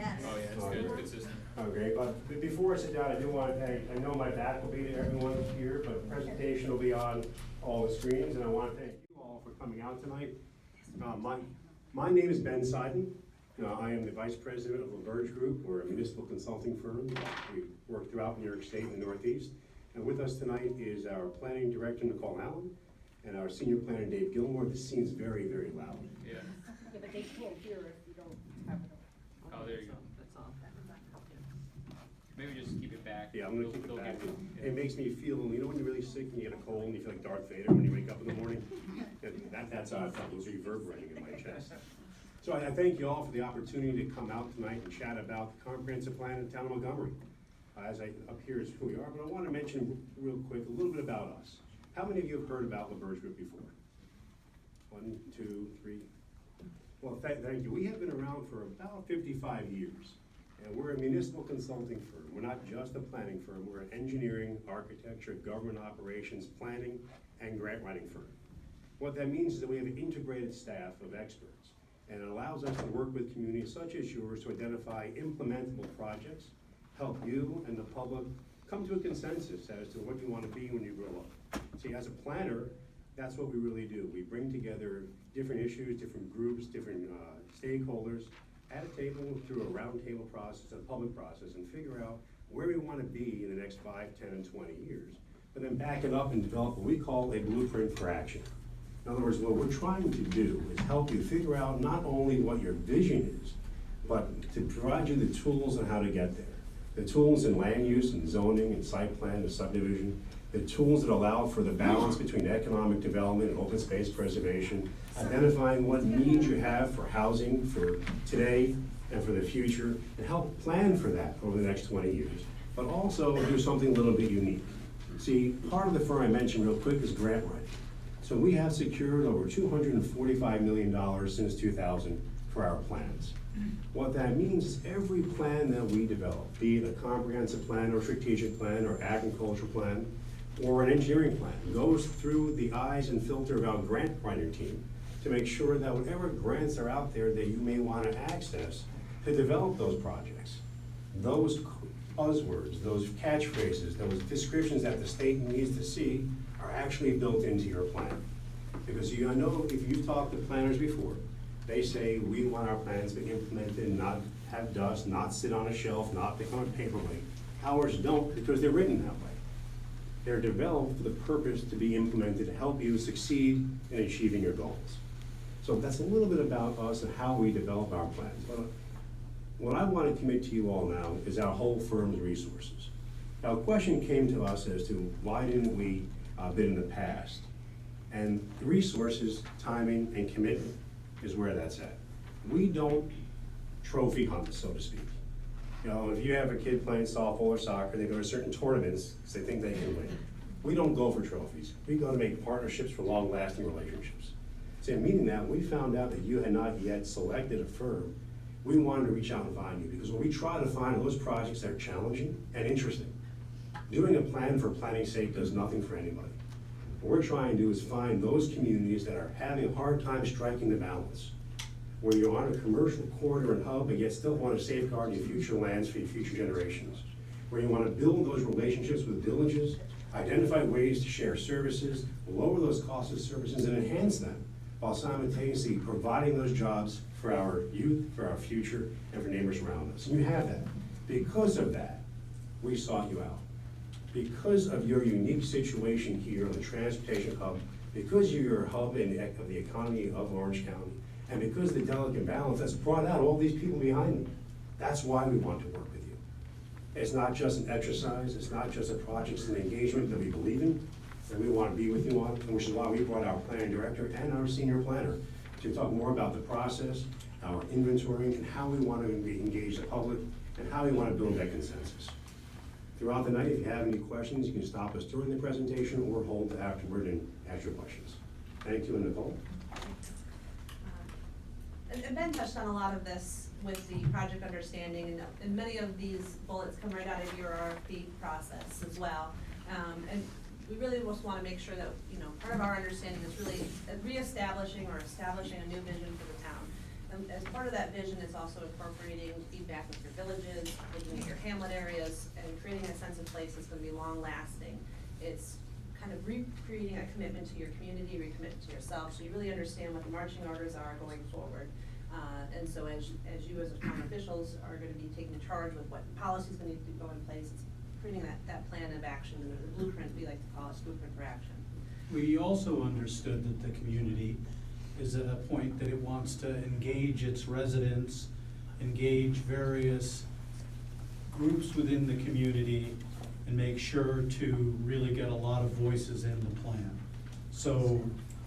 Yes. Oh, yeah, it's good, it's consistent. Okay, but before I sit down, I do want to thank, I know my back will be to everyone here, but the presentation will be on all the screens, and I want to thank you all for coming out tonight. My name is Ben Seiden. I am the Vice President of LaBerge Group. We're a municipal consulting firm. We work throughout New York State and the Northeast. And with us tonight is our Planning Director, Nicole Allen, and our Senior Planner, Dave Gilmore. This scene's very, very loud. Yeah. Yeah, but they can't hear if you don't have it on. Oh, there you go. That's all. Maybe just keep it back. Yeah, I'm gonna keep it They'll back. get It yeah. makes me feel, you know when you're really sick and you get a cold and you feel like Darth Vader when you wake up in the morning? That's how I felt, it was reverberating in my chest. So I thank you all for the opportunity to come out tonight and chat about the comprehensive plan in the town of Montgomery. As up here is who we are, but I want to mention real quick a little bit about us. How many of you have heard about LaBerge Group before? 1, 2, 3. Well, thank you. We have been around for about 55 years. And we're a municipal consulting firm. We're not just a planning firm. We're an engineering, architecture, government operations, planning, and grant writing firm. What that means is that we have an integrated staff of experts. And it allows us to work with communities such as yours to identify implementable projects, help you and the public come to a consensus as to what you want to be when you grow up. See, as a planner, that's what we really do. We bring together different issues, different groups, different stakeholders at a table through a round table process, a public process, and figure out where we want to be in the next 5, 10, and 20 years. But then back it up and develop what we call a blueprint for action. In other words, what we're trying to do is help you figure out not only what your vision is, but to provide you the tools on how to get there. The tools in land use and zoning and site plan and subdivision, the tools that allow for the balance between economic development and open space preservation, identifying what needs you have for housing for today and for the future, and help plan for that over the next 20 years. But also do something a little bit unique. See, part of the firm I mentioned real quick is grant writing. So we have secured over $245 million since 2000 for our plans. What that means is every plan that we develop, be it a comprehensive plan or strategic plan or agricultural plan or an engineering plan, goes through the eyes and filter of our grant writing team to make sure that whatever grants are out there that you may want to access to develop those projects, those buzzwords, those catchphrases, those descriptions that the state needs to see are actually built into your plan. Because you know, if you've talked to planners before, they say we want our plans to be implemented, not have dust, not sit on a shelf, not become a paperweight. Ours don't, because they're written that way. They're developed for the purpose to be implemented to help you succeed in achieving your goals. So that's a little bit about us and how we develop our plans. But what I want to commit to you all now is our whole firm's resources. Now, a question came to us as to why didn't we bid in the past? And the resources, timing, and commitment is where that's at. We don't trophy hunt, so to speak. You know, if you have a kid playing softball or soccer, they go to certain tournaments because they think they can win. We don't go for trophies. We go to make partnerships for long-lasting relationships. So meaning that, we found out that you had not yet selected a firm, we wanted to reach out and find you, because what we try to find are those projects that are challenging and interesting. Doing a plan for planning's sake does nothing for anybody. What we're trying to do is find those communities that are having a hard time striking the balance, where you're on a commercial corridor and hub, but yet still want to safeguard your future lands for your future generations, where you want to build those relationships with villages, identify ways to share services, lower those costs of services, and enhance them, while simultaneously providing those jobs for our youth, for our future, and for neighbors around us. And you have that. Because of that, we sought you out. Because of your unique situation here on the transportation hub, because you're a hub of the economy of Orange County, and because of the delicate balance that's brought out all these people behind me, that's why we want to work with you. It's not just an exercise, it's not just a project, it's an engagement that we believe in, that we want to be with you on, and which is why we brought our planning director and our senior planner to talk more about the process, our inventory, and how we want to engage the public, and how we want to build that consensus. Throughout the night, if you have any questions, you can stop us during the presentation or hold afterward and ask your questions. Thank you, and Nicole. And Ben touched on a lot of this with the project understanding, and many of these bullets come right out of your RFP process as well. And we really just want to make sure that, you know, part of our understanding is really reestablishing or establishing a new vision for the town. And as part of that vision, it's also incorporating feedback with your villages, looking at your hamlet areas, and creating a sense of place that's gonna be long-lasting. It's kind of recreating a commitment to your community, recommitment to yourself, so you really understand what the marching orders are going forward. And so as you as town officials are gonna be taking charge with what policies gonna need to go in place, it's creating that plan of action, and the blueprint, we like to call it blueprint for action. We also understood that the community is at a point that it wants to engage its residents, engage various groups within the community, and make sure to really get a lot of voices in the plan. So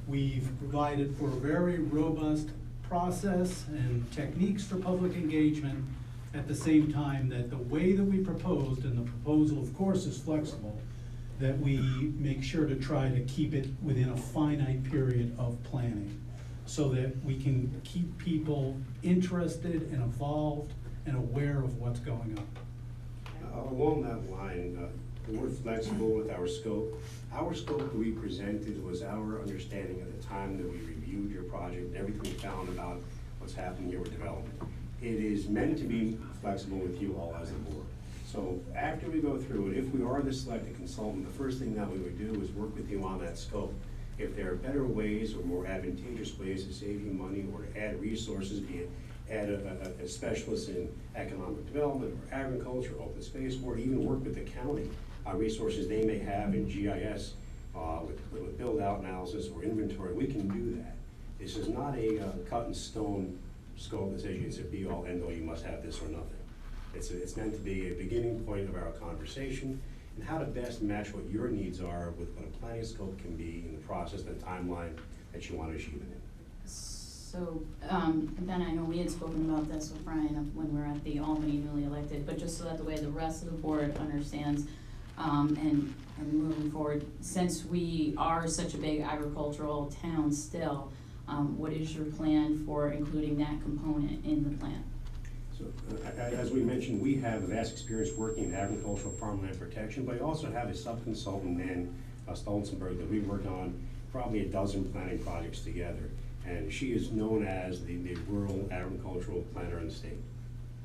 we've provided for a very robust process and techniques for public engagement, at the same time that the way that we proposed, and the proposal of course is flexible, that we make sure to try to keep it within a finite period of planning, so that we can keep people interested and involved and aware of what's going on. Along that line, we're flexible with our scope. Our scope that we presented was our understanding at the time that we reviewed your project and everything we found about what's happening here with development. It is meant to be flexible with you all as a board. So after we go through it, if we are the selected consultant, the first thing that we would do is work with you on that scope. If there are better ways or more advantageous ways to save you money or to add resources, be it add a specialist in economic development or agriculture, open space, or even work with the county, resources they may have in GIS with build-out analysis or inventory, we can do that. This is not a cut and stone scope that says it's a be-all, end-all, you must have this or nothing. It's meant to be a beginning point of our conversation and how to best match what your needs are with what a planning scope can be in the process and the timeline that you want to achieve it in. So, Ben, I know we had spoken about this with Brian when we were at the Albany newly elected, but just so that the way the rest of the board understands, and moving forward, since we are such a big agricultural town still, what is your plan for including that component in the plan? So, as we mentioned, we have vast experience working in agricultural farmland protection, but I also have a sub-consultant, Nan Stolzenberg, that we work on probably a dozen planning projects together. And she is known as the rural agricultural planner in the state.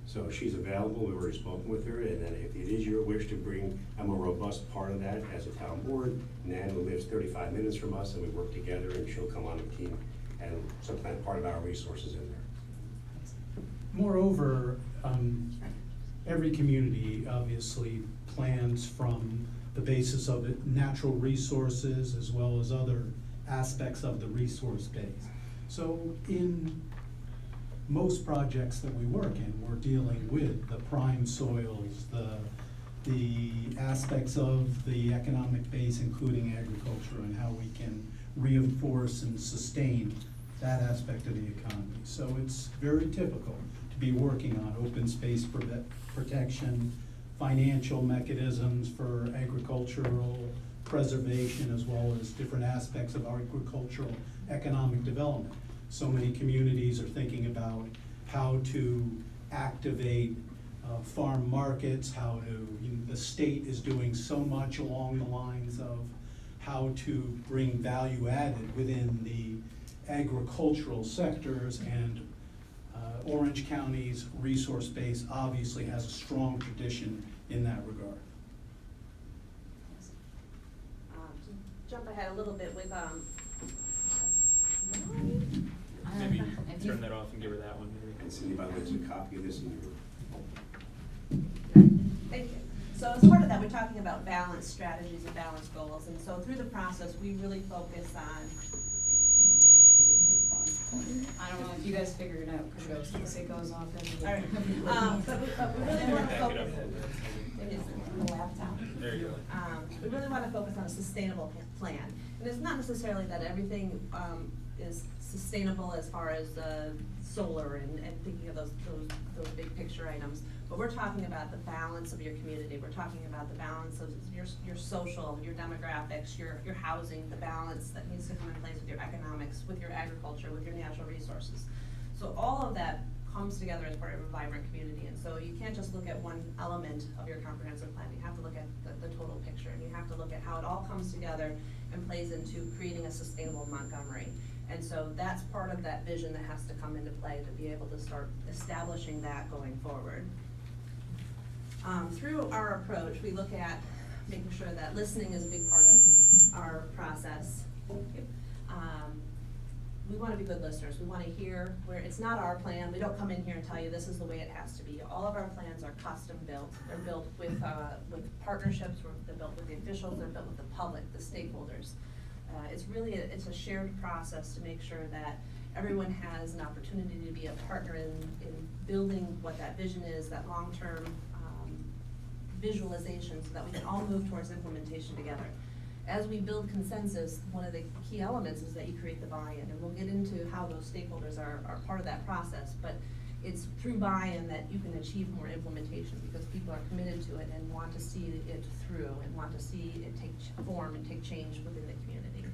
So she's available, we've already spoken with her, and then if it is your wish to bring a more robust part of that as a town board, Nan, who lives 35 minutes from us, and we work together, and she'll come on the team and supplant part of our resources in there. Moreover, every community obviously plans from the basis of natural resources as well as other aspects of the resource base. So in most projects that we work in, we're dealing with the prime soils, the aspects of the economic base, including agriculture, and how we can reinforce and sustain that aspect of the economy. So it's very typical to be working on open space protection, financial mechanisms for agricultural preservation, as well as different aspects of agricultural economic development. So many communities are thinking about how to activate farm markets, how to, the state is doing so much along the lines of how to bring value added within the agricultural sectors, and Orange County's resource base obviously has a strong tradition in that regard. Jump ahead a little bit with, Maybe turn that off and give her that one, maybe. And Cindy, by the way, there's a copy of this in your thank you. So as part of that, we're talking about balanced strategies and balanced goals, and so through the process, we really focus on. I don't know if you guys figured it out, because it goes off every. All right, but we really want to Back it up. focus. It is the laptop. There you go. We really want to focus on a sustainable plan, and it's not necessarily that everything is sustainable as far as solar and thinking of those big picture items. But we're talking about the balance of your community. We're talking about the balance of your social, your demographics, your housing, the balance that needs to come in place with your economics, with your agriculture, with your natural resources. So all of that comes together as part of a vibrant community. And so you can't just look at one element of your comprehensive plan. You have to look at the total picture, and you have to look at how it all comes together and plays into creating a sustainable Montgomery. And so that's part of that vision that has to come into play to be able to start establishing that going forward. Through our approach, we look at making sure that listening is a big part of our process. We want to be good listeners. We want to hear where it's not our plan. We don't come in here and tell you this is the way it has to be. All of our plans are custom built. They're built with partnerships. They're built with the officials. They're built with the public, the stakeholders. It's really it's a shared process to make sure that everyone has an opportunity to be a partner in building what that vision is, that long-term visualization, so that we can all move towards implementation together. As we build consensus, one of the key elements is that you create the buy-in, and we'll get into how those stakeholders are part of that process, but it's through buy-in that you can achieve more implementation, because people are committed to it and want to see it through and want to see it take form and take change within the community.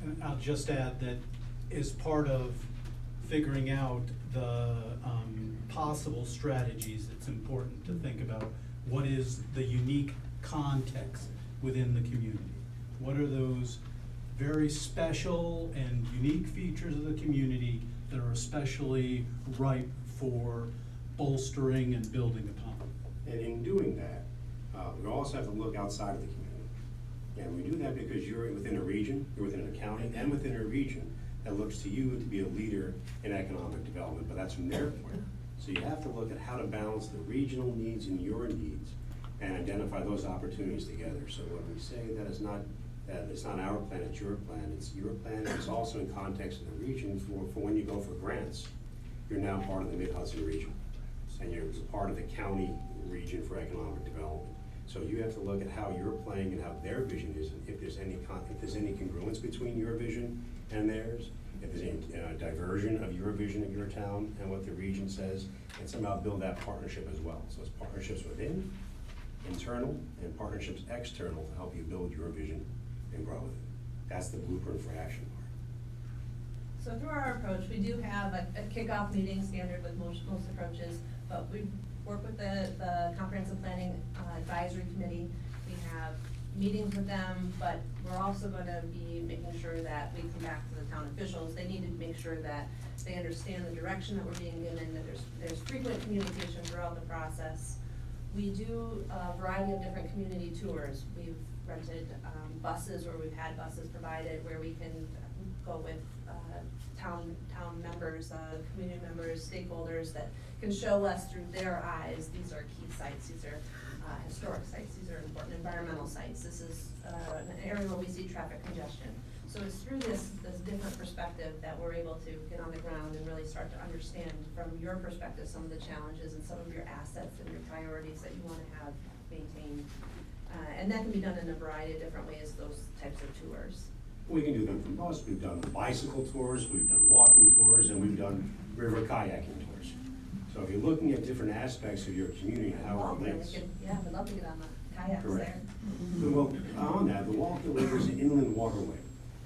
And I'll just add that as part of figuring out the possible strategies, it's important to think about what is the unique context within the community. What are those very special and unique features of the community that are especially ripe for bolstering and building upon? And in doing that, we also have to look outside of the community. And we do that because you're within a region, you're within a county, and within a region that looks to you to be a leader in economic development, but that's from their point. So you have to look at how to balance the regional needs and your needs and identify those opportunities together. So when we say that it's not our plan, it's your plan, it's your plan, it's also in context of the region for when you go for grants. You're now part of the Mid-Hudson region, and you're part of the county region for economic development. So you have to look at how you're playing and how their vision is, and if there's any congruence between your vision and theirs, if there's any diversion of your vision of your town and what the region says, and somehow build that partnership as well. So it's partnerships within, internal, and partnerships external to help you build your vision and grow with it. That's the blueprint for action. So through our approach, we do have a kickoff meeting standard with most approaches, but we work with the Comprehensive Planning Advisory Committee. We have meetings with them, but we're also going to be making sure that we come back to the town officials. They need to make sure that they understand the direction that we're being given, that there's frequent communication throughout the process. We do a variety of different community tours. We've rented buses, or we've had buses provided where we can go with town members, community members, stakeholders that can show us through their eyes, these are key sites, these are historic sites, these are important environmental sites, this is an area where we see traffic congestion. So it's through this different perspective that we're able to get on the ground and really start to understand from your perspective some of the challenges and some of your assets and your priorities that you want to have maintained. And that can be done in a variety of different ways, those types of tours. We can do them from us. We've done bicycle tours, we've done walking tours, and we've done river kayaking tours. So if you're looking at different aspects of your community and how it links. Yeah, we'd love to get on the kayaks Correct. there. Well, on that, the Walker River is an inland waterway.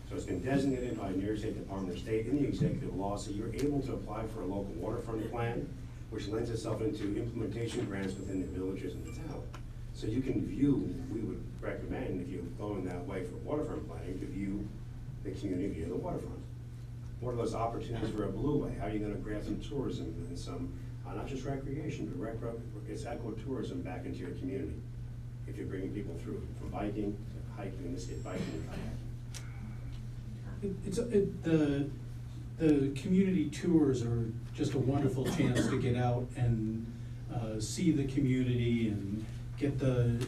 So it's been designated by New York State Department of State in the executive law, so you're able to apply for a local waterfront plan, which lends itself into implementation grants within the villages and the town. So you can view, we would recommend, if you're going that way for waterfront planning, to view the community via the waterfront. What are those opportunities for a blue way? How are you gonna grab some tourism and some, not just recreation, but it's ecotourism back into your community? If you're bringing people through, from biking to hiking, in this case, biking and kayaking. The community tours are just a wonderful chance to get out and see the community and get the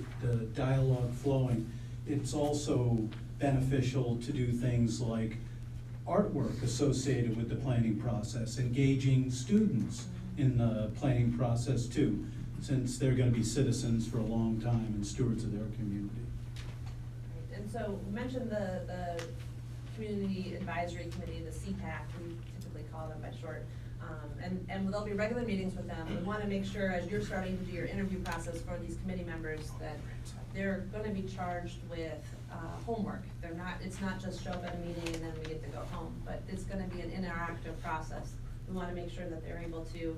dialogue flowing. It's also beneficial to do things like artwork associated with the planning process, engaging students in the planning process too, since they're going to be citizens for a long time and stewards of their community. Right. And so we mentioned the Community Advisory Committee, the CPAC, we typically call them by short. And there'll be regular meetings with them. We want to make sure, as you're starting to do your interview process for these committee members, that they're going to be charged with homework. It's not just show up at a meeting and then we get to go home, but it's going to be an interactive process. We want to make sure that they're able to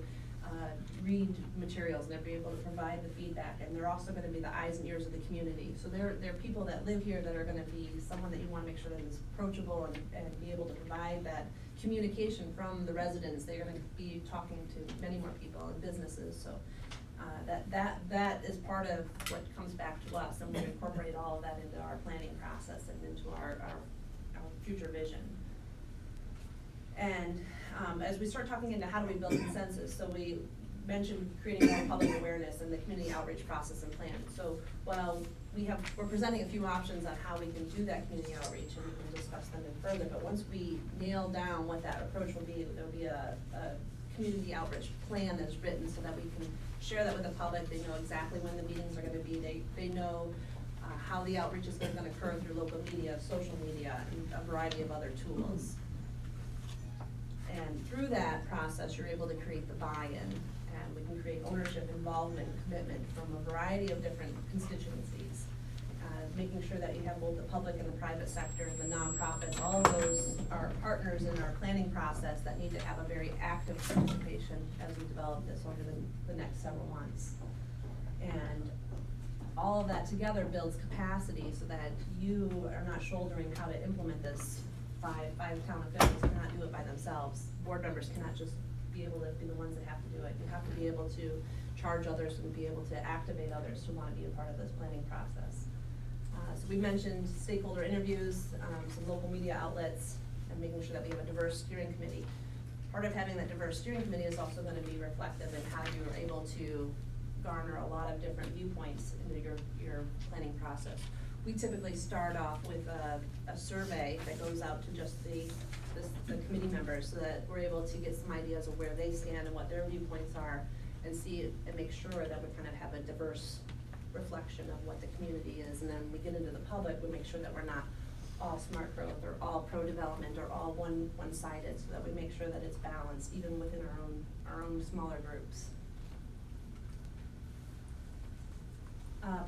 read materials and they'll be able to provide the feedback, and they're also gonna be the eyes and ears of the community. So they're people that live here that are gonna be someone that you wanna make sure that is approachable and be able to provide that communication from the residents. They're gonna be talking to many more people and businesses, so that is part of what comes back to us, and we incorporate all of that into our planning process and into our future vision. And as we start talking into how do we build consensus, so we mentioned creating more public awareness and the community outreach process and plan. So while we're presenting a few options on how we can do that community outreach, and we can discuss them in further, but once we nail down what that approach will be, there'll be a community outreach plan that's written so that we can share that with the public. They know exactly when the meetings are gonna be. They know how the outreach is gonna occur through local media, social media, and a variety of other tools. And through that process, you're able to create the buy-in, and we can create ownership, involvement, commitment from a variety of different constituencies. Making sure that you have both the public and the private sector and the nonprofits, all of those are partners in our planning process that need to have a very active participation as we develop this over the next several months. And all of that together builds capacity so that you are not shouldering how to implement this. Five town officials cannot do it by themselves. Board members cannot just be able to be the ones that have to do it. You have to be able to charge others and be able to activate others to want to be a part of this planning process. So we mentioned stakeholder interviews, some local media outlets, and making sure that we have a diverse steering committee. Part of having that diverse steering committee is also going to be reflective in how you are able to garner a lot of different viewpoints into your planning process. We typically start off with a survey that goes out to just the committee members so that we're able to get some ideas of where they stand and what their viewpoints are, and see and make sure that we kind of have a diverse reflection of what the community is. And then we get into the public, we make sure that we're not all smart growth or all pro-development or all one-sided, so that we make sure that it's balanced even within our own smaller groups.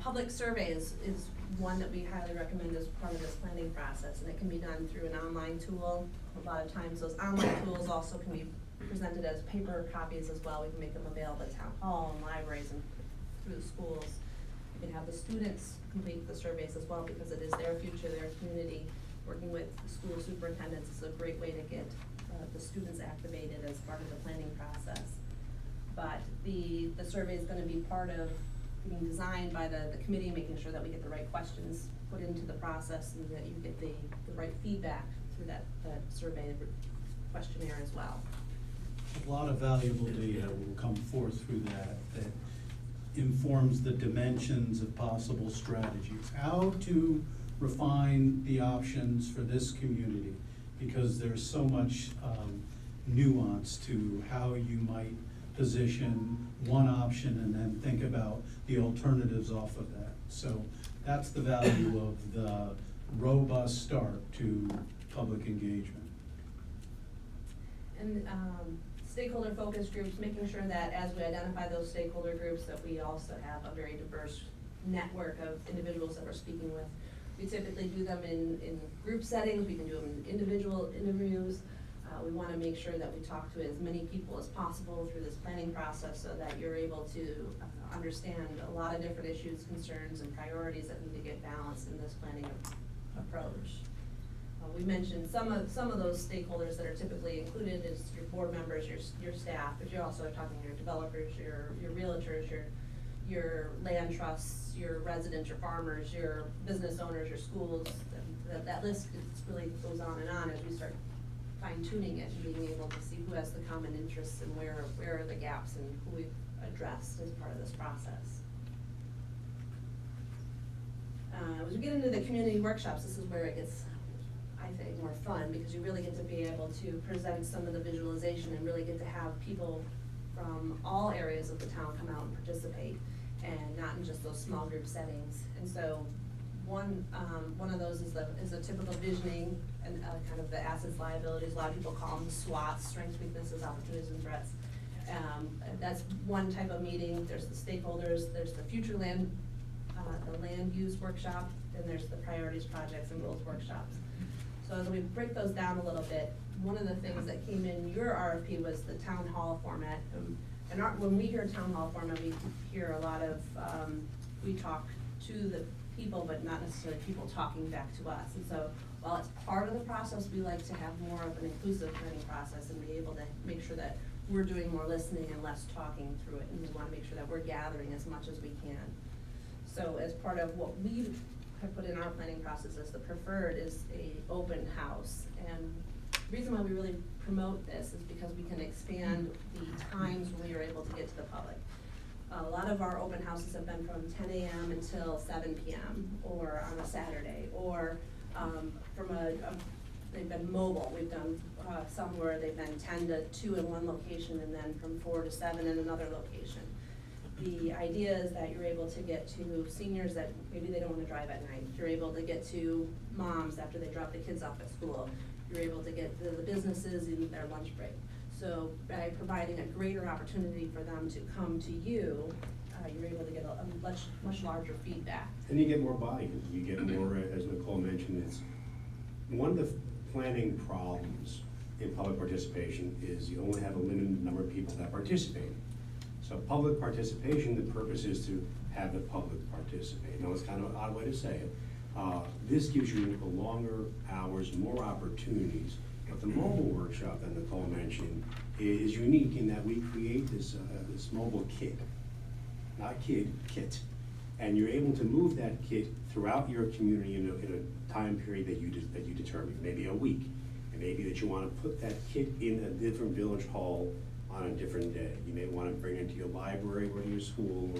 Public survey is one that we highly recommend as part of this planning process, and it can be done through an online tool. A lot of times those online tools also can be presented as paper copies as well. We can make them available at town hall and libraries and through the schools. You can have the students complete the surveys as well, because it is their future, their community. Working with school superintendents is a great way to get the students activated as part of the planning process. But the survey is going to be part of being designed by the committee, making sure that we get the right questions put into the process and that you get the right feedback through that survey questionnaire as well. A lot of valuable data will come forth through that informs the dimensions of possible strategies. How to refine the options for this community, because there's so much nuance to how you might position one option and then think about the alternatives off of that. So that's the value of the robust start to public engagement. And stakeholder focus groups, making sure that as we identify those stakeholder groups, that we also have a very diverse network of individuals that we're speaking with. We typically do them in group settings, we can do them in individual interviews. We want to make sure that we talk to as many people as possible through this planning process, so that you're able to understand a lot of different issues, concerns, and priorities that need to get balanced in this planning approach. We mentioned some of those stakeholders that are typically included is your board members, your staff, but you're also talking your developers, your realtors, your land trusts, your residents, your farmers, your business owners, your schools. That list really goes on as we start fine-tuning it and being able to see who has the common interests and where are the gaps and who we've addressed as part of this process. As we get into the community workshops, this is where it gets, I think, more fun, because you really get to be able to present some of the visualization and really get to have people from all areas of the town come out and participate, and not in just those small group settings. And so one of those is a typical visioning and kind of the assets, liabilities. A lot of people call them SWOTs, strengths, weaknesses, opportunities, and threats. That's one type of meeting. There's the stakeholders, there's the future land, the land use workshop, and there's the priorities, projects, and goals workshops. So as we break those down a little bit, one of the things that came in your RFP was the town hall format. And when we hear town hall format, we hear a lot of, we talk to the people, but not necessarily people talking back to us. And so while it's part of the process, we like to have more of an inclusive planning process and be able to make sure that we're doing more listening and less talking through it. And we wanna make sure that we're gathering as much as we can. So as part of what we have put in our planning process as the preferred is a open house. And the reason why we really promote this is because we can expand the times when we are able to get to the public. A lot of our open houses have been from 10 a.m. until 7 p.m. or on a Saturday, or they've been mobile. We've done some where they've been 10 to 2 in one location and then from 4 to 7 in another location. The idea is that you're able to get to seniors that maybe they don't want to drive at night. You're able to get to moms after they drop the kids off at school. You're able to get to the businesses in their lunch break. So by providing a greater opportunity for them to come to you, you're able to get a much larger feedback. And you get more buy-in, you get more, as Nicole mentioned, it's, one of the planning problems in public participation is you only have a limited number of people that participate. So public participation, the purpose is to have the public participate. Now, it's kind of an odd way to say it. This gives you longer hours, more opportunities. But the mobile workshop that Nicole mentioned is unique in that we create this mobile kit. Not kid, kit. And you're able to move that kit throughout your community in a time period that you determine, maybe a week. It may be that you want to put that kit in a different village hall on a different day. You may want to bring it to your library or to your school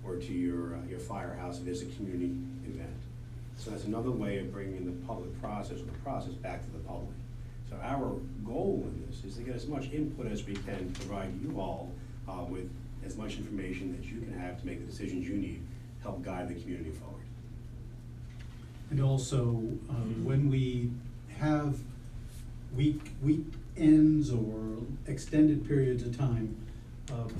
or to your firehouse if there's a community event. So that's another way of bringing the public process or the process back to the public. So our goal in this is to get as much input as we can, provide you all with as much information that you can have to make the decisions you need, help guide the community forward. And also, when we have weekends or extended periods of time,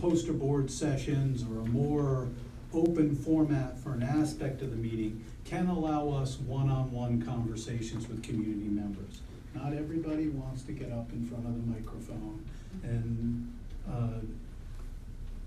poster board sessions or a more open format for an aspect of the meeting can allow us one-on-one conversations with community members. Not everybody wants to get up in front of the microphone and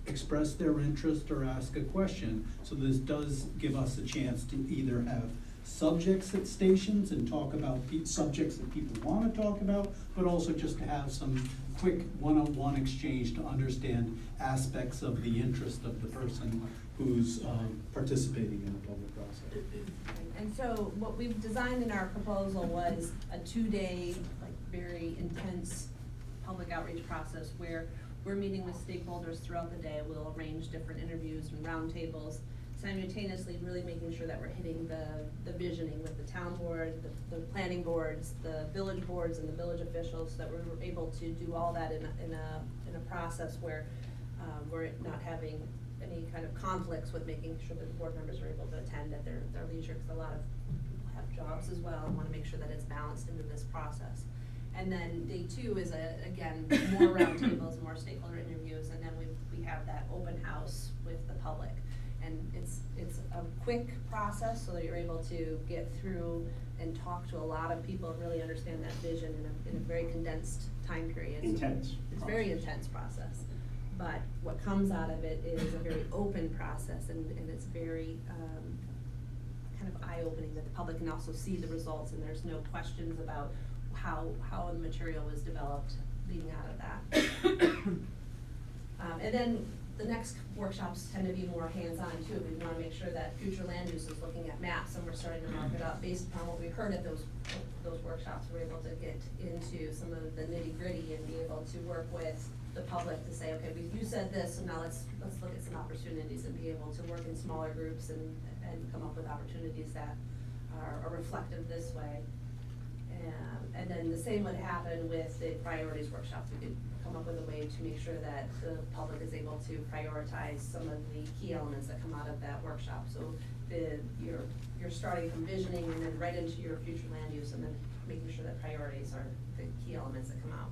express their interest or ask a question. So this does give us a chance to either have subjects at stations and talk about subjects that people want to talk about, but also just to have some quick one-on-one exchange to understand aspects of the interest of the person who's participating in the public process. And so what we've designed in our proposal was a 2-day, like very intense public outreach process where we're meeting with stakeholders throughout the day. We'll arrange different interviews and roundtables, simultaneously really making sure that we're hitting the visioning with the town board, the planning boards, the village boards and the village officials, so that we're able to do all that in a process where we're not having any kind of conflicts with making sure that the board members are able to attend at their leisure, because a lot of people have jobs as well and want to make sure that it's balanced into this process. And then day 2 is again, more roundtables, more stakeholder interviews, and then we have that open house with the public. And it's a quick process so that you're able to get through and talk to a lot of people and really understand that vision in a very condensed time period. Intense. It's a very intense process. But what comes out of it is a very open process, and it's very kind of eye-opening that the public can also see the results, and there's no questions about how the material was developed leading out of that. And then the next workshops tend to be more hands-on too. We want to make sure that future land use is looking at maps, and we're starting to mark it up based upon what we heard at those workshops. We're able to get into some of the nitty-gritty and be able to work with the public to say, okay, you said this, so now let's look at some opportunities and be able to work in smaller groups and come up with opportunities that are reflective this way. And then the same would happen with the priorities workshops. We could come up with a way to make sure that the public is able to prioritize some of the key elements that come out of that workshop. So you're starting from visioning and then right into your future land use, and then making sure that priorities are the key elements that come out.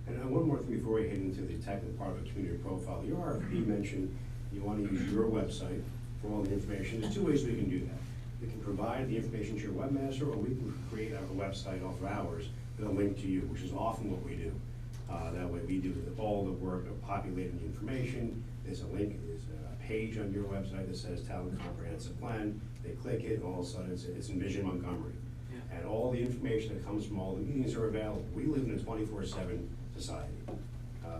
And one more thing before we head into the technical part of the community profile. Your RFP mentioned you want to use your website for all the information. There's 2 ways we can do that. We can provide the information to your webmaster, or we can create our website off of ours with a link to you, which is often what we do. That way we do all the work of populating the information. There's a link, there's a page on your website that says Town Comprehensive Plan. They click it, and all of a sudden it's Envision Montgomery. Yeah. And all the information that comes from all the meetings are available. We live in a 24/7 society.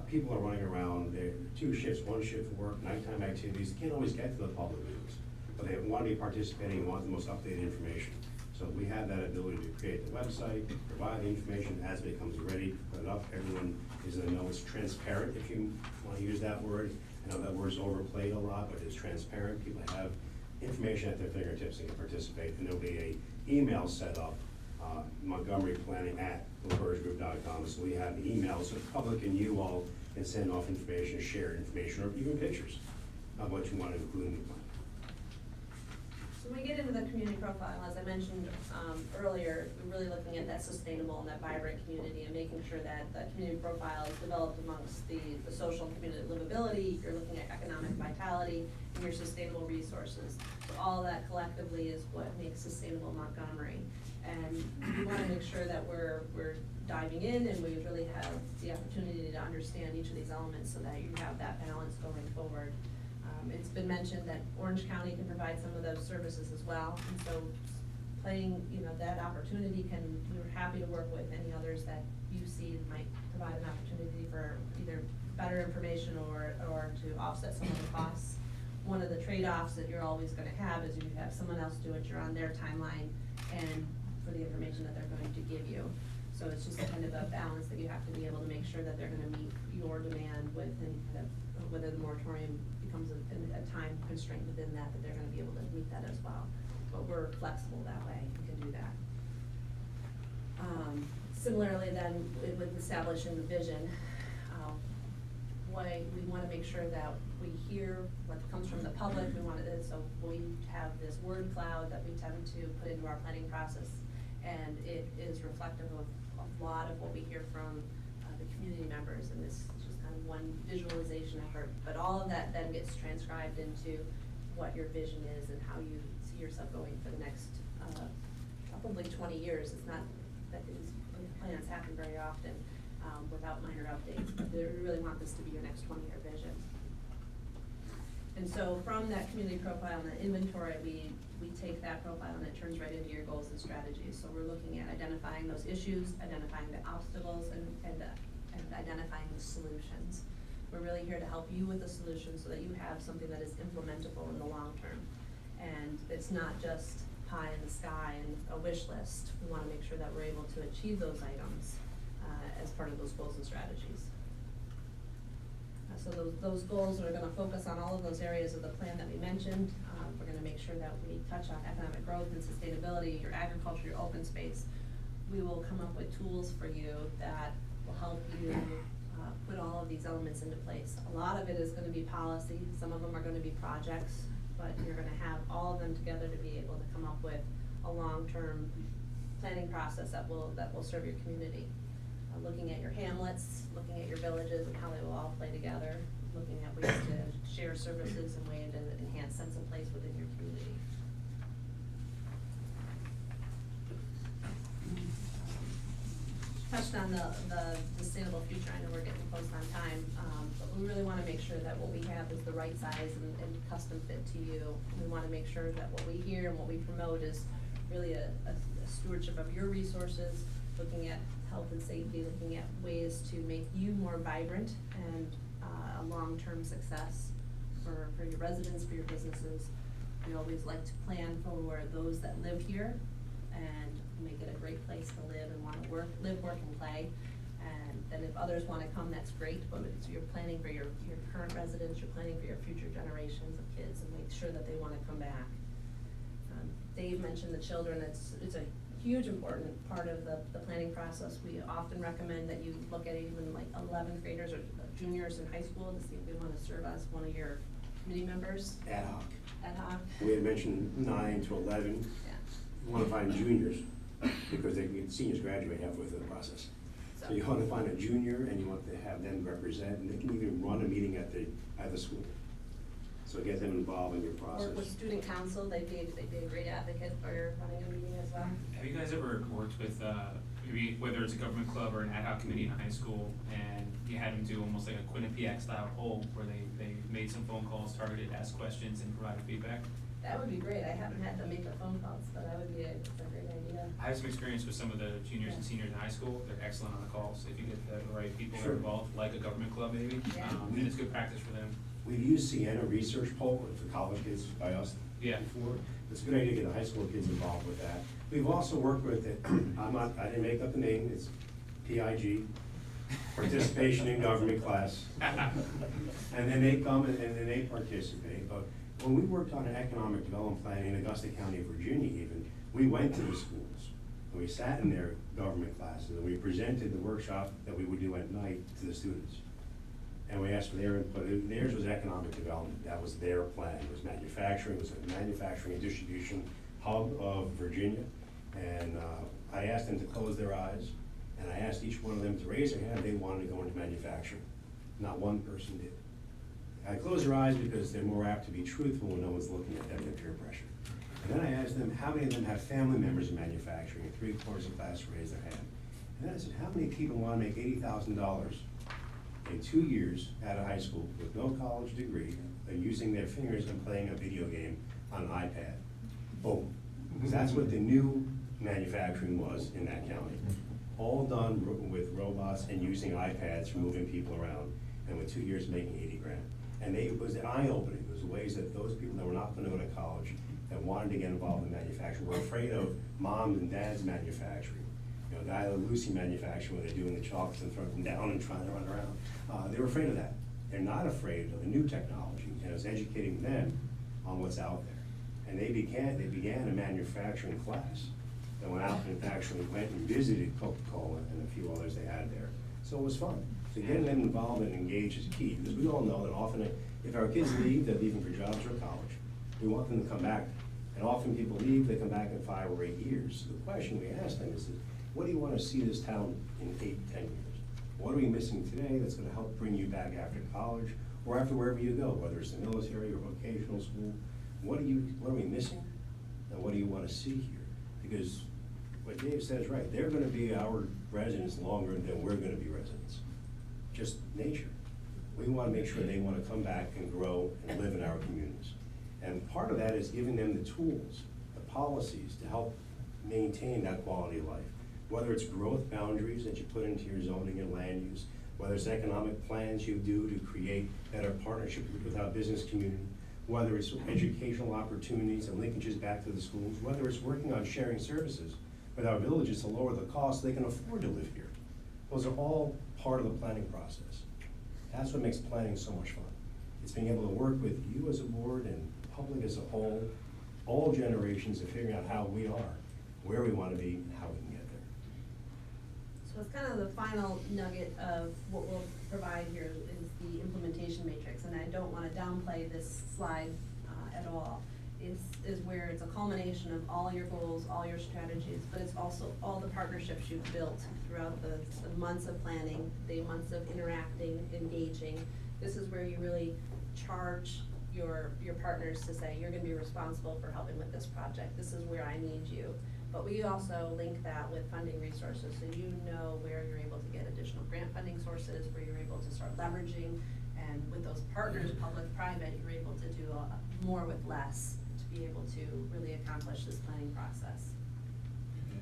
People are running around, they're 2 shifts, 1 shift for work, nighttime activities, they can't always get to the public meetings. But they want to be participating and want the most updated information. So we have that ability to create the website, provide the information as it becomes ready, put it up, everyone is in the know. It's transparent, if you want to use that word. I know that word's overplayed a lot, but it's transparent. People have information at their fingertips and can participate, and there'll be a email set up, Montgomery Planning at LaForgeGroup.com. So we have emails so the public and you all can send off information, share information, or even pictures of what you want to include in the plan. So when we get into the community profile, as I mentioned earlier, we're really looking at that sustainable and that vibrant community and making sure that the community profile is developed amongst the social and community livability. You're looking at economic vitality and your sustainable resources. So all that collectively is what makes sustainable Montgomery. And we want to make sure that we're diving in and we really have the opportunity to understand each of these elements so that you have that balance going forward. It's been mentioned that Orange County can provide some of those services as well, and so playing, that opportunity we're happy to work with any others that you see might provide an opportunity for either better information or to offset some of the costs. One of the trade-offs that you're always gonna have is you have someone else do it, you're on their timeline, and for the information that they're going to give you. So it's just kind of a balance that you have to be able to make sure that they're gonna meet your demand with, and kind of whether the moratorium becomes a time constraint within that they're gonna be able to meet that as well. But we're flexible that way, we can do that. Similarly then, with establishing the vision, we wanna make sure that we hear what comes from the public. So we have this word cloud that we tend to put into our planning process, and it is reflective of a lot of what we hear from the community members, and this is just kind of one visualization effort. But all of that then gets transcribed into what your vision is and how you see yourself going for the next probably 20 years. It's not that these plans happen very often without minor updates, but we really want this to be your next 20-year vision. And so from that community profile and that inventory, we take that profile and it turns right into your goals and strategies. So we're looking at identifying those issues, identifying the obstacles, and identifying the solutions. We're really here to help you with the solution so that you have something that is implementable in the long term. And it's not just pie in the sky and a wish list. We want to make sure that we're able to achieve those items as part of those goals and strategies. So those goals are going to focus on all of those areas of the plan that we mentioned. We're going to make sure that we touch on economic growth and sustainability, your agriculture, your open space. We will come up with tools for you that will help you put all of these elements into place. A lot of it is going to be policy. Some of them are going to be projects, but you're going to have all of them together to be able to come up with a long-term planning process that will serve your community. Looking at your hamlets, looking at your villages and how they will all play together, looking at ways to share services and ways to enhance sense of place within your community. Touched on the sustainable future. I know we're getting close on time, but we really want to make sure that what we have is the right size and custom fit to you. We want to make sure that what we hear and what we promote is really a stewardship of your resources, looking at health and safety, looking at ways to make you more vibrant and a long-term success for your residents, for your businesses. We always like to plan for those that live here and make it a great place to live and want to live, work, and play. And then if others want to come, that's great, but you're planning for your current residents, you're planning for your future generations of kids and make sure that they want to come back. Dave mentioned the children. It's a huge important part of the planning process. We often recommend that you look at even like 11th graders or juniors in high school to see if they want to serve as one of your committee members. Ad hoc. Ad hoc. We had mentioned 9 to 11. Yeah. You want to find juniors because seniors graduate halfway through the process. So you want to find a junior and you want to have them represent, and they can even run a meeting at the school. So get them involved in your process. Or with student council, they'd be a great advocate for running a meeting as well. Have you guys ever worked with maybe whether it's a government club or an ad hoc committee in a high school, and you had them do almost like a Quinnipiac style poll where they made some phone calls, targeted, asked questions, and provided feedback. That would be great. I haven't had to make the phone calls, but that would be it's a great idea. I have some experience with some of the juniors and seniors in high school. They're excellent on the calls. If you get the right people that are Sure. involved, like a government club maybe, Yeah. and it's good practice for them. We've used Sienna Research Poll for college kids by us Yeah. before. It's a good idea to get the high school kids involved with that. We've also worked with it, I didn't make up the name, it's PIG, Participation in Government Class. And then they come and then they participate. But when we worked on an economic development plan in Augusta County, Virginia even, we went to the schools. And we sat in their government classes and we presented the workshop that we would do at night to the students. And we asked for their input. Theirs was economic development. That was their plan. It was manufacturing. It was a manufacturing and distribution hub of Virginia. And I asked them to close their eyes, and I asked each one of them to raise their hand if they wanted to go into manufacturing. Not one person did. I closed their eyes because they're more apt to be truthful when no one's looking at them in peer pressure. And then I asked them, how many of them have family members in manufacturing? And 3/4 of the class raised their hand. And then I said, how many people want to make $80,000 in 2 years out of high school with no college degree and using their fingers and playing a video game on an iPad? Boom. Because that's what the new manufacturing was in that county. All done with robots and using iPads for moving people around, and with 2 years making 80 grand. And it was eye-opening. It was ways that those people that were not gonna go to college, that wanted to get involved in manufacturing, were afraid of moms and dads manufacturing. You know, Guy Lucy manufacturing, where they're doing the chocolates and throwing them down and trying to run around. They were afraid of that. They're not afraid of the new technology, and it was educating them on what's out there. And they began a manufacturing class that went out and actually went and visited Coca-Cola and a few others they had there. So it was fun. So getting them involved and engaged is key, because we all know that often if our kids leave, they're leaving for jobs or college. We want them to come back. And often people leave, they come back in 5 or 8 years. So the question we ask them is, what do you want to see this town in 8, 10 years? What are we missing today that's going to help bring you back after college or after wherever you go, whether it's the military or vocational school? What are we missing, and what do you want to see here? Because what Dave says, right, they're going to be our residents longer than we're going to be residents. Just nature. We want to make sure they want to come back and grow and live in our communities. And part of that is giving them the tools, the policies to help maintain that quality of life. Whether it's growth boundaries that you put into your zoning and land use, whether it's economic plans you do to create better partnerships with our business community, whether it's educational opportunities and linkages back to the schools, whether it's working on sharing services with our villages to lower the cost so they can afford to live here. Those are all part of the planning process. That's what makes planning so much fun. It's being able to work with you as a board and the public as a whole, all generations, of figuring out how we are, where we want to be, and how we can get there. So it's kind of the final nugget of what we'll provide here is the implementation matrix, and I don't want to downplay this slide at all. Is where it's a culmination of all your goals, all your strategies, but it's also all the partnerships you've built throughout the months of planning, the months of interacting, engaging. This is where you really charge your partners to say, you're gonna be responsible for helping with this project. This is where I need you. But we also link that with funding resources, so you know where you're able to get additional grant funding sources, where you're able to start leveraging, and with those partners, public-private, you're able to do more with less to be able to really accomplish this planning process.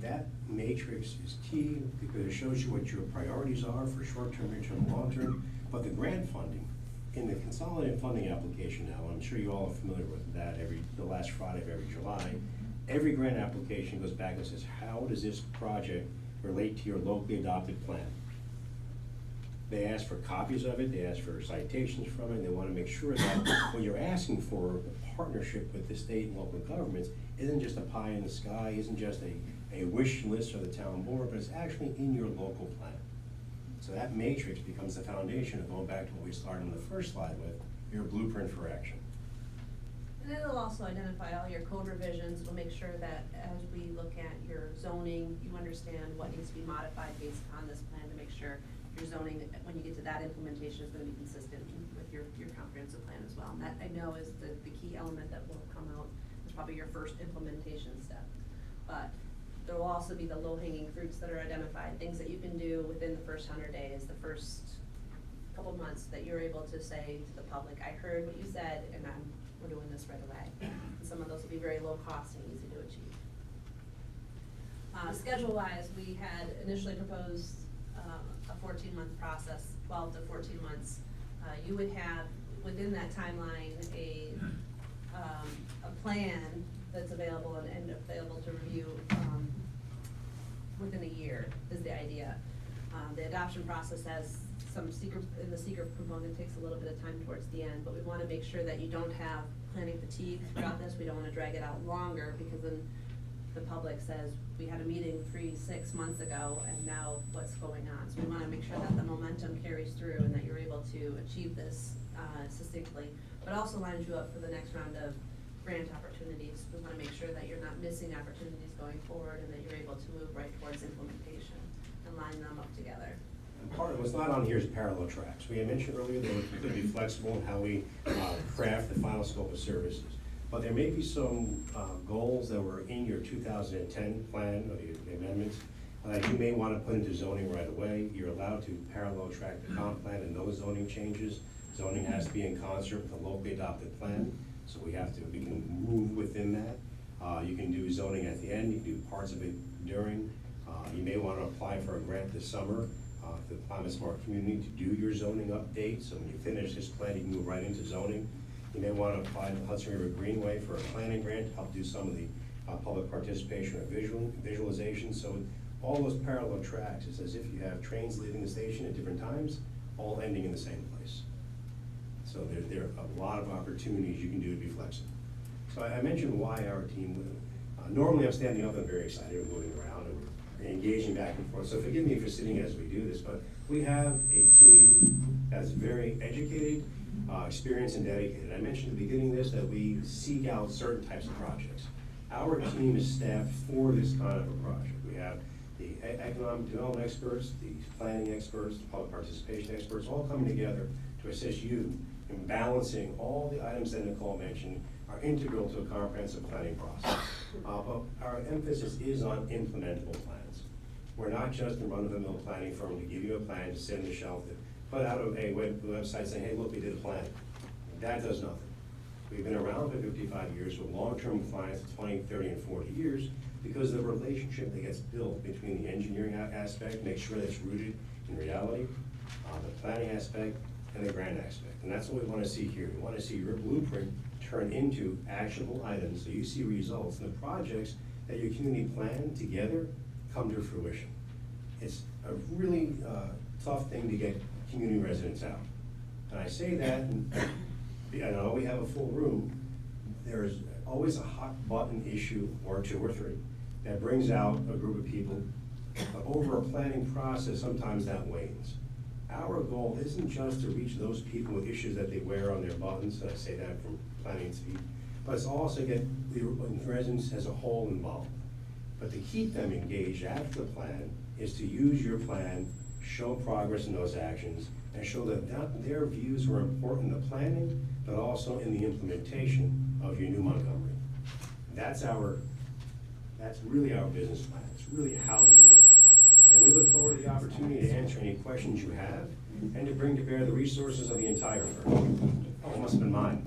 That matrix is key because it shows you what your priorities are for short-term, midterm, long-term, but the grant funding, in the consolidated funding application now, I'm sure you all are familiar with that the last Friday of every July, every grant application goes back and says, how does this project relate to your locally adopted plan? They ask for copies of it, they ask for citations from it, and they want to make sure that what you're asking for, the partnership with the state and local governments, isn't just a pie in the sky, isn't just a wish list of the town board, but it's actually in your local plan. So that matrix becomes the foundation of going back to what we started in the first slide with, your blueprint for action. And it'll also identify all your code revisions. It'll make sure that as we look at your zoning, you understand what needs to be modified based on this plan to make sure your zoning, when you get to that implementation, is going to be consistent with your comprehensive plan as well. And that, I know, is the key element that will come out. It's probably your first implementation step. But There will also be the low-hanging fruits that are identified, things that you can do within the first 100 days, the first couple months, that you're able to say to the public, I heard what you said, and we're doing this right away. And some of those will be very low cost and easy to achieve. Schedule-wise, we had initially proposed a 14-month process, 12 to 14 months. You would have, within that timeline, a plan that's available and available to review within a year, is the idea. The adoption process has some the secret component takes a little bit of time towards the end, but we want to make sure that you don't have planning fatigue throughout this. We don't want to drag it out longer, because then the public says, we had a meeting 3-6 months ago, and now what's going on? So we want to make sure that the momentum carries through and that you're able to achieve this succinctly, but also lines you up for the next round of grant opportunities. We want to make sure that you're not missing opportunities going forward, and that you're able to move right towards implementation and line them up together. And part of what's not on here is parallel tracks. We had mentioned earlier that we're going to be flexible in how we craft the final scope of services. But there may be some goals that were in your 2010 plan, or the amendments, that you may want to put into zoning right away. You're allowed to parallel track the comp plan and those zoning changes. Zoning has to be in concert with the locally adopted plan, so we can move within that. You can do zoning at the end, you can do parts of it during. You may want to apply for a grant this summer for the Climate Smart Community to do your zoning update, so when you finish this plan, you can move right into zoning. You may want to apply to the Hudson River Greenway for a planning grant to help do some of the public participation or visualization. So all those parallel tracks, it's as if you have trains leaving the station at different times, all ending in the same place. So there are a lot of opportunities you can do to be flexible. So I mentioned why our team, normally I'm standing up and very excited and moving around and engaging back and forth. So forgive me for sitting as we do this, but we have a team that's very educated, experienced and dedicated. I mentioned at the beginning of this that we seek out certain types of projects. Our team is staffed for this kind of a project. We have the economic development experts, the planning experts, the public participation experts, all coming together to assist you in balancing all the items that Nicole mentioned are integral to a comprehensive planning process. But our emphasis is on implementable plans. We're not just a run-of-the-mill planning firm to give you a plan to sit on the shelf, that put out a website saying, hey, look, we did a plan. That does nothing. We've been around for 55 years with long-term clients, 20, 30, and 40 years, because the relationship that gets built between the engineering aspect, make sure that's rooted in reality, the planning aspect, and the grant aspect. And that's what we want to see here. We want to see your blueprint turn into actionable items, so you see results, and the projects that your community plan together come to fruition. It's a really tough thing to get community residents out. And I say that, and I know we have a full room, there's always a hot button issue or two or three that brings out a group of people. But over a planning process, sometimes that wanes. Our goal isn't just to reach those people with issues that they wear on their buttons, and I say that from planning speak, but it's also get the residents as a whole involved. But to keep them engaged after the plan is to use your plan, show progress in those actions, and show that their views were important in the planning, but also in the implementation of your new Montgomery. That's really our business plan. It's really how we work. And we look forward to the opportunity to answer any questions you have and to bring to bear the resources of the entire firm. Oh, it must have been mine.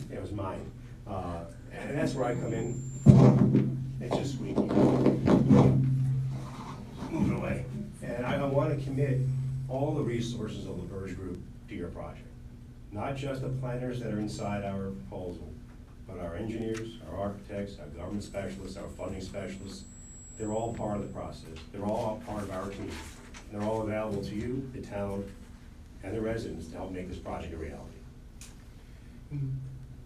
It was mine. And that's where I come in. It's just squeaky. Move it away. And I want to commit all the resources of the Verge Group to your project. Not just the planners that are inside our proposal, but our engineers, our architects, our government specialists, our funding specialists. They're all part of the process. They're all part of our team. They're all available to you, the town, and the residents to help make this project a reality.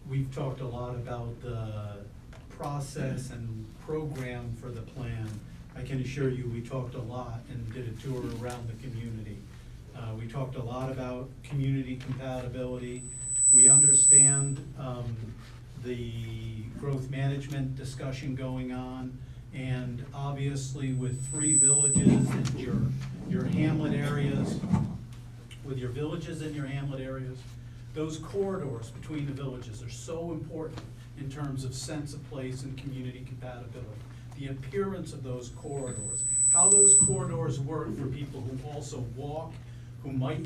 We've talked a lot about the process and program for the plan. I can assure you we talked a lot and did a tour around the community. We talked a lot about community compatibility. We understand the growth management discussion going on, and obviously with 3 villages and your hamlet areas, with your villages and your hamlet areas, those corridors between the villages are so important in terms of sense of place and community compatibility. the appearance of those corridors, how those corridors work for people who also walk, who might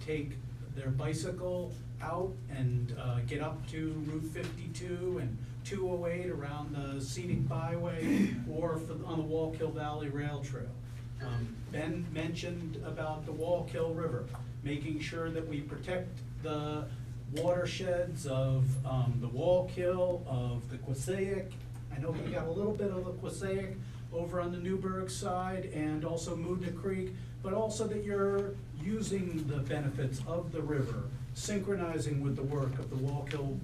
take their bicycle out and get up to Route 52 and 208 around the scenic byway, or on the Wallkill Valley Rail Trail. Ben mentioned about the Wallkill River, making sure that we protect the watersheds of the Wallkill, of the Quasaic. I know we got a little bit of the Quasaic over on the Newburgh side, and also Moodna Creek, but also that you're using the benefits of the river, synchronizing with the work of the Wallkill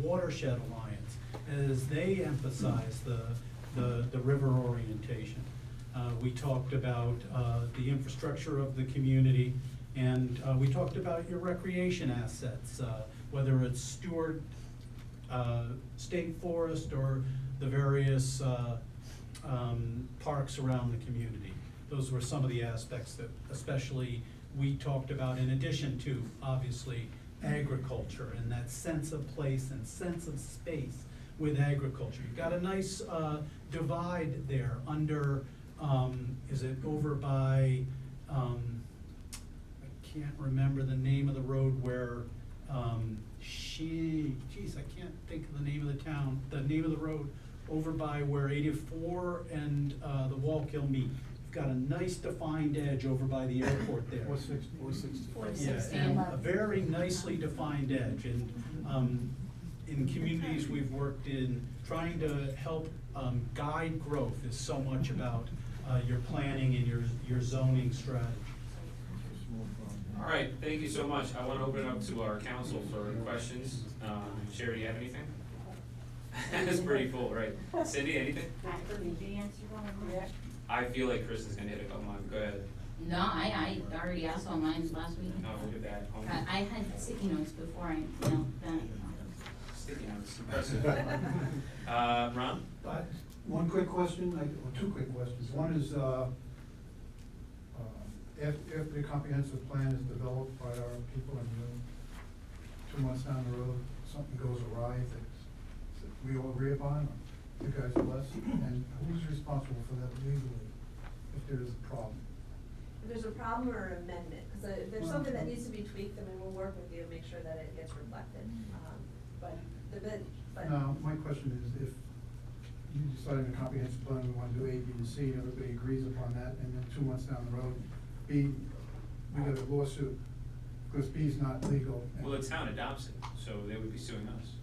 Watershed Alliance, as they emphasize the river orientation. We talked about the infrastructure of the community, and we talked about your recreation assets, whether it's Stewart State Forest or the various parks around the community. Those were some of the aspects that especially we talked about, in addition to, obviously, agriculture and that sense of place and sense of space with agriculture. You've got a nice divide there under, is it over by, I can't remember the name of the road where, geez, I can't think of the name of the town, the name of the road over by where 84 and the Wallkill meet. You've got a nice defined edge over by the airport there. 460. Yeah, and a very nicely defined edge, and in communities we've worked in, trying to help guide growth is so much about your planning and your zoning strategy. All right, thank you so much. I want to open it up to our council for questions. Sherry, do you have anything? That's pretty full, right? Cindy, anything? Yeah. I feel like Chris is gonna hit a couple more. Go ahead. No, I already asked all mine last week. No, look at that. I had sticky notes before I knelt down. Sticky notes, impressive. Ron? One quick question, or two quick questions. One is, if the comprehensive plan is developed by our people and 2 months down the road, something goes awry that we all agree upon, or you guys are less, and who's responsible for that legally if there is a problem? If there's a problem or an amendment, because if there's something that needs to be tweaked, then we will work with you and make sure that it gets reflected. But Now, my question is, if you decide in a comprehensive plan, we want to do A, B, and C, and everybody agrees upon that, and then 2 months down the road, B, we got a lawsuit, because B is not legal. and- Well, the town adopts it, so they would be suing us.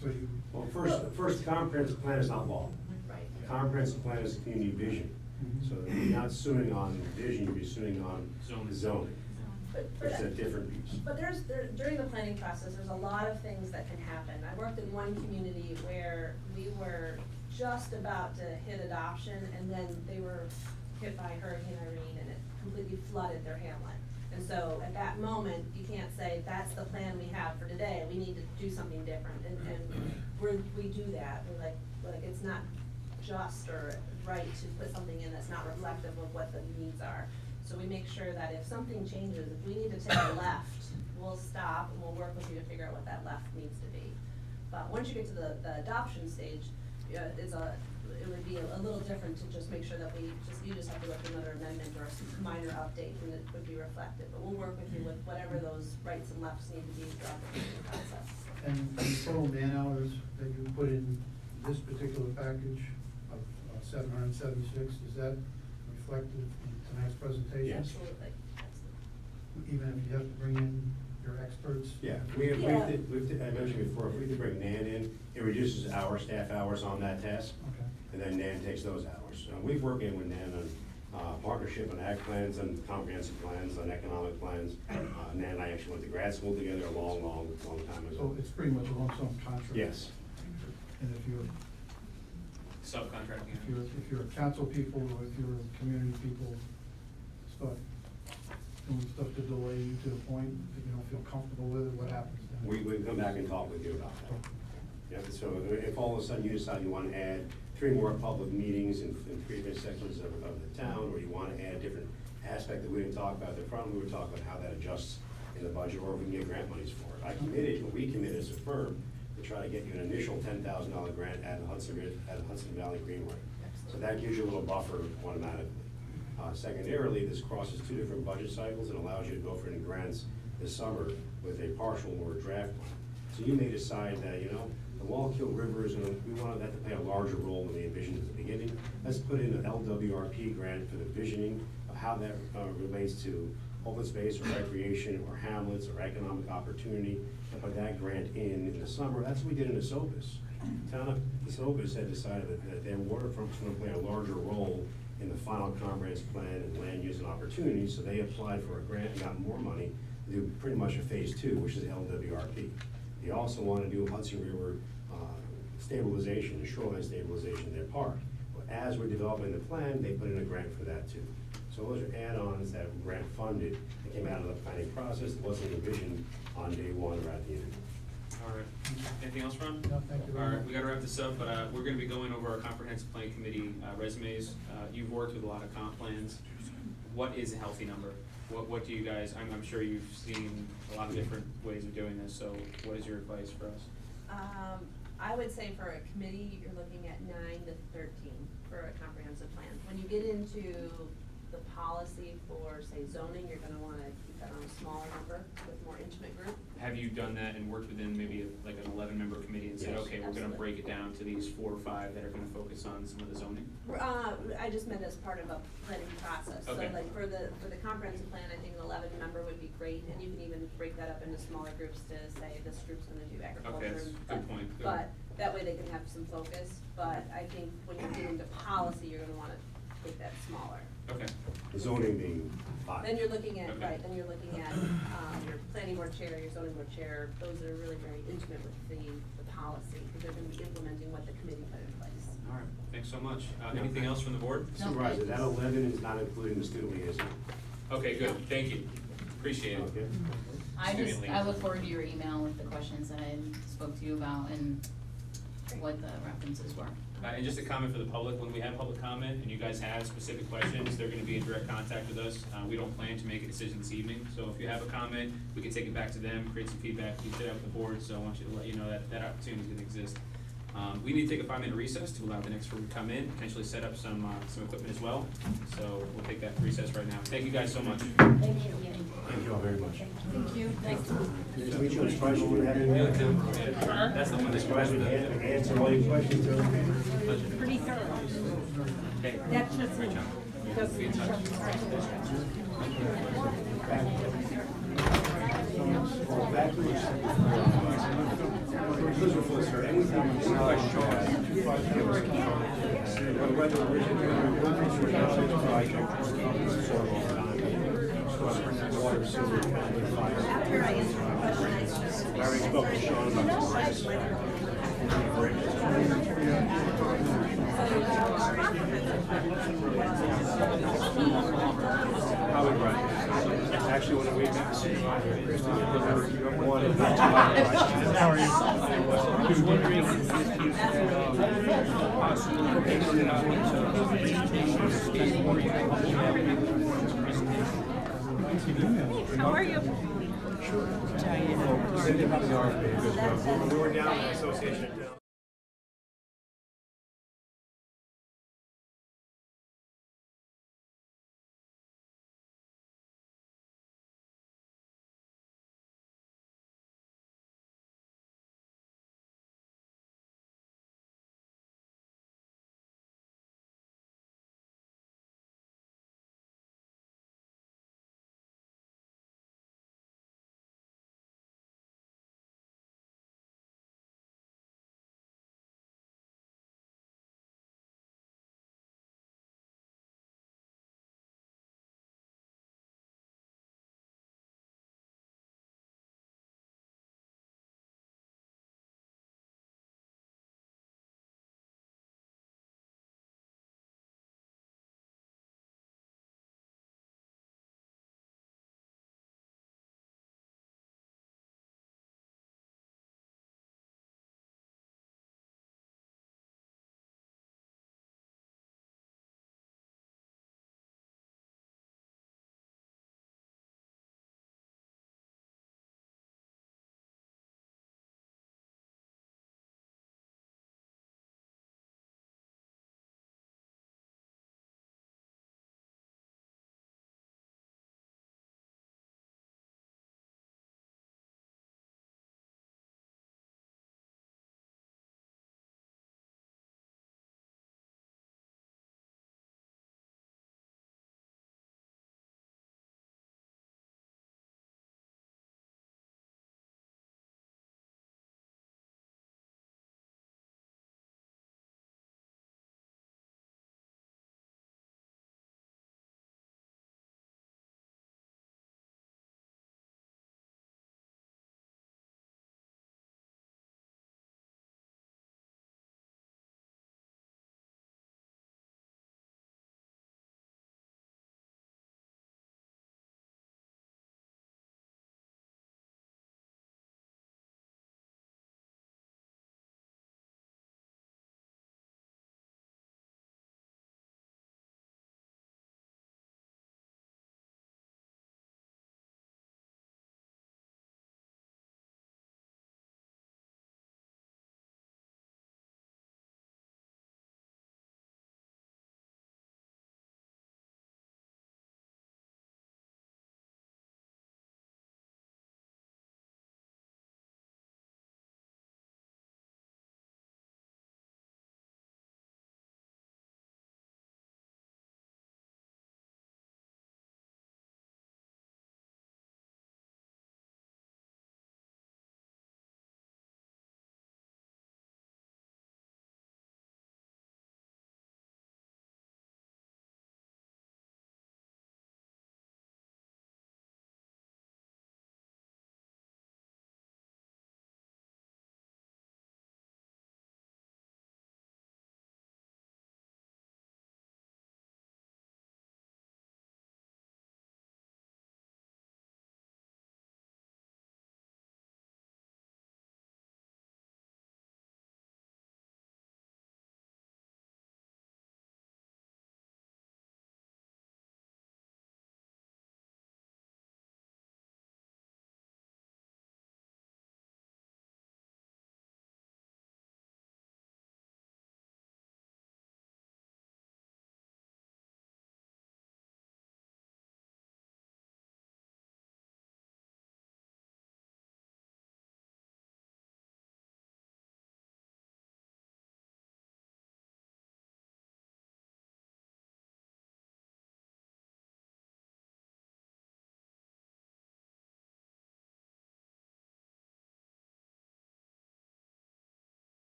So you, Well, first, the comprehensive plan is not law. right. The comprehensive plan is community vision. Mhm. So you're not suing on vision, you'd be suing on Zoning. zoning. But It's a different piece. But during the planning process, there's a lot of things that can happen. I worked in one community where we were just about to hit adoption, and then they were hit by Hurricane Irene, and it completely flooded their hamlet. And so at that moment, you can't say, that's the plan we have for today, we need to do something different, and we do that. We're like, it's not just or right to put something in that's not reflective of what the needs are. So we make sure that if something changes, if we need to take a left, we'll stop and we'll work with you to figure out what that left needs to be. But once you get to the adoption stage, it would be a little different to just make sure that you just have to look at another amendment or a minor update, and it would be reflected. But we'll work with you with whatever those rights and lefts need to be throughout the process. and the total man hours that you put in this particular package of 776, is that reflected in tonight's presentation? Yes. Absolutely. Even if you have to bring in your experts? Yeah, Yeah. I mentioned before, if we could bring Nan in, it reduces our staff hours on that task, Okay. and then Nan takes those hours. We've worked in with Nan on partnership on ag plans and comprehensive plans, on economic plans. Nan and I actually went to grad school together a long time So ago. it's pretty much a lump sum contract? Yes. And if you're Subcontracting. if you're council people or if you're community people, start doing stuff to delay you to the point that you don't feel comfortable with it, what happens then? We come back and talk with you about that. Yeah, so if all of a sudden you decide you want to add 3 more public meetings in 3 different sections of the town, or you want to add a different aspect that we didn't talk about at the front, we would talk about how that adjusts in the budget, or if we can get grant monies for it. We committed as a firm to try to get you an initial $10,000 grant at Hudson Valley Greenway. So that gives you a little buffer automatically. Secondarily, this crosses 2 different budget cycles and allows you to go for any grants this summer with a partial or a draft plan. So you may decide that, you know, the Wallkill River is we wanted that to play a larger role than we envisioned at the beginning. Let's put in an LWRP grant for the visioning of how that relates to open space or recreation or hamlets or economic opportunity, and put that grant in the summer. That's what we did in Esopus. Town of Esopus had decided that their waterfront was going to play a larger role in the final comprehensive plan and land use and opportunities, so they applied for a grant and got more money to do pretty much a phase 2, which is LWRP. They also want to do Hudson River stabilization and shoreline stabilization in their park. But as we're developing the plan, they put in a grant for that too. So those are add-ons that were grant funded, that came out of the planning process, it wasn't envisioned on day one or at the end. All right, anything else, Ron? No, thank you very All right, much. we gotta wrap this up, but we're gonna be going over our comprehensive plan committee resumes. You've worked with a lot of comp plans. What is a healthy number? What do you guys, I'm sure you've seen a lot of different ways of doing this, so what is your advice for us? I would say for a committee, you're looking at 9 to 13 for a comprehensive plan. When you get into the policy for, say, zoning, you're gonna wanna keep that on a smaller number with more intimate group. Have you done that and worked within maybe like an 11-member committee and said, Yes. okay, we're gonna Absolutely. break it down to these 4 or 5 that are gonna focus on some of the zoning? I just meant as part of a planning process. Okay. So like for the comprehensive plan, I think an 11 member would be great, and you can even break that up into smaller groups to say this group's gonna do agriculture. Okay, that's a good point. Good. But that way they can have some focus, but I think when you get into policy, you're gonna wanna make that smaller. Okay, The zoning being 5. Then you're looking at, Okay. right, then you're looking at, your planning board chair, your zoning board chair, those are really very intimate with the policy, because they're gonna be implementing what the committee put in place. all right, thanks so much. Anything else from the board? Supervisor, that 11 is not including the student liaison. Okay, good, thank you, appreciate it. Okay. I look forward to your email with the questions that I spoke to you about and what the references were. And just a comment for the public, when we have public comment and you guys have specific questions, they're gonna be in direct contact with us. We don't plan to make a decision this evening, so if you have a comment, we can take it back to them, create some feedback, keep it up with the board, so I want you to let you know that that opportunity is gonna exist. We need to take a 5-minute recess to allow the next group to come in, potentially set up some equipment as well. So we'll take that recess right now. Thank you guys so much. Thank you all very much. Thank you. Thanks. Nice to meet you. I'm surprised you didn't have any. That's the one that's Surprised we had to answer all your questions. Pretty thorough. Okay, That's just. great job. Just- Be in touch. After I answer the question, I just. I already spoke to Sean about this. Probably right. Actually, when we met the supervisor, one of the. How are you? I was wondering if you How are you? We were down in the association.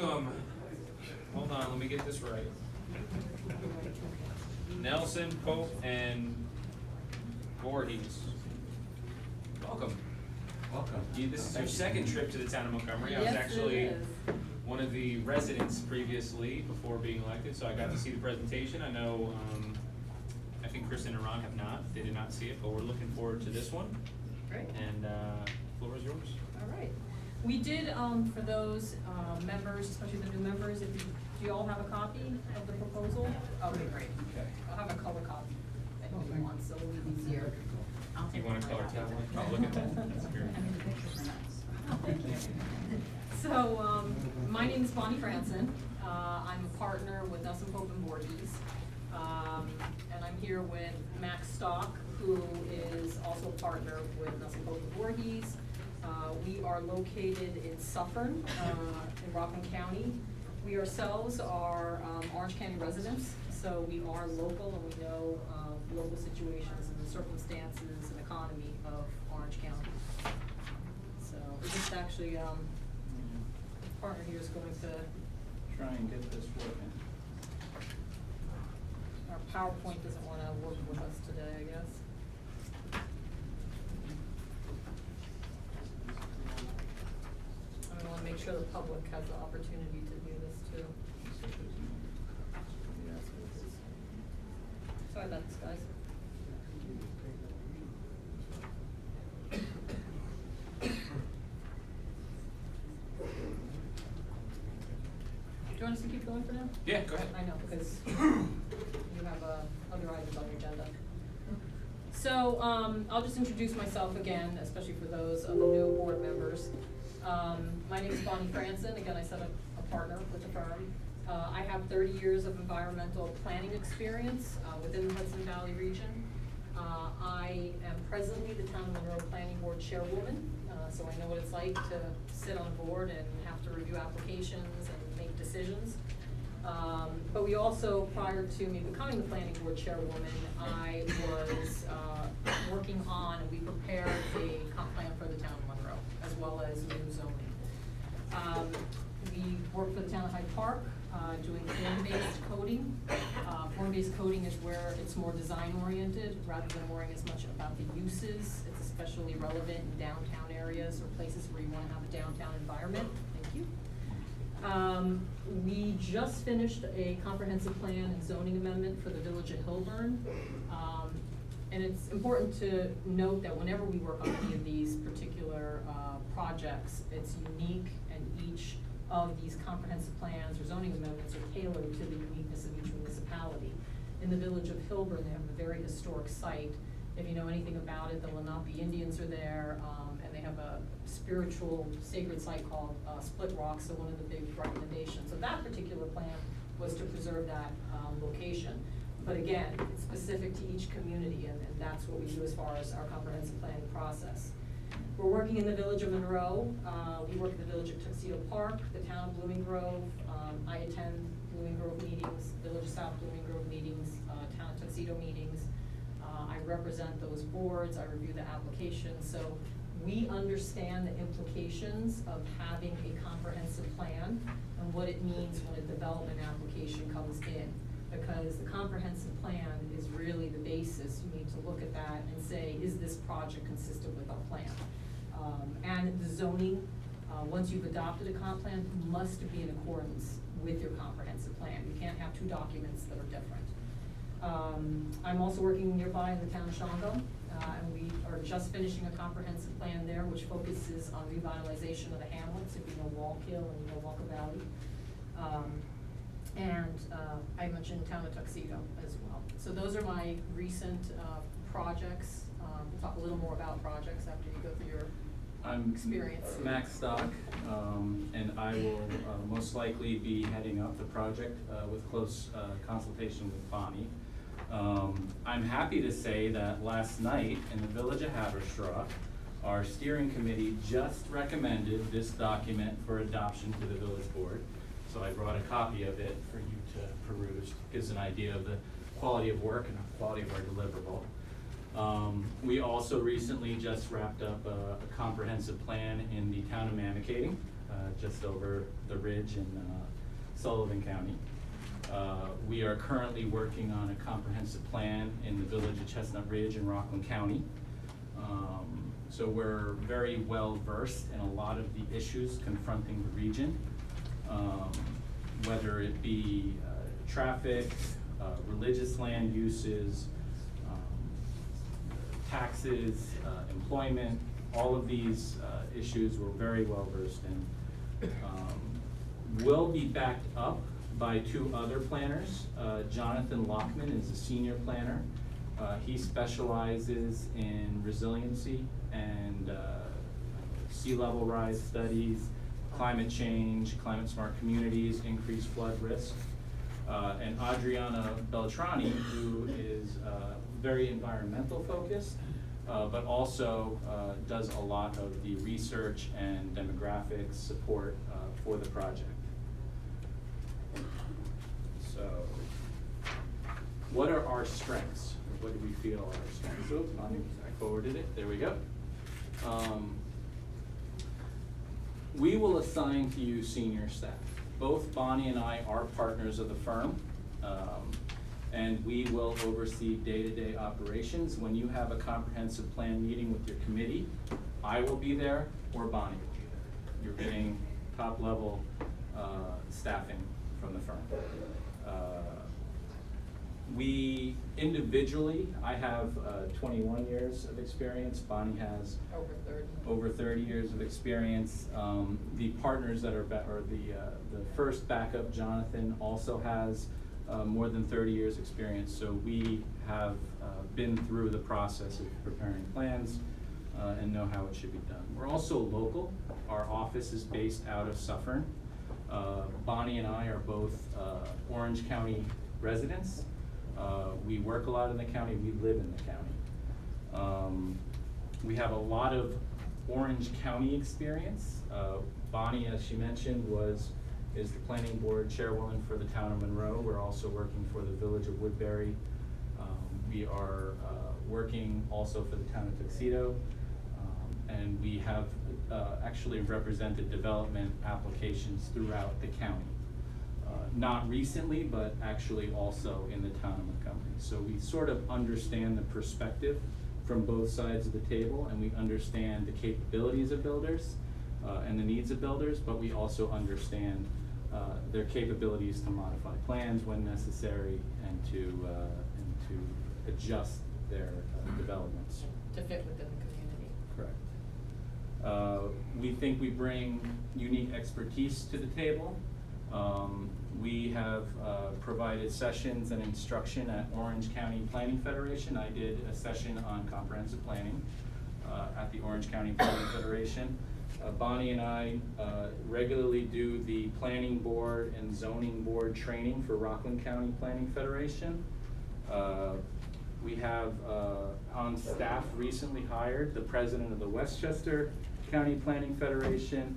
welcome, hold on, let me get this right. Nelson, Pope, and Voorhees. Welcome. Welcome. This is your second trip to the town of Montgomery. I was Yes, it actually is. one of the residents previously before being elected, so I got to see the presentation. I know, I think Kristen and Ron have not, they did not see it, but we're looking forward to this one. Great. And, floor is yours. All right. We did, for those members, especially the new members, do you all have a copy of the proposal? Okay, great. Okay. I'll have a color copy if you want, so it'll be easier. I'll take You want a one color right tablet? now. Oh, look at that, that's great. I mean, the pictures are nice. So, my name is Bonnie Franson. I'm a partner with Nelson Pope and Voorhees. And I'm here with Max Stock, who is also a partner with Nelson Pope and Voorhees. We are located in Suffern, in Rockland County. We ourselves are Orange County residents, so we are local and we know local situations and the circumstances and economy of Orange County. So we just actually, this partner here is going to, Try and get this working. our PowerPoint doesn't want to work with us today, I guess. I want to make sure the public has the opportunity to view this too. Sorry about this, guys. Do you want us to keep going for now? Yeah, go ahead. I know, because you have other items on your agenda. So, I'll just introduce myself again, especially for those of the new board members. My name is Bonnie Franson. Again, I said a partner with the firm. I have 30 years of environmental planning experience within the Hudson Valley region. I am presently the Town of Monroe Planning Board Chairwoman, so I know what it's like to sit on a board and have to review applications and make decisions. But we also, prior to me becoming the Planning Board Chairwoman, I was working on, and we prepared a comp plan for the Town of Monroe, as well as new zoning. We work for the Town of Hyde Park, doing form-based coding. Form-based coding is where it's more design-oriented, rather than worrying as much about the uses. It's especially relevant in downtown areas or places where you want to have a downtown environment. Thank you. We just finished a comprehensive plan and zoning amendment for the village of Hilburn. And it's important to note that whenever we work on any of these particular projects, it's unique, and each of these comprehensive plans or zoning amendments are tailored to the uniqueness of each municipality. In the village of Hilburn, they have a very historic site. If you know anything about it, the Lenape Indians are there, and they have a spiritual sacred site called Split Rock, so one of the big recommendations of that particular plan was to preserve that location. But again, it's specific to each community, and that's what we do as far as our comprehensive planning process. We're working in the village of Monroe. We work in the village of Tuxedo Park, the town of Blooming Grove. I attend Blooming Grove meetings, village of South Blooming Grove meetings, town of Tuxedo meetings. I represent those boards, I review the applications, so we understand the implications of having a comprehensive plan and what it means when a development application comes in. Because the comprehensive plan is really the basis. You need to look at that and say, is this project consistent with our plan? And the zoning, once you've adopted a comp plan, must be in accordance with your comprehensive plan. You can't have two documents that are different. I'm also working nearby in the town of Shango, and we are just finishing a comprehensive plan there, which focuses on revitalization of the hamlets, if you know Wallkill and you know Walker Valley. I mentioned town of Tuxedo as well. So those are my recent projects. We'll talk a little more about projects after you go through your experience. I'm Max Stock, and I will most likely be heading up the project with close consultation with Bonnie. I'm happy to say that last night in the village of Haverstraw, our steering committee just recommended this document for adoption to the village board. So I brought a copy of it for you to peruse. Gives an idea of the quality of work and the quality of our deliverable. We also recently just wrapped up a comprehensive plan in the town of Mamakating. just over the ridge in Sullivan County. We are currently working on a comprehensive plan in the village of Chestnut Ridge in Rockland County. So we're very well versed in a lot of the issues confronting the region, whether it be traffic, religious land uses, taxes, employment, all of these issues we're very well versed in. We'll be backed up by two other planners. Jonathan Lockman is a senior planner. He specializes in resiliency and sea level rise studies, climate change, climate smart communities, increased flood risk. And Adriana Beltrani, who is very environmental focused, but also does a lot of the research and demographics support for the project. So, what are our strengths? What do we feel are our strengths? Oops, I forwarded it, there we go. We will assign to you senior staff. Both Bonnie and I are partners of the firm, and we will oversee day-to-day operations. When you have a comprehensive plan meeting with your committee, I will be there or Bonnie will be there. You're getting top-level staffing from the firm. We individually, I have 21 years of experience. Bonnie has over 30 years of experience. The partners that are, the first backup, Jonathan, also has more than 30 years experience. So we have been through the process of preparing plans and know how it should be done. We're also local. Our office is based out of Suffern. Bonnie and I are both Orange County residents. We work a lot in the county, we live in the county. We have a lot of Orange County experience. Bonnie, as she mentioned, is the planning board chairwoman for the town of Monroe. We're also working for the village of Woodbury. We are working also for the town of Tuxedo. And we have actually represented development applications throughout the county. Not recently, but actually also in the town of Montgomery. So we sort of understand the perspective from both sides of the table, and we understand the capabilities of builders and the needs of builders, but we also understand their capabilities to modify plans when necessary and to adjust their developments. To fit within the community. Correct. We think we bring unique expertise to the table. We have provided sessions and instruction at Orange County Planning Federation. I did a session on comprehensive planning at the Orange County Planning Federation. Bonnie and I regularly do the planning board and zoning board training for Rockland County Planning Federation. We have on staff recently hired the president of the Westchester County Planning Federation,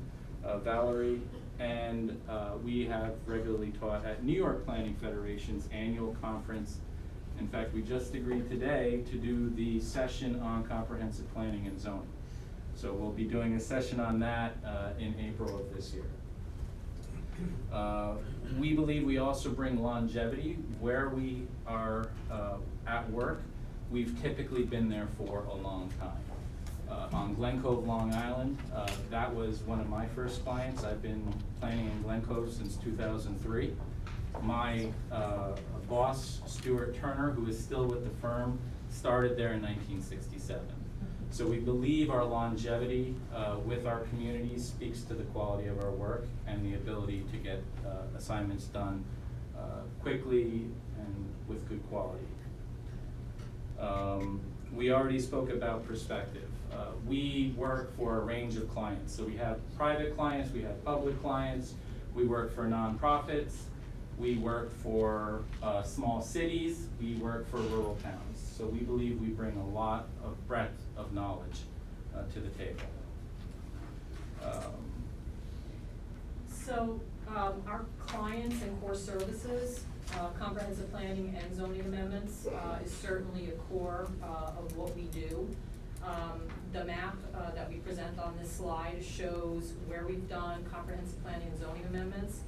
Valerie, and we have regularly taught at New York Planning Federation's annual conference. In fact, we just agreed today to do the session on comprehensive planning and zoning. So we'll be doing a session on that in April of this year. We believe we also bring longevity. Where we are at work, we've typically been there for a long time. On Glen Cove, Long Island, that was one of my first clients. I've been planning in Glen Cove since 2003. My boss, Stuart Turner, who is still with the firm, started there in 1967. So we believe our longevity with our community speaks to the quality of our work and the ability to get assignments done quickly and with good quality. We already spoke about perspective. We work for a range of clients. So we have private clients, we have public clients, we work for nonprofits, we work for small cities, we work for rural towns. So we believe we bring a lot of breadth of knowledge to the table. So our clients and core services, comprehensive planning and zoning amendments is certainly a core of what we do. The map that we present on this slide shows where we've done comprehensive planning and zoning amendments.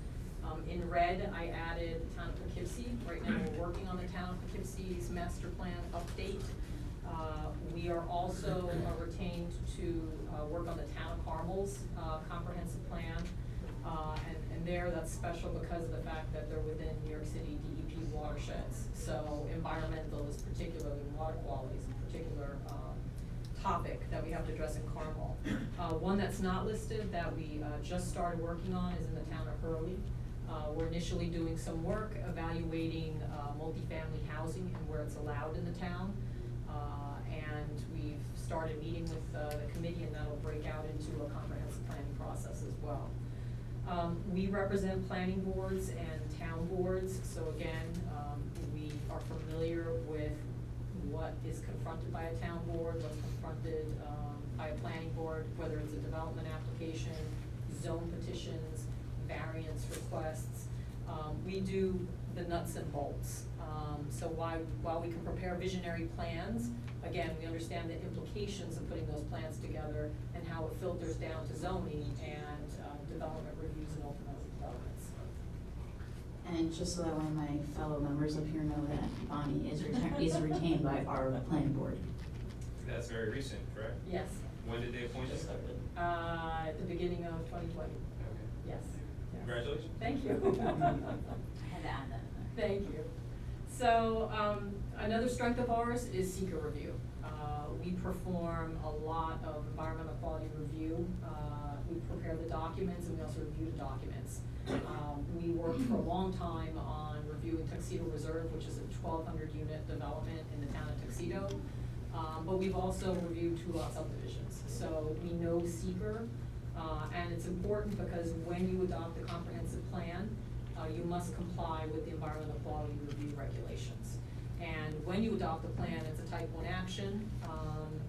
In red, I added the town of Poughkeepsie. Right now, we're working on the town of Poughkeepsie's master plan update. We are also retained to work on the town of Carmel's comprehensive plan. And there, that's special because of the fact that they're within New York City DEP watersheds. So environmental is particularly, water quality is a particular topic that we have to address in Carmel. One that's not listed that we just started working on is in the town of Hurley. We're initially doing some work evaluating multifamily housing and where it's allowed in the town. And we've started meeting with the committee, and that'll break out into a comprehensive planning process as well. We represent planning boards and town boards, so again, we are familiar with what is confronted by a town board, what's confronted by a planning board, whether it's a development application, zone petitions, variance requests. We do the nuts and bolts. So while we can prepare visionary plans, again, we understand the implications of putting those plans together and how it filters down to zoning and development reviews and ultimately developments. And just so that way my fellow members up here know that Bonnie is retained by our planning board. That's very recent, correct? Yes. When did they appoint you? Just started. At the beginning of 2020. Okay. Yes. Congratulations. Thank you. I had to add that in there. Thank you. So another strength of ours is seeker review. We perform a lot of environmental quality review. We prepare the documents and we also review the documents. We worked for a long time on reviewing Tuxedo Reserve, which is a 1,200 unit development in the town of Tuxedo. But we've also reviewed 2 lot subdivisions. So we know seeker, and it's important because when you adopt a comprehensive plan, you must comply with the environmental quality review regulations. And when you adopt a plan, it's a type 1 action.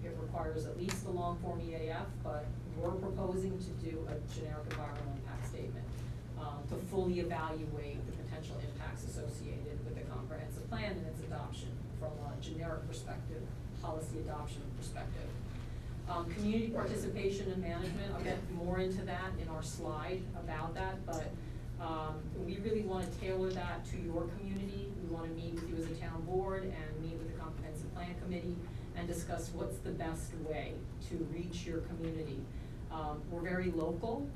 It requires at least a long form EAF, but we're proposing to do a generic environmental impact statement to fully evaluate the potential impacts associated with the comprehensive plan and its adoption from a generic perspective, policy adoption perspective. Community participation and management, I'll get more into that in our slide about that, but we really want to tailor that to your community. We want to meet with you as a town board and meet with the comprehensive plan committee and discuss what's the best way to reach your community. We're very local.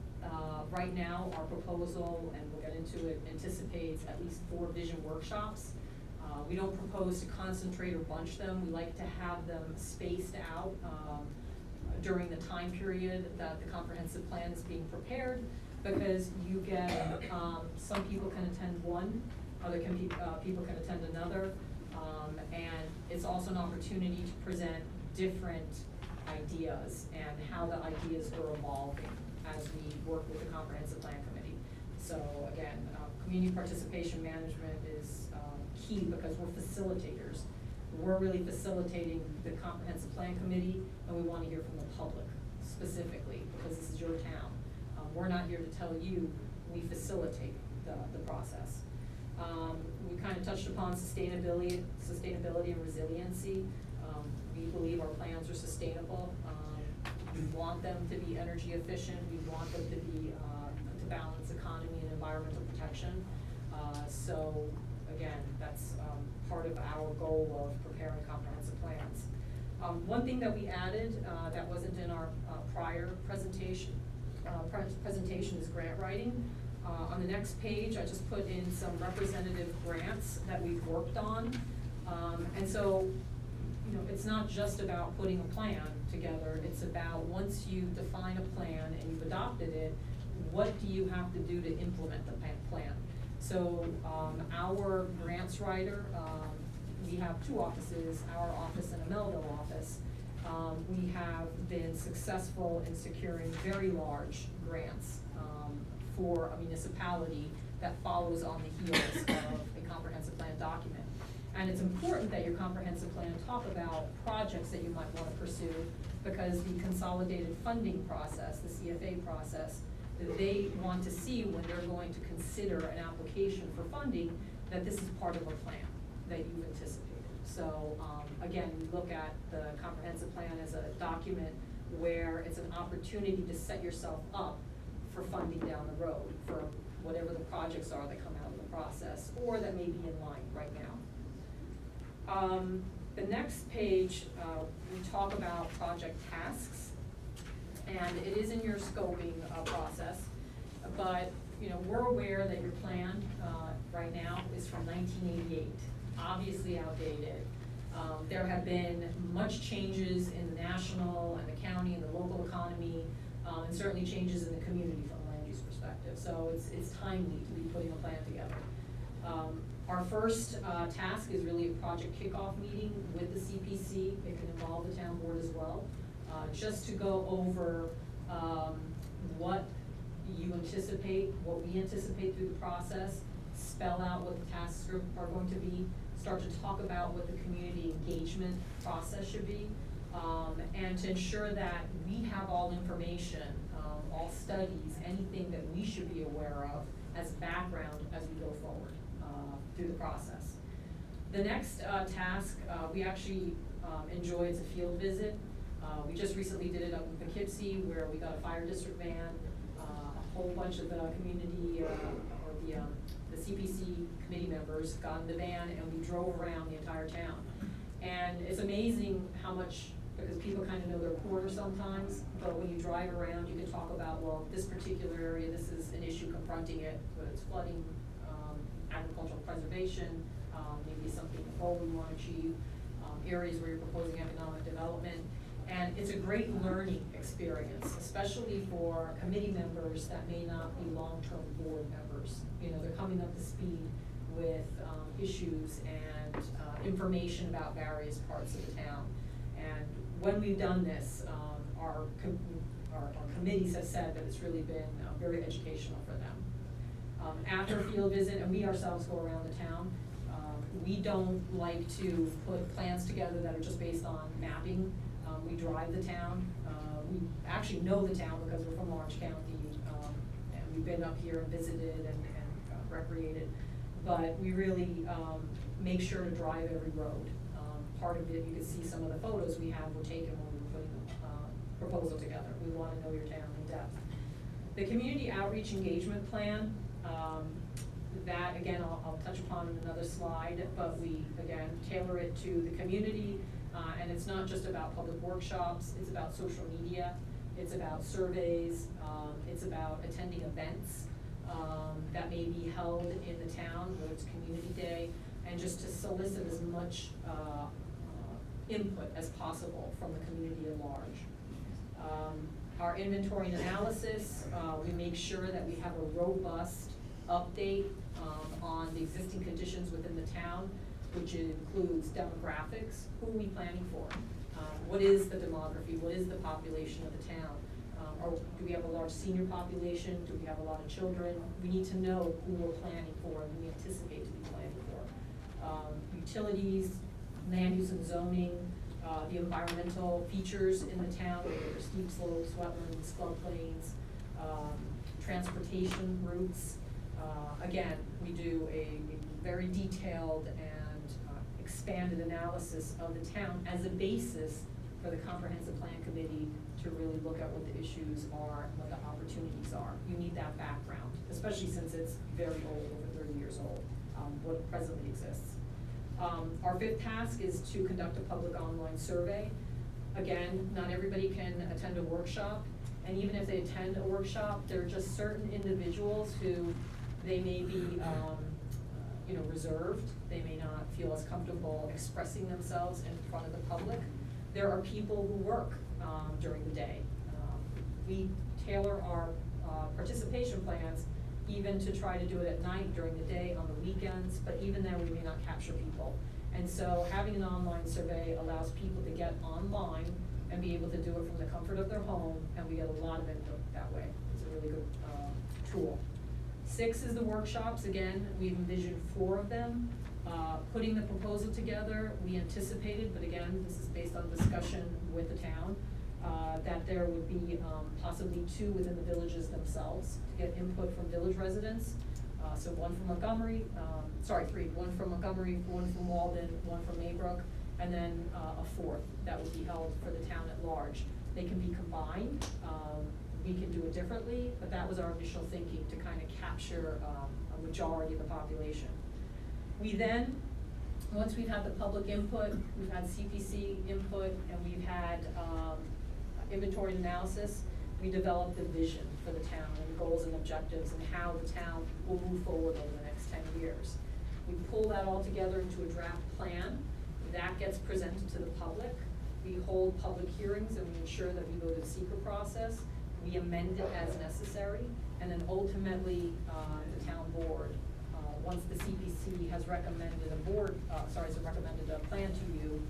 Right now, our proposal, and we'll get into it, anticipates at least 4 vision workshops. We don't propose to concentrate or bunch them. We like to have them spaced out during the time period that the comprehensive plan is being prepared, because you get, some people can attend one, other people can attend another, and it's also an opportunity to present different ideas and how the ideas are evolving as we work with the comprehensive plan committee. So again, community participation management is key because we're facilitators. We're really facilitating the comprehensive plan committee, and we want to hear from the public specifically because this is your town. We're not here to tell you, we facilitate the process. We kind of touched upon sustainability and resiliency. We believe our plans are sustainable. We want them to be energy efficient. We want them to be to balance economy and environmental protection. So again, that's part of our goal of preparing comprehensive plans. One thing that we added that wasn't in our prior presentation is grant writing. On the next page, I just put in some representative grants that we've worked on. And so, you know, it's not just about putting a plan together, it's about once you define a plan and you've adopted it, what do you have to do to implement the plan? So our grants writer, we have 2 offices, our office and a Melville office. We have been successful in securing very large grants for a municipality that follows on the heels of a comprehensive plan document. And it's important that your comprehensive plan talk about projects that you might want to pursue, because the consolidated funding process, the CFA process, they want to see when they're going to consider an application for funding that this is part of a plan that you've anticipated. So again, we look at the comprehensive plan as a document where it's an opportunity to set yourself up for funding down the road for whatever the projects are that come out of the process, or that may be in line right now. The next page, we talk about project tasks, and it is in your scoping process, but we're aware that your plan right now is from 1988, obviously outdated. There have been much changes in the national and the county and the local economy, and certainly changes in the community from a land use perspective. So it's timely to be putting a plan together. Our first task is really a project kickoff meeting with the CPC. It can involve the town board as well, just to go over what you anticipate, what we anticipate through the process, spell out what the tasks are going to be, start to talk about what the community engagement process should be, and to ensure that we have all information, all studies, anything that we should be aware of as background as we go forward through the process. The next task, we actually enjoy, it's a field visit. We just recently did it up in Poughkeepsie, where we got a fire district van, a whole bunch of the community, or the CPC committee members got in the van, and we drove around the entire town. And it's amazing how much, because people kind of know their corner sometimes, but when you drive around, you can talk about, well, this particular area, this is an issue confronting it, whether it's flooding, agricultural preservation, maybe something, a goal we want to achieve, areas where you're proposing economic development. And it's a great learning experience, especially for committee members that may not be long-term board members. They're coming up to speed with issues and information about various parts of the town. And when we've done this, our committees have said that it's really been very educational for them. After a field visit, and we ourselves go around the town, we don't like to put plans together that are just based on mapping. We drive the town. We actually know the town because we're from Orange County, and we've been up here and visited and recreated. But we really make sure to drive every road. Part of it, you can see some of the photos we have were taken when we were putting the proposal together. We want to know your town in depth. The community outreach engagement plan, that again, I'll touch upon in another slide, but we, again, tailor it to the community, and it's not just about public workshops, it's about social media, it's about surveys, it's about attending events that may be held in the town, whether it's community day, and just to solicit as much input as possible from the community at large. Our inventory and analysis, we make sure that we have a robust update on the existing conditions within the town, which includes demographics. Who are we planning for? What is the demography? What is the population of the town? Or do we have a large senior population? Do we have a lot of children? We need to know who we're planning for and who we anticipate to be planning for. Utilities, land use and zoning, the environmental features in the town, whether they're steep slopes, wetlands, floodplains, transportation routes. Again, we do a very detailed and expanded analysis of the town as a basis for the comprehensive plan committee to really look at what the issues are and what the opportunities are. You need that background, especially since it's very old, over 30 years old, what presently exists. Our fifth task is to conduct a public online survey. Again, not everybody can attend a workshop, and even if they attend a workshop, there are just certain individuals who they may be reserved. They may not feel as comfortable expressing themselves in front of the public. There are people who work during the day. We tailor our participation plans even to try to do it at night, during the day, on the weekends, but even then we may not capture people. And so having an online survey allows people to get online and be able to do it from the comfort of their home, and we get a lot of input that way. It's a really good tool. 6 is the workshops. Again, we've envisioned 4 of them. Putting the proposal together, we anticipated, but again, this is based on discussion with the town, that there would be possibly 2 within the villages themselves to get input from village residents. So 1 from Montgomery, 3, 1 from Montgomery, 1 from Walden, 1 from Maybrook, and then a 4th that would be held for the town at large. They can be combined. We can do it differently, but that was our initial thinking, to kind of capture a majority of the population. We then, once we've had the public input, we've had CPC input, and we've had inventory and analysis, we developed the vision for the town and the goals and objectives and how the town will move forward over the next 10 years. We pull that all together into a draft plan. That gets presented to the public. We hold public hearings and we ensure that we go to the secret process. We amend it as necessary, and then ultimately, the town board, once the CPC has recommended recommended a plan to you,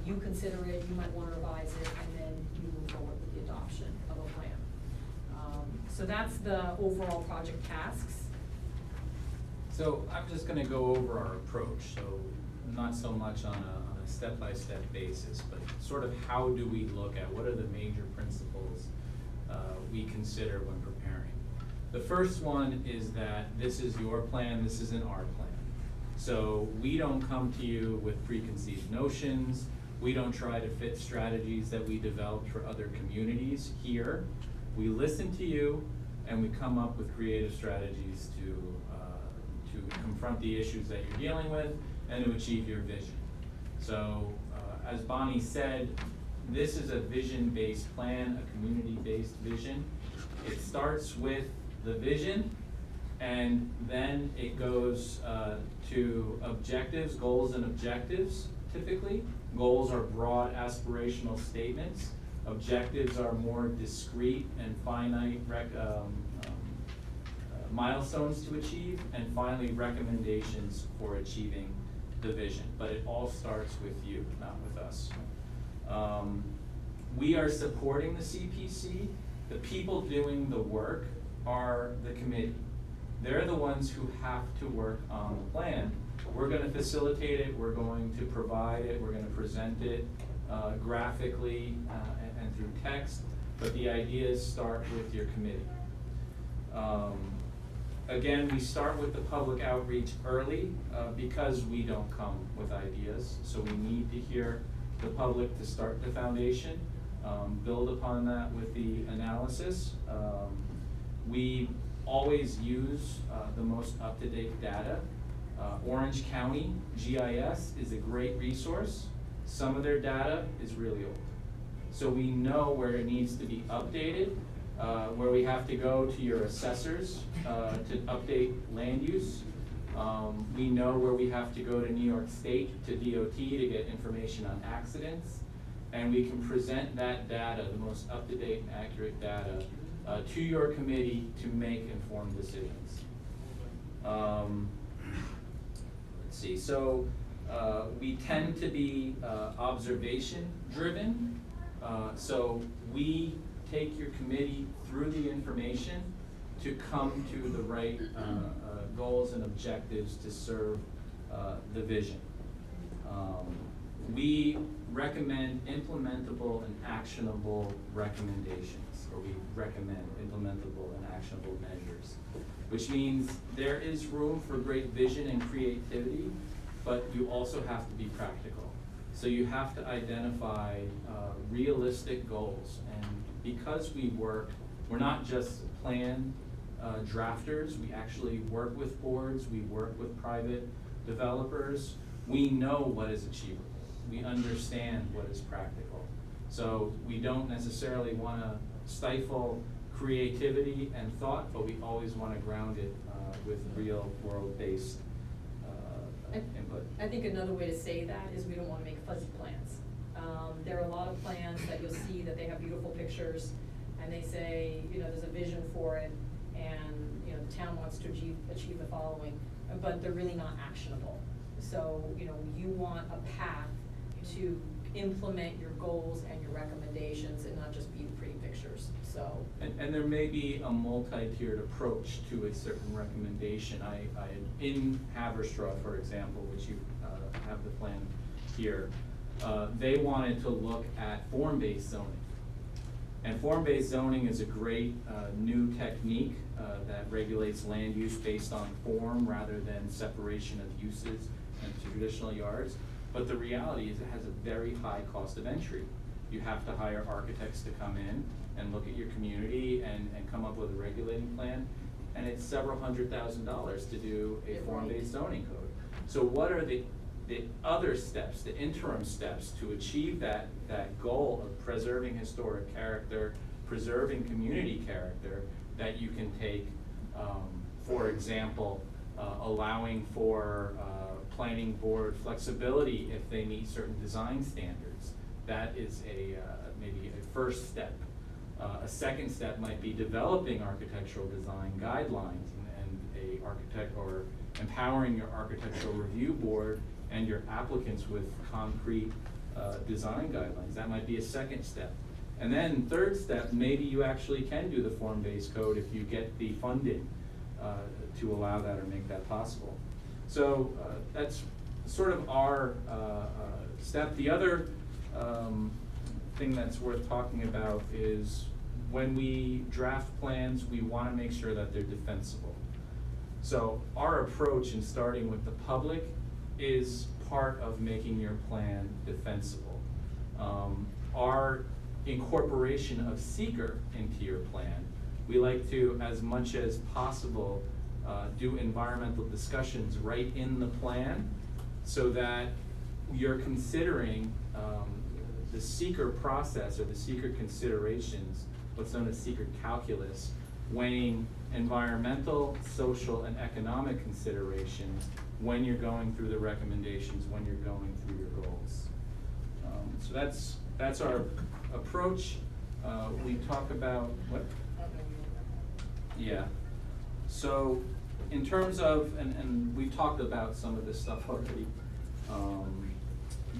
you consider it, you might want to revise it, and then you move forward with the adoption of a plan. So that's the overall project tasks. So I'm just gonna go over our approach, so not so much on a step-by-step basis, but sort of how do we look at, what are the major principles we consider when preparing. The first one is that this is your plan, this isn't our plan. So we don't come to you with preconceived notions, we don't try to fit strategies that we developed for other communities here. We listen to you and we come up with creative strategies to confront the issues that you're dealing with and to achieve your vision. So as Bonnie said, this is a vision-based plan, a community-based vision. It starts with the vision, and then it goes to objectives, goals and objectives, typically. Goals are broad aspirational statements. Objectives are more discrete and finite milestones to achieve, and finally recommendations for achieving the vision. But it all starts with you, not with us. We are supporting the CPC. The people doing the work are the committee. They're the ones who have to work on the plan. We're gonna facilitate it, we're going to provide it, we're gonna present it graphically and through text, but the ideas start with your committee. Again, we start with the public outreach early because we don't come with ideas, so we need to hear the public to start the foundation, build upon that with the analysis. We always use the most up-to-date data. Orange County GIS is a great resource. Some of their data is really old. So we know where it needs to be updated, where we have to go to your assessors to update land use. We know where we have to go to New York State, to DOT, to get information on accidents. And we can present that data, the most up-to-date and accurate data, to your committee to make informed decisions. Let's see, so we tend to be observation-driven. So we take your committee through the information to come to the right goals and objectives to serve the vision. We recommend implementable and actionable recommendations, or we recommend implementable and actionable measures, which means there is room for great vision and creativity, but you also have to be practical. So you have to identify realistic goals, and because we're not just plan drafters, we actually work with boards, we work with private developers, we know what is achievable. We understand what is practical. So we don't necessarily want to stifle creativity and thought, but we always want to ground it with real world-based input. I think another way to say that is we don't want to make fuzzy plans. There are a lot of plans that you'll see that they have beautiful pictures and they say, there's a vision for it and, the town wants to achieve the following, but they're really not actionable. So, you want a path to implement your goals and your recommendations and not just be the pretty pictures, so. And there may be a multi-tiered approach to a certain recommendation. In Haverstraw, for example, which you have the plan here, they wanted to look at form-based zoning. And form-based zoning is a great new technique that regulates land use based on form rather than separation of uses and traditional yards. But the reality is it has a very high cost of entry. you have to hire architects to come in and look at your community and come up with a regulating plan. And it's several $100,000s to do a form-based zoning code. So what are the other steps, the interim steps to achieve that goal of preserving historic character, preserving community character that you can take, for example, allowing for planning board flexibility if they meet certain design standards. That is maybe a first step. A second step might be developing architectural design guidelines and a architect, or empowering your architectural review board and your applicants with concrete design guidelines. That might be a second step. And then third step, maybe you actually can do the form-based code if you get the funding to allow that or make that possible. So that's sort of our step. The other thing that's worth talking about is when we draft plans, we want to make sure that they're defensible. So our approach in starting with the public is part of making your plan defensible. Our incorporation of seeker into your plan, we like to, as much as possible, do environmental discussions right in the plan so that you're considering the seeker process or the seeker considerations, what's known as seeker calculus, weighing environmental, social, and economic considerations when you're going through the recommendations, when you're going through your goals. So that's our approach. We talk about what? Yeah. So in terms of, and we've talked about some of this stuff already.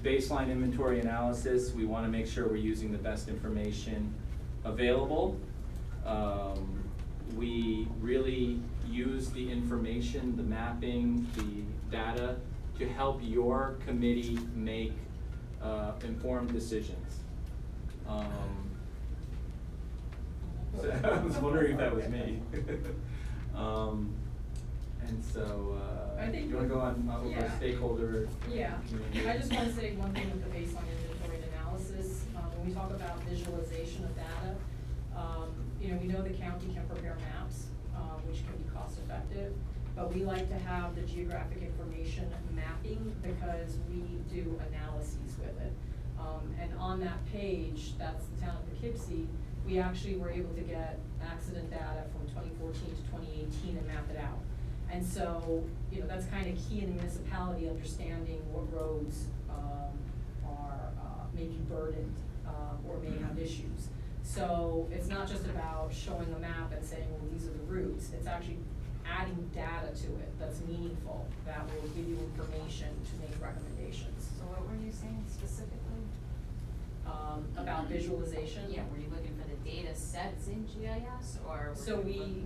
Baseline inventory analysis, we want to make sure we're using the best information available. We really use the information, the mapping, the data to help your committee make informed decisions. So I was wondering if that was me. And so, I think do you want to go on over yeah. stakeholder? Yeah, community? I just want to say one thing with the baseline inventory and analysis. When we talk about visualization of data, we know the county can prepare maps, which can be cost effective, but we like to have the geographic information mapping because we do analyses with it. And on that page, that's the town of Poughkeepsie, we actually were able to get accident data from 2014 to 2018 and map it out. And so, that's kind of key in the municipality, understanding what roads are maybe burdened or may have issues. So it's not just about showing a map and saying, well, these are the routes. It's actually adding data to it that's meaningful, that will give you information to make recommendations. So what were you saying specifically? About visualization. Yeah, were you looking for the data sets in GIS or? So we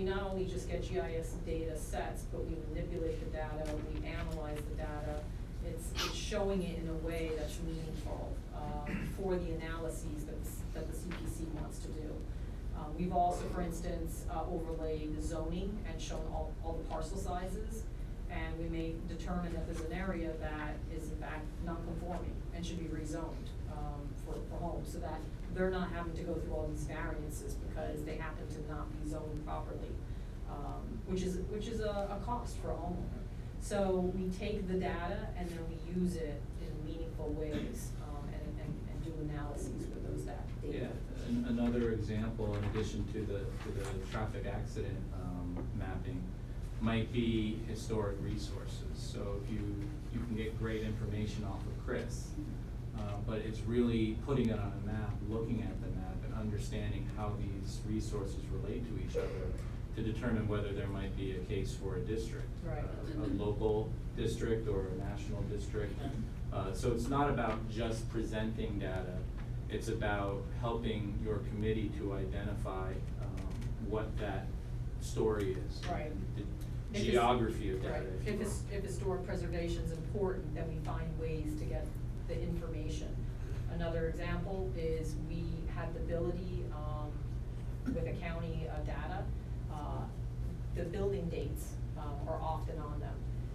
not only just get GIS data sets, but we manipulate the data, we analyze the data. It's showing it in a way that's meaningful for the analyses that the CPC wants to do. We've also, for instance, overlaid the zoning and shown all the parcel sizes, and we may determine that there's an area that is in fact non-conforming and should be rezoned for homes, so that they're not having to go through all these variances because they happen to not be zoned properly, which is a cost for a homeowner. So we take the data and then we use it in meaningful ways and do analyses with those data. Yeah, another example in addition to the traffic accident mapping might be historic resources. So if you can get great information off of Chris, but it's really putting it on a map, looking at the map and understanding how these resources relate to each other to determine whether there might be a case for a district, Right. A local district or a national district. So it's not about just presenting data, it's about helping your committee to identify what that story is. Right. The geography of data. Right. If historic preservation is important, then we find ways to get the information. Another example is we had the ability with the county data, the building dates are often on them.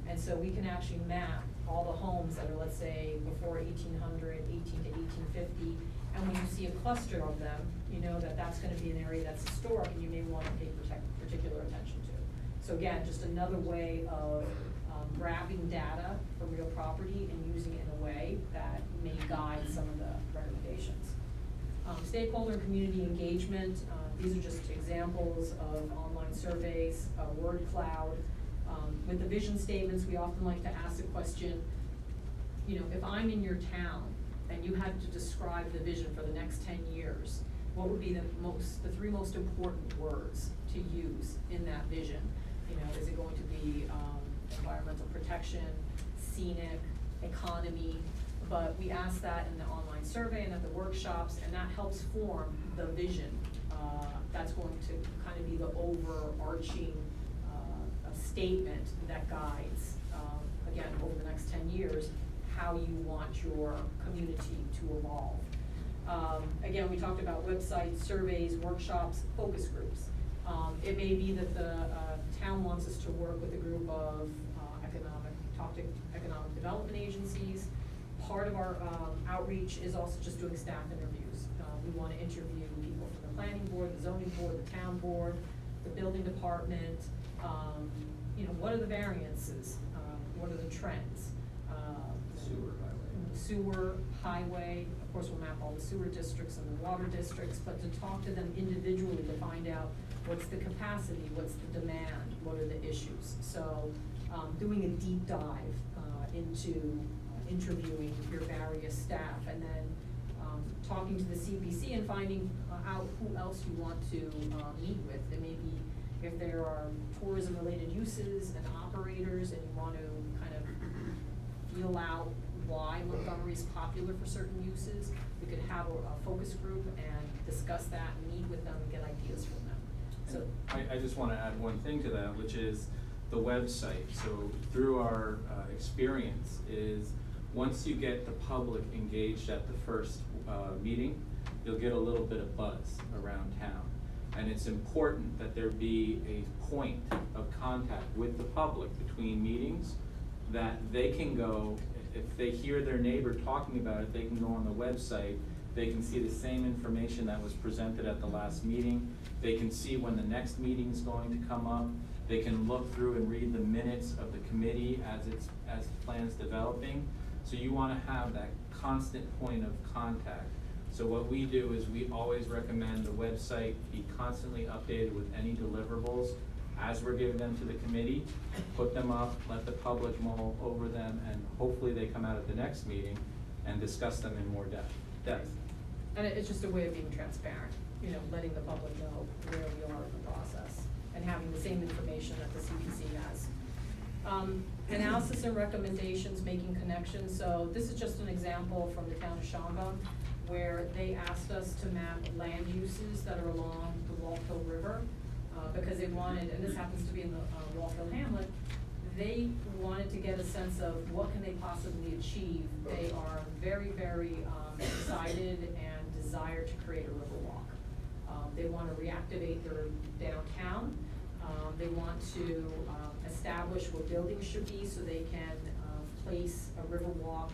And so we can actually map all the homes that are, let's say, before 1800, 18 to 1850, and when you see a cluster of them, you know that that's gonna be an area that's historic and you may wanna pay particular attention to. So again, just another way of grabbing data from real property and using it in a way that may guide some of the recommendations. Stakeholder and community engagement, these are just examples of online surveys, word cloud. With the vision statements, we often like to ask the question, you know, if I'm in your town and you had to describe the vision for the next 10 years, what would be the three most important words to use in that vision? You know, is it going to be environmental protection, scenic, economy? But we ask that in the online survey and at the workshops, and that helps form the vision. That's going to kind of be the overarching statement that guides, again, over the next 10 years, how you want your community to evolve. Again, we talked about websites, surveys, workshops, focus groups. It may be that the town wants us to work with a group of economic development agencies. Part of our outreach is also just doing staff interviews. We want to interview people from the planning board, the zoning board, the town board, the building department. You know, what are the variances? What are the trends? Sewer, highway, of course we'll map all the sewer districts and the water districts, but to talk to them individually to find out what's the capacity, what's the demand, what are the issues. So doing a deep dive into interviewing your various staff, and then talking to the CPC and finding out who else you want to meet with. It may be if there are tourism-related uses and operators, and you want to kind of feel out why Montgomery is popular for certain uses, we could have a focus group and discuss that, meet with them, and get ideas from them. So I just want to add one thing to that, which is the website. So through our experience is once you get the public engaged at the first meeting, you'll get a little bit of buzz around town. And it's important that there be a point of contact with the public between meetings, that they can go, if they hear their neighbor talking about it, they can go on the website, they can see the same information that was presented at the last meeting, they can see when the next meeting is going to come up, they can look through and read the minutes of the committee as the plan's developing. So you want to have that constant point of contact. So what we do is we always recommend the website be constantly updated with any deliverables as we're giving them to the committee, put them up, let the public mull over them, and hopefully they come out at the next meeting and discuss them in more depth. And it's just a way of being transparent, you know, letting the public know where we are in the process and having the same information that the CPC has. Analysis and recommendations, making connections. So this is just an example from the town of Schaumburg, where they asked us to map land uses that are along the Wallkill River, because they wanted, and this happens to be in the Wallkill Hamlet, they wanted to get a sense of what can they possibly achieve. They are very, very excited and desire to create a river walk. They want to reactivate their downtown. They want to establish what buildings should be so they can place a river walk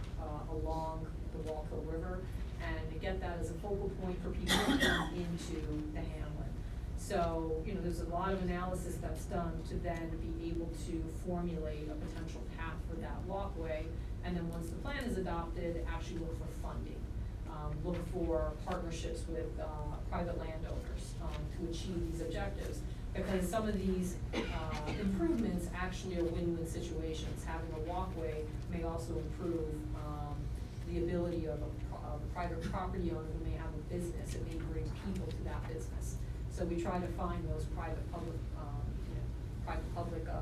along the Wallkill River, and to get that as a focal point for people to come into the hamlet. So, you know, there's a lot of analysis that's done to then be able to formulate a potential path for that walkway, and then once the plan is adopted, actually look for funding. Look for partnerships with private landowners to achieve these objectives. Because some of these improvements actually are win-win situations. Having a walkway may also improve the ability of a private property owner who may have a business. It may bring people to that business. So we try to find those private-public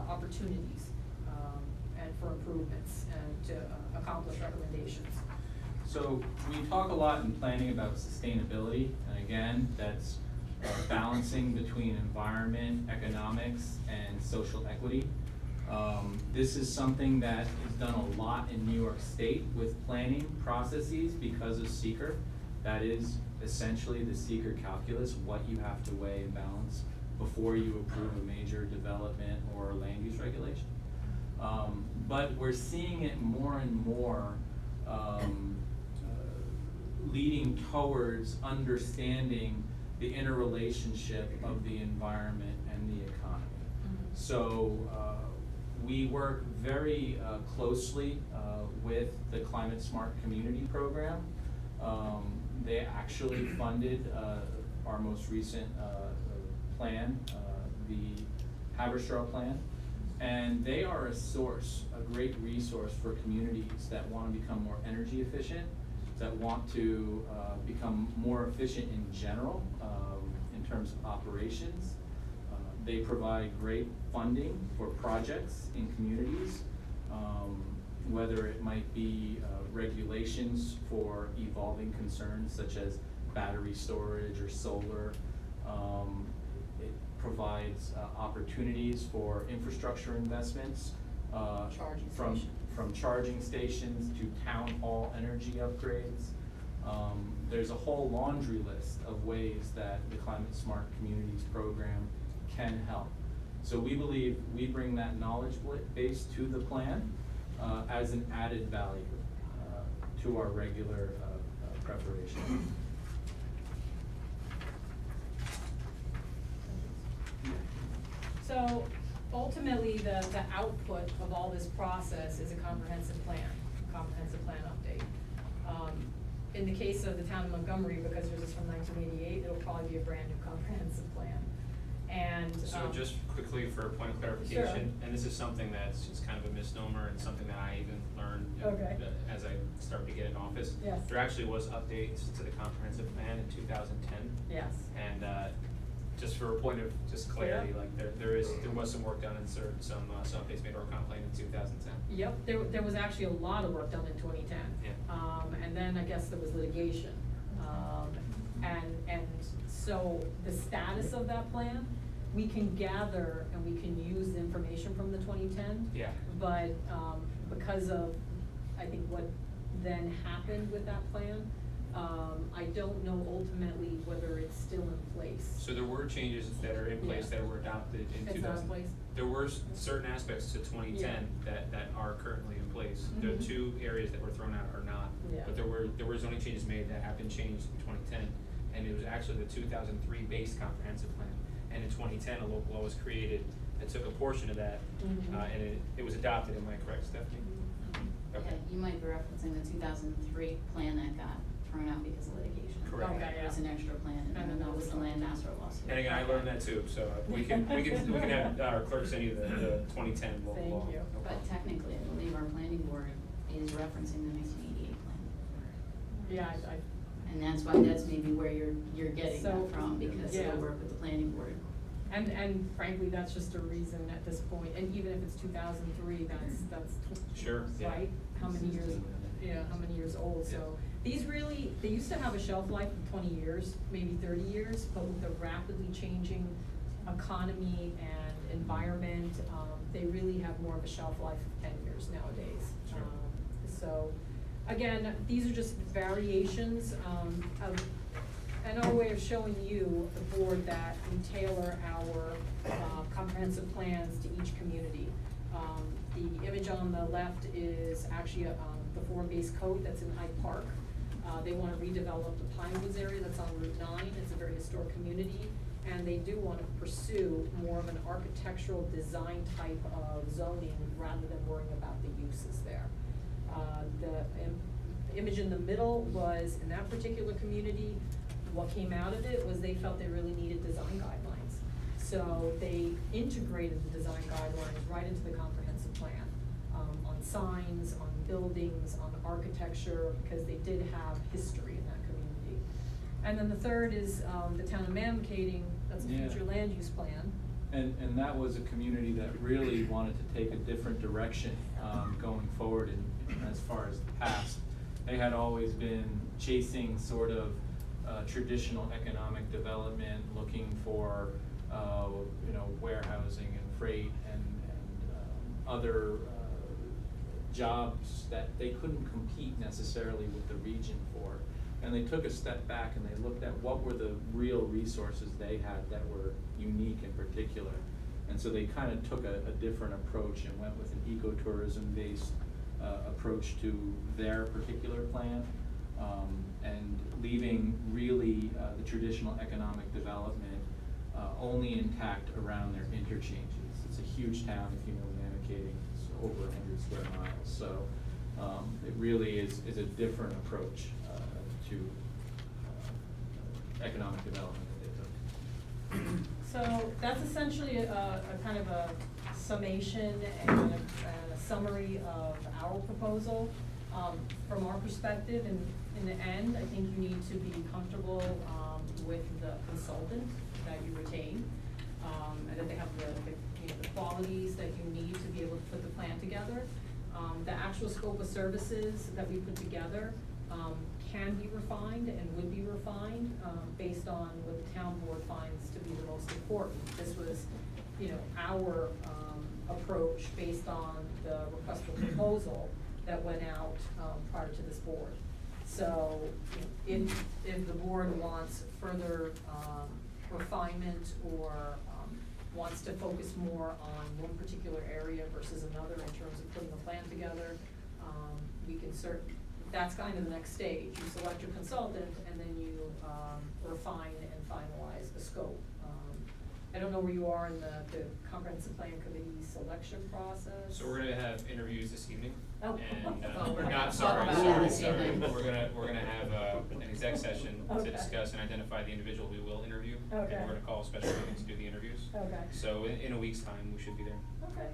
opportunities and for improvements and to accomplish recommendations. So we talk a lot in planning about sustainability, and again, that's balancing between environment, economics, and social equity. This is something that is done a lot in New York State with planning processes because of seeker. That is essentially the seeker calculus, what you have to weigh and balance before you approve a major development or land use regulation. But we're seeing it more and more leading towards understanding the interrelationship of the environment and the economy. So we work very closely with the Climate Smart Community Program. They actually funded our most recent plan, the Haverstraw plan, and they are a great resource for communities that want to become more energy efficient, that want to become more efficient in general in terms of operations. They provide great funding for projects in communities, whether it might be regulations for evolving concerns such as battery storage or solar. It provides opportunities for infrastructure investments, from charging stations to town hall energy upgrades. There's a whole laundry list of ways that the Climate Smart Communities program can help. So we believe we bring that knowledge base to the plan as an added value to our regular preparation. So ultimately, the output of all this process is a comprehensive plan update. In the case of the town of Montgomery, because yours is from 1988, it'll probably be a brand new comprehensive plan. And So just quickly for a point of clarification, and this is something that's just kind of a misnomer and something that I even learned as I started to get in office. Yes. There actually was updates to the comprehensive plan in 2010. Yes. And just for a point of just clarity, like there was some work done and some updates made to our comp plan in 2010. Yep, there was actually a lot of work done in 2010. Yeah. And then I guess there was litigation. And so the status of that plan, we can gather and we can use the information from the 2010. Yeah. But because of, I think, what then happened with that plan, I don't know ultimately whether it's still in place. So there were changes that are in place that were adopted in 2000. It's not in place? There were certain aspects to 2010 that are currently in place. The Mhm. two areas that were thrown out are not. Yeah. But there were zoning changes made that have been changed in 2010, and it was actually the 2003 base comprehensive plan. And in 2010, a local law was created that took a portion of that, Mhm. and it was adopted. Am I correct, Stephanie? Okay. Yeah, you might be referencing the 2003 plan that got thrown out because of litigation. Correct. Okay, It was an extra plan, and then that was the land master lawsuit. And again, I learned that too, so we can have our clerk send you the 2010 local law. Thank you. No But problem. technically, I believe our planning board is referencing the 1988 plan. Yeah, And that's why that's maybe where you're getting So, that from, because yeah. it'll work with the planning board. and frankly, that's just a reason at this point, and even if it's 2003, that's. Sure, yeah. Right? How many years old, so. These really, they used to have a shelf life of 20 years, maybe 30 years, but with the rapidly changing economy and environment, they really have more of a shelf life of 10 years nowadays. Sure. So, again, these are just variations and our way of showing you, the board, that we tailor our comprehensive plans to each community. The image on the left is actually the form-based code that's in Hyde Park. They want to redevelop the Pinewoods area that's on Route 9. It's a very historic community, and they do want to pursue more of an architectural design type of zoning rather than worrying about the uses there. The image in the middle was, in that particular community, what came out of it was they felt they really needed design guidelines. So they integrated the design guidelines right into the comprehensive plan, on signs, on buildings, on architecture, because they did have history in that community. And then the third is the town of Mamakating, that's a Yeah. future land use plan. And that was a community that really wanted to take a different direction going forward in as far as the past. They had always been chasing sort of traditional economic development, looking for warehousing and freight and other jobs that they couldn't compete necessarily with the region for. And they took a step back and they looked at what were the real resources they had that were unique in particular. And so they kind of took a different approach and went with an ecotourism-based approach to their particular plan, and leaving really the traditional economic development only intact around their interchanges. It's a huge town, if you know Mankato, it's over 100 square miles. So it really is a different approach to economic development that they took. So that's essentially a kind of a summation and a summary of our proposal. From our perspective, in the end, I think you need to be comfortable with the consultant that you retain, and that they have the qualities that you need to be able to put the plan together. The actual scope of services that we put together can be refined and would be refined based on what the town board finds to be the most important. This was, our approach based on the request for proposal that went out prior to this board. So if the board wants further refinement or wants to focus more on one particular area versus another in terms of putting a plan together, we can that's kind of the next stage. You select your consultant and then you refine and finalize the scope. I don't know where you are in the comprehensive plan committee selection process. So we're gonna have interviews this evening. Oh. And, Oh, we're not, gonna sorry, talk about sorry, that. sorry. We're gonna have an exec session to Okay. discuss and identify the individual we will interview. Okay. And we're gonna call a special meeting to do the interviews. Okay. So in a week's time, we should be there. Okay.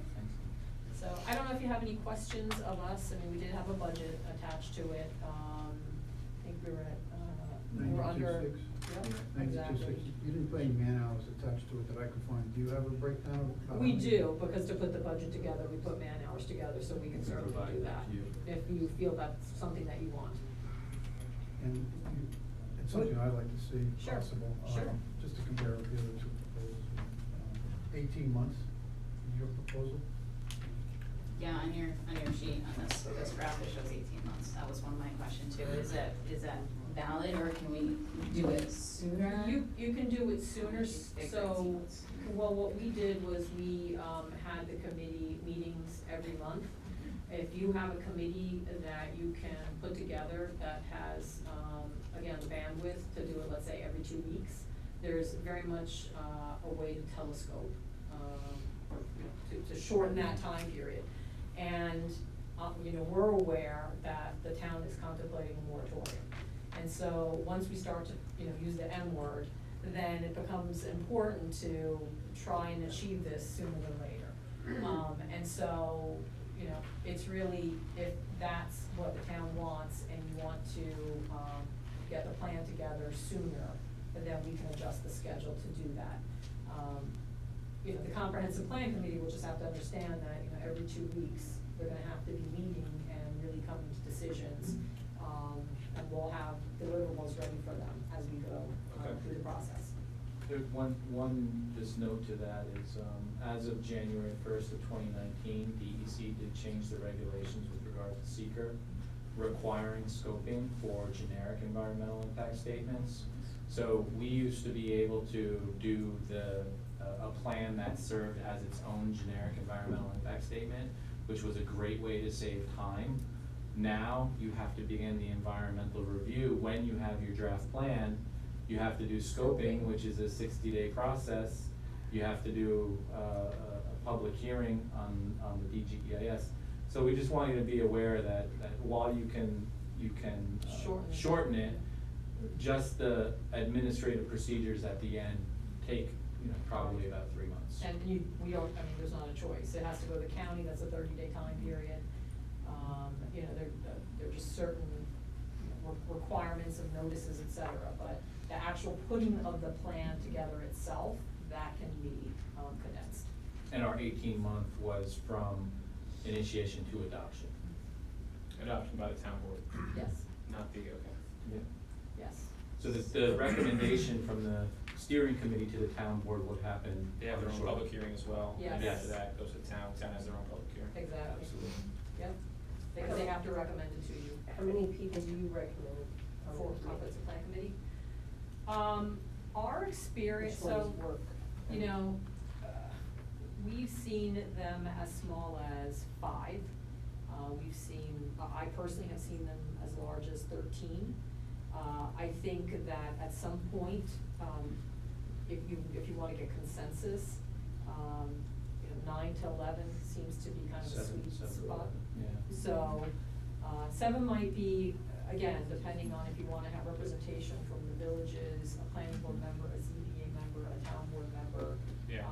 So I don't know if you have any questions of us. I mean, we did have a budget attached to it. I think we were at, we were under. 92.6. Yep, 92.6. exactly. You didn't put any man hours attached to it that I could find. Do you have a breakdown of? We do, because to put the budget together, we put man hours together, so we can certainly Provide do that that. to you. If you feel that's something that you want. And it's something I'd like to see if Sure, possible. sure. Just to compare with the other two proposals. 18 months, is your proposal? Yeah, on your sheet, on this graph, it shows 18 months. That was one of my questions too. Is that valid, or can we do it sooner? You can do it sooner, so, well, what we did was we, had the committee meetings every month. If you have a committee that you can put together that has, again, the bandwidth to do it, let's say, every 2 weeks, there's very much, a way to telescope, to shorten that time period. And, we're aware that the town is contemplating a moratorium. And so, once we start to, use the M word, then it becomes important to try and achieve this sooner than later. And so, it's really, if that's what the town wants and you want to, get the plan together sooner, then we can adjust the schedule to do that. The comprehensive plan committee will just have to understand that, every 2 weeks, they're gonna have to be meeting and really coming to decisions. And we'll have deliverables ready for them as we go through the process. There's one just note to that is, as of January 1st of 2019, DEC did change the regulations with regard to seeker, requiring scoping for generic environmental impact statements. So we used to be able to do a plan that served as its own generic environmental impact statement, which was a great way to save time. Now, you have to begin the environmental review. When you have your draft plan, you have to do scoping, which is a 60-day process. You have to do a public hearing on the DGEIS. So we just want you to be aware that while you can shorten it, just the administrative procedures at the end take, probably about 3 months. And we don't, there's not a choice. It has to go to the county, that's a 30-day time period. There are just certain requirements of notices, et cetera, but the actual putting of the plan together itself, that can be condensed. And our 18-month was from initiation to adoption. Adoption by the town board. Yes, Not the, okay. yes. So the recommendation from the steering committee to the town board would happen. They have their own public hearing as well. Yes. And Yes. after that, goes to the town has their own public hearing. Exactly. Absolutely. Yep, because they have to recommend it to you. How many people do you recommend? For comprehensive plan committee. Our experience, Which ones so, work? We've seen them as small as 5. I personally have seen them as large as 13. I think that at some point, if you wanna get consensus, 9 to 11 seems to be kind of a sweet spot. Yeah. So, 7 might be, again, depending on if you wanna have representation from the villages, a planning board member, a ZBA member, a town board member. Yeah,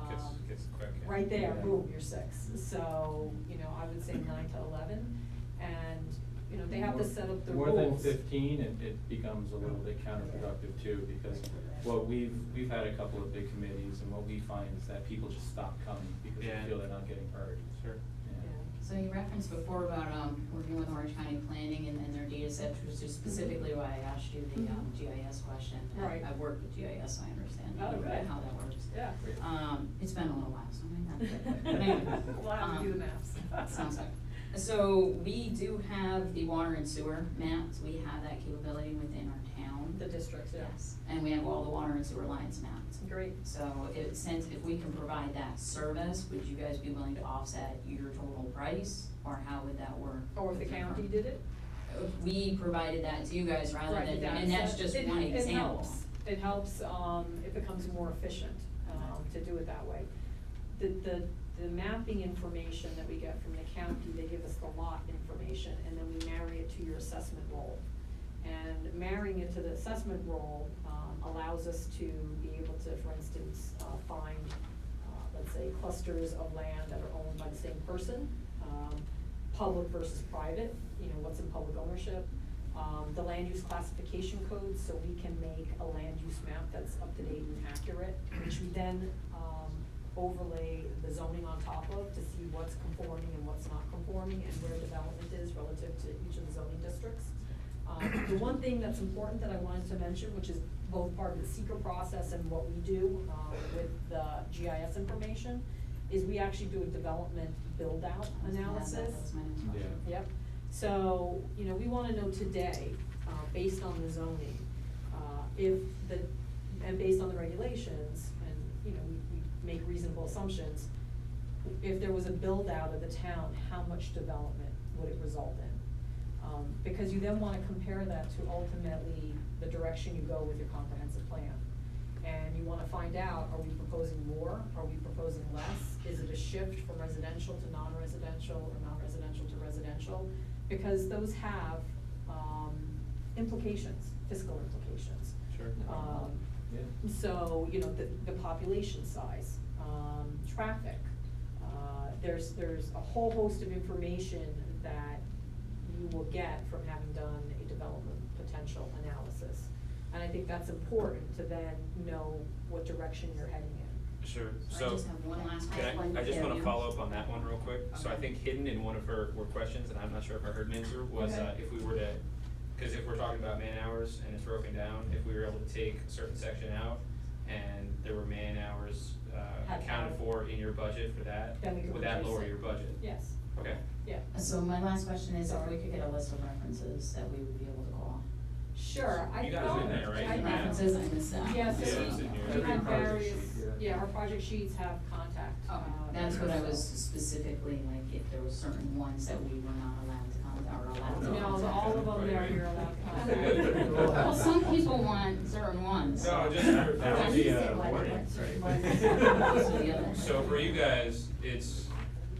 gets quick. Yeah. Right there, Yeah. boom, you're 6. So, I would say 9 to 11, and, they have to set up the rules. More than 15, it becomes a little bit counterproductive too, because we've had a couple of big committees, and what we find is that people just stop coming because they Yeah. feel they're not getting heard. Sure. Yeah. So you referenced before about, working with Orange County Planning and their data sets, which is specifically why I asked you the, GIS question. Right. I've worked with GIS, so I understand Oh, a little bit good. how that works. Yeah. It's been a little while, so I might not get it, but anyway. We'll have to do the maps. Sounds good. So we do have the water and sewer maps, we have that capability within our town. The districts, yeah. Yes, and we have all the water and sewer lines mapped. Great. So since if we can provide that service, would you guys be willing to offset your total price, or how would that work? Or if the county did it? We provided that to you guys rather Right, than, the and that's data just set. one It example. helps. It helps, it becomes more efficient, to do it that way. The mapping information that we get from the county, they give us the lot information, and then we marry it to your assessment roll. And marrying it to the assessment roll, allows us to be able to, for instance, find, let's say, clusters of land that are owned by the same person, public versus private, what's in public ownership. The land use classification codes, so we can make a land use map that's up to date and accurate, which we then, overlay the zoning on top of to see what's conforming and what's not conforming and where development is relative to each of the zoning districts. The one thing that's important that I wanted to mention, which is both part of the seeker process and what we do, with the GIS information, is we actually do a development build-out analysis. That was my next question. Yeah. Yep, so, we wanna know today, based on the zoning, and based on the regulations, and, we make reasonable assumptions, if there was a build-out of the town, how much development would it result in? Because you then wanna compare that to ultimately the direction you go with your comprehensive plan. And you wanna find out, are we proposing more, are we proposing less? Is it a shift from residential to non-residential, or non-residential to residential? Because those have, implications, fiscal implications. Sure. Yeah. So, the population size, traffic, there's a whole host of information that you will get from having done a development potential analysis. And I think that's important to then know what direction you're heading in. Sure, I so. just have one last Can question. I just wanna Yeah. follow up on that one real quick. So I Okay. think hidden in one of her questions, and I'm not sure if I heard an answer, was Okay. if we were to, cause if we're talking about man hours and it's broken down, if we were able to take a certain section out and there were man hours, Had accounted power. for in your budget for that, Then we could would that replace lower it. your budget? Yes, Okay, yeah. So my last question is if we could get a list of references that we would be able to call. Sure, I You got it thought. in there, right? I- Yeah. References, I missed out. Yeah, so Yeah, it's in your- we Every have project various, sheet, yeah, our project sheets have contact. Oh, that's what I was specifically, like, if there were certain ones that we were not allowed to contact, or allowed to No, contact. all of them, Right. you're allowed to Right. contact. Well, some people want certain ones. No, just, that would be a Like- warning, right? The other. So for you guys, it's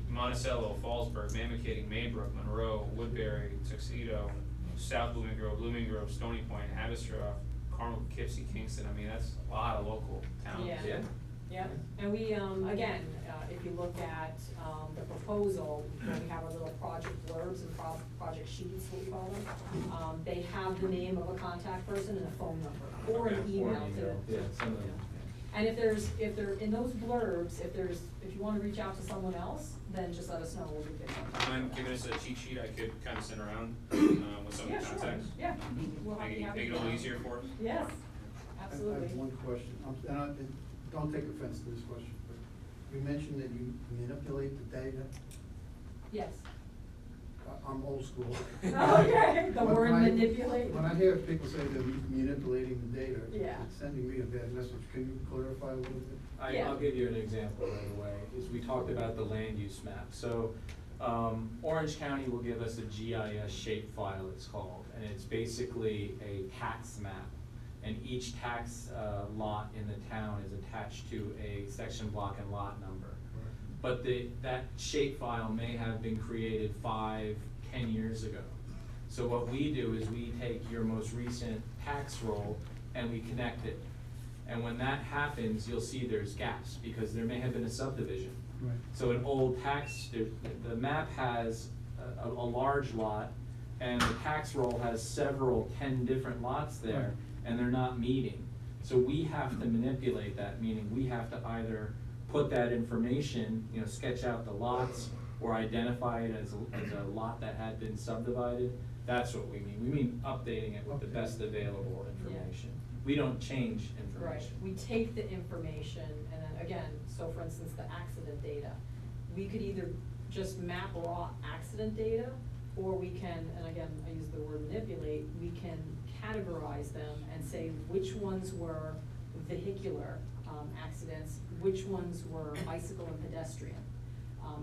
Monticello, Fallsburg, Mamakating, Maybrook, Monroe, Woodbury, Tuxedo, South Blooming Grove, Stony Point, Abbastraff, Carmel, Poughkeepsie, Kingston. I mean, that's a lot of local towns. Yeah. Yeah, and we, again, if you look at, the proposal, we have our little project blurbs and project sheets, what we call them. They have the name of a contact person and a phone number, or an Okay. email Or to. email. Yeah, some of them. And if they're, in those blurbs, if you wanna reach out to someone else, then just let us know, we'll get contact. Mind giving us a cheat sheet I could kinda send around, with some of Yeah, the sure, contacts? yeah, we'll have Make to it, have make it a little easier for us? Yes, I absolutely. have one question, don't take offense to this question, but you mentioned that you manipulate the data. Yes. I'm old school. Okay, the When word I- manipulate. When I hear people say they're manipulating the data. Yeah. Yeah. It's sending me a bad message. Can you clarify a little bit? Yeah. I'll give you an example right away, is we talked about the land use map. So, Orange County will give us a GIS shapefile, it's called, and it's basically a tax map. And each tax, lot in the town is attached to a section, block, and lot number. But that shapefile may have been created 5, 10 years ago. So what we do is we take your most recent tax roll and we connect it. And when that happens, you'll see there's gaps, because there may have been a subdivision. Right. So an old tax, the map has a large lot, and the tax roll has several 10 different lots there, Right. and they're not meeting. So we have to manipulate that, meaning we have to either put that information, sketch out the lots, or identify it as a lot that had been subdivided. That's what we mean. We mean updating it with the best available information. We don't change Right, information. we take the information and then, again, so for instance, the accident data, we could either just map raw accident data, or we can, and again, I use the word manipulate, we can categorize them and say which ones were vehicular accidents, which ones were bicycle and pedestrian.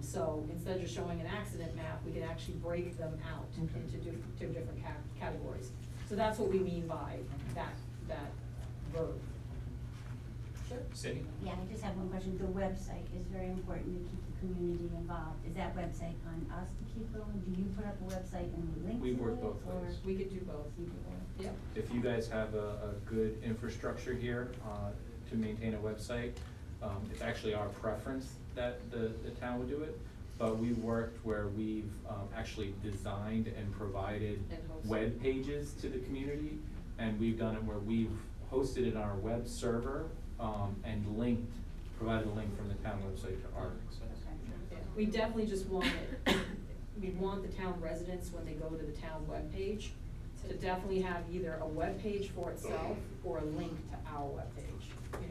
So instead of just showing an accident map, we can actually break them out Okay. into two different categories. So that's what we mean by that verb. Sure. Cindy? Yeah, I just have one question. The website is very important to keep the community involved. Is that website on us to keep going? Do you put up a website and we link to We it? work both or- ways. We could do both. Yep. If you guys have a good infrastructure here to maintain a website, it's actually our preference that the town would do it. But we worked where we've actually designed and provided And hosted. web pages to the community. And we've done it where we've hosted it on our web server and provided a link from the town website to our. Yeah, we definitely just want it, we want the town residents, when they go to the town webpage, to definitely have either a webpage for itself or a link to our webpage.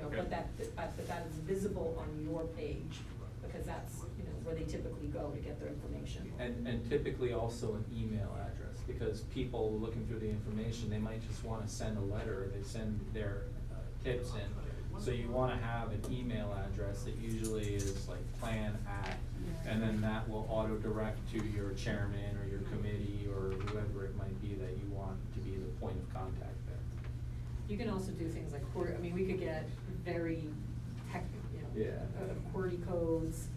Okay. But that is visible on your page, because that's, where they typically go to get their information. And typically also an email address, because people looking through the information, they might just wanna send a letter, they send their tips in. So you wanna have an email address that usually is like plan at, and then that will auto direct to your chairman or your committee or whoever it might be that you want to be the point of contact there. You can also do things like we could get very Yeah. QWERTY codes.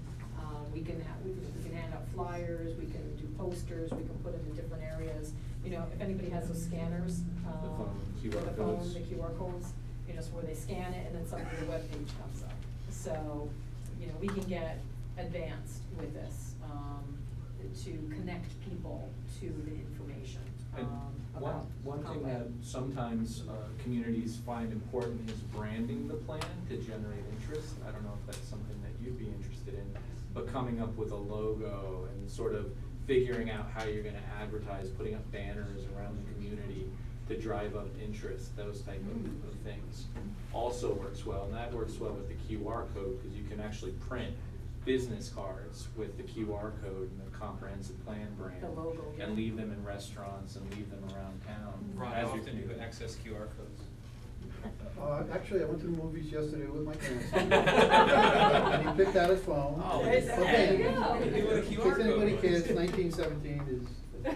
We can hand out flyers, we can do posters, we can put them in different areas. If anybody has those scanners, The phone, the QR phone, codes. the QR codes, so where they scan it and then suddenly the webpage comes up. So, we can get advanced with this, to connect people to the information. And about one thing combat. that sometimes communities find important is branding the plan to generate interest. I don't know if that's something that you'd be interested in, but coming up with a logo and sort of figuring out how you're gonna advertise, putting up banners around the community to drive up interest, those type of things also works well. And that works well with the QR code, because you can actually print business cards with the QR code and the comprehensive plan brand. The logo, yeah. And leave them in restaurants and leave them around town. Ron, as how you often do you commute. access QR codes? Actually, I went to the movies yesterday with my grandson. And he picked out his phone. Oh, There you go. Maybe with a In QR case code. anybody kids, 1917 is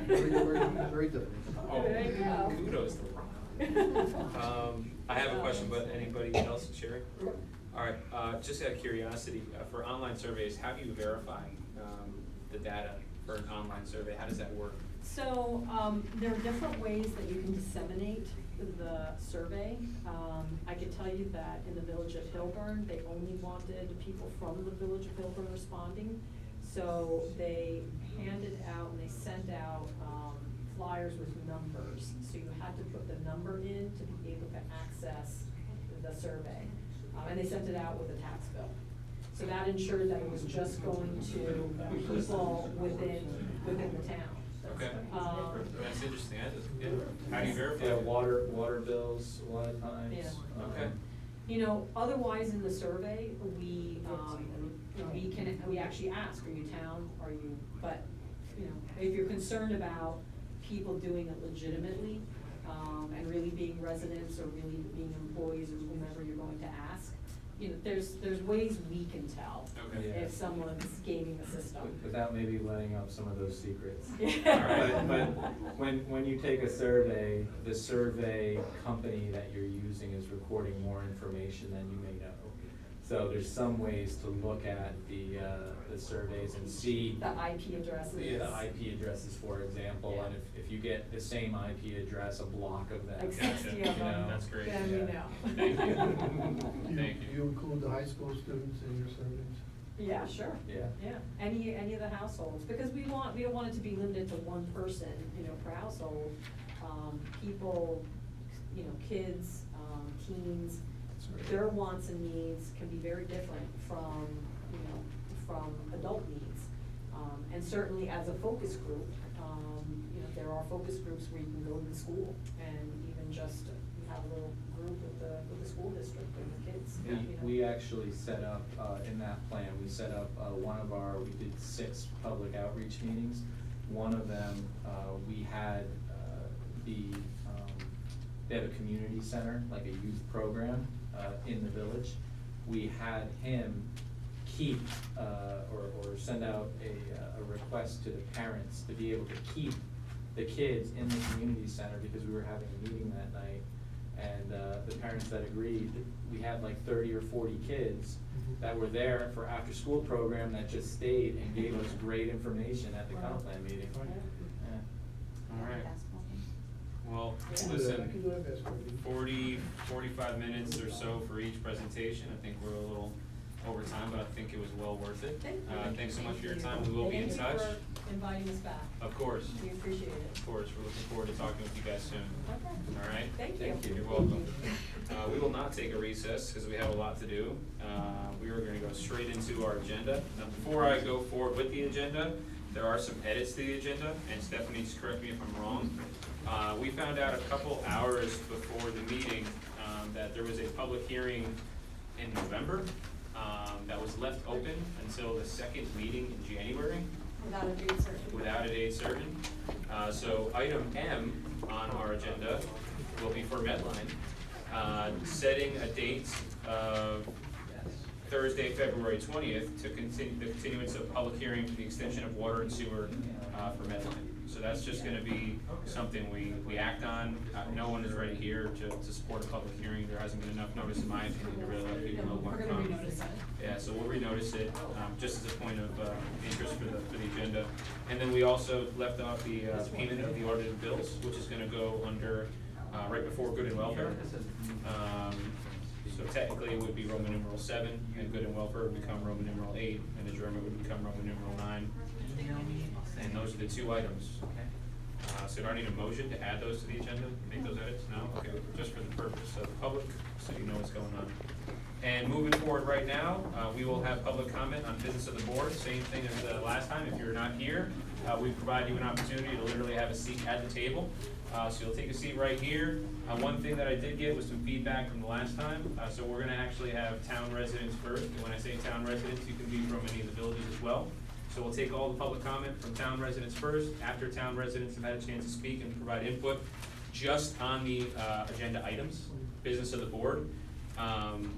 very different. Oh, There you go. kudos to Ron. I have a question, but anybody else, Sherry? All right, just out of curiosity, for online surveys, how do you verify the data for an online survey? How does that work? So, there are different ways that you can disseminate the survey. I can tell you that in the village of Hilburn, they only wanted people from the village of Hilburn responding. So they handed out and they sent out, flyers with numbers. So you had to put the number in to be able to access the survey. And they sent it out with a tax bill. So that ensured that it was just going to people within the town. Okay, that's interesting. Yeah. How do you verify? Yeah, it? water bills a lot of times. Yeah. Okay. Otherwise in the survey, we actually ask, are you town, are you, but, if you're concerned about people doing it legitimately, and really being residents or really being employees or whomever you're going to ask. You know, there's ways we can tell Okay. Yeah. if someone's gaming the system. Without maybe letting up some of those secrets. Yeah. But when you take a survey, the survey company that you're using is recording more information than you may know. So there's some ways to look at the surveys and see. The IP addresses. Yeah, the IP addresses, for example, Yeah. and if you get the same IP address, a block of them. Like Gotcha. 60 you of them. know. That's great. Then we Yeah. know. Thank you. Do Thank you. you include the high school students in your surveys? Yeah, sure. Yeah. Yeah, any of the households, because we don't want it to be limited to one person, you know, per household. People, you know, kids, teens, their wants and needs can be very different from, you know, from adult needs. And certainly as a focus group, you know, there are focus groups where you can go to the school and even just have a little group with the school district and the kids. you know. We actually set up, in that plan, we set up, we did 6 public outreach meetings. One of them, we had, they have a community center, like a youth program, in the village. We had him keep, or send out a request to the parents to be able to keep the kids in the community center because we were having a meeting that night. And the parents that agreed, we had like 30 or 40 kids that were there for after-school program that just stayed and gave us great information at the comp plan meeting. Yeah. All right. Basketball game. Well, I can do listen, that basketball game. 45 minutes or so for each presentation. I think we're a little over time, but I think it was well worth it. Thank you. Thanks so much for your time. We will be in touch. Thank you for inviting us back. Of course. We appreciate it. Of course, we're looking forward to talking with you guys soon. Okay. All right? Thank you. Thank you. You're welcome. We will not take a recess because we have a lot to do. We are going to go straight into our agenda. Now, before I go forward with the agenda, there are some edits to the agenda, and Stephanie, just correct me if I'm wrong. We found out a couple hours before the meeting that there was a public hearing in November that was left open until the second meeting in January Without a date certain. without a date certain. So item M on our agenda will be for Medline, setting a date of Thursday, February 20th to continue the continuance of public hearing for the extension of water and sewer for Medline. So that's just gonna be something we act on. No one is ready here to support a public hearing. There hasn't been enough notice, in my opinion, to really let people know We're what gonna comes. renotice it. Yeah, so we'll renotice it, just as a point of interest for the agenda. And then we also left off the payment of the audited bills, which is gonna go under, right before good and welfare. So technically it would be Roman numeral 7, and good and welfare would become Roman numeral 8, and adjournment would become Roman numeral 9. And those are the 2 items. So do I need a motion to add those to the agenda, make those edits? No? Okay, just for the purpose of the public, so you know what's going on. And moving forward right now, we will have public comment on business of the board, same thing as last time. If you're not here, we provide you an opportunity to literally have a seat at the table. So you'll take a seat right here. One thing that I did get was some feedback from the last time. So we're gonna actually have town residents first. And when I say town residents, you can be from any of the villages as well. So we'll take all the public comment from town residents first. After town residents have had a chance to speak and provide input just on the agenda items, business of the board.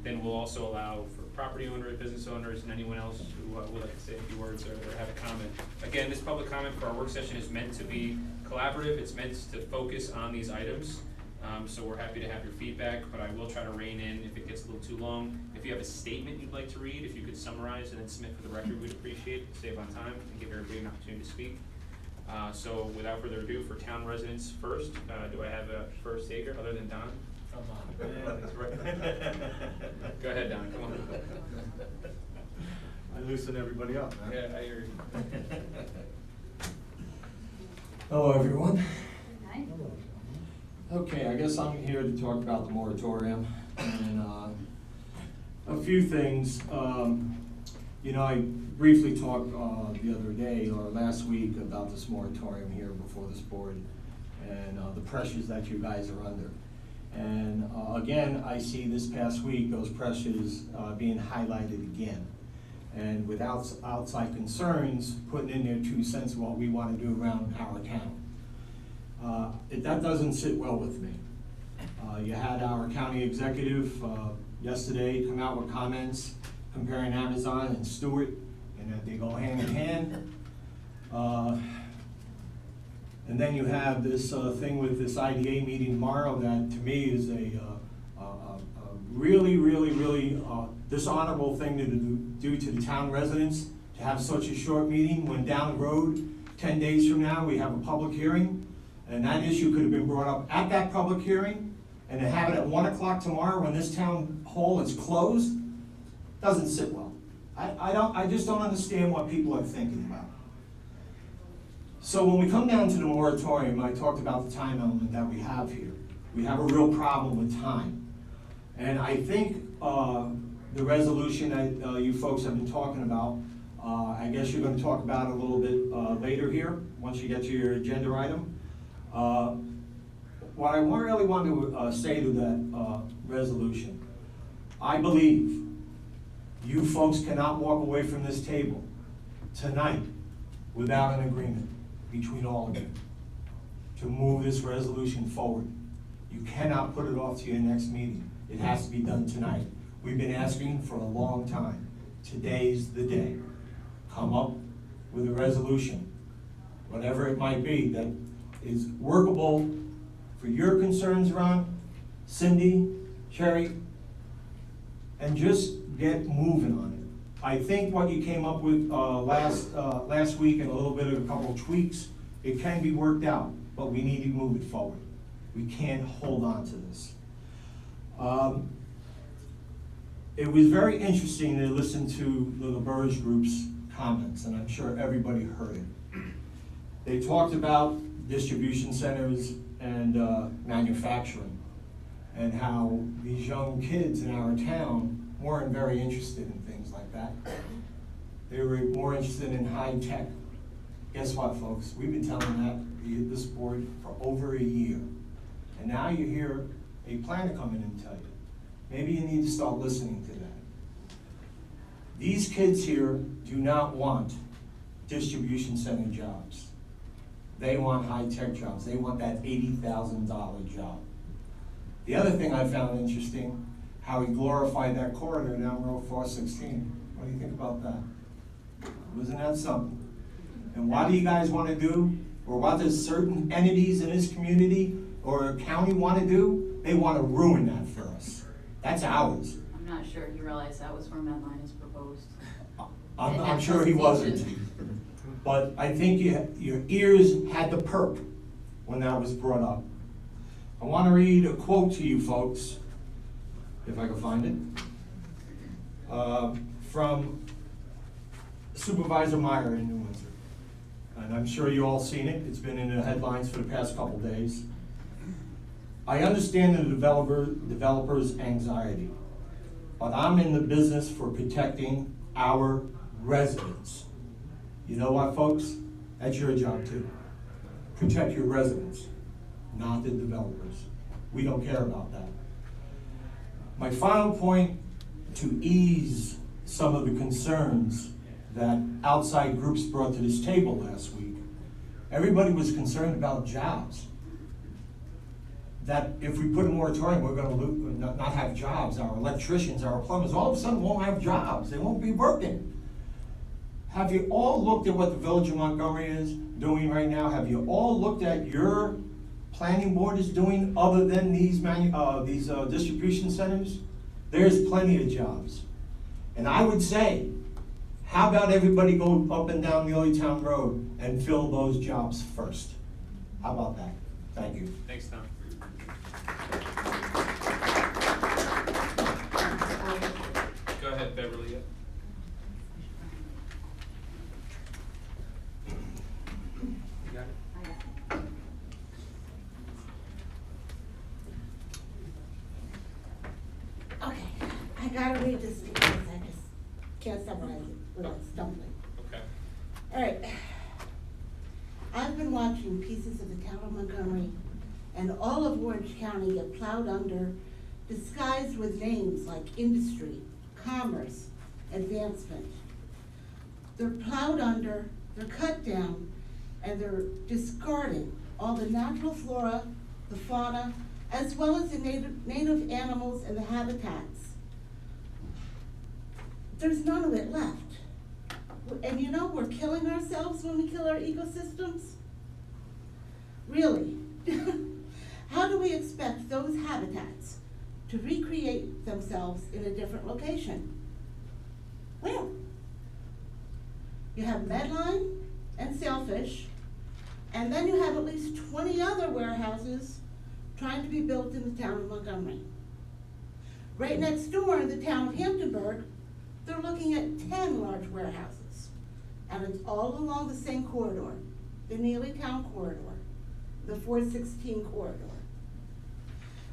Then we'll also allow for property owners, business owners, and anyone else who would like to say a few words or have a comment. Again, this public comment for our work session is meant to be collaborative. It's meant to focus on these items. So we're happy to have your feedback, but I will try to rein in if it gets a little too long. If you have a statement you'd like to read, if you could summarize and then submit for the record, we'd appreciate it, save on time, and give everybody an opportunity to speak. So without further ado, for town residents first, do I have a first taker other than Don? Come on. Yeah, that's right. Go ahead, Don, come on. I loosen everybody up, man. Yeah, I hear you. Hello, everyone. Hi. Okay, I guess I'm here to talk about the moratorium and a few things. You know, I briefly talked the other day or last week about this moratorium here before this board and the pressures that you guys are under. And again, I see this past week those pressures being highlighted again. And without outside concerns, putting in their 2 cents of what we want to do around our town. That doesn't sit well with me. You had our county executive yesterday come out with comments comparing Amazon and Stewart, and that they go hand in hand. And then you have this thing with this IDA meeting tomorrow that to me is a really dishonorable thing to do to the town residents, to have such a short meeting when down the road, 10 days from now, we have a public hearing. And that issue could have been brought up at that public hearing, and to have it at 1 o'clock tomorrow when this town hall is closed, doesn't sit well. I just don't understand what people are thinking about. So when we come down to the moratorium, I talked about the time element that we have here. We have a real problem with time. And I think the resolution that you folks have been talking about, I guess you're gonna talk about it a little bit later here, once you get to your agenda item. What I really want to say to that resolution, I believe you folks cannot walk away from this table tonight without an agreement between all of you to move this resolution forward. You cannot put it off to your next meeting. It has to be done tonight. We've been asking for a long time. Today's the day. Come up with a resolution, whatever it might be, that is workable for your concerns, Ron, Cindy, Sherry, and just get moving on it. I think what you came up with last week and a little bit of a couple of tweaks, it can be worked out, but we need to move it forward. We can't hold on to this. It was very interesting to listen to the LaBerge Group's comments, and I'm sure everybody heard it. They talked about distribution centers and manufacturing, and how these young kids in our town weren't very interested in things like that. They were more interested in high tech. Guess what, folks? We've been telling that this board for over a year. And now you hear a planner come in and tell you. Maybe you need to start listening to that. These kids here do not want distribution center jobs. They want high-tech jobs. They want that $80,000 job. The other thing I found interesting, how he glorified that corridor down Road 416. What do you think about that? Wasn't that something? And what do you guys want to do? Or what does certain entities in this community or county want to do? They want to ruin that for us. That's ours. I'm not sure he realized that was where Medline is proposed. I'm sure he wasn't. But I think your ears had the perk when that was brought up. I want to read a quote to you folks, if I can find it, from Supervisor Meyer in New Windsor. And I'm sure you all seen it. It's been in the headlines for the past couple days. I understand the developer's anxiety, but I'm in the business for protecting our residents. You know what, folks? That's your job too. Protect your residents, not the developers. We don't care about that. My final point, to ease some of the concerns that outside groups brought to this table last week, everybody was concerned about jobs. That if we put a moratorium, we're going to not have jobs. Our electricians, our plumbers, all of a sudden won't have jobs. They won't be working. Have you all looked at what the Village of Montgomery is doing right now? Have you all looked at your planning board is doing other than these distribution centers? There's plenty of jobs. And I would say, how about everybody go up and down the Early Town Road and fill those jobs first? How about that? Thank you. Thanks, Tom. Go ahead, Beverly. You got it? Okay, I gotta read this because I just can't summarize it without stumbling. Okay. All right. I've been watching pieces of the town of Montgomery and all of Orange County get plowed under, disguised with names like industry, commerce, advancement. They're plowed under, they're cut down, and they're discarding all the natural flora, the fauna, as well as the native animals and the habitats. There's none of it left. And you know, we're killing ourselves when we kill our ecosystems? Really? How do we expect those habitats to recreate themselves in a different location? Where? You have Medline and Sailfish, and then you have at least 20 other warehouses trying to be built in the town of Montgomery. Right next door in the town of Hamptonburg, they're looking at 10 large warehouses. And it's all along the same corridor, the Neely Town corridor, the 416 corridor.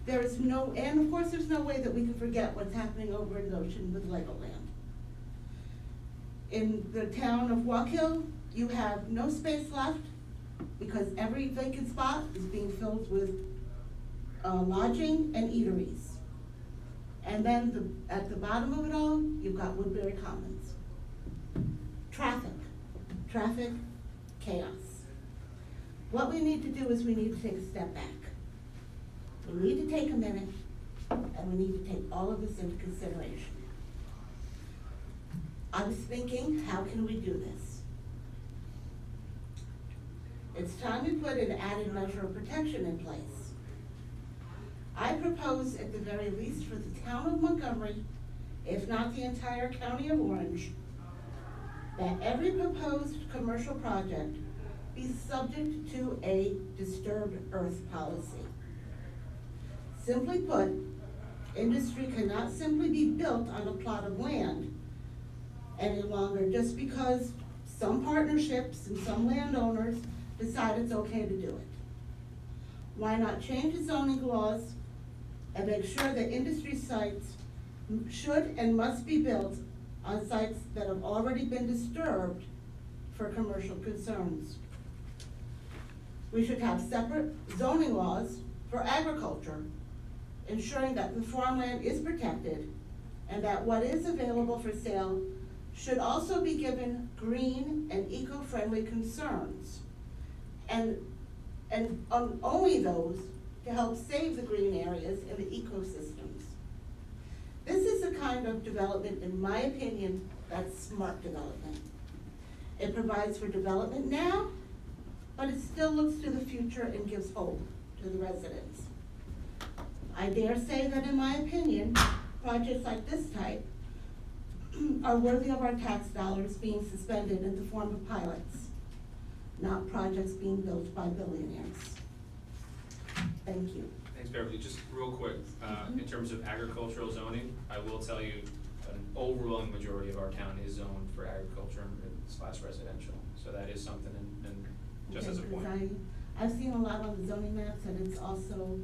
There is no, and of course there's no way that we can forget what's happening over in Goshen with Legoland. In the town of Walk Hill, you have no space left because every vacant spot is being filled with lodging and eateries. And then at the bottom of it all, you've got Woodbury Commons. Traffic, chaos. What we need to do is we need to take a step back. We need to take a minute, and we need to take all of this into consideration. I was thinking, how can we do this? It's time we put an added measure of protection in place. I propose, at the very least for the town of Montgomery, if not the entire county of Orange, that every proposed commercial project be subject to a disturbed earth policy. Simply put, industry cannot simply be built on a plot of land any longer just because some partnerships and some landowners decide it's okay to do it. Why not change the zoning laws and make sure that industry sites should and must be built on sites that have already been disturbed for commercial concerns? We should have separate zoning laws for agriculture, ensuring that the farmland is protected and that what is available for sale should also be given green and eco-friendly concerns, and only those to help save the green areas and the ecosystems. This is the kind of development, in my opinion, that's smart development. It provides for development now, but it still looks to the future and gives hope to the residents. I dare say that, in my opinion, projects like this type are worthy of our tax dollars being suspended in the form of pilots, not projects being built by billionaires. Thank you. Thanks, Beverly. Just real quick, in terms of agricultural zoning, I will tell you an overwhelming majority of our town is zoned for agriculture and / residential. So that is something, and just as a point. I've seen a lot on the zoning maps, and it's also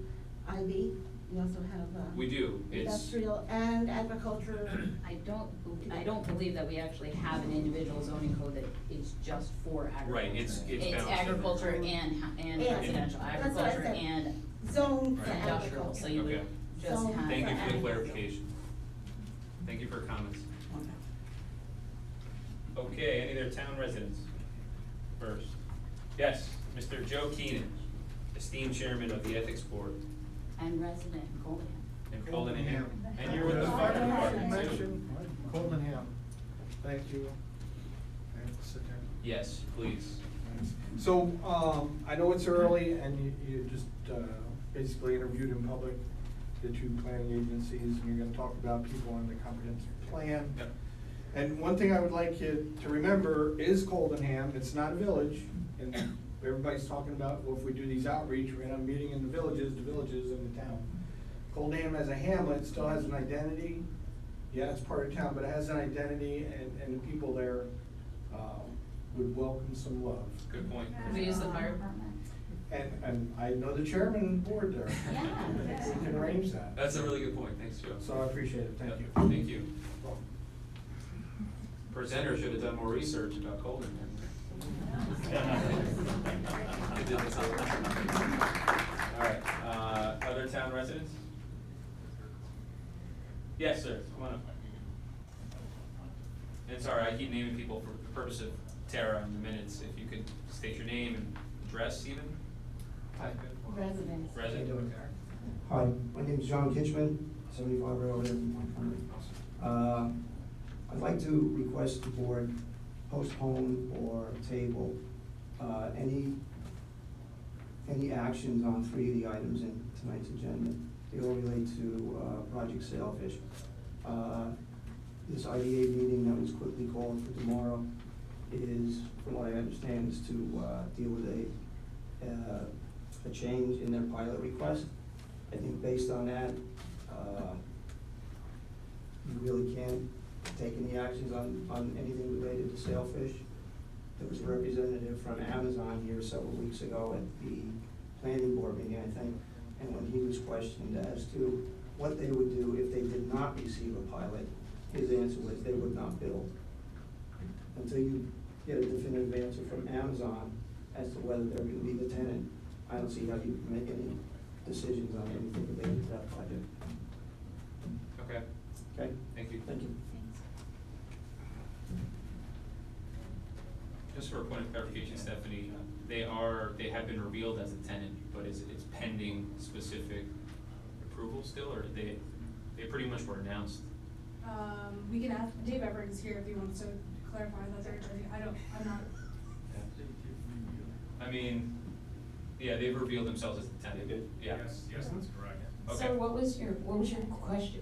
IB. We also have We do. Industrial and agriculture. I don't believe that we actually have an individual zoning code that is just for agriculture. Right, it's It's balanced. agriculture and residential, That's what I agriculture said. and Zone for Right. industrial, so agriculture. you Okay. would just Zone have. Thank you for the agriculture. clarification. Thank you for your comments. Okay, any other town residents? First. Yes, Mr. Joe Keenan, esteemed chairman of the Ethics Board And resident in Collingham. in Collingham. And you're with the fire department too. Mention Collingham. Thank you. I have to sit down. Yes, please. So, I know it's early and you just, basically interviewed in public the two planning agencies, and you're gonna talk about people on the comprehensive plan. Yep. And one thing I would like you to remember is Coldenham, it's not a village, and everybody's talking about, well, if we do these outreach, we're gonna have a meeting in the villages in the town. Coldenham as a hamlet still has an identity, yeah, it's part of town, but it has an identity, and the people there, would welcome some love. Good point. Could we use the fire department? And I know the chairman and board there. Yeah. We can arrange that. That's a really good point. Thanks, Joe. So I appreciate it, thank Yep, you. Thank you. Presenter should have done more research about Colden. All right, other town residents? Yes, sir, come on up. And sorry, I keep naming people for the purpose of Tara in the minutes. If you could state your name and address even? Residents. Resident. Hi, my name is John Kitchman, 75 Railroad in Montgomery. I'd like to request the board postpone or table any actions on 3 of the items in tonight's agenda. They all relate to Project Sailfish. This IDA meeting that was quickly called for tomorrow is, from what I understand, is to deal with a change in their pilot request. I think based on that, you really can't take any actions on anything related to Sailfish. There was a representative from Amazon here several weeks ago at the planning board meeting, I think, and when he was questioned as to what they would do if they did not receive a pilot, his answer was they would not build. Until you get a definitive answer from Amazon as to whether they're gonna be the tenant, I don't see how you can make any decisions on anything related to that project. Okay, Okay? thank you. Thank you. Just for a point of clarification, Stephanie, they have been revealed as a tenant, but it's pending specific approval still, or they pretty much were announced? We can ask, Dave Everett is here if he wants to clarify that, I'm not. I mean, yeah, they've revealed themselves as the tenant. Yeah. Yes, that's correct. Okay. So what was your question,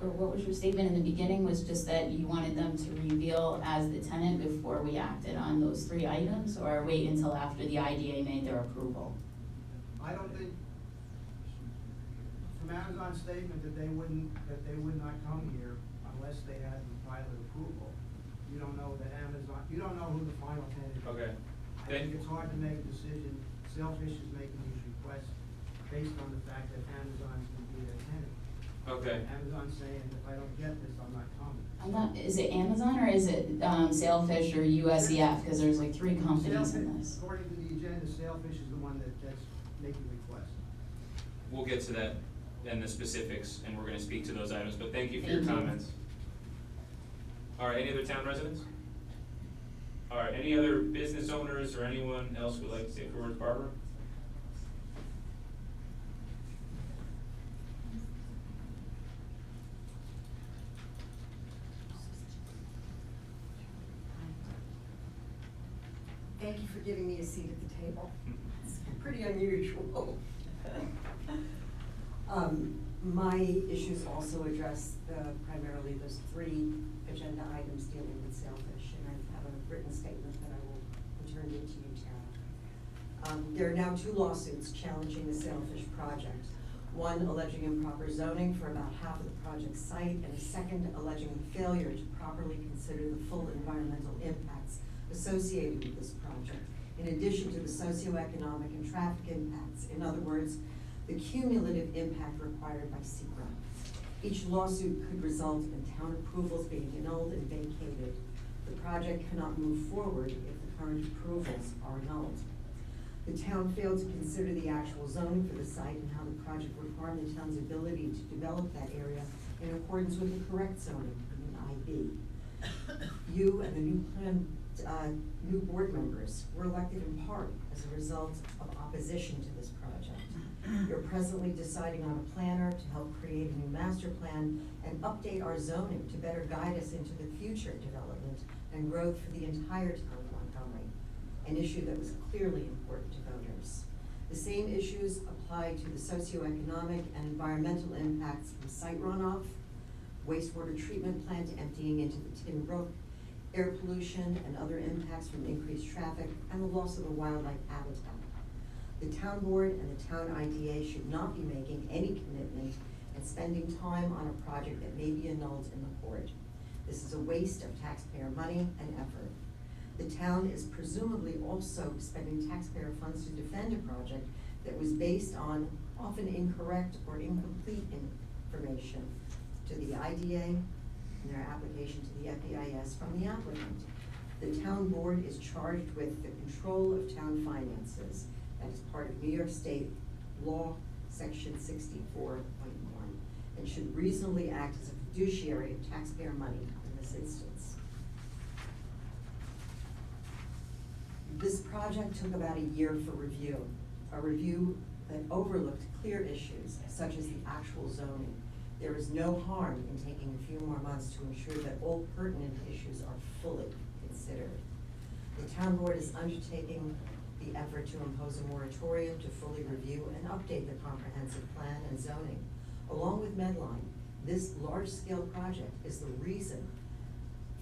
or what was your statement in the beginning, was just that you wanted them to reveal as the tenant before we acted on those 3 items, or wait until after the IDA made their approval? I don't think, from Amazon's statement that they would not come here unless they had the pilot approval. You don't know that Amazon, you don't know who the final tenant is. Okay. I think it's hard to make a decision. Sailfish is making these requests based on the fact that Amazon's gonna be their tenant. Okay. Amazon's saying, if I don't get this, I'm not coming. Is it Amazon or is it Sailfish or USEF? Because there's like 3 companies in Sailfish, this. according to the agenda, Sailfish is the one that's making requests. We'll get to that and the specifics, and we're gonna speak to those items, but thank you for your Thank you. comments. All right, any other town residents? All right, any other business owners or anyone else would like to say a few words? Barbara? Thank you for giving me a seat at the table. It's pretty unusual. My issues also address primarily those 3 agenda items dealing with Sailfish, and I have a written statement that I will return it to you, Tara. There are now 2 lawsuits challenging the Sailfish project. One alleging improper zoning for about half of the project site, and a second alleging the failure to properly consider the full environmental impacts associated with this project, in addition to the socioeconomic and traffic impacts. In other words, the cumulative impact required by SECRA. Each lawsuit could result in town approvals being annulled and vacated. The project cannot move forward if the current approvals are annulled. The town failed to consider the actual zoning for the site and how the project would harm the town's ability to develop that area in accordance with the correct zoning, an IB. You and the new board members were elected in part as a result of opposition to this project. You're presently deciding on a planner to help create a new master plan and update our zoning to better guide us into the future development and growth for the entire town of Montgomery, an issue that was clearly important to voters. The same issues apply to the socioeconomic and environmental impacts from site runoff, wastewater treatment plant emptying into the Tin Brook, air pollution and other impacts from increased traffic, and the loss of a wildlife habitat. The town board and the town IDA should not be making any commitment and spending time on a project that may be annulled in the court. This is a waste of taxpayer money and effort. The town is presumably also spending taxpayer funds to defend a project that was based on often incorrect or incomplete information to the IDA and their application to the FEIS from the applicant. The town board is charged with the control of town finances. That is part of New York State law, section 64.1, and should reasonably act as a fiduciary of taxpayer money in this instance. This project took about a year for review, a review that overlooked clear issues, such as the actual zoning. There is no harm in taking a few more months to ensure that all pertinent issues are fully considered. The town board is undertaking the effort to impose a moratorium to fully review and update the comprehensive plan and zoning. Along with Medline, this large-scale project is the reason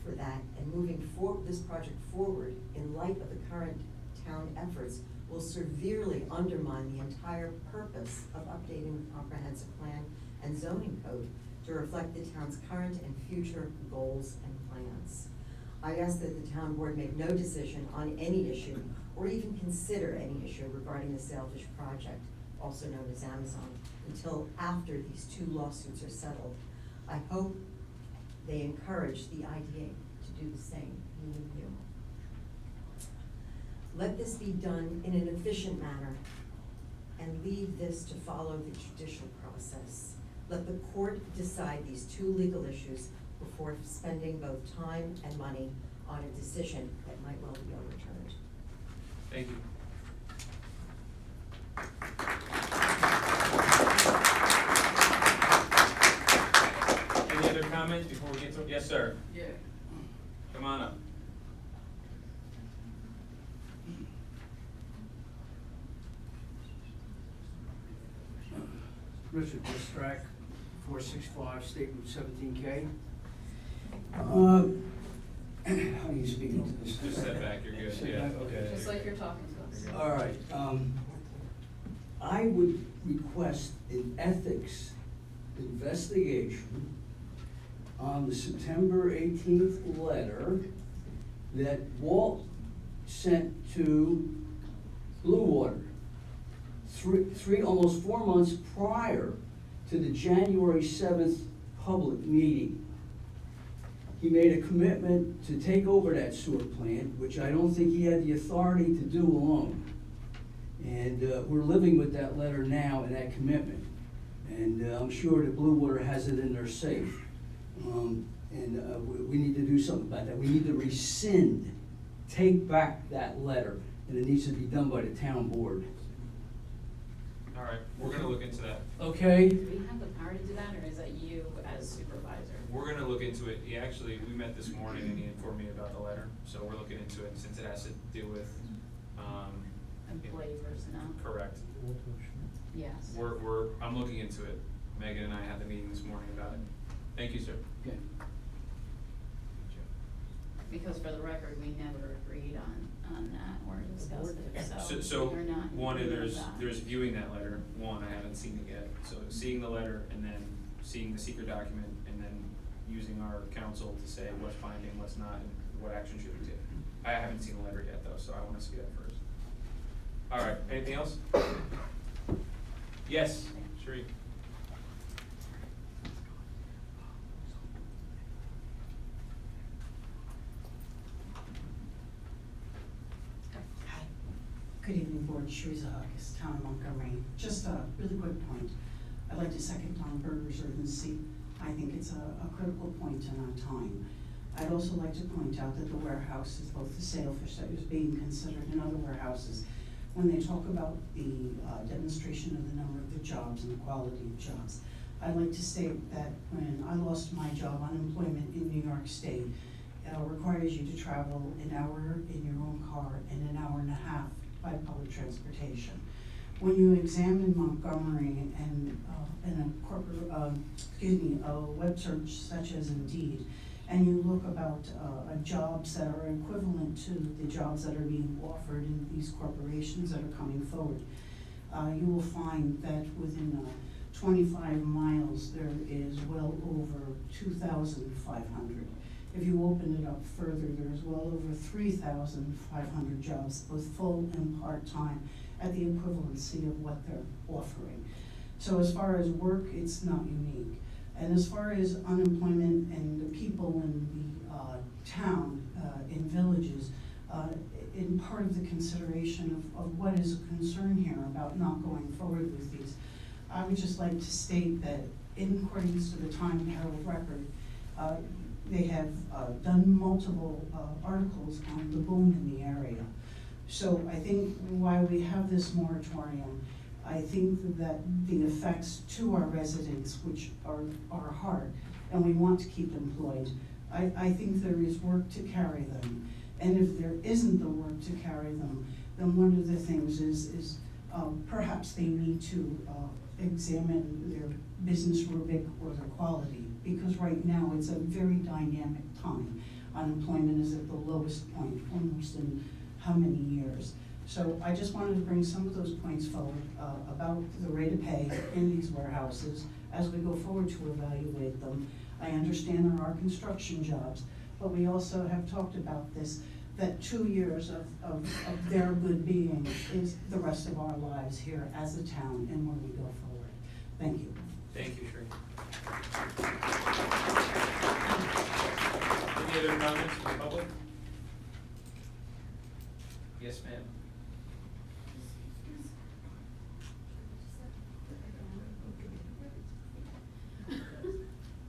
for that, and moving this project forward in light of the current town efforts will severely undermine the entire purpose of updating the comprehensive plan and zoning code to reflect the town's current and future goals and plans. I ask that the town board make no decision on any issue or even consider any issue regarding the Sailfish project, also known as Amazon, until after these two lawsuits are settled. I hope they encourage the IDA to do the same, meaning you. Let this be done in an efficient manner and leave this to follow the judicial process. Let the court decide these two legal issues before spending both time and money on a decision that might well be overturned. Thank you. Any other comments before we get to, yes, sir? Yeah. Come on up. Richard Distrack, 465 State Route 17K. How are you speaking to this? Just step back, you're good, Step yeah. back, okay. Just like you're talking to us. All right, I would request an ethics investigation on the September 18th letter that Walt sent to Blue Water, almost 4 months prior to the January 7th public meeting. He made a commitment to take over that sewer plant, which I don't think he had the authority to do alone. And we're living with that letter now and that commitment. And I'm sure that Blue Water has it in their safe. We need to do something about that. We need to rescind, take back that letter, and it needs to be done by the town board. All right, we're gonna look into that. Okay? Do we have the power to do that, or is that you as supervisor? We're gonna look into it. We met this morning and he informed me about the letter, so we're looking into it since it has to do with, Employee personnel? correct. Yes. I'm looking into it. Megan and I had the meeting this morning about it. Thank you, sir. Okay. Because for the record, we never agreed on that or discussed it, So we're not. one, in agreement with there's that. viewing that letter. One, I haven't seen it yet. So seeing the letter and then seeing the secret document and then using our counsel to say what's binding, what's not, and what action should we take. I haven't seen the letter yet though, so I wanna see that first. All right, anything else? Yes, Sheree. Hi. Good evening, Board. Sheree Zahakis, Town of Montgomery. Just a really quick point. I'd like to second Don Berger's urgency. I think it's a critical point in our time. I'd also like to point out that the warehouse is both the Sailfish that is being considered and other warehouses. When they talk about the demonstration of the number of the jobs and the quality of jobs, I'd like to state that when I lost my job, unemployment in New York State requires you to travel an hour in your own car and an hour and a half by public transportation. When you examine Montgomery and a corporate, a web search such as Indeed, and you look about jobs that are equivalent to the jobs that are being offered in these corporations that are coming forward, you will find that within 25 miles there is well over 2,500. If you open it up further, there's well over 3,500 jobs, both full and part-time, at the equivalency of what they're offering. So as far as work, it's not unique. And as far as unemployment and the people in the town, in villages, in part of the consideration of what is a concern here about not going forward with these, I would just like to state that in accordance to the Time Herald Record, they have done multiple articles on the boom in the area. So I think while we have this moratorium, I think that the effects to our residents, which are hard, and we want to keep employed, I think there is work to carry them. And if there isn't the work to carry them, then one of the things is perhaps they need to examine their business rubric or their quality, because right now it's a very dynamic time. Unemployment is at the lowest point almost in how many years. So I just wanted to bring some of those points forward about the rate of pay in these warehouses as we go forward to evaluate them. I understand there are construction jobs, but we also have talked about this, that 2 years of their good being is the rest of our lives here as a town and when we go forward. Thank you. Thank you, Sheree. Any other comments from the public? Yes, ma'am.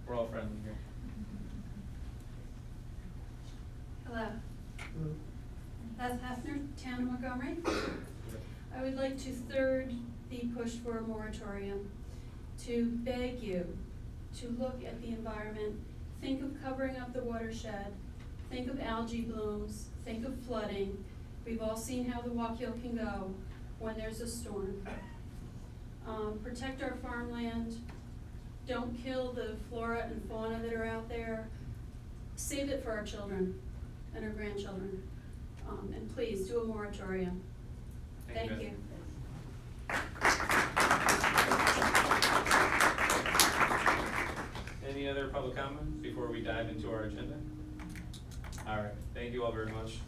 We're all friendly here. Hello. Beth Hefner, Town of Montgomery. I would like to third the push for a moratorium, to beg you to look at the environment, think of covering up the watershed, think of algae blooms, think of flooding. We've all seen how the Wacheel can go when there's a storm. Protect our farmland, don't kill the flora and fauna that are out there. Save it for our children and our grandchildren. And please do a moratorium. Thank you. Any other public comments before we dive into our agenda? All right, thank you all very much.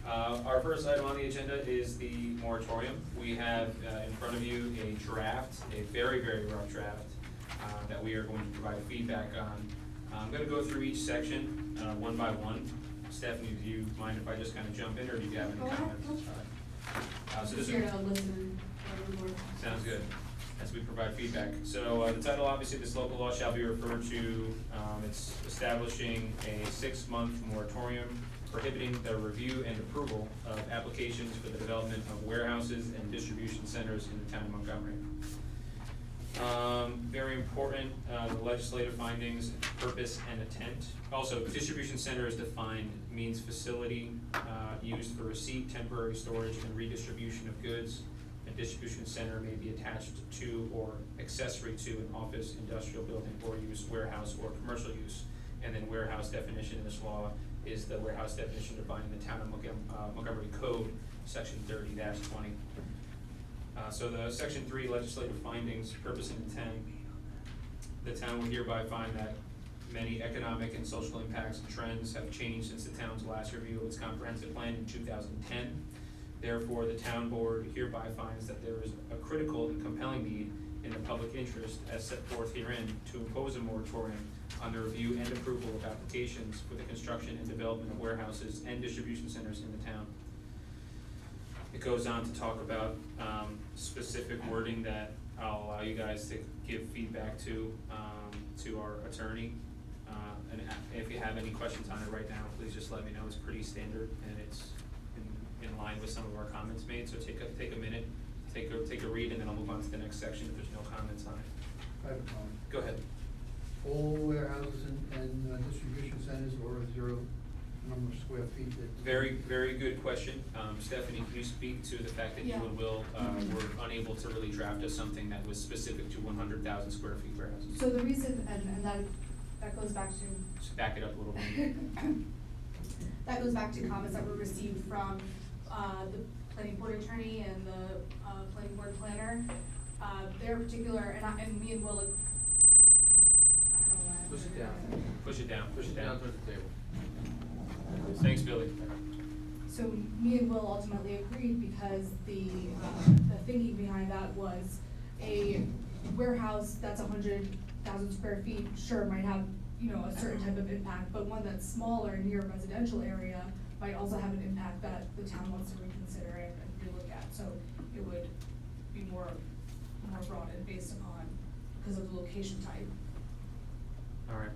Our first item on the agenda is the moratorium. We have in front of you a draft, a very, very rough draft that we are going to provide feedback on. I'm going to go through each section one by one. Stephanie, do you mind if I just kind of jump in, or do you have any comments? All right. So this Here to listen. sounds good, as we provide feedback. So the title, obviously, this local law shall be referred to, it's establishing a 6-month moratorium prohibiting the review and approval of applications for the development of warehouses and distribution centers in the town of Montgomery. Very important, the legislative findings, purpose and intent. Also, distribution center is defined, means facility used for receipt, temporary storage, and redistribution of goods. A distribution center may be attached to or accessory to an office, industrial building, or use, warehouse, or commercial use. And then warehouse definition in this law is the warehouse definition defined in the town of Montgomery Code, section 30-20. So the section 3 legislative findings, purpose and intent. The town will hereby find that many economic and social impacts and trends have changed since the town's last review of its comprehensive plan in 2010. Therefore, the town board hereby finds that there is a critical and compelling need in the public interest as set forth herein to impose a moratorium on the review and approval of applications for the construction and development of warehouses and distribution centers in the town. It goes on to talk about specific wording that I'll allow you guys to give feedback to our attorney. And if you have any questions on it right now, please just let me know. It's pretty standard and it's in line with some of our comments made. So take a minute, take a read, and then I'll move on to the next section if there's no comments on it. I have a comment. Go ahead. All warehouses and distribution centers, or a zero number of square feet that. Very, very good question. Stephanie, can you speak to the fact that you and Will were unable to really draft us something that was specific to 100,000 square feet warehouses? So the reason, and that goes back to. Just back it up a little bit. That goes back to comments that were received from the planning board attorney and the planning board planner. Their particular, and me and Will. Push it down. Push it down. Push it down towards the table. Thanks, Billy. So me and Will ultimately agreed because the thinking behind that was a warehouse that's 100,000 square feet, sure, might have, you know, a certain type of impact, but one that's smaller near a residential area might also have an impact that the town wants to reconsider and relook at. So it would be more broadened based upon, because of the location type. All right.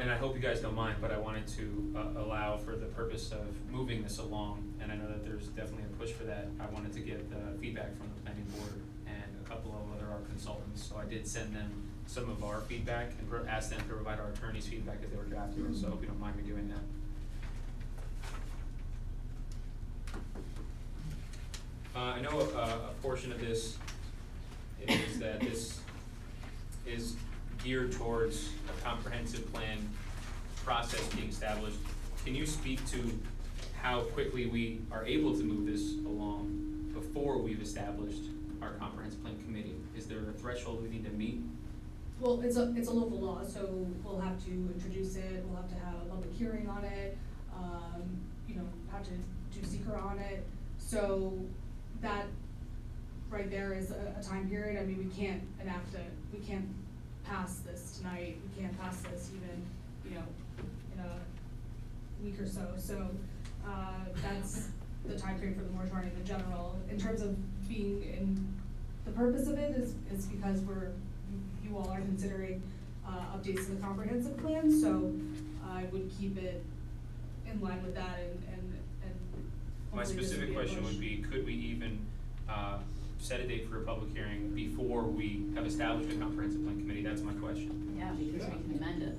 And I hope you guys don't mind, but I wanted to allow for the purpose of moving this along, and I know that there's definitely a push for that. I wanted to get feedback from the planning board and a couple of other our consultants, so I did send them some of our feedback and asked them to provide our attorney's feedback as they were drafting it, so I hope you don't mind me doing that. I know a portion of this is that this is geared towards a comprehensive plan process being established. Can you speak to how quickly we are able to move this along before we've established our comprehensive plan committee? Is there a threshold we need to meet? Well, it's a local law, so we'll have to introduce it, we'll have to have a public hearing on it, have to do seeker on it. So that right there is a time period. I mean, we can't enact it, we can't pass this tonight, we can't pass this even, in a week or so. So that's the time period for the moratorium in general. In terms of being in, the purpose of it is because you all are considering updates to the comprehensive plan, so I would keep it in line with that and My specific question would be, could we even set a date for a public hearing before we have established a comprehensive plan committee? That's my question. Yeah, because we can amend it.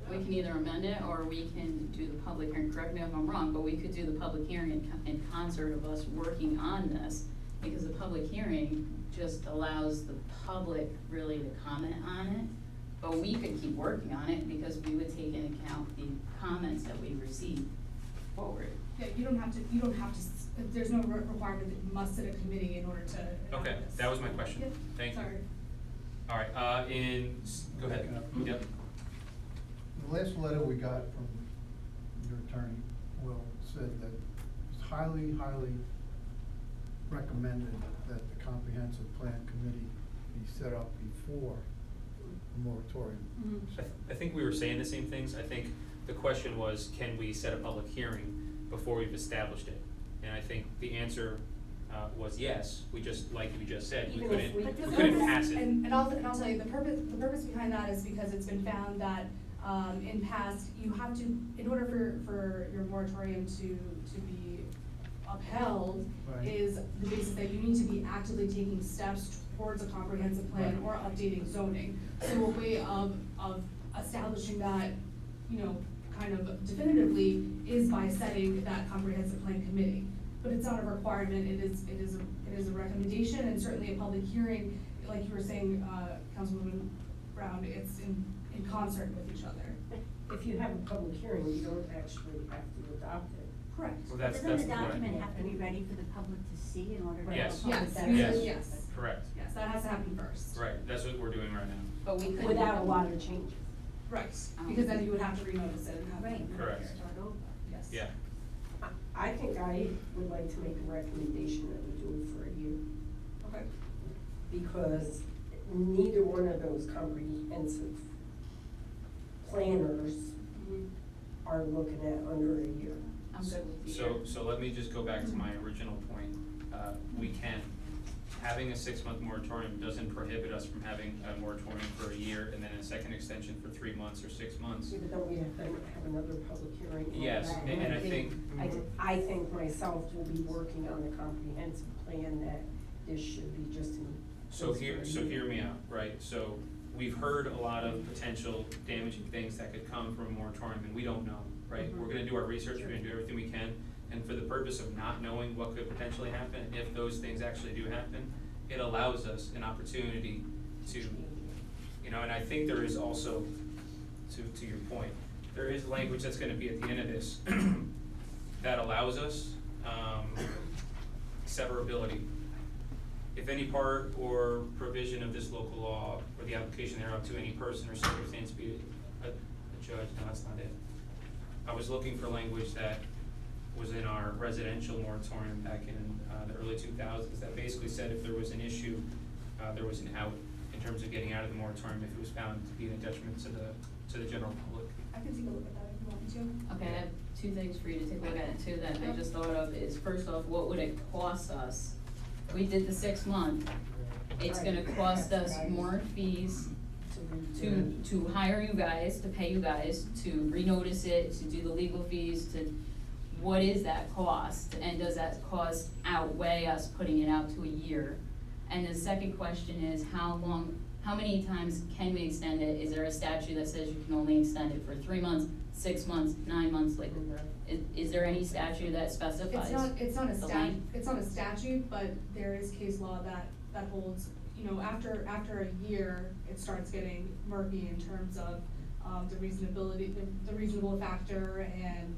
We can either amend it or we can do the public hearing. Correct me if I'm wrong, but we could do the public hearing in concert of us working on this, because the public hearing just allows the public really to comment on it. But we could keep working on it because we would take into account the comments that we receive forward. Yeah, you don't have to, there's no requirement that you must sit a committee in order to enact Okay, this. that was my question. Yep. Thank you. Sorry. All right, go ahead. Yep. The last letter we got from your attorney, Will, said that it's highly, highly recommended that the comprehensive plan committee be set up before the moratorium. Mm-hmm. I think we were saying the same things. I think the question was, can we set a public hearing before we've established it? And I think the answer was yes. We just, like you just said, we couldn't pass it. And I'll tell you, the purpose behind that is because it's been found that in past, you have to, in order for your moratorium to be upheld, Right. is the basis that you need to be actively taking steps towards a comprehensive plan or updating zoning. So a way of establishing that, kind of definitively is by setting that comprehensive plan committee. But it's not a requirement, it is a recommendation, and certainly a public hearing, like you were saying, Councilwoman Brown, it's in concert with each other. If you have a public hearing, you don't actually have to adopt it. Correct. Well, that's Doesn't the the point. document have to be ready for the public to see in order to? Yes. Yes, Yes. yes. Correct. Yes, that has to happen first. Right, that's what we're doing right now. But we could. Without a lot of changes. Right, because then you would have to renotice it and have it. Correct. Start over. Yes. Yeah. I think I would like to make a recommendation that we do it for a year. Okay. Because neither one of those comprehensive planners are looking at under a year. I'm good with you. So let me just go back to my original point. We can. Having a 6-month moratorium doesn't prohibit us from having a moratorium for a year and then a second extension for 3 months or 6 months. Yeah, but don't we have to have another public hearing? on Yes, that? and I think. I think myself will be working on a comprehensive plan that this should be just in. So hear me out, right? So we've heard a lot of potential damaging things that could come from a moratorium, and we don't know, right? We're gonna do our research, we're gonna do everything we can, and for the purpose of not knowing what could potentially happen, if those things actually do happen, it allows us an opportunity to, and I think there is also, to your point, there is language that's gonna be at the end of this that allows us severability. If any part or provision of this local law or the application thereof to any person or circumstance be it a judge, no, that's not it. I was looking for language that was in our residential moratorium back in the early 2000s that basically said if there was an issue, there was an out in terms of getting out of the moratorium if it was found to be a detriment to the general public. I can take a look at that if you want me to. Okay, I have 2 things for you to take a look at too that I just thought of is, first off, what would it cost us? We did the 6-month, it's gonna cost us more fees to hire you guys, to pay you guys, to renotice it, to do the legal fees, to, what is that cost? And does that cost outweigh us putting it out to a year? And the second question is, how many times can we extend it? Is there a statute that says you can only extend it for 3 months, 6 months, 9 months? Like, is there any statute that specifies It's not a the statute, length? it's not a statute, but there is case law that holds, you know, after a year, it starts getting murky in terms of, the reasonability, the reasonable factor and,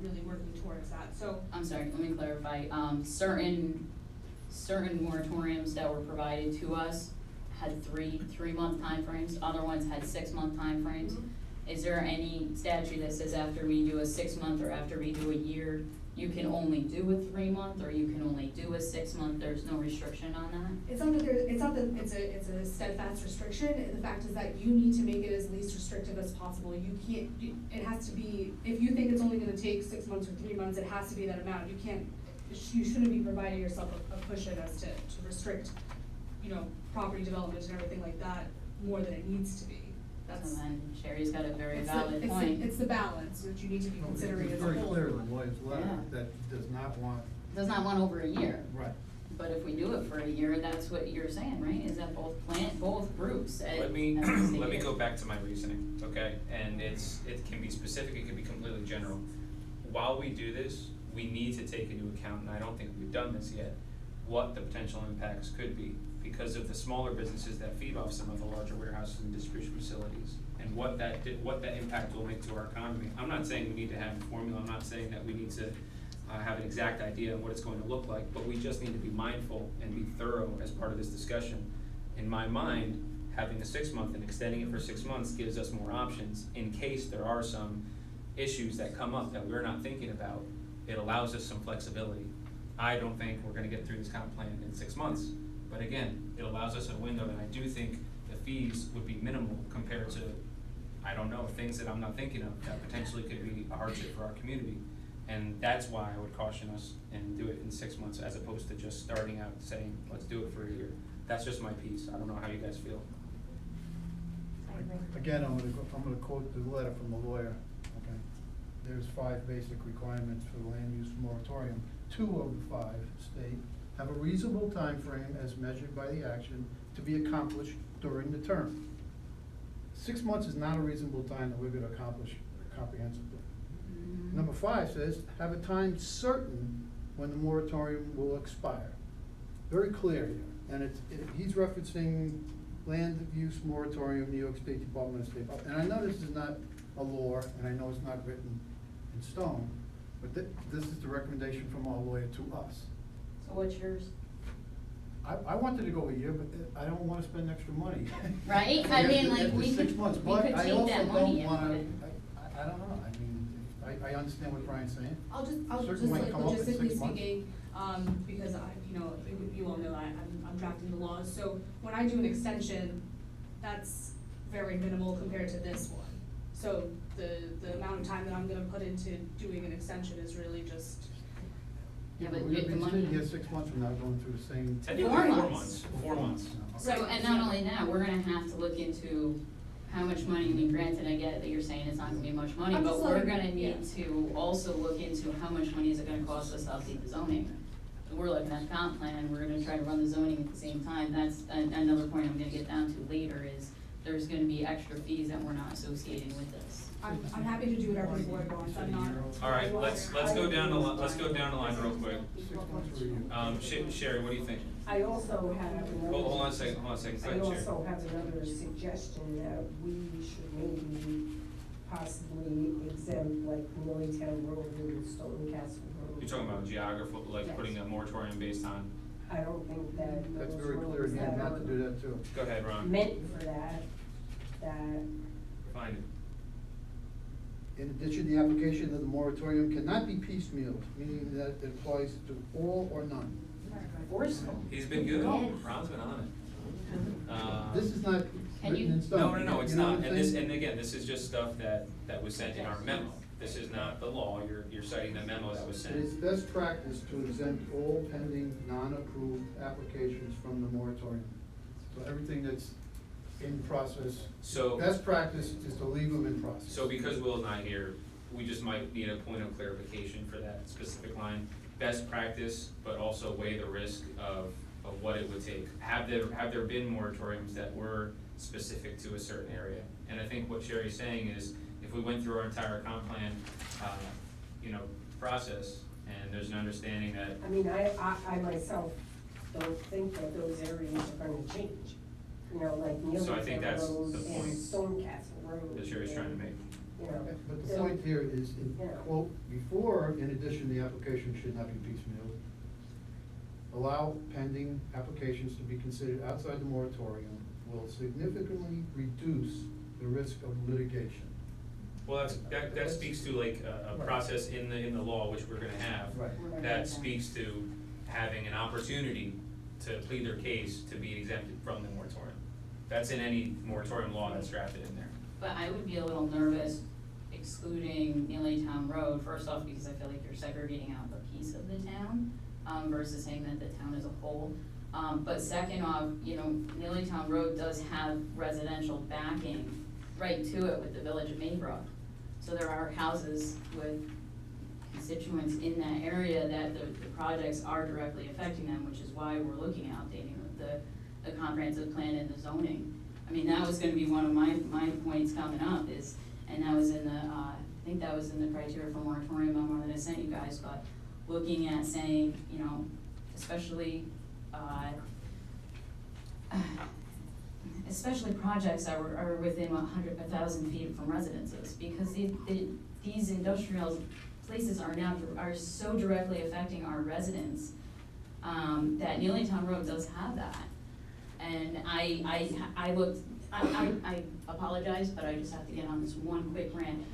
really working towards that, so. I'm sorry, let me clarify. Certain moratoriums that were provided to us had three-month timeframes, other ones had 6-month timeframes. Mhm. Is there any statute that says after we do a 6-month or after we do a year, you can only do a 3-month or you can only do a 6-month? There's no restriction on that? It's not that it's a steadfast restriction. The fact is that you need to make it as least restrictive as possible. You can't, it has to be, if you think it's only gonna take 6 months or 3 months, it has to be that amount. You shouldn't be providing yourself a cushion as to restrict, you know, property development and everything like that more than it needs to be. That's. And then Sherry's got a very It's valid the, point. It's the balance that you need to be considering as a whole. It's very clear in Lloyd's letter Yeah. that does not want. Does not want over a year. Right. But if we do it for a year, that's what you're saying, right? Is that both groups at Let me, at least a let me year. go back to my reasoning, okay? And it can be specific, it can be completely general. While we do this, we need to take into account, and I don't think we've done this yet, what the potential impacts could be because of the smaller businesses that feed off some of the larger warehouses and distribution facilities, and what that impact will make to our economy. I'm not saying we need to have a formula, I'm not saying that we need to have an exact idea of what it's going to look like, but we just need to be mindful and be thorough as part of this discussion. In my mind, having a 6-month and extending it for 6 months gives us more options in case there are some issues that come up that we're not thinking about. It allows us some flexibility. I don't think we're gonna get through this comp plan in 6 months, but again, it allows us a window, and I do think the fees would be minimal compared to, I don't know, things that I'm not thinking of that potentially could be a hardship for our community. And that's why I would caution us and do it in 6 months as opposed to just starting out saying, let's do it for a year. That's just my piece. I don't know how you guys feel. Again, I'm gonna quote the letter from the lawyer, okay? There's 5 basic requirements for the land use moratorium. 2 of the 5 state, have a reasonable time frame as measured by the action to be accomplished during the term. 6 months is not a reasonable time that we're gonna accomplish comprehensively. Number 5 says, have a time certain when the moratorium will expire. Very clear here, and he's referencing land use moratorium, New York State Department of State. And I know this is not a law, and I know it's not written in stone, but this is the recommendation from our lawyer to us. So what's yours? I wanted to go a year, but I don't wanna spend extra money. Right? I mean, like, After we 6 could- months, we but could I take also that don't money and wanna- put it- I don't know, I mean, I understand what Brian's saying. I'll just Certainly might like come up in 6 logistically months. speaking, because you all know I'm drafting the laws, so when I do an extension, that's very minimal compared to this one. So the amount of time that I'm gonna put into doing an extension is really just. Yeah, but We're you- gonna the be money- sitting here 6 months from now going through the same. Technically, 4 4 months. months, 4 months. So, and not only that, we're gonna have to look into how much money, I mean, granted, I get that you're saying it's not gonna be much money, I'm but just we're letting- gonna need yeah. to also look into how much money is it gonna cost us to update the zoning. We're looking at comp plan, we're gonna try to run the zoning at the same time, that's another point I'm gonna get down to later, is there's gonna be extra fees that we're not associating with this. I'm happy to do whatever the board wants, I'm not. All right, let's go down the line real quick. 6 months or a year. Sherry, what do you think? I also have another. Hold on a second, go I ahead, Sherry. also have another suggestion that we should maybe possibly exempt like Milltown Road and Stone Castle Road. You're talking about geography, like Yes. putting a moratorium based on, I don't think that That's those very clear roads in here that not are to do that too. go ahead, Ron. meant for that Find it. In addition, the application of the moratorium cannot be piecemealed, meaning that it applies to all or none. Forceful. He's been good, Ron's been on it. This is not Can written you- in stone. No, it's You know not, what I'm and this, saying? and again, this is just stuff that was sent in our memo. This is not the law, you're citing the memo that was It is sent. best practice to exempt all pending, non-approved applications from the moratorium. So everything that's in process, So, best practice is to leave them in process. so because Will's not here, we just might need a point of clarification for that specific line. Best practice, but also weigh the risk of of what it would take. Have there been moratoriums that were specific to a certain area? And I think what Sherry's saying is, if we went through our entire comp plan, process, and there's an understanding that, I mean, I myself don't think that those areas are gonna change. You know, like So I think Neelytown that's Road the and point Stonecastle Road. that Sherry's trying to make. You know. But the point here is, Yeah. quote, before, in addition, the application should not be piecemeal. Allow pending applications to be considered outside the moratorium will significantly reduce the risk of litigation. Well, that speaks to like a Right. process in the law, which we're gonna have. Right. That speaks to having an opportunity to plead their case to be exempted from the moratorium. That's in any moratorium law that's drafted in there. But I would be a little nervous excluding Neelytown Road, first off, because I feel like you're segregating out a piece of the town, versus saying that the town as a whole. But second off, Neelytown Road does have residential backing right to it with the village of Maybrook. So there are houses with constituents in that area that the projects are directly affecting them, which is why we're looking at updating the comprehensive plan and the zoning. I mean, that was gonna be one of my points coming up is, and that was in the, I think that was in the criteria for moratorium memo that I sent you guys, but looking at saying, especially projects that are within 1,000 feet from residences, because these industrial places are so directly affecting our residents, that Neelytown Road does have that. And I looked, I apologize, but I just have to get on this one quick rant.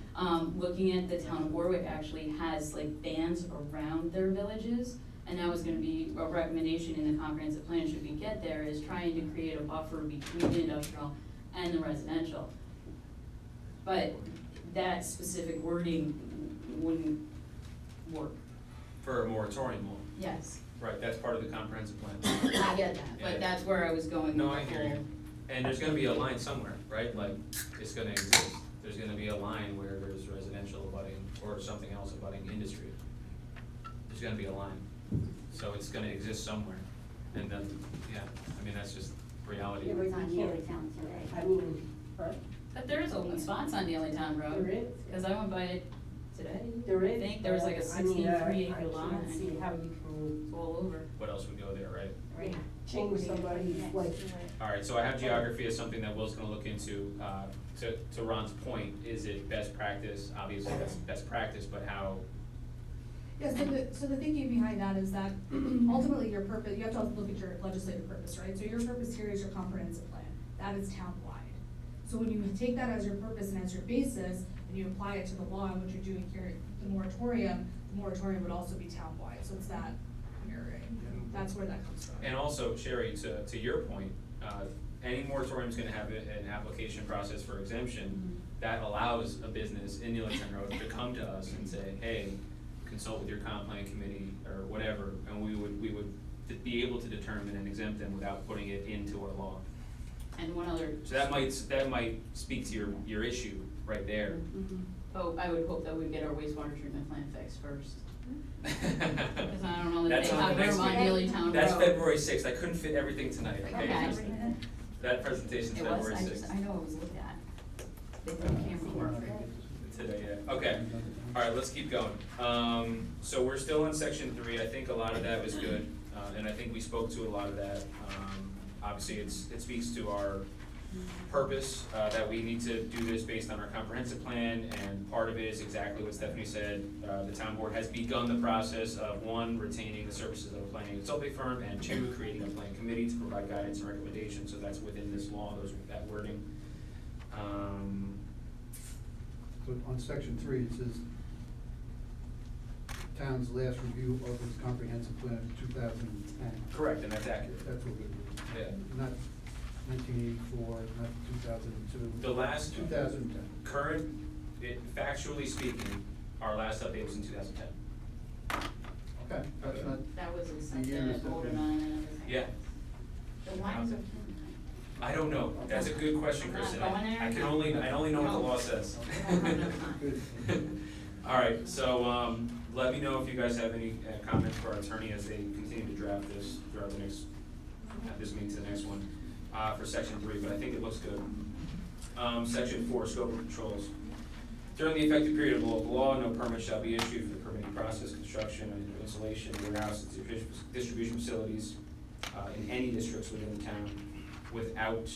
Looking at the town of Warwick actually has like bands around their villages, and that was gonna be a recommendation in the comprehensive plan should we get there, is trying to create a buffer between the industrial and the residential. But that specific wording wouldn't work. For a moratorium law. Yes, Right, that's part of the comprehensive plan. I get that, but that's where I was going. No, with I the hear you. whole- And there's gonna be a line somewhere, right? Like, it's gonna exist. There's gonna be a line where there's residential abutting or something else abutting industry. There's gonna be a line. So it's gonna exist somewhere. And then, yeah, I mean, that's just reality. It was on Neelytown today. I mean, huh? But there is open spots on Neelytown Road. There is. Cause I went by it today. There is. I think there was like a I mean, 63 acre I lot. can't see how you can. It's all over. What else would go there, right? Right. Change somebody's like. All right, so I have geography as something that Will's gonna look into. To Ron's point, is it best practice? Obviously, that's best practice, but how? Yeah, so the thinking behind that is that ultimately your purpose, you have to look at your legislative purpose, right? So your purpose here is your comprehensive plan, that is townwide. So when you take that as your purpose and as your basis, and you apply it to the law and what you're doing here, the moratorium would also be townwide, so it's that mirroring, that's where that comes from. And also, Sherry, to your point, any moratorium's gonna have an application process for exemption that allows a business in Neelytown Road to come to us and say, hey, consult with your comp plan committee or whatever, and we would be able to determine and exempt them without putting it into our law. And one other. So that might speak to your issue right there. Oh, I would hope that we'd get our wastewater treatment plant fixed first. Because I don't know that That's they on have the next room on meeting. Neelytown Road. That's February 6th, I couldn't fit everything tonight, okay? Okay. That presentation's It was, February 6th. I know it was looked at. They didn't camera work. Today, yeah, okay, all right, let's keep going. So we're still on section 3, I think a lot of that was good, and I think we spoke to a lot of that. Obviously, it speaks to our purpose, that we need to do this based on our comprehensive plan, and part of it is exactly what Stephanie said. The town board has begun the process of 1, retaining the services of a planning consulting firm, and 2, creating a plan committee to provide guidance and recommendations, so that's within this law, that wording. So on section 3, it says, town's last review of its comprehensive plan of 2010. Correct, and that's accurate. That's what we, Yeah. not 1984, not 2002. The last 2010. current, factually speaking, our last update was in 2010. Okay, that's not. That was the accepted year and is voted different. on and everything. Yeah. The lines are. I don't know, that's a good question, I'm not Kristen. going there. I only know what the law says. All right, so, let me know if you guys have any comments for our attorney as they continue to draft this throughout the next this meeting to the next one, for section 3, but I think it looks good. Section 4, scope of controls. During the effective period of the local law, no permit shall be issued for the permitting process, construction, and installation of warehouse and distribution facilities in any districts within the town without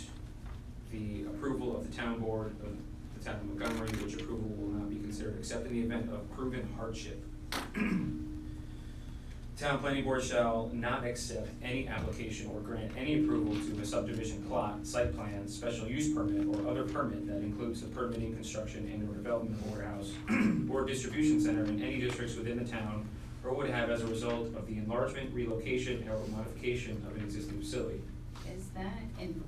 the approval of the town board of the town of Montgomery, which approval will not be considered except in the event of proven hardship. Town planning board shall not accept any application or grant any approval to a subdivision plot, site plan, special use permit, or other permit that includes the permitting, construction, and or development of a warehouse or distribution center in any districts within the town, or would have as a result of the enlargement, relocation, or modification of an existing facility. Is that, and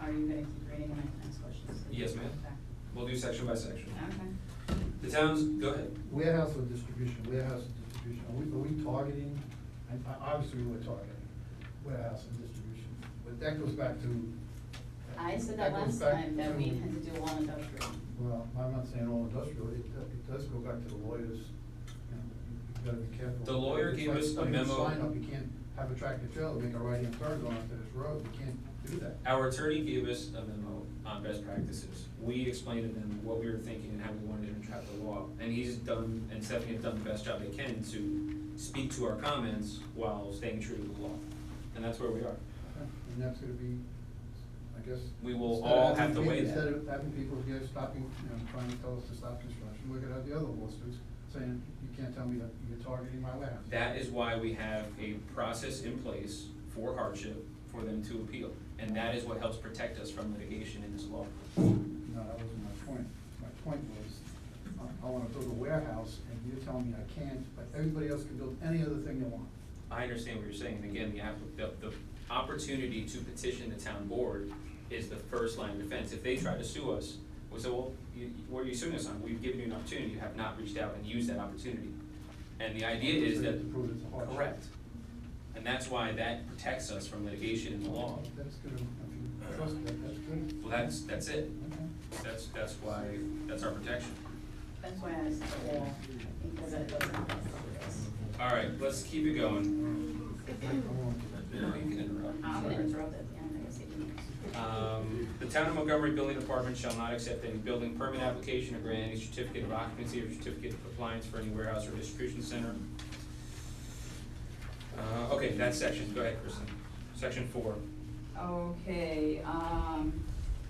are you gonna keep reading and I can ask questions? Yes, ma'am. Okay. We'll do section by section. Okay. The towns, go ahead. Warehouse or distribution, are we targeting, and obviously we're targeting warehouse and distribution, but that goes back to. I said that goes last back time, that we to- had to do all industrial. Well, I'm not saying all industrial, it does go back to the lawyers, you know, you gotta be careful. The lawyer It's gave like us a putting a memo. sign up, you can't have a tractor trailer, make a right-hand turn going onto this road, you can't do that. Our attorney gave us a memo on best practices. We explained to them what we were thinking and how we wanted to interpret the law. And he's done, and Stephanie have done the best job they can to speak to our comments while staying true to the law. And that's where we are. And that's gonna be, I guess. We will instead of all having have to people- weigh that. Instead of having people here stopping, you know, trying to tell us to stop construction, we're gonna have the other lawsuits saying, you can't tell me that you're targeting my warehouse. That is why we have a process in place for hardship for them to appeal. And that is what helps protect us from litigation in this law. No, that wasn't my point. My point was, I wanna build a warehouse, and you're telling me I can't, but everybody else can build any other thing they want. I understand what you're saying, and again, the opportunity to petition the town board is the first line of defense. If they try to sue us, we say, well, what are you suing us on? We've given you an opportunity, you have not reached out and used that opportunity. And the idea is that, To prove it's a hardship. correct. And that's why that protects us from litigation in the law. That's good, if you trust that, that's good. Well, that's it. Okay. That's why, that's our protection. That's why I said the wall, because it doesn't. All right, let's keep it going. No, you can interrupt. I'm gonna interrupt at the end, I guess. The town of Montgomery Building Department shall not accept any building permit application or grant any certificate of occupancy or certificate of compliance for any warehouse or distribution center. Okay, that section, go ahead, Kristen. Section 4, Okay,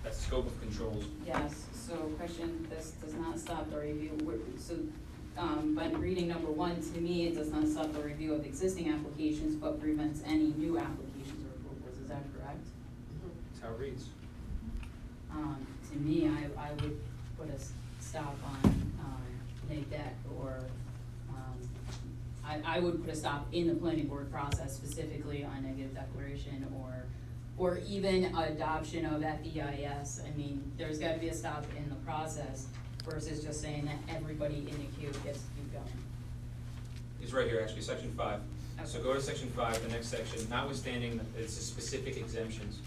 that's the scope of controls. yes, so question, this does not stop the review, by reading number 1, to me, it does not stop the review of existing applications, but prevents any new applications or approvals, is that correct? That's how it reads. To me, I would put a stop on, NADEC or, I would put a stop in the planning board process specifically on negative declaration or even adoption of FEIS. I mean, there's gotta be a stop in the process versus just saying that everybody in the queue gets to keep going. It's right here, actually, section 5. So go to section 5, the next section, notwithstanding, it's the specific exemptions.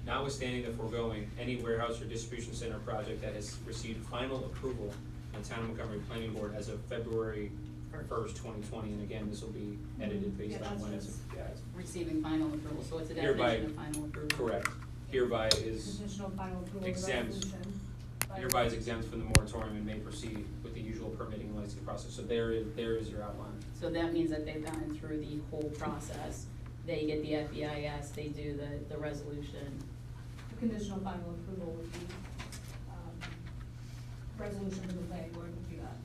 Notwithstanding the foregoing, any warehouse or distribution center project that has received final approval on Town of Montgomery Planning Board as of February 1st, 2020, and again, this will be edited based on when it's, Receiving final approval, so it's a Hereby- definition of final approval. correct. Hereby is Conditional final approval of the exempt, resolution. hereby is exempt from the moratorium and may proceed with the usual permitting and licensing process. So there is your outline. So that means that they've gone through the whole process. They get the FEIS, they do the resolution. The conditional final approval would be, resolution to the planning board would be that.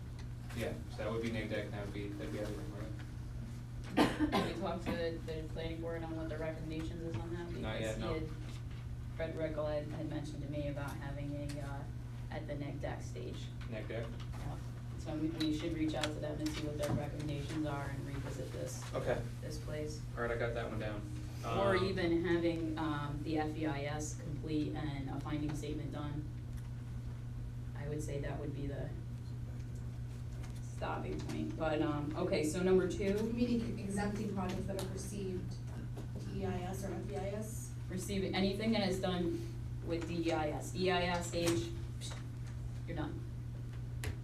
Yeah, so that would be name deck, and that'd be everything, right? Did we talk to the planning board on what the recommendations is on that? Not yet, no. Because Fred Rickle had mentioned to me about having at the neck deck stage. Neck deck? Yeah. So we should reach out to them and see what their recommendations are and revisit this. Okay. This place. All right, I got that one down. Or even having, the FEIS complete and a finding statement done. I would say that would be the stopping point, but, okay, so number 2. Meaning exempting projects that have received DEIS or FEIS? Receiving anything that is done with DEIS. DEIS stage, you're done.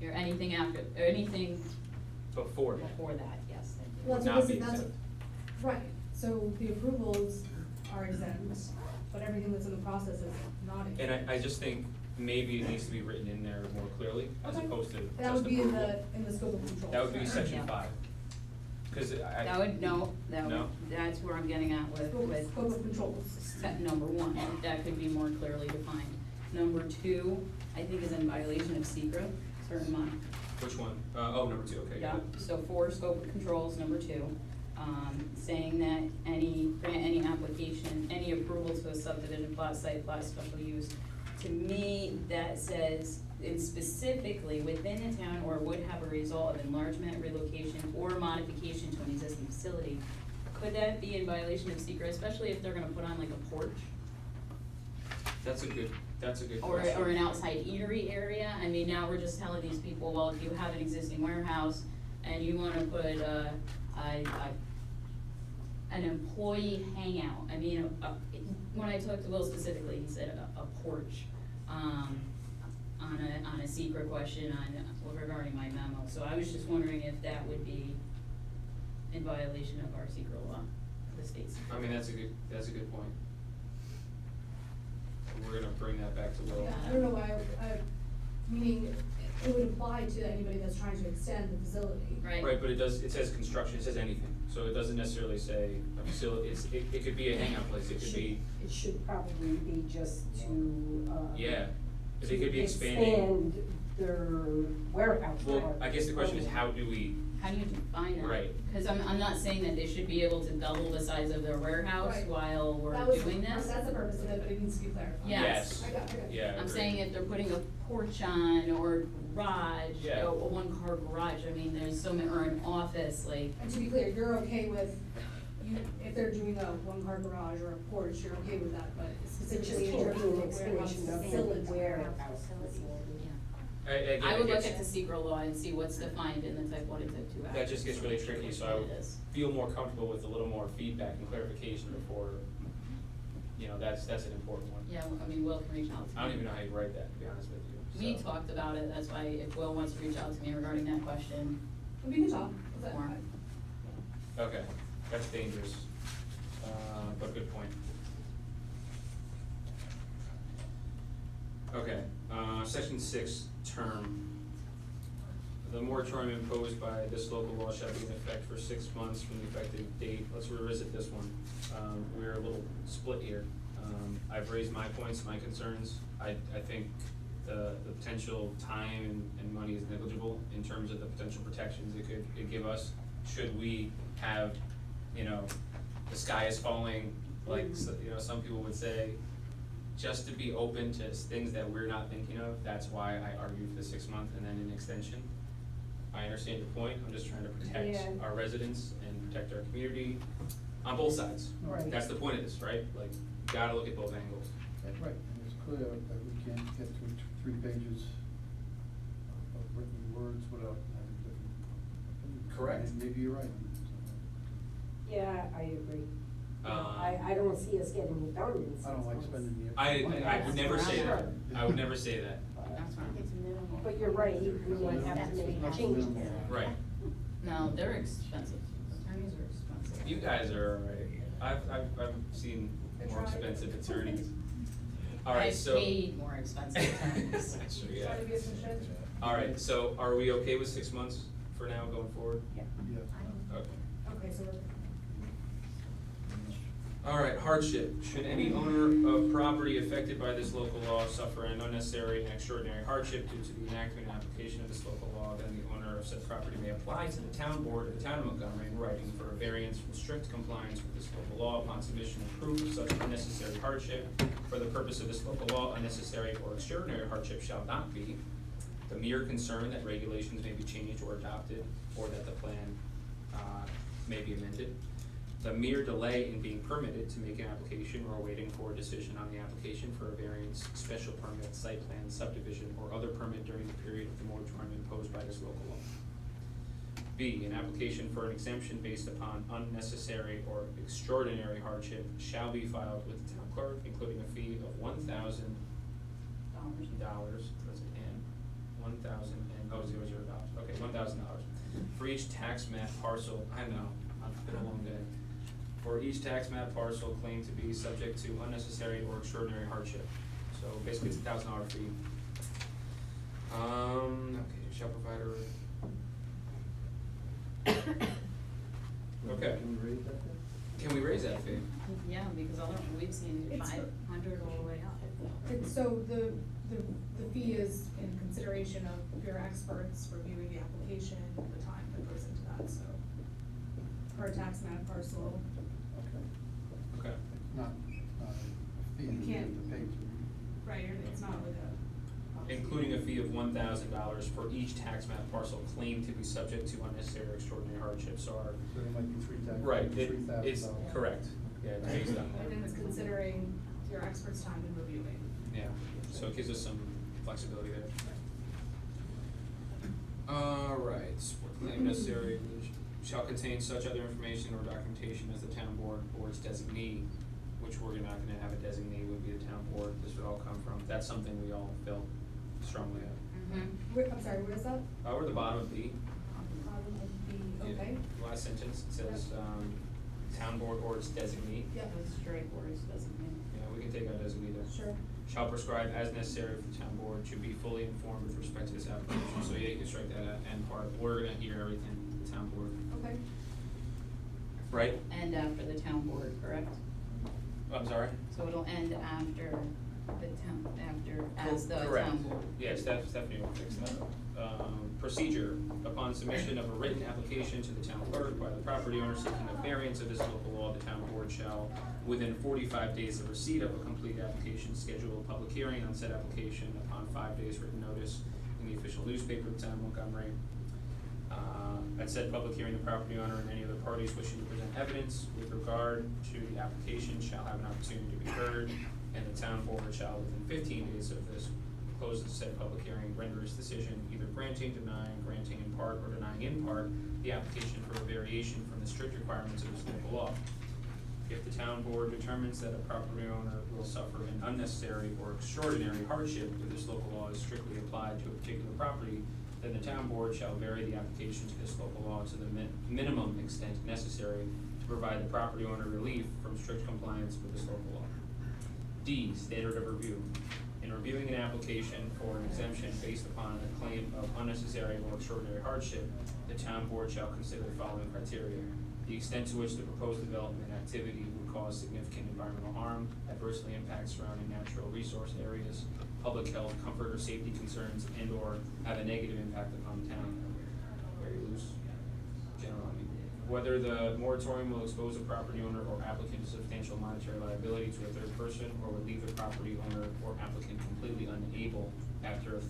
You're anything after, or anything Before. before that, yes. Well, Would so not this be is, that's, exempt. right, so the approvals are exempt, but everything that's in the process is not exempt. And I just think maybe it needs to be written in there more clearly, as Okay. opposed to just That would be in approval. the scope of control. That would be right? section Yeah. 5. Cause That would, no, No? that's where I'm getting at with Scope of controls. step number 1, that could be more clearly defined. Number 2, I think is in violation of secret, certain Which one? Number 2, okay, Yeah, got it. so for scope of controls, number 2, saying that grant any application, any approval to a subdivision, plot site, plot special use. To me, that says, it's specifically within the town or would have a result of enlargement, relocation, or modification to an existing facility. Could that be in violation of secret, especially if they're gonna put on like a porch? That's a good Or question. an outside eatery area? I mean, now we're just telling these people, well, if you have an existing warehouse and you wanna put an employee hangout, I mean, when I talked to Will specifically, he said a porch, on a secret question regarding my memo. So I was just wondering if that would be in violation of our secret law, the state's. I mean, that's a good point. We're gonna bring that back to Will. Yeah, I don't know why, meaning it would apply to anybody that's trying to extend the facility. Right, but it says construction, it says anything, so it doesn't necessarily say a facility, it could be a hangout place, it could be, It should probably be just to, yeah, if it could be to expanding. expand their warehouse. Well, I guess the question is, how do we, How do you define that? Right. Cause I'm not saying that they should be able to double the size of their warehouse Right. while we're That was- doing this. That's the purpose of it, but it needs to be clarified. Yes. I got it. yeah, I'm agreed. saying if they're putting a porch on or garage, Yeah. a one-car garage, I mean, there's so many, or an office, like, And to be clear, you're okay with, if they're doing a one-car garage or a porch, you're okay with that, but specifically in Just terms can't of be an the warehouse expansion of the facility. warehouse facility. I would look at the secret law and see what's defined in the type 1 and type 2 act. That just gets really tricky, so I would It is. feel more comfortable with a little more feedback and clarification before, that's an important one. Yeah, I mean, Will can reach out to me. I don't even know how you write that, to be honest with you. We so. talked about it, that's why if Will wants to reach out to me regarding that question. We can talk, is that Or- fine? Okay, that's dangerous, but good point. Okay, section 6, term. The moratorium imposed by this local law shall be in effect for 6 months from the effective date. Let's revisit this one. We're a little split here. I've raised my points, my concerns. I think the potential time and money is negligible in terms of the potential protections it could give us. Should we have, the sky is falling, like, some people would say, just to be open to things that we're not thinking of. That's why I argued for the 6 month and then an extension. I understand your point, I'm just trying to protect Yeah. our residents and protect our community on both sides. Right. That's the point of this, right? Like, you gotta look at both angles. Right, and it's clear that we can't get through 3 pages of written words without having different. Correct. And maybe you're right. Yeah, I agree. Um, I don't see us getting it done in 6 I don't like months. spending the. I would never say that, Sure. I would never say that. That's fine. But you're right, we might have to make changes. Right. No, they're expensive, attorneys are expensive. You guys are alright. I've seen more expensive attorneys. Alright, so. I've paid more expensive attorneys. Sure, yeah. Try to be efficient. Alright, so are we okay with 6 months for now going forward? Yeah. Okay. Okay, so we're. Alright, hardship. Should any owner of property affected by this local law suffer an unnecessary and extraordinary hardship due to the enactment and application of this local law, then the owner of said property may apply to the town board of the town of Montgomery in writing for a variance from strict compliance with this local law upon submission of proof of such unnecessary hardship. For the purpose of this local law, unnecessary or extraordinary hardship shall not be the mere concern that regulations may be changed or adopted, or that the plan may be amended. The mere delay in being permitted to make an application or waiting for a decision on the application for a variance, special permit, site plan, subdivision, or other permit during the period of the moratorium imposed by this local law. B, an application for an exemption based upon unnecessary or extraordinary hardship shall be filed with the town clerk, including a fee of $1,000, that's an N, $1,000, okay, $1,000 for each tax map parcel, I know, it's been a long day, for each tax map parcel claimed to be subject to unnecessary or extraordinary hardship. So basically it's a $1,000 fee. Okay, shall provide a. Okay. Can we raise that then? Can we raise that fee? Yeah, because other, we've seen It's- 500 all the way up. So the fee is in consideration of your experts reviewing the application, the time that goes into that, so. Per tax map parcel, Okay. Not a fee You that we have can't- to pay to. right, it's not like a. Including a fee of $1,000 for each tax map parcel claimed to be subject to unnecessary or extraordinary hardship, so our. So it might be Right, $3,000. it's correct, yeah, it's based on And then it's considering your expert's time in reviewing. yeah, so it gives us some flexibility there. Alright, support claim necessary, which shall contain such other information or documentation as the town board's designee, which we're not gonna have a designee, would be the town board, this would all come from, that's something we all felt strongly of. I'm sorry, where is that? We're at the bottom of B. Bottom of the, Yeah, okay. last sentence, it says, town board or its designee. Yeah. Those straight words doesn't mean. Yeah, we can take out designee there. Sure. Shall prescribe as necessary for the town board to be fully informed with respect to this application, so yeah, you can strike that end part, we're gonna hear everything, the town board. Okay. Right? End after the town board, correct? I'm sorry? So it'll end after the town, as the Correct. town board. Yeah, Stephanie will fix that. Procedure, upon submission of a written application to the town clerk by the property owner seeking a variance of this local law, the town board shall, within 45 days of receipt of a complete application, schedule a public hearing on said application upon 5 days written notice in the official newspaper of the town of Montgomery. At said public hearing, the property owner and any other parties wishing to present evidence with regard to the application shall have an opportunity to be heard, and the town board shall, within 15 days of this close the said public hearing, render its decision either granting, denying, granting in part, or denying in part the application for a variation from the strict requirements of this local law. If the town board determines that a property owner will suffer an unnecessary or extraordinary hardship if this local law is strictly applied to a particular property, then the town board shall vary the application to this local law to the minimum extent necessary to provide the property owner relief from strict compliance with this local law. D, standard of review. In reviewing an application for an exemption based upon a claim of unnecessary or extraordinary hardship, the town board shall consider the following criteria: the extent to which the proposed development activity would cause significant environmental harm, adversely impact surrounding natural resource areas, public health, comfort, or safety concerns, and/or have a negative impact upon the town. Very loose, general, I mean. Whether the moratorium will expose a property owner or applicant to substantial monetary liability to a third person, or would leave the property owner or applicant completely unable, after a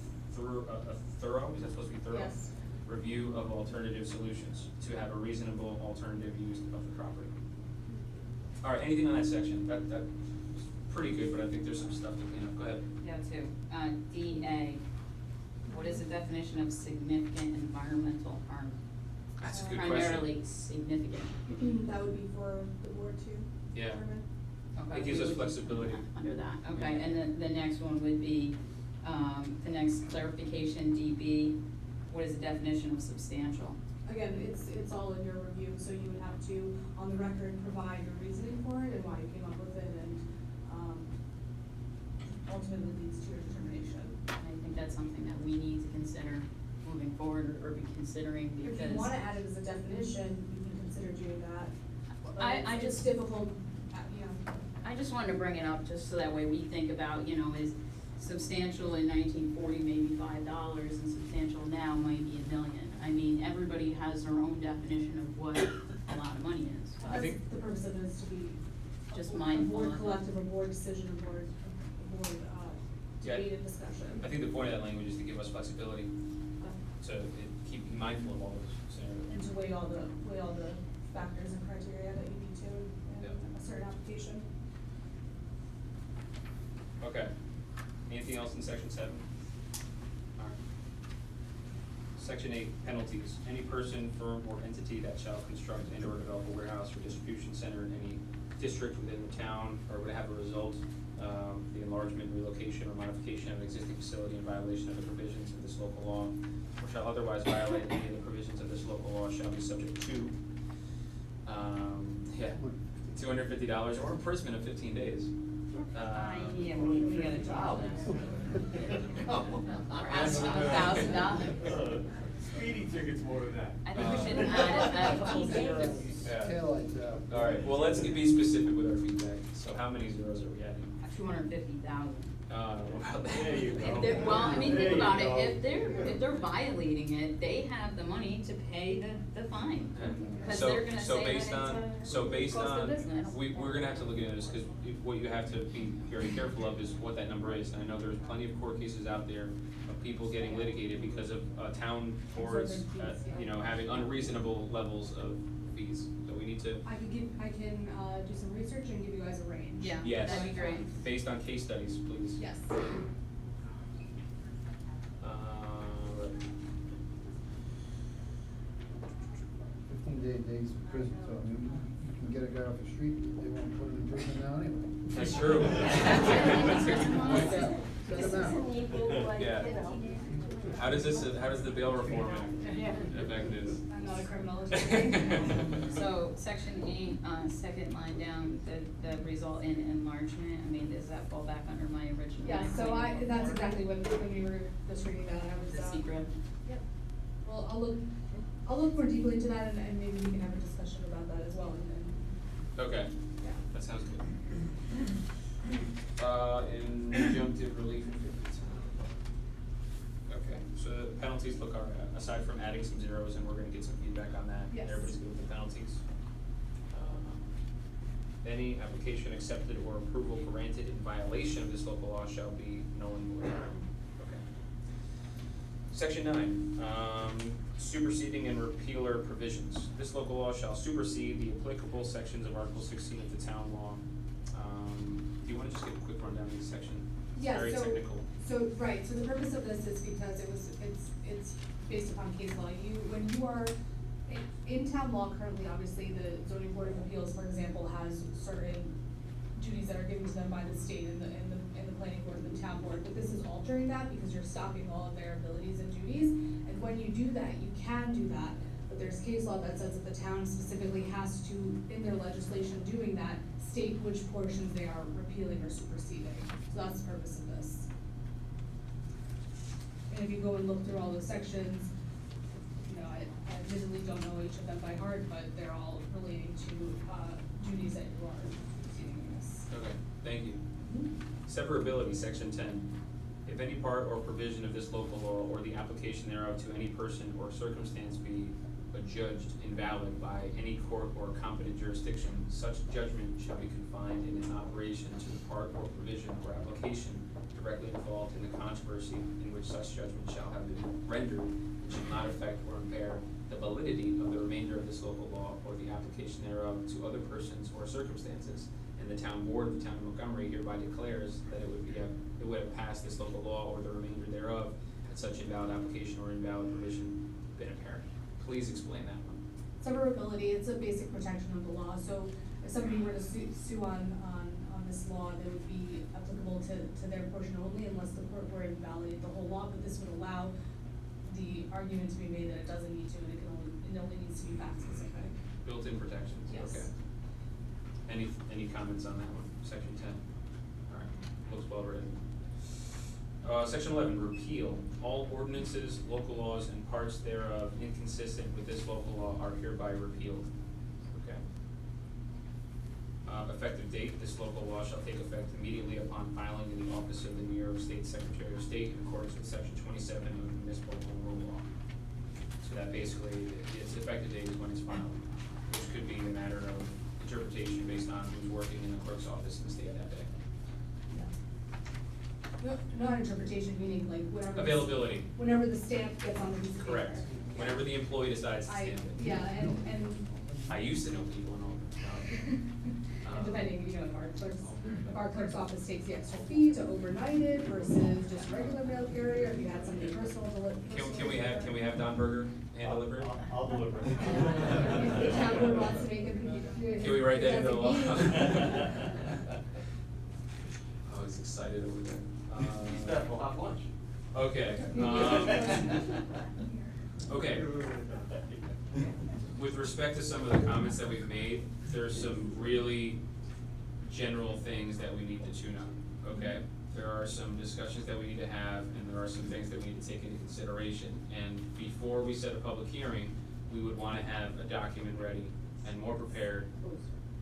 thorough, is that supposed to be thorough? Yes. Review of alternative solutions, to have a reasonable alternative use of the property. All right, anything on that section? That was pretty good, but I think there's some stuff to clean up. Go ahead. Yeah, too. DA, what is the definition of significant environmental harm? That's a good question. Primarily significant. That would be for the board to Yeah. determine. Okay, It gives so us we would- flexibility. Under that, okay, and then the next one would be, the next clarification, DB, what is the definition of substantial? Again, it's all in your review, so you would have to, on the record, provide your reasoning for it and why you came up with it, and, ultimately leads to your determination. I think that's something that we need to consider moving forward or be considering because. If you wanna add it as a definition, you can consider doing that. But I it's just. difficult, you know. I just wanted to bring it up just so that way we think about, you know, is substantial in 1940 maybe $5 and substantial now might be $1 million. I mean, everybody has their own definition of what a lot of money is. But I think- The purpose of it is to be. Just a mindful board of- collective, a board decision, a board, Yeah, debate and discussion. I think the point of that language is to give us flexibility, to keep mindful of all those scenarios. And to weigh all the factors and criteria that you need to in a certain application. Okay. Anything else in section 7? All right. Section 8, penalties. Any person, firm, or entity that shall construct and/or develop a warehouse or distribution center in any district within the town, or would have a result, the enlargement, relocation, or modification of an existing facility in violation of the provisions of this local law, or shall otherwise violate any of the provisions of this local law, shall be subject to, yeah. $250 or imprisonment of 15 days. Yeah, we got a job. Or ask them $1,000. Speeding tickets more than that. I think we should add a couple zeros. Yeah. All right, well, let's be specific with our feedback. So how many zeros are we adding? 250,000. There you go. Well, I mean, think about it, There you if they're violating it, they have the money to pay the fine. Because So- they're gonna so say based that on- it's So a based cost of on, business. we're gonna have to look into this, because what you have to be very careful of is what that number is. And I know there's plenty of court cases out there of people getting litigated because of town boards, having unreasonable levels of fees. So we need to, I can do some research and give you guys a range. Yeah, yes, that'd be great. based on case studies, please. Yes. Right. 15 days in prison, so I mean, you can get a guy off the street, they won't put him in prison now anyway. That's true. Send him out. Yeah. How does the bail reform affect this? I'm not a criminal attorney. So, section 8, second line down, the result in enlargement, I mean, does that fall back under my original? Yeah, so point? that's exactly when we were just reading that, I was, The secret. Yep. Well, I'll look more deeply into that and maybe we can have a discussion about that as well and Okay, yeah. that sounds good. Injunctive relief. Okay, so the penalties look all right, aside from adding some zeros, and we're gonna get some feedback on that. Yes. Everybody's good with the penalties. Any application accepted or approval granted in violation of this local law shall be null and void. Okay. Section 9, superseding and repealer provisions. This local law shall supersede the applicable sections of Article 16 of the town law. Do you wanna just give a quick rundown of this section? It's Yeah, very technical. So, right, so the purpose of this is because it's based upon case law. When you are, in town law currently, obviously, the zoning board of appeals, for example, has certain duties that are given to them by the state and the planning board and the town board, but this is altering that because you're stopping all of their abilities and duties. And when you do that, you can do that, but there's case law that says that the town specifically has to, in their legislation doing that, state which portions they are repealing or superseding. So that's the purpose of this. And if you go and look through all those sections, I admittedly don't know each of them by heart, but they're all relating to, duties that you are superseding in this. Okay, thank you. Severability, section 10. If any part or provision of this local law or the application thereof to any person or circumstance be adjudged invalid by any court or competent jurisdiction, such judgment shall be confined in its operation to the part or provision or application directly involved in the controversy in which such judgment shall have been rendered, and shall not affect or impair the validity of the remainder of this local law or the application thereof to other persons or circumstances. And the town board of the town of Montgomery hereby declares that it would have passed this local law or the remainder thereof had such invalid application or invalid provision been apparent. Please explain that one. Severability, it's a basic protection of the law, so if somebody were to sue on this law, that would be applicable to their portion only unless the court were to invalidate the whole law, but this would allow the argument to be made that it doesn't need to, and it only needs to be fact specific. Built-in protections, Yes. okay. Any comments on that one, section 10? All right, looks well written. Section 11, repeal. All ordinances, local laws, and parts thereof inconsistent with this local law are hereby repealed. Okay. Effective date, this local law shall take effect immediately upon filing in the office of the New York State Secretary of State in accordance with section 27 of the Municipal Home Rule Law. So that basically, its effective date is when it's filed, which could be a matter of interpretation based on who's working in the clerk's office in the state that day. No, not interpretation, meaning like whatever. Availability. Whenever the stamp gets on the piece of paper. Correct. Whenever the employee decides to stamp it. Yeah, and I used to know people and all. and depending, if our clerk's office takes the extra fee to overnight it versus just regular mail carrier, if you had something personal Can we have Don Berger hand deliver it? I'll deliver it. If the town board wants to make it. Can we write that into the law? I was excited over there. We'll have lunch. Okay. Okay. With respect to some of the comments that we've made, there's some really general things that we need to tune up, okay? There are some discussions that we need to have, and there are some things that we need to take into consideration. And before we set a public hearing, we would wanna have a document ready and more prepared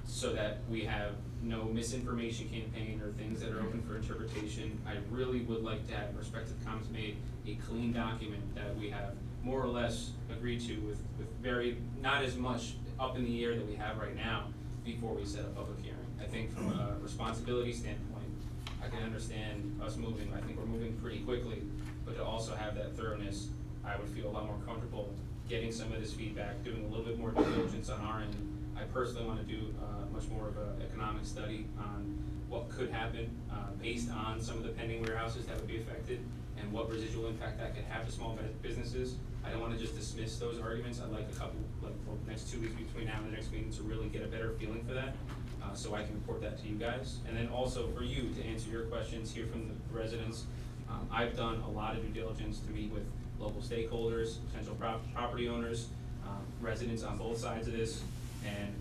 so that we have no misinformation campaign or things that are open for interpretation. I really would like to have, in respect to the comments made, a clean document that we have more or less agreed to with very, not as much up in the air that we have right now before we set a public hearing. I think from a responsibility standpoint, I can understand us moving, I think we're moving pretty quickly, but to also have that thoroughness, I would feel a lot more comfortable getting some of this feedback, doing a little bit more due diligence on our end. I personally want to do much more of an economic study on what could happen based on some of the pending warehouses that would be affected and what residual impact that could have to small businesses. I don't want to just dismiss those arguments. I'd like the next 2 weeks between now and the next meeting to really get a better feeling for that, so I can report that to you guys. And then also for you to answer your questions, hear from the residents. I've done a lot of due diligence to meet with local stakeholders, potential property owners, residents on both sides of this, and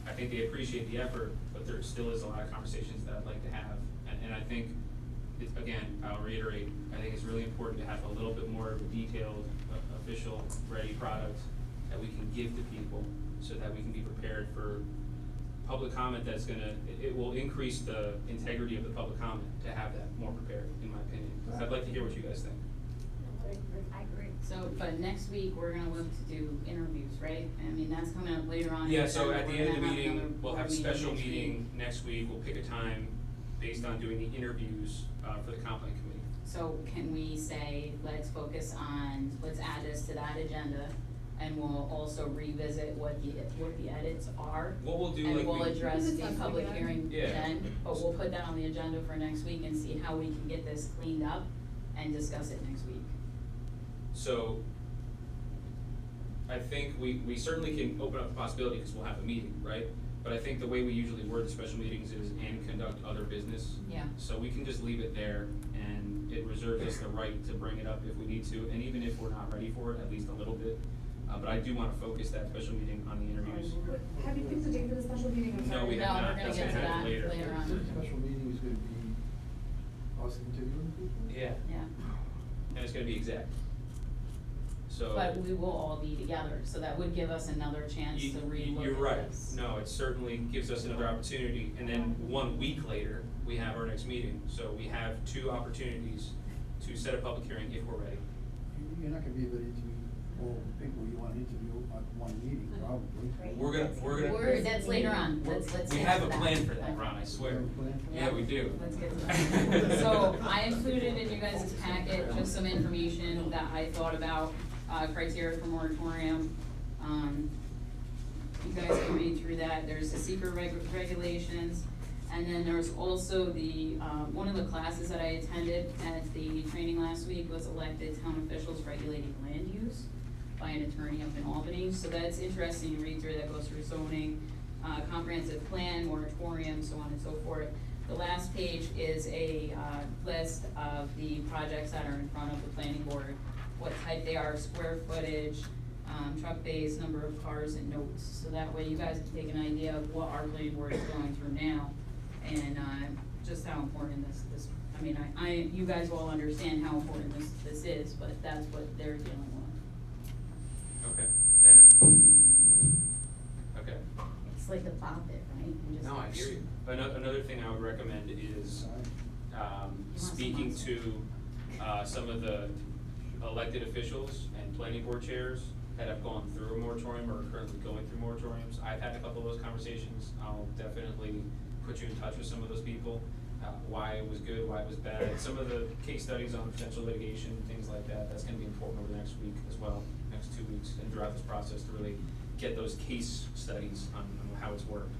I think they appreciate the effort, but there still is a lot of conversations that I'd like to have. And I think, again, I'll reiterate, I think it's really important to have a little bit more of a detailed, official, ready product that we can give to people so that we can be prepared for public comment that's gonna, it will increase the integrity of the public comment to have that more prepared, in my opinion. I'd like to hear what you guys think. I agree. So, but next week, we're gonna look to do interviews, right? I mean, that's coming up later on. Yeah, so at the end of the We're gonna have meeting, another we'll have a board special next week. meeting next week. We'll pick a time based on doing the interviews for the comp plan committee. So can we say, let's focus on, let's add this to that agenda, and we'll also revisit what the edits are? What we'll do, And like we'll we- address the public hearing Yeah. then, but we'll put that on the agenda for next week and see how we can get this cleaned up and discuss it next week. So I think we certainly can open up the possibility because we'll have a meeting, right? But I think the way we usually word the special meetings is and conduct other business. Yeah. So we can just leave it there and it reserves us the right to bring it up if we need to, and even if we're not ready for it, at least a little bit. But I do wanna focus that special meeting on the interviews. Have you picked a date for the special meeting? I'm No, sorry. we have not. we're gonna That's get to gonna happen that later. later on. The special meeting is gonna be us interviewing people? Yeah. Yeah. And it's gonna be exact. So. But we will all be together, so that would give us another chance to relook You're at right. this. No, it certainly gives us another opportunity, and then 1 week later, we have our next meeting. So we have 2 opportunities to set a public hearing if we're ready. You're not gonna be able to interview all the people you want to interview at one meeting, probably. We're That's later on, let's We get have to a that. plan for that, Ron, I swear. Yeah, we do. Let's get to that. So I included in you guys' packet just some information that I thought about, criteria for moratorium. You guys can read through that. There's the secret regulations. And then there's also the, one of the classes that I attended at the training last week was elected town officials regulating land use by an attorney up in Albany. So that's interesting to read through. That goes through zoning, comprehensive plan, moratorium, so on and so forth. The last page is a list of the projects that are in front of the planning board, what type they are, square footage, truck bays, number of cars, and notes. So that way you guys can take an idea of what our planning board is going through now, and just how important this, I mean, you guys all understand how important this is, but that's what they're dealing with. Okay, and, okay. It's like the bop it, right? And just- No, I hear you. Another thing I would recommend is, speaking to, some of the elected officials and planning board chairs that have gone through a moratorium or are currently going through moratoriums. I've had a couple of those conversations. I'll definitely put you in touch with some of those people, why it was good, why it was bad. Some of the case studies on potential litigation, things like that, that's gonna be important over the next week as well, next 2 weeks, and throughout this process to really get those case studies on how it's worked.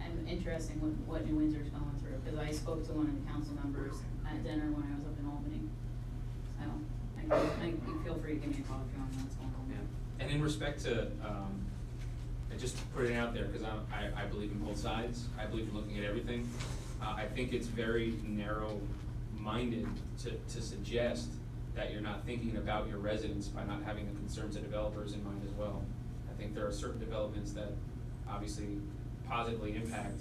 And interesting what New Windsor's going through, because I spoke to one of the council members at dinner when I was up in Albany. So, you feel free to give me a call if you want to know what's going on. Yeah. And in respect to, and just putting it out there, because I believe in both sides, I believe in looking at everything. I think it's very narrow-minded to suggest that you're not thinking about your residents by not having the concerns of developers in mind as well. I think there are certain developments that obviously positively impact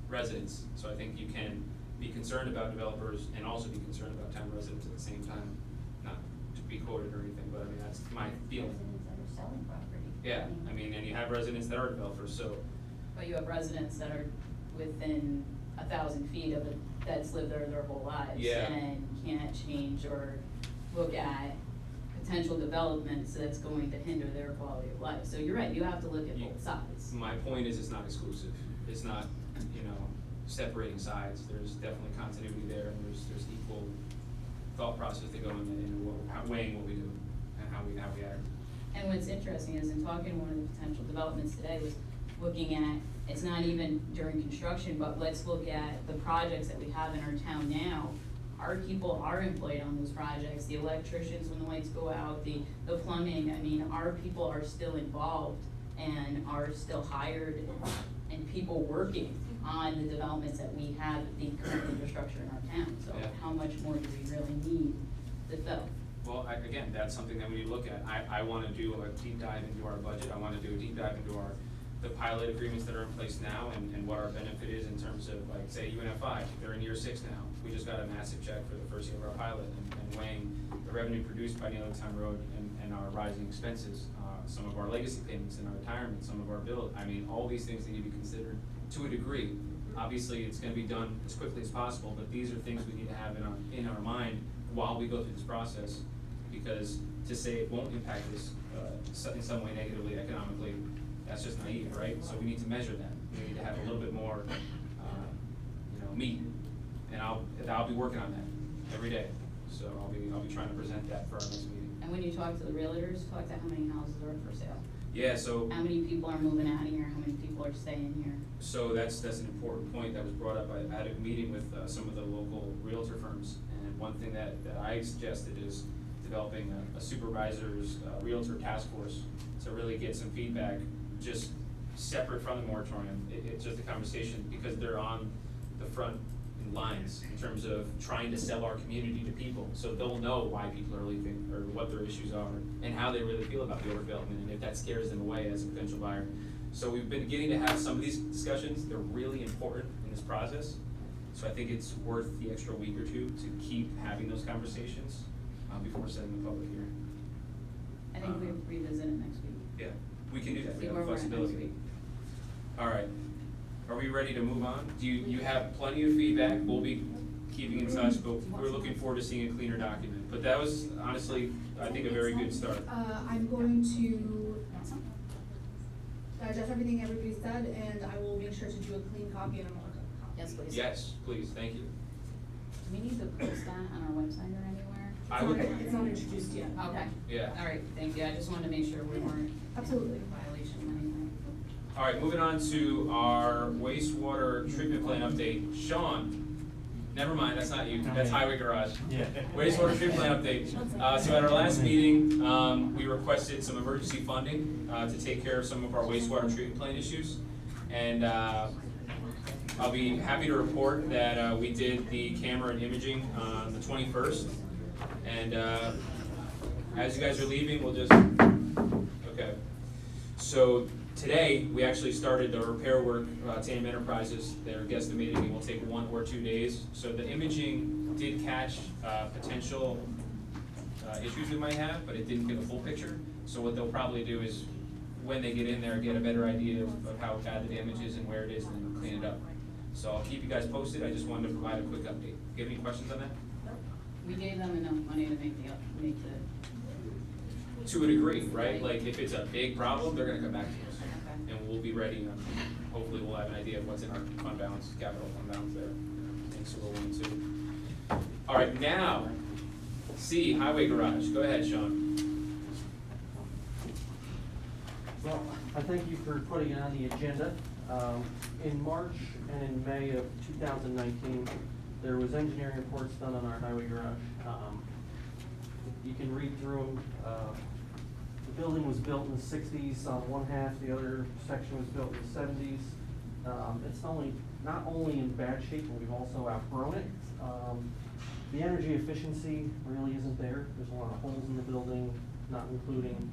residents, so I think you can be concerned about developers and also be concerned about town residents at the same time. Not to be quoted or anything, but I mean, that's my feeling. Residents that are selling property. Yeah, I mean, and you have residents that are developers, so. But you have residents that are within 1,000 feet of it, that's lived there their whole lives. Yeah. And can't change or look at potential developments that's going to hinder their quality of life. So you're right, you have to look at both sides. My point is, it's not exclusive. It's not, you know, separating sides. There's definitely continuity there, and there's equal thought process that go into weighing what we do and how we act. And what's interesting is in talking to one of the potential developments today was looking at, it's not even during construction, but let's look at the projects that we have in our town now. Our people are employed on those projects, the electricians when the lights go out, the plumbing, I mean, our people are still involved and are still hired and people working on the developments that we have, the current infrastructure in our town. So Yeah. how much more do we really need to fill? Well, again, that's something that we need to look at. I wanna do a deep dive into our budget. I wanna do a deep dive into the pilot agreements that are in place now and what our benefit is in terms of, like, say, UNFI, they're in year 6 now. We just got a massive check for the first year of our pilot and weighing the revenue produced by Neil Town Road and our rising expenses, some of our legacy payments in our retirement, some of our bills. I mean, all these things need to be considered to a degree. Obviously, it's gonna be done as quickly as possible, but these are things we need to have in our mind while we go through this process. Because to say it won't impact us in some way negatively economically, that's just naive, right? So we need to measure that. We need to have a little bit more, meat, and I'll be working on that every day. So I'll be trying to present that for our next meeting. And when you talk to the realtors, talk to how many houses are for sale. Yeah, so. How many people are moving out of here, how many people are staying here? So that's an important point that was brought up. I had a meeting with some of the local realtor firms, and one thing that I suggested is developing a supervisor's realtor task force to really get some feedback, just separate from the moratorium. It's just a conversation because they're on the front lines in terms of trying to sell our community to people. So they'll know why people are leaving or what their issues are and how they really feel about the overdevelopment and if that scares them away as a potential buyer. So we've been getting to have some of these discussions. They're really important in this process. So I think it's worth the extra week or two to keep having those conversations before setting the public hearing. I think we revisit it next week. Yeah, we can do that. We See have where we're at next flexibility. week. All right. Are we ready to move on? You have plenty of feedback. We'll be keeping in touch, but we're looking forward to seeing a cleaner document. But that was honestly, I think, a very good start. I'm going to digest everything everybody said, and I will make sure to do a clean copy and a markup copy. Yes, please. Yes, please. Thank you. Do we need to post that on our website or anywhere? I would. It's not introduced yet. Okay. Yeah. All right, thank you. I just wanted to make sure we weren't Absolutely. in violation of anything. All right, moving on to our wastewater treatment plan update. Sean, never mind, that's not you. That's Highway Garage. Yeah. Wastewater treatment plan update. So at our last meeting, we requested some emergency funding to take care of some of our wastewater treatment plant issues. And I'll be happy to report that we did the camera and imaging on the 21st. And as you guys are leaving, we'll just, okay. So today, we actually started the repair work, Tandem Enterprises. They're guesstimating it will take 1 or 2 days. So the imaging did catch potential issues we might have, but it didn't give a full picture. So what they'll probably do is, when they get in there, get a better idea of how bad the damage is and where it is, and then clean it up. So I'll keep you guys posted. I just wanted to provide a quick update. Do you have any questions on that? We gave them enough money to make the. To a degree, right? Like, if it's a big problem, they're gonna come back to us. Okay. And we'll be ready, hopefully we'll have an idea of what's in our fund balance, capital fund balance there. Thanks for rolling too. All right, now, C, Highway Garage. Go ahead, Sean. Well, I thank you for putting it on the agenda. In March and in May of 2019, there was engineering reports done on our highway garage. You can read through them. The building was built in the 60s on one half, the other section was built in the 70s. It's not only in bad shape, but we've also outgrown it. The energy efficiency really isn't there. There's a lot of holes in the building, not including,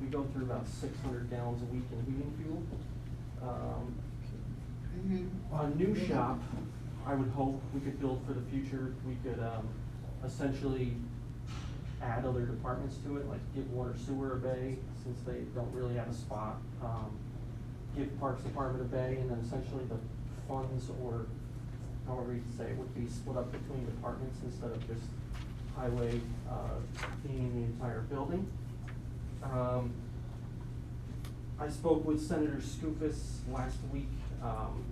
we go through about 600 gallons a week in heating fuel. A new shop, I would hope we could build for the future. We could essentially add other departments to it, like give water sewer a bay, since they don't really have a spot. Give Parks Department a bay, and then essentially the funds, or however you say it, would be split up between departments instead of just highway being the entire building. I spoke with Senator Skoufis last week.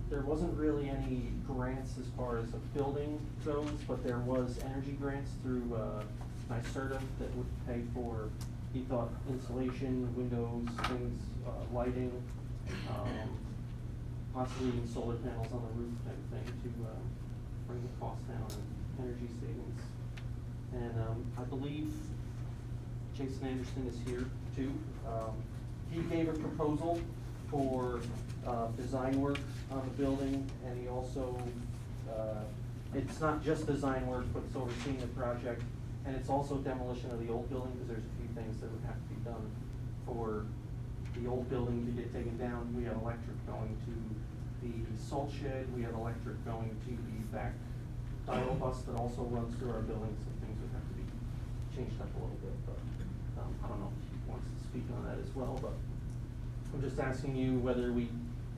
There wasn't really any grants as far as a building goes, but there was energy grants through NYSERDA that would pay for, he thought, insulation, windows, things, lighting, possibly even solar panels on the roof type thing to bring the cost down and energy savings. And I believe Jason Anderson is here too. He gave a proposal for design work on the building, and he also, it's not just design work, but it's overseeing the project, and it's also demolition of the old building, because there's a few things that would have to be done for the old building to get taken down. We have electric going to the salt shed, we have electric going to the back dial bus that also runs through our building, so things would have to be changed up a little bit, but I don't know if he wants to speak on that as well, but I'm just asking you whether we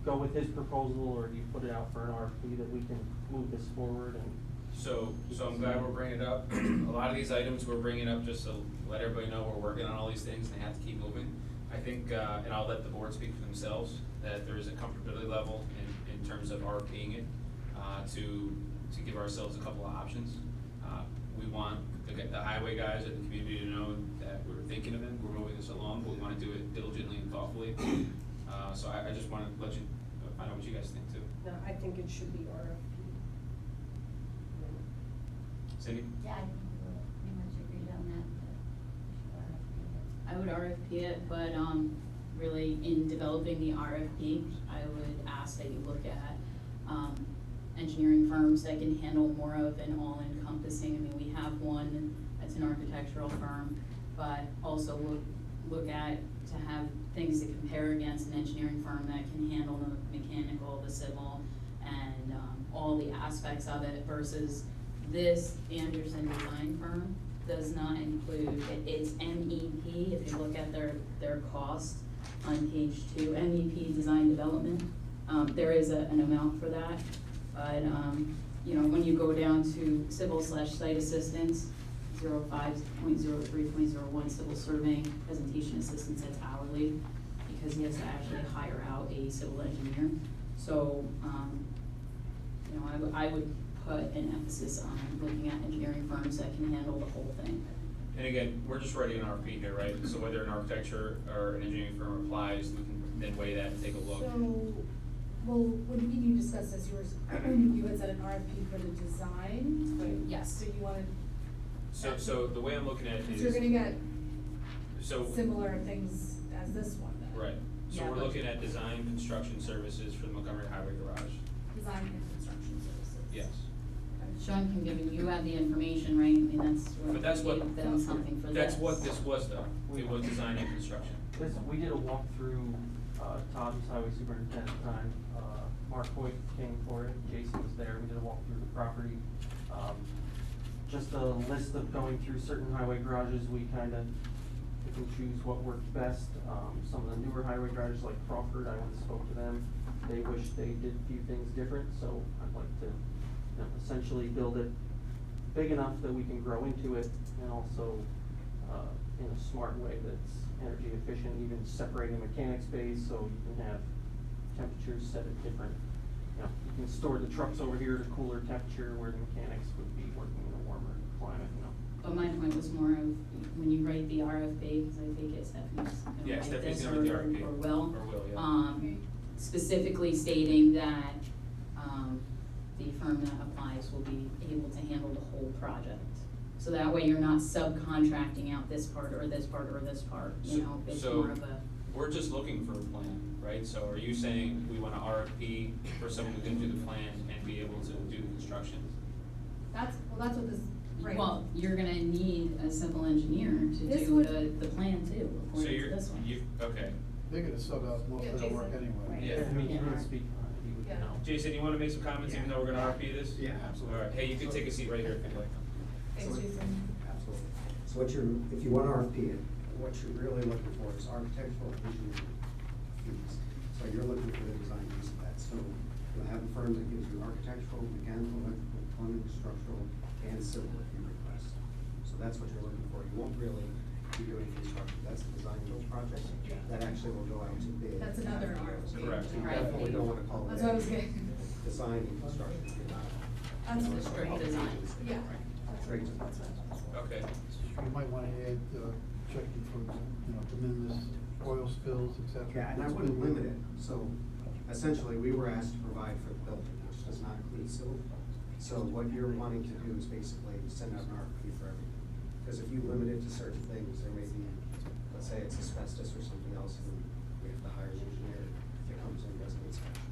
go with his proposal, or do you put it out for an RFP that we can move this forward and. So I'm glad we're bringing it up. A lot of these items we're bringing up just to let everybody know we're working on all these things and they have to keep moving. I think, and I'll let the board speak for themselves, that there is a comfortability level in terms of RFPing it, to give ourselves a couple of options. We want the highway guys and the community to know that we're thinking of them, we're moving this along, but we want to do it diligently and thoughtfully. So I just want to let you find out what you guys think too. No, I think it should be RFP. Cindy? Yeah, I think we will pretty much agreed on that. I would RFP it, but really in developing the RFP, I would ask that you look at engineering firms that can handle more of an all-encompassing. I mean, we have one that's an architectural firm, but also look at to have things to compare against an engineering firm that can handle the mechanical, the civil, and all the aspects of it, versus this Anderson design firm does not include, it's MEP, if you look at their cost on page 2, MEP design development, there is an amount for that, but you know, when you go down to civil/site assistance, 05.03.01 civil surveying, presentation assistance, that's hourly, because he has to actually hire out a civil engineer. So, you know, I would put an emphasis on looking at engineering firms that can handle the whole thing. And again, we're just writing an RFP here, right? So whether an architecture or an engineering firm applies, we can then weigh that and take a look. So, well, when you discussed this, you had said an RFP for the design, but yes. So you wanted. So the way I'm looking at it is. So you're gonna get so similar things as this one then? Right. So Yeah, we're but- looking at design construction services for the Montgomery Highway Garage. Design and construction services. Yes. Sean can give you have the information, right? I mean, But that's what, give them something for this. that's what this was though. It was design and construction. We did a walkthrough, Todd was highway superintendent at the time, Mark Hoyt came for it, Jason was there, we did a walkthrough of the property. Just a list of going through certain highway garages, we kind of pick and choose what works best. Some of the newer highway garages like Crawford, I went and spoke to them, they wish they did a few things different, so I'd like to, you know, essentially build it big enough that we can grow into it, and also in a smart way that's energy efficient, even separating mechanics bays so you can have temperatures set at different, you know, you can store the trucks over here at a cooler temperature where the mechanics would be working in a warmer climate, you know. But my point was more of when you write the RFP, because I think it's Stephanie's gonna Yeah, write Stephanie's this, gonna write the RFP. or Will. Or Will, yeah. Specifically stating that the firm that applies will be able to handle the whole project. So that way you're not subcontracting out this part or this part or this part, you know, it's So more of a. we're just looking for a plan, right? So are you saying we want an RFP for someone who can do the plan and be able to do the construction? That's what this, right. Well, you're gonna need a civil engineer to This do would- the plan too, So according to you're, this one. okay. They're gonna sub out most of their work anyway. Yeah. I mean, he would speak on it, he would Yeah. know. Jason, you wanna make some comments even though we're gonna RFP this? Yeah, absolutely. All right, hey, you can take a seat right here if you'd like. Thanks, Jason. Absolutely. So what you're, if you want to RFP it, what you're really looking for is architectural engineering fees. So you're looking for the design piece of that. So you'll have a firm that gives you architectural, mechanical, electrical, plumbing, structural, and civil if you request. So that's what you're looking for. You won't really be doing construction. That's the design build project. That actually will go out to bid. That's another RFP. Correct. You definitely don't want to call it That's what I was getting. design and construction. You're not. That's you know, the strict it's design. Yeah. Straight to Okay. You might wanna add, checking for, de minimis oil spills, et cetera. Yeah, and I wouldn't limit it, so essentially, we were asked to provide for the building, which does not include civil. So what you're wanting to do is basically send out an RFP for everything. Because if you limit it to certain things, there may be, let's say it's asbestos or something else, and we have to hire an engineer that comes in, does an inspection.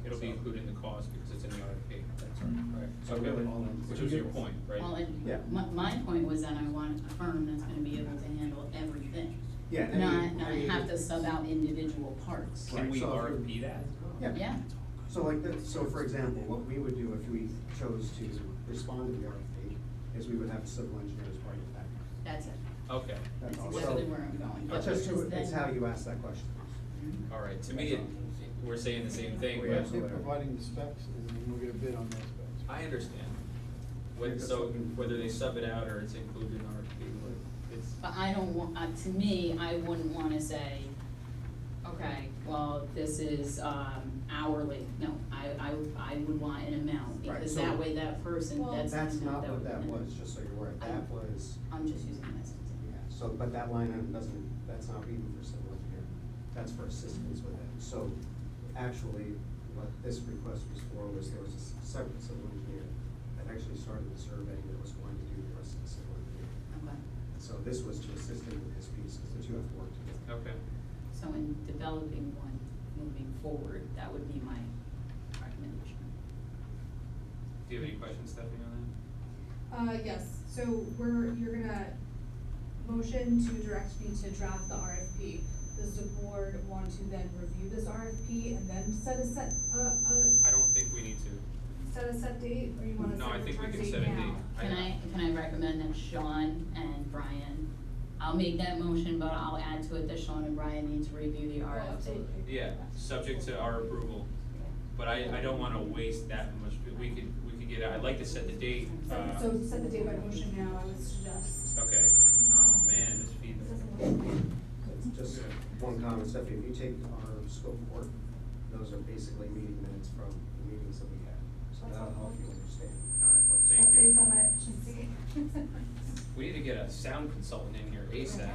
It'll be included in the cost because it's in the RFP. That's right. So Okay. really all in. Which was your point, right? Well, and Yeah. my point was that I want a firm that's gonna be able to handle everything. Yeah, and Not have to sub out individual parts. Can we so if RFP that? Yeah. So like that, so for example, what we would do if we chose to respond to the RFP is we would have a civil engineer as part of the package. That's it. Okay. That's That's all. exactly So where I'm going. It's But just, because it's then- how you ask that question. All right, to me, we're saying the same thing, They're but providing the specs, and then we'll get a bid on those specs. I understand. So whether they sub it out or it's included in RFP, it's, But I don't want, to me, I wouldn't wanna say, okay, well, this is, hourly. No, I would want an amount, Right, because so- that way that person, that's. That's not what would- that was, just so you're aware, that was, I'm just using it as an example. yeah, so, but that line item doesn't, that's not even for civil engineer, that's for assistance with it. So actually, what this request was for was there was a separate civil engineer that actually started the survey that was going to do the rest of the civil engineering. Okay. So this was to assist him with his pieces, that you have to work together. okay. So in developing one, moving forward, that would be my recommendation. Do you have any questions, Stephanie, on that? Yes, so you're gonna motion to direct me to draft the RFP. Does the board want to then review this RFP and then set a I don't think we need to. set date, or you wanna No, set I a think we return can date set a now? date. Can I recommend that Sean and Brian, I'll make that motion, but I'll add to it that Sean and Brian need to review the Oh, RFP. absolutely. Yeah, subject to our approval. But I don't wanna waste that much, we could get, I'd like to set the date. So set the date by motion now, I would suggest. Okay. Oh, man, this feedback. Just one comment, Stephanie, if you take our scope of work, those are basically meeting minutes from the meetings that we had. So that'll help you understand. All right, well, Thank That you. saves on my efficiency. We need to get a sound consultant in here ASAP.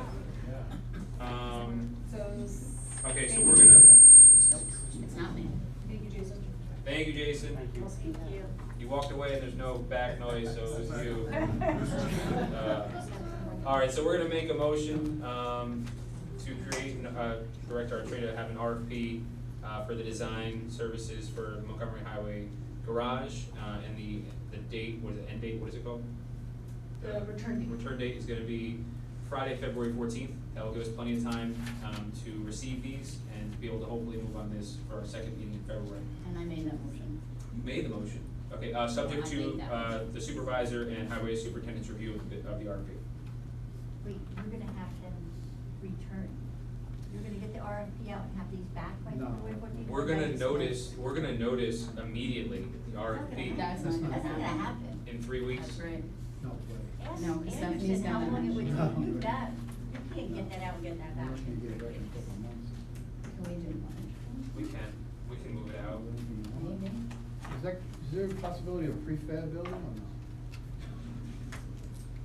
So. Okay, so thank we're you, gonna, Jason. It's not me. Thank you, Jason. thank you, Jason. Thank you. Thank you. You walked away and there's no back noise, so it was you. All right, so we're gonna make a motion, to create, direct our attorney to have an RFP, for the design services for Montgomery Highway Garage, and the date, what is it, end date, what is it called? The return date. Return date is gonna be Friday, February 14th. That'll give us plenty of time, to receive these and to be able to hopefully move on this for our second meeting in February. And I made that motion. You made the motion. Okay, subject I to, made that motion. the supervisor and highway superintendent's review of the RFP. Wait, you're gonna have them return, you're gonna get the RFP out and have these back by No. February 14th? We're gonna notice immediately the RFP That's not gonna That's not gonna happen. happen. in 3 weeks. That's right. No way. Ask No, 'cause Anderson Stephanie's how gonna- long it would No. take you that, you can't get that out and get that back. Unless you get it back in a couple of months. Can we do one? We can move it out. Maybe. Is there a possibility of prefab building or no?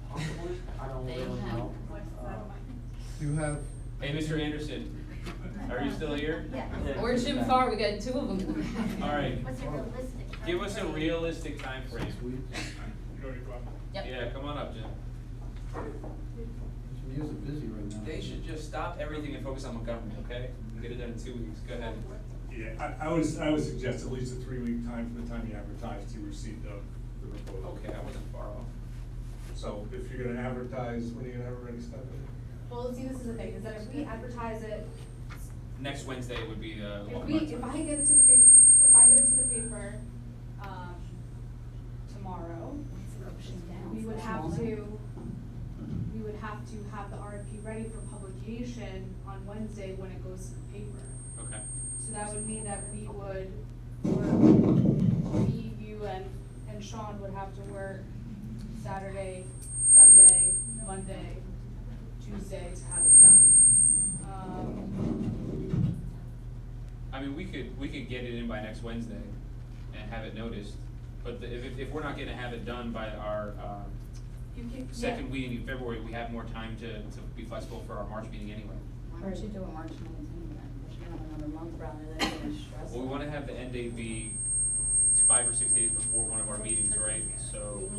Possibly, I don't They really have- know. You have, Hey, Mr. Anderson, are you still here? Yeah. Or Jim Farr, we got two of them. All right. What's a realistic? Give us a timeframe? realistic timeframe. 6 weeks? Yep. Yeah, come on up, Jim. Engineers are busy right now. They should just stop everything and focus on Montgomery, okay? We'll get it done in 2 weeks, go ahead. Yeah, I would suggest at least a 3-week time from the time you advertise to receive the proposal. Okay, I wasn't far off. So if you're gonna advertise, when are you gonna have it ready, Stephanie? Well, see, this is the thing, is that if we advertise it, Next Wednesday would be, if one we, month. if I get it to the paper, tomorrow, we would have to have the RFP ready for publication on Wednesday when it goes to the paper. Okay. So that would mean that we would work, me, you, and Sean would have to work Saturday, Sunday, Monday, Tuesday to have it done. I mean, we could get it in by next Wednesday and have it noticed, but if we're not gonna have it done by our, second meeting in February, we have more time to be flexible for our March meeting anyway. Why don't you do it March 19th then? We should have another month rather than being stressed. Well, we wanna have the end date be 5 or 6 days before one of our meetings, right? So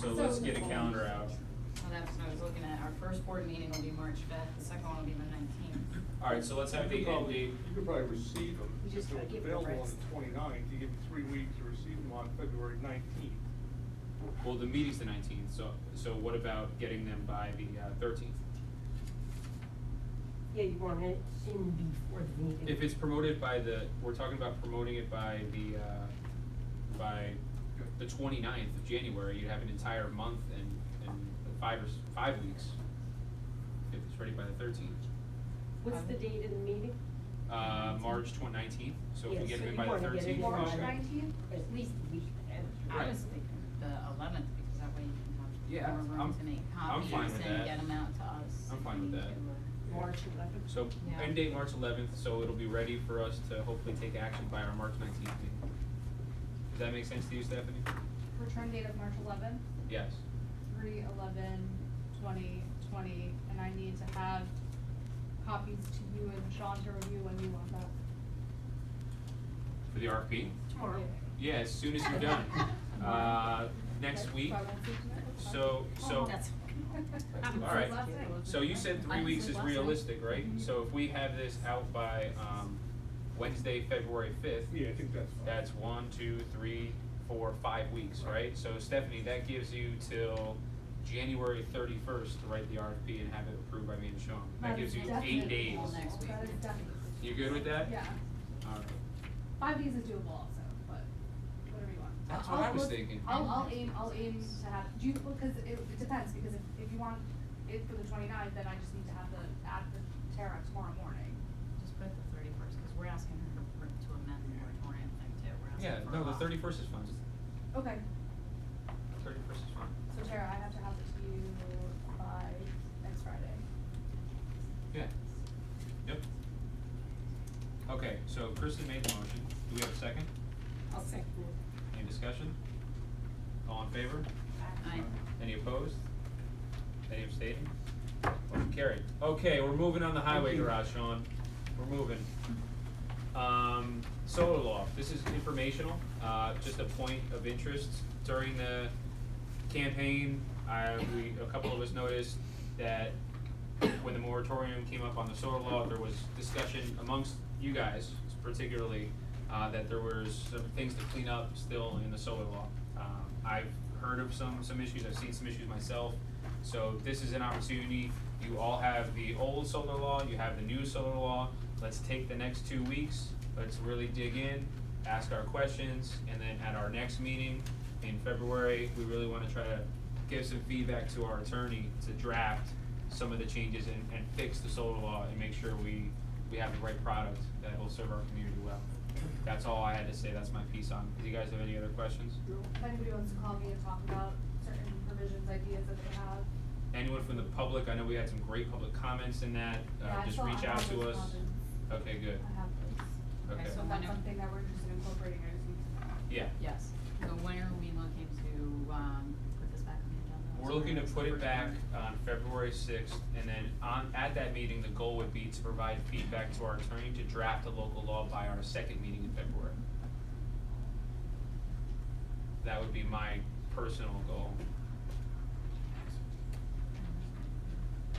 let's get a calendar out. Well, that's what I was looking at. Our first board meeting will be March 5th, the second one will be the 19th. All right, so let's have the end date. You could probably receive them, We just if gotta it's give it a available on rest. the 29th, you give them 3 weeks to receive them on February 19th. Well, the meeting's the 19th, so what about getting them by the 13th? Yeah, you want it in before the meeting. If it's promoted by we're talking about promoting it by the 29th of January, you'd have an entire month and 5 weeks. If it's ready by the 13th. What's the date of the meeting? March 19th, so if we Yeah, get so it in you by the wanna get it 13th. in March by- 19th? At least a week ahead. I was thinking the 11th, because that way you Yeah, can have more room to make I'm fine copies with and that. get them out to us. I'm fine with that. March 11th. So, Yeah. end date March 11th, so it'll be ready for us to hopefully take action by our March 19th meeting. Does that make sense to you, Stephanie? Return date of March 11th, Yes. 3/11/2020, and I need to have copies to you and Sean to review when you want that. For the RFP? Tomorrow. Yeah, as soon as you're done. Next week. So I won't see you tonight, that's fine. So, That's all right. Last day. So you said 3 weeks is realistic, right? So if we have this out by, Wednesday, February 5th. Yeah, I think that's fine. That's 1, 2, 3, 4, 5 weeks, right? So Stephanie, that gives you till January 31st to write the RFP and have it approved by me and Sean. That gives you 8 days. Next week. That is definitely. You good with that? Yeah. All right. 5 days is doable also, but whatever you want. That's what I was thinking. I'll aim to have, because it depends, because if you want it for the 29th, then I just need to have add the Tara tomorrow morning. Just put the 31st, because we're asking her to amend the moratorium thing too. We're asking Yeah, for a no, the lot. 31st is fine. Okay, 31st is fine. so Tara, I have to have it to you by next Friday. Yeah. Yep. Okay, so Kristen made the motion. Do we have a second? I'll second it. Any discussion? All in favor? Aye. Any opposed? Any abstaining? Motion carried. Okay, we're moving on the highway garage, Sean. We're moving. Solar law, this is informational, just a point of interest. During the campaign, a couple of us noticed that when the moratorium came up on the solar law, there was discussion amongst you guys particularly, that there was some things to clean up still in the solar law. I've heard of some issues, I've seen some issues myself, so this is an opportunity. You all have the old solar law, you have the new solar law. Let's take the next 2 weeks, let's really dig in, ask our questions, and then at our next meeting in February, we really wanna try to give some feedback to our attorney to draft some of the changes and fix the solar law and make sure we have the right product that will serve our community well. That's all I had to say, that's my piece on it. Do you guys have any other questions? If anybody wants to call me and talk about certain provisions, ideas that they have. Anyone from the public? I know we had some great public comments in that, Yeah, I just saw- reach I out have to those us. comments. Okay, good. I have those. Okay. So if that's something that we're interested in incorporating, I just need to know. Yeah. Yes, so when are we looking to, put this back on the agenda? We're looking to put it back on February 6th, and then at that meeting, the goal would be to provide feedback to our attorney to draft a local law by our second meeting in February. That would be my personal goal.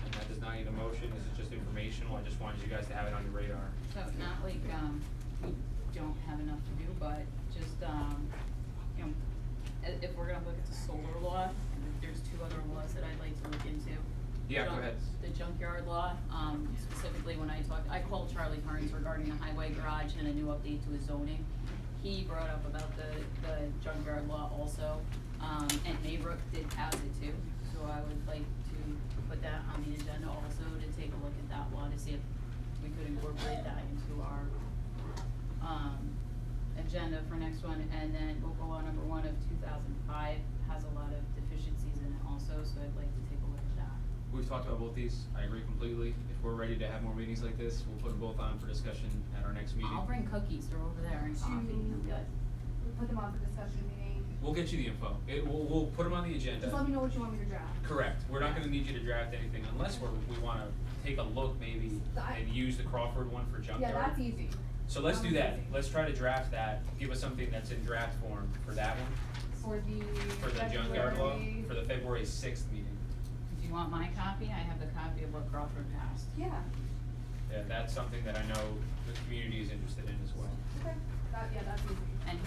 And that does not need a motion, this is just informational, I just wanted you guys to have it on your radar. So not like, we don't have enough to do, but just, you know, if we're gonna look at the solar law, there's two other laws that I'd like to look into. Yeah, go ahead. The junkyard law, specifically when I called Charlie Hearns regarding the highway garage and a new update to his zoning. He brought up about the junkyard law also, and Maybrook did pass it too. So I would like to put that on the agenda also to take a look at that law to see if we could incorporate that into our, agenda for next one. And then local law number 1 of 2005 has a lot of deficiencies in it also, so I'd like to take a look at that. We've talked about both these, I agree completely. If we're ready to have more meetings like this, we'll put them both on for discussion at our next meeting. I'll bring cookies, they're over there, and coffee, I'm good. Put them on for discussion meeting. We'll get you the info. We'll put them on the agenda. Just let me know what you want me to draft. Correct. We're not gonna need you to draft anything unless we wanna take a look maybe and use the Crawford one for junkyard. Yeah, that's easy. So let's do that. Let's try to draft that. Give us something that's in draft form for that one, For for the junkyard law, February- for the February 6th meeting. Do you want my copy? I have the copy of what Crawford passed. Yeah, Yeah, that's something that I know the community is interested in as well. okay, that's easy. And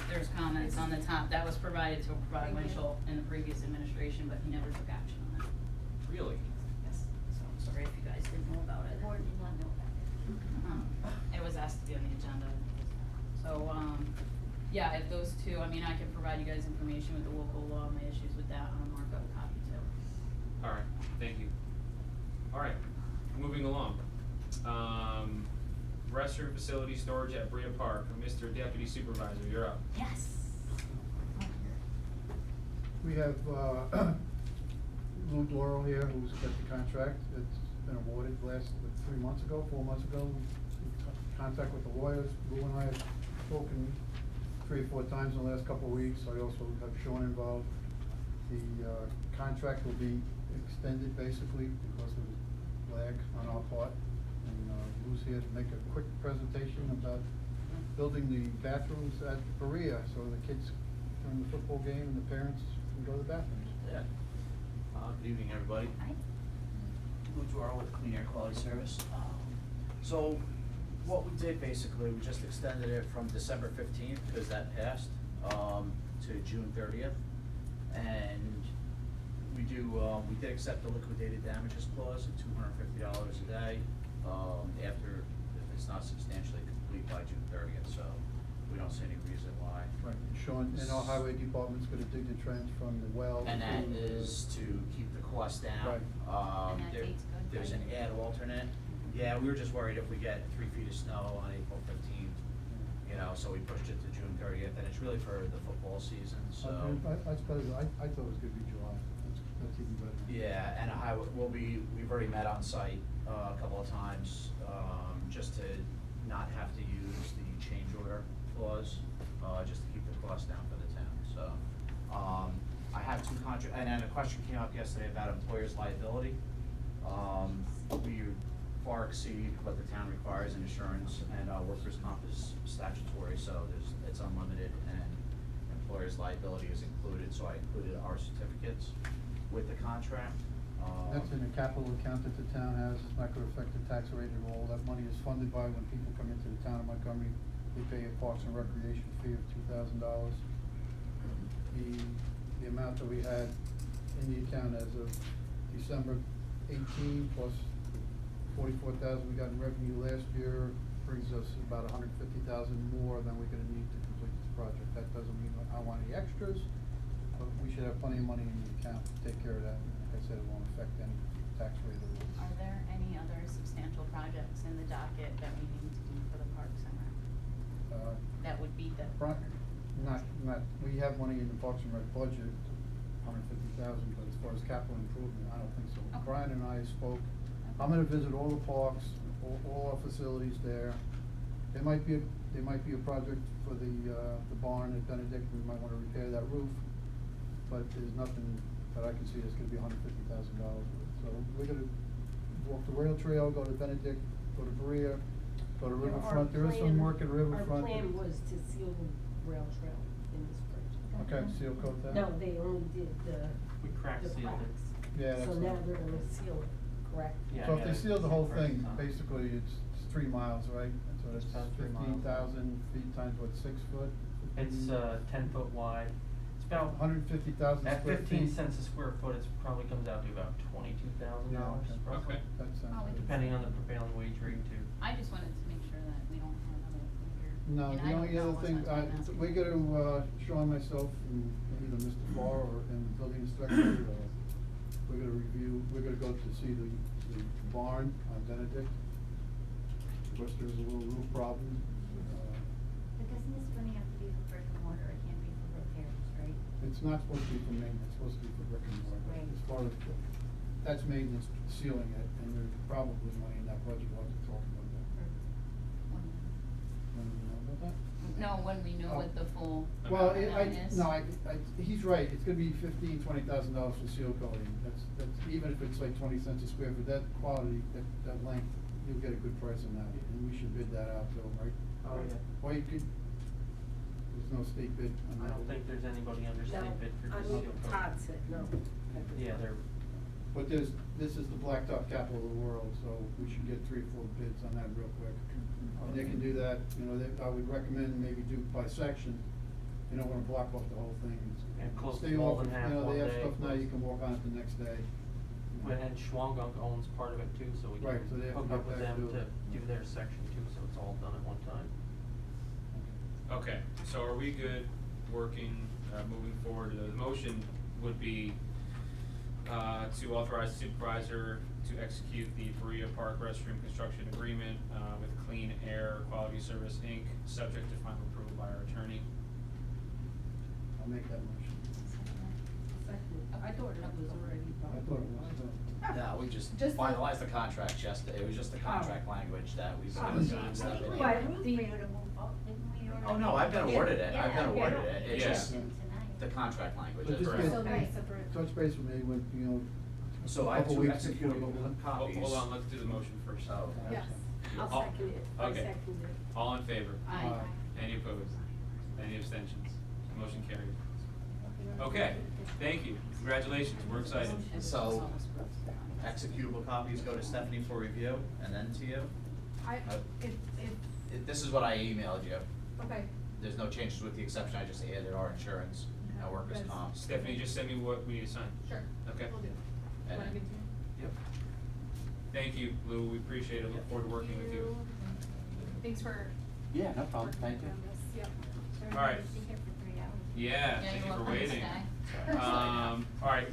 there's comments on the top, that was provided to Rod Winchell in the previous administration, but he never took action on it. Really? Yes, so I'm sorry if you guys didn't know about it. The board did not know about it. It was asked to be on the agenda. So, yeah, if those two, I mean, I can provide you guys information with the local law, my issues with that, on a markup copy too. All right, thank you. All right, moving along. Restroom facility storage at Brea Park. Mr. Deputy Supervisor, you're up. Yes. We have, Lou Laurel here, who's got the contract. It's been awarded 4 months ago. We contact with the lawyers. Lou and I have spoken 3 or 4 times in the last couple of weeks. I also have Sean involved. The, contract will be extended basically because of lag on our part. And, Lou's here to make a quick presentation about building the bathrooms at Berea, so the kids during the football game and the parents can go to the bathrooms. Yeah. Good evening, everybody. Hi. Lou Dwyer with Clean Air Quality Service. So what we did basically, we just extended it from December 15th, because that passed, to June 30th. And we did accept the liquidated damages clause of $250 a day, after, if it's not substantially complete by June 30th, so we don't see any reason why. Right, Sean, and our highway department's gonna dig the trench from the well. And that is to keep the cost down. Right. And that date's good, There's an right? ad alternate. Yeah, we were just worried if we get 3 feet of snow on April 15th, you know, so we pushed it to June 30th, and it's really for the football season, so. That's better, I thought it was gonna be July, that's even better. Yeah, and we've already met on site a couple of times, just to not have to use the change order clause, just to keep the cost down for the town, so. I have 2 and then a question came up yesterday about employer's liability. We far exceed what the town requires in insurance, and workers' comp is statutory, so it's unlimited, and employer's liability is included, so I included our certificates with the contract. That's in a capital account that the town has, it's not gonna affect the tax rate at all. That money is funded by when people come into the town of Montgomery, they pay a Parks and Recreation fee of $2,000. The amount that we had in the account as of December 18 plus 44,000 we got in revenue last year brings us about 150,000 more than we're gonna need to complete this project. That doesn't mean I want any extras, but we should have plenty of money in the account to take care of that. Like I said, it won't affect any tax rate at all. Are there any other substantial projects in the docket that we need to do for the Parks and Rec? That would beat the. We have money in the Parks and Rec budget, 150,000, but as far as capital improvement, I don't think so. Okay. Brian and I spoke. I'm gonna visit all the parks, all our facilities there. There might be a project for the barn at Benedict, we might wanna repair that roof, but there's nothing that I can see that's gonna be $150,000 worth. So we're gonna walk the rail trail, go to Benedict, go to Berea, go to Riverfront. There is some work at Riverfront. Our plan was to seal the rail trail in this bridge. Okay, seal coat that? No, they only did the We cracked the sealed it. cracks. Yeah, So that's now not- they're gonna seal it. correct? Yeah, So if they yeah, seal the whole first thing, time. basically it's 3 miles, right? So that's Just about 3 miles. 15,000 feet times what, 6 foot? It's 10 foot wide. It's about 150,000 at square 15 feet. cents a square foot. It's probably comes out to about $22,000 Yeah, roughly. Okay. That sounds Oh, good. Depending on the prevailing wage rate too. I just wanted to make sure that we don't have another weird. No, and the I only don't know other thing, what's on that. we gotta, Sean, myself, and either Mr. Farr or, and the building inspector, we're gonna review, we're gonna go to see the barn on Benedict. Because there's a little roof problem, But doesn't this only have to be for brick and mortar, it can't be for repairs, right? it's not supposed to be for maintenance, it's supposed to be for brick and mortar. Right. As far as, that's maintenance, sealing it, and there's probably money in that budget, we'll have to talk about that. When you know about that? No, when we know what the full Well, amount is. he's right, it's gonna be $15,000-$20,000 for seal coating, that's, even if it's like 20 cents a square foot, that quality, that length, you'll get a good price on that, and we should bid that out too, right? Oh, yeah. Well, you could, there's no state bid on I that. don't think there's anybody under No, state bid for I this mean, seal coat. Todd said no. Yeah, they're, But this is the blacktop capital of the world, so we should get 3 or 4 bids on that real quick. And they can do that, I would recommend maybe do by section, you don't wanna block off the whole thing. And close Stay the wall off, in half one they have day, stuff now, close- you can walk on it the next day. and Schwangunk owns part of it too, so we Right, so they can have to hook up get with that them too. to do their section too, so it's all done at one time. Okay, so are we good working, moving forward? The motion would be to authorize the supervisor to execute the Berea Park restroom construction agreement with Clean Air Quality Service, Inc., subject to final approval by our attorney. I'll make that motion. I thought it was already. I thought it was, No, we just Just the- finalized the contract yesterday, it was just the contract language that we said was gonna step in. Why, we were able to move up, didn't we? Oh, no, I've been awarded it, I've been Yeah, awarded it, it's Yeah. just Tonight. the contract language, But that's just correct. get- Right. touch base with me when, So I have couple two weeks before you executable do it. copies. Hold on, let's do the motion first. Oh. Yes, I'll All- second it, I okay. second it. All in favor? Aye. Any opposed? Any abstentions? Motion carried. Okay, thank you, congratulations, we're excited. So, executable copies go to Stephanie for review, and then to you? This is what I emailed you. Okay. There's no changes with the exception, I just added our insurance, our workers' Yes. comp. Stephanie, just send me what we need to sign. Sure. Okay. Will do. And Wanna then- give it to you? Yep. Thank you, Lou, we appreciate it, look forward to working with you. Thanks for. Yeah, no problem, working thank you. on this. Yep. Sorry, All right. I was here for 3 hours. Yeah, thank you you're for welcome to waiting. stay. All right.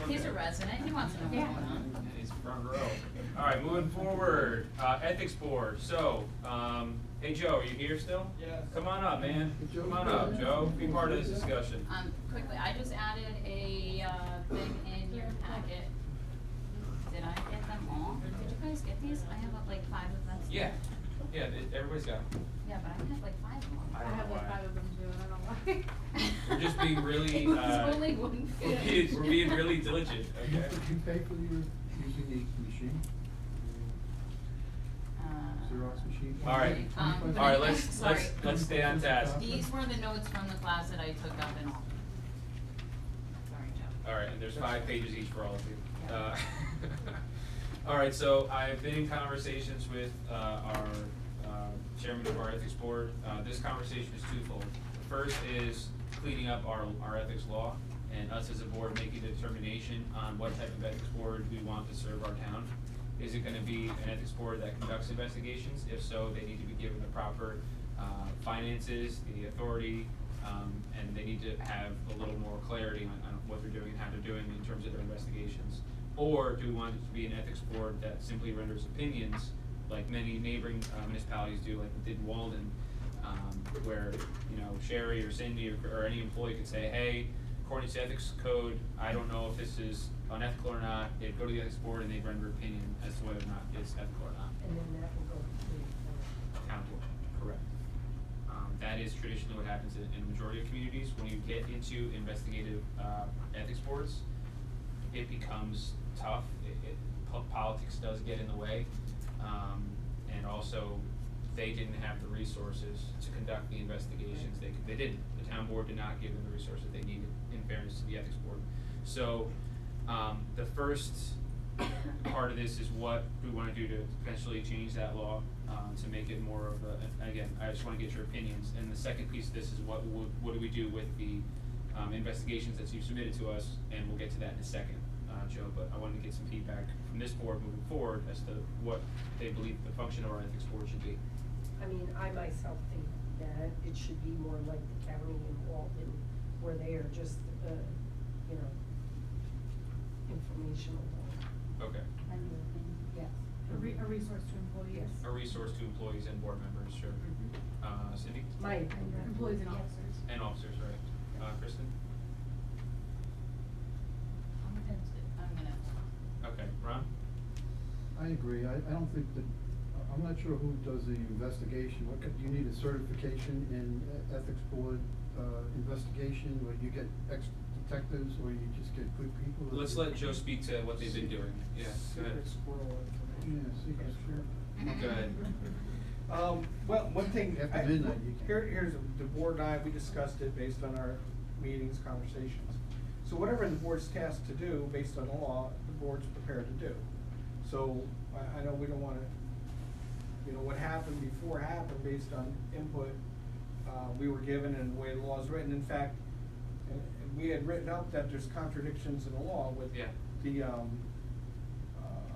He's a resident, he wants to know what's Yeah. going on. And he's front row. All right, moving forward, ethics board, so, hey, Joe, are you here still? Yes. Come on up, man, come on up, Joe, be part of this discussion. Quickly, I just added a, thing in your packet. Did I get them all? Did you guys get these? I have like 5 of them. Yeah, everybody's got them. Yeah, but I have like 5 of them. I don't know why. of them too, I don't know why. We're just being really, It was only one we're being really diligent, okay? Did you pay for your, using the machine, Xerox machine? All right, But all right, anyway, let's stay on task. These were the notes from the class that I took up in all. Sorry, Joe. All right, and there's 5 pages each for all of you. All right, so I've been in conversations with our chairman of our ethics board. This conversation is twofold. The first is cleaning up our ethics law and us as a board making a determination on what type of ethics board we want to serve our town. Is it gonna be an ethics board that conducts investigations? If so, they need to be given the proper finances, the authority, and they need to have a little more clarity on what they're doing and how they're doing in terms of their investigations. Or do we want it to be an ethics board that simply renders opinions, like many neighboring municipalities do, like we did in Walden, where, Sherry or Cindy or any employee could say, hey, according to ethics code, I don't know if this is unethical or not. They'd go to the ethics board and they'd render opinion as to whether or not it's ethical or not. And then that will go to Town board, correct. That is traditionally what happens in the majority of communities. When you get into investigative ethics boards, it becomes tough. Politics does get in the way. And also, they didn't have the resources to conduct the investigations. They didn't. The town board did not give them the resources they needed, in fairness to the ethics board. So, the first part of this is what we wanna do to potentially change that law, to make it more of a, again, I just wanna get your opinions. And the second piece of this is what do we do with the, investigations that you've submitted to us, and we'll get to that in a second, Joe, but I wanted to get some feedback from this board moving forward as to what they believe the function of our ethics board should be. I mean, I myself think that it should be more like the county and Walton, where they are just, you know, informational. Okay. Yes. A resource to employees. A resource to employees and board members, sure. Cindy? My opinion. Employees and officers. And officers, right. Kristen? I'm gonna. Okay, Ron? I agree. I don't think that, I'm not sure who does the investigation. What, do you need a certification in ethics board, investigation, or you get ex-detectives, or you just get good people? Let's let Joe speak to what they've been doing. Yeah, go ahead. Secret squirrel information. Yeah, secret squirrel. Go ahead. Well, one thing, After midnight, you can. here's, the board and I, we discussed it based on our meetings, conversations. So whatever the board's tasked to do, based on the law, the board's prepared to do. So, I know we don't wanna, you know, what happened before happened based on input, we were given and the way the law is written. In fact, and we had written up that there's contradictions in the law with the,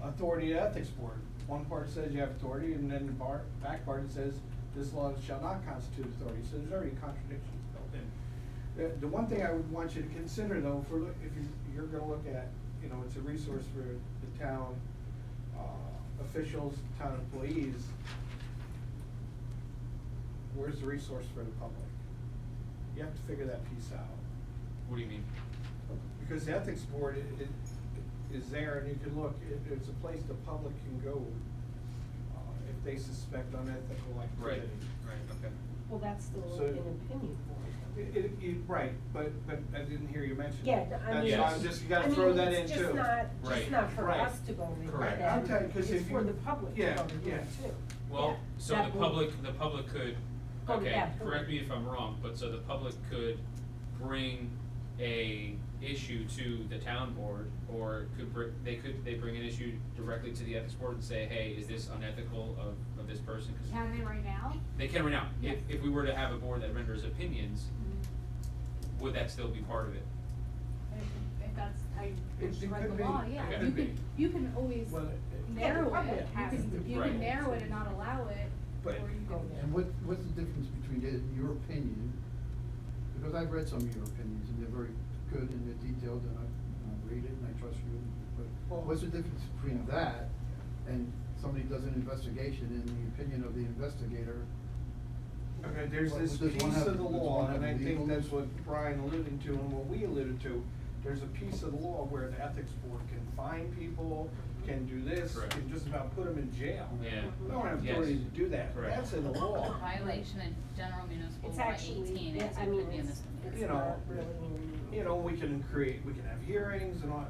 authority of ethics board. One part says you have authority, and then the back part it says this law shall not constitute authority, so there's already contradictions built in. The one thing I would want you to consider though, if you're gonna look at, you know, it's a resource for the town, officials, town employees, where's the resource for the public? You have to figure that piece out. What do you mean? Because the ethics board, it is there, and you can look, it's a place the public can go, if they suspect unethical activity. Right, okay. Well, that's still So- an opinion board. Right, but I didn't hear you mention Yeah, that. I mean. That's why I'm just, you gotta I mean, throw that in it's too. just not, Right. just not for Right. us to go read Correct. that. I'm telling you, 'cause It's if for you- the public to yeah, go to do yeah. it too. Well, Yeah, so that the would- public could, Go to okay, that board. correct me if I'm wrong, but so the public could bring a issue to the town board, or they bring an issue directly to the ethics board and say, hey, is this unethical of this person? 'Cause Can they right now? they can right now. Yes. If we were to have a board that renders opinions, would that still be part of it? If that's how you It write could the be. law, yeah. It You could can, be. you can always Well, narrow the public it, has to you Right. can narrow it and not allow it, or But- you Go can. there. And what's the difference between your opinion, because I've read some of your opinions, and they're very good and they're detailed, and I read it and I trust you, but Well- what's the difference between that and somebody does an investigation and the opinion of the investigator? Okay, there's What- this does one piece have- of the does law, one have and I think legal- that's what Brian alluded to and what we alluded to. There's a piece of the law where the ethics board can fine people, can do this, Correct. can just about put them in jail. Yeah. We don't have Yes. authority to do that, Correct. that's in the law. Violation of general municipal It's law actually, 18, yeah, it's, I it mean, could be a it's misdemeanor. You know, not really. You know, we can have hearings and all,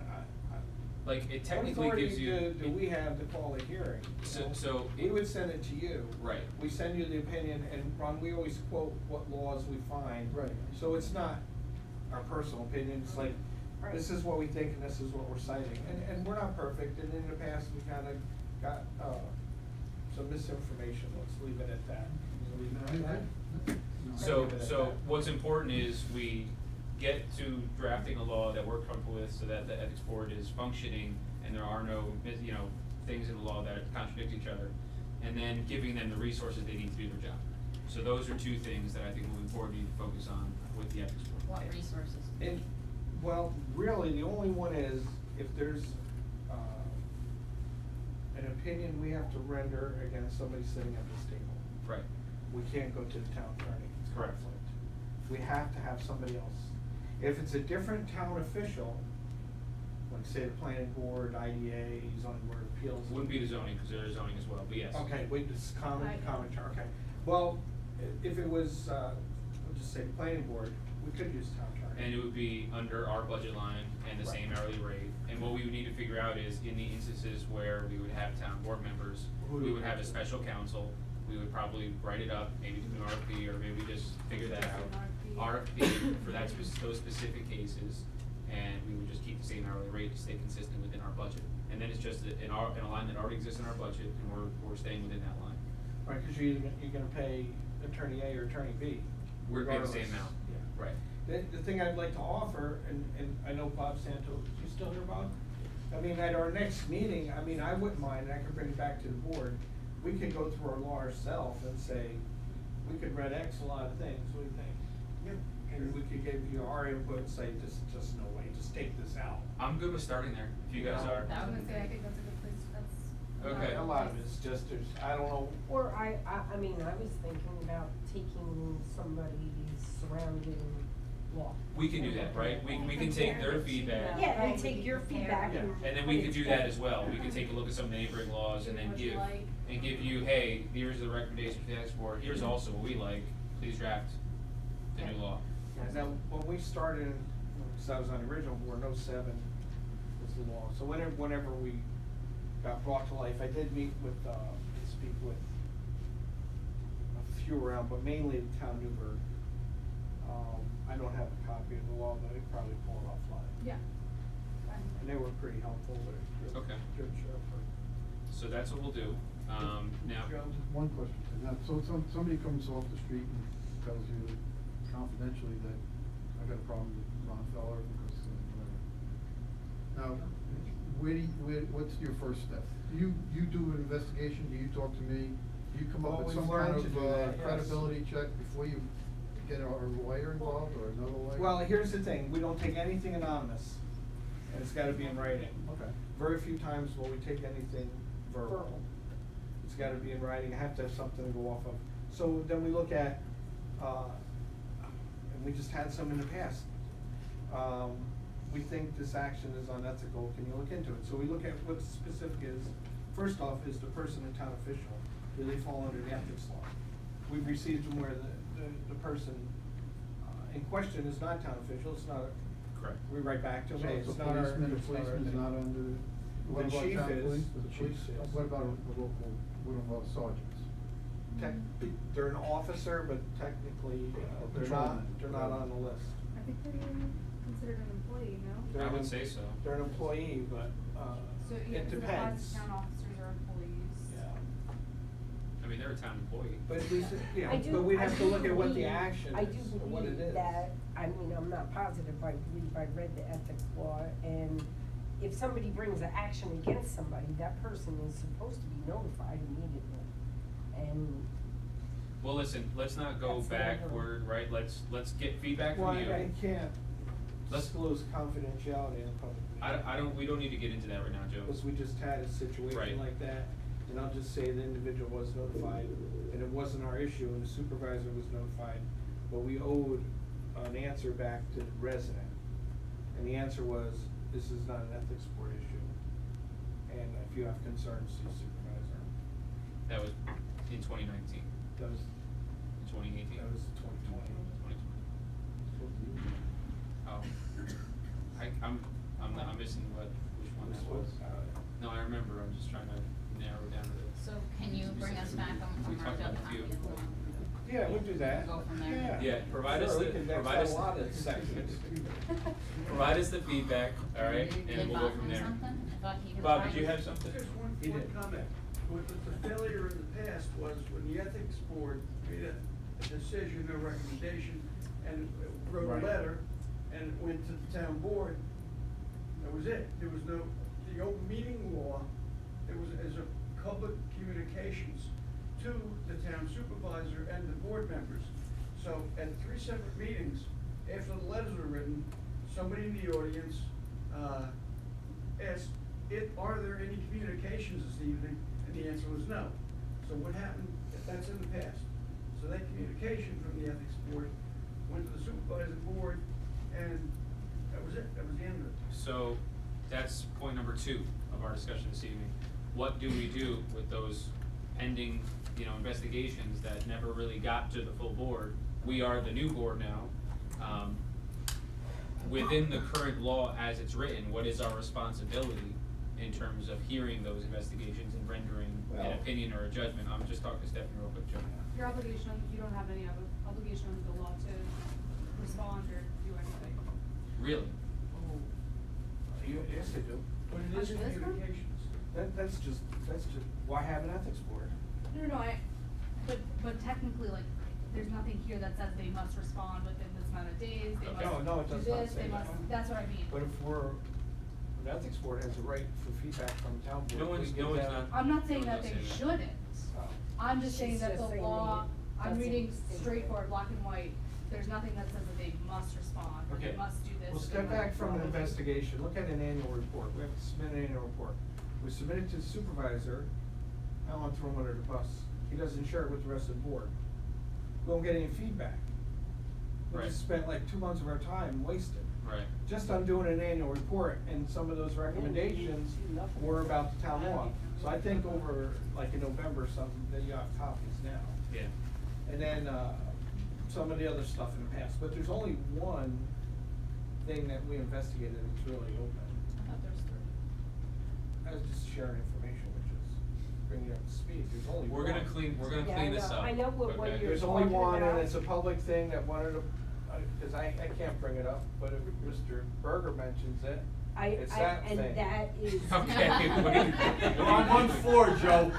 Like, it what technically authority gives you. do we have to call a hearing? you know? So We would send it to you. Right. We send you the opinion, and Ron, we always quote what laws we find. Right. So it's not our personal opinion, it's like, Right. this is what we think and this is what we're citing. And we're not perfect, and in the past, we kinda got, some misinformation, let's leave it at that. Leave it at that. So what's important is we get to drafting a law that we're comfortable with so that the ethics board is functioning and there are no, things in the law that contradict each other. And then giving them the resources they need to do their job. So those are two things that I think moving forward we need to focus on with the ethics board. What resources? And, well, really, the only one is if there's, an opinion we have to render against somebody sitting at this table. Right. We can't go to the town attorney, it's Correct. conflict. We have to have somebody else. If it's a different town official, like say the planning board, IDA, zoning board of appeals. Wouldn't be the zoning, because there is zoning as well, but yes. Okay, wait, this is commentary, okay. Well, if it was, we'll just say planning board, we could use town attorney. And it would be under our budget line and the same hourly rate. And what we would need to figure out is in the instances where we would have town board members, Who do we we would have a have? special counsel. We would probably write it up, maybe do an RFP, or maybe just figure that out. RFP for those specific cases. and we would just keep the same hourly rate to stay consistent within our budget. And then it's just in a line that already exists in our budget, and we're staying within that line. Right, cause you're gonna pay attorney A or attorney B. We're paying the same regardless. amount. Yeah. Right. The thing I'd like to offer, and I know Bob Santos, you still here, Bob? I mean, at our next meeting, I mean, I wouldn't mind, and I could bring it back to the board, we could go through our law ourselves and say, we could red X a lot of things, what do you think? Yeah. And we could give you our input and say, just no way, just take this out. I'm good with starting there, if you guys are. I was gonna say, I think that's a good place, that's. Okay. A lot of it's just, I don't know. Or I mean, I was thinking about taking somebody's surrounding law. We can do that, right? We can take their feedback. Yeah, and take your feedback. Yeah. And then we could do that as well. We could take a look at some of the neighboring laws and then give you, hey, here's the recommendations we asked for, here's also what we like, please draft the new law. Now, when we started, because I was on the original board, in '07 was the law. So whenever we got brought to life, I did meet with, speak with a few around, but mainly the town of Newburgh. I don't have a copy of the law, but I could probably pull it offline. Yeah. And they were pretty helpful, they're Okay. good, sharp. So that's what we'll do. Now, Joe, just one question. Now, so somebody comes off the street and tells you confidentially that I got a problem with Ron Feller because whatever. Now, what's your first step? Do you do an investigation? Do you talk to me? Do you come up Well, with we've some kind learned to do that, of yes. credibility check before you get a lawyer involved or another lawyer? Well, here's the thing, we don't take anything anonymous, and it's gotta be in writing. Okay. Very few times will we take anything verbal. It's gotta be in writing, I have to have something to go off of. So then we look at, and we just had some in the past. We think this action is unethical, can you look into it? So we look at what specific is, first off, is the person a town official? Do they fall under the ethics law? We've received them where the person in question is not town official, it's not, correct. we write back to them, So hey, if it's a not our. policeman, it's not our is thing. not under, what The about chief town is, police? the chief is. What about a local, what about sergeants? They're an officer, but technically, they're not on the list. I think they're considered an employee, no? I would say so. They're an employee, but, So, yeah, it so depends. town officers are employees. Yeah. I mean, they're a town employee. But at least, yeah, I do- but we I have to do look at what the believe- action I is, do or what it believe is. that, I mean, I'm not positive, but I believe I read the ethics law, and if somebody brings an action against somebody, that person is supposed to be notified immediately. And Well, listen, let's not go That's what I heard. backward, right? Let's get feedback Well, from you. I can't Let's- disclose confidentiality in public. we don't need to get into that right now, Joe. Because we just had a situation Right. like that, and I'll just say the individual was notified, and it wasn't our issue, and the supervisor was notified, but we owed an answer back to the resident. And the answer was, this is not an ethics board issue, and if you have concerns, see supervisor. That was in 2019. That was, 2018. that was 2020. 2020. Oh, I'm missing which one that was. No, I remember, I'm just trying to narrow down to the. So can you bring us back a We talked marked up about a copy few. of the law? Yeah, we'll do that. Go from there. Yeah, provide us Sure, the, we can provide X us. out a lot of sections. Provide us the feedback, all right, and Did we'll Bob go from have there. something? I thought he was Bob, trying did you to- have something? Just He one did. comment. What the failure in the past was when the ethics board made a decision, a recommendation, and wrote Right. a letter, and it went to the town board, that was it. There was no, the open meeting law, there was, as a public communications to the town supervisor and the board members. So at 3 separate meetings, after the letters were written, somebody in the audience, asked, are there any communications this evening? And the answer was no. So what happened, that's in the past. So that communication from the ethics board went to the supervisor board, and that was it, that was the end of it. So, that's point number 2 of our discussion this evening. What do we do with those pending, investigations that never really got to the full board? We are the new board now. Within the current law as it's written, what is our responsibility in terms of hearing those investigations and rendering an Well- opinion or a judgment? I'm just talking to Stephanie real quick, Joe. Your obligation, you don't have any obligation under the law to respond or do anything. Really? Yes, they do. But it is Under this one? communications. That's just, why have an ethics board? No, but technically, like, there's nothing here that says they must respond within this amount of days, they No, no, it must does do not this, say they that. must, that's what I mean. But if an ethics board has a right for feedback from town board. No one's- we give no one's them- not- I'm not saying No one that they does say that. shouldn't, Oh. I'm just saying She's that just the saying law, they I'm doesn't reading state straightforward, black and white, there's nothing that says that they must respond, or they Okay. must do this. Well, or they step back must from an follow this. investigation, look at an annual report, we have to submit an annual report. We submit it to the supervisor, I don't want to throw him under the bus, he doesn't share it with the rest of the board. We don't get any feedback. We Right. just spent like 2 months of our time wasted. Right. Just on doing an annual report, and some of those recommendations were about the town law. So I think over, like in November or something, then you have copies now. Yeah. And then, some of the other stuff in the past, but there's only one thing that we investigated that's really open. I thought there was three. I was just sharing information, which is bringing you up to speed, there's only one. We're gonna clean this up. I know what okay? you're There's only talking one, and about. it's a public thing that wanted to, cause I can't bring it up, but if Mr. Berger mentions it, it's that thing. And that is. Okay, wait. You're on one floor, Joe.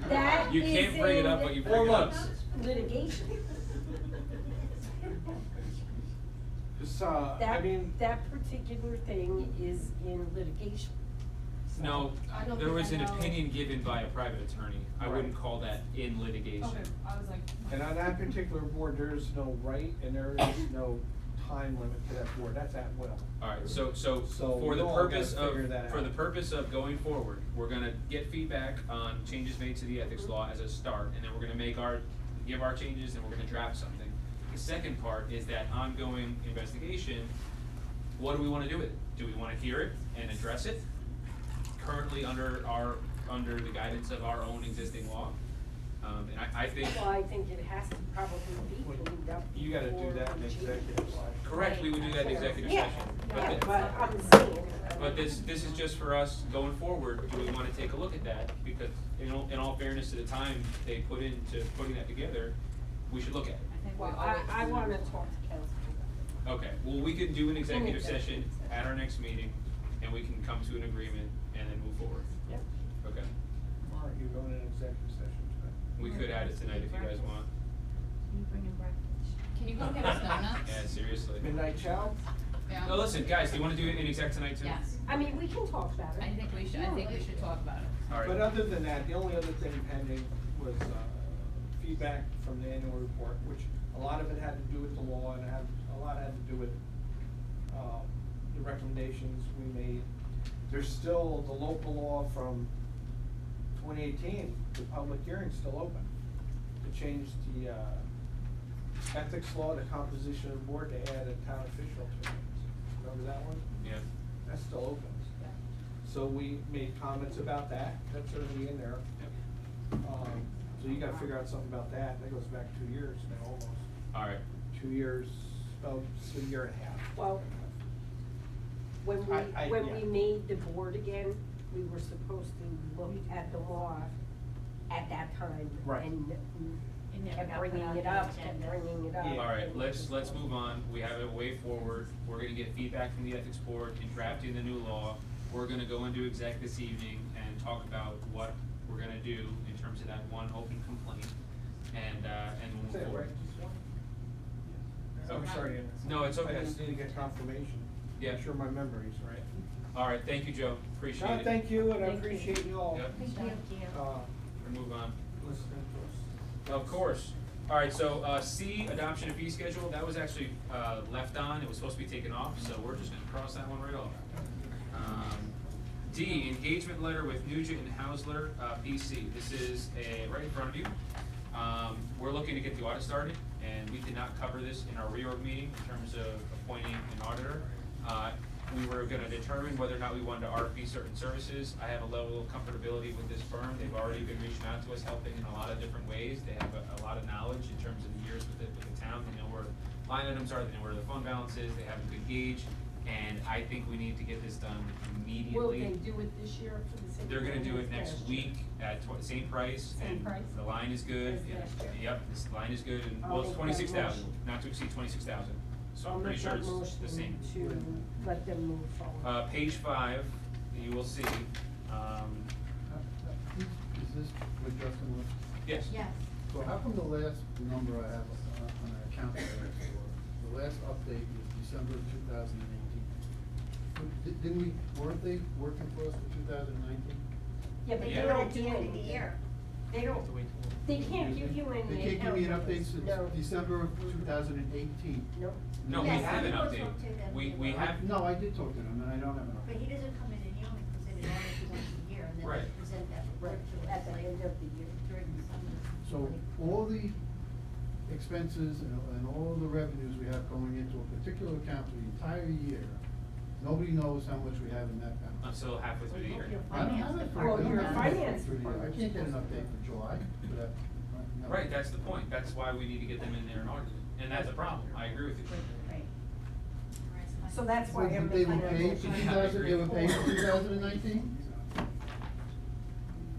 That You can't is bring it up, in but you bring it up. litigation. Just, I mean. That particular thing is in litigation. No, I don't there think was I an know. opinion given by a private attorney. I Right. wouldn't call that in litigation. Okay, I was like. And on that particular board, there is no right and there is no time limit to that board, that's at will. Alright, so for we the all purpose gotta of, figure that for the out. purpose of going forward, we're gonna get feedback on changes made to the ethics law as a start, and then we're gonna give our changes, and we're gonna draft something. The second part is that ongoing investigation, what do we wanna do with it? Do we wanna hear it and address it? Currently under the guidance of our own existing law. And I think. Well, I think it has to probably be cleaned up. You gotta do that in before executive session. Correct, we would do that in executive Yeah, session. yeah, the- but I'm saying. But this is just for us going forward, do we wanna take a look at that? Because in all fairness to the time they put into putting that together, we should look at it. Well, I wanna talk to council about Okay, well, we can do an executive executive session at our next meeting, and we can come to an agreement and then move forward. Yep. Okay, Aren't you going in executive session today? we could add it tonight if you guys want. Can you bring in breakfast? Can you go get us donuts? Yeah, seriously. Midnight chow? Yeah. No, listen, guys, do you wanna do it in exec tonight too? Yes. it. I mean, we can talk about it. I think we should talk about it. Alright. But other than that, the only other thing pending was, feedback from the annual report, which a lot of it had to do with the law and a lot had to do with, the recommendations we made. There's still the local law from 2018, the public hearing's still open. To change the, ethics law, the composition of the board, to add a town official to it. Remember that one? Yeah. That's still open. So we made comments about that, that's already in there. So you gotta figure out something about that, that goes back 2 years now, almost. Alright. 2 years, about a year and a half. Well, when yeah. we made the board again, we were supposed to look at the law at that time. Right. And never kept got put bringing on it the up, agenda. kept bringing it up. Alright, and let's just- move on. We have a way forward. We're gonna get feedback from the ethics board in drafting the new law. We're gonna go into exec this evening and talk about what we're gonna do in terms of that one open complaint, and we'll move Is that forward. right? Just one? I'm Okay. sorry. No, it's okay. I just need to get confirmation. Yeah. Make sure my memory's right. Alright, thank you, Joe. Appreciate it. No, thank you, and I Thank you. appreciate you all, Yep. Thank you. We'll move on. listening to us. Of course. Alright, so, C, adoption and fee schedule, that was actually, left on, it was supposed to be taken off, so we're just gonna cross that one right off. D, engagement letter with Nugent and Hausler, PC, this is right in front of you. We're looking to get the audit started, and we did not cover this in our reorg meeting in terms of appointing an auditor. We were gonna determine whether or not we wanted to RFP certain services. I have a level of comfortability with this firm. They've already been reaching out to us, helping in a lot of different ways. They have a lot of knowledge in terms of the years with the town. They know where line items are, they know where the fund balance is, they have a good gauge, and I think we need to get this done immediately. Will they do it this year for the same? They're gonna do it time as next last year? week at same price, Same and price? the line is good. As last year? Yep, this line is good, and, I'll well, it's make that 26,000, motion. not to exceed 26,000. So I'll I'm pretty make sure that it's motion the same. to let them move forward. Page 5, you will see, Is this what Justin was? yes. Yes. So how come the last number I have on our account that I asked for, the last update is December 2018? Didn't we, weren't they working for us for 2019? Yeah, but Yeah. they don't At the do end of the anything. year. They don't, they can't give you any. They can't give me an account update numbers. since No. December of 2018. No. No, we Yes, have an you will update. talk to them. We have, No, I did talk to them, and I don't have an But update. he doesn't come in and he only presents it once a year, and then Right. they present that report to us At the end of the year. during the summer. So all the expenses and all the revenues we have going into a particular account for the entire year, nobody knows how much we have in that account. until halfway through the year. I don't have it for, Well, your I don't have finance it for the year. I department's can't get an supposed to update for July, for that. No. Right, that's the point. That's why we need to get them in there and audit it. And that's a problem. I agree with you. Right. So that's why So I'm. they were making that paid for motion. 2000, they were paid for 2019?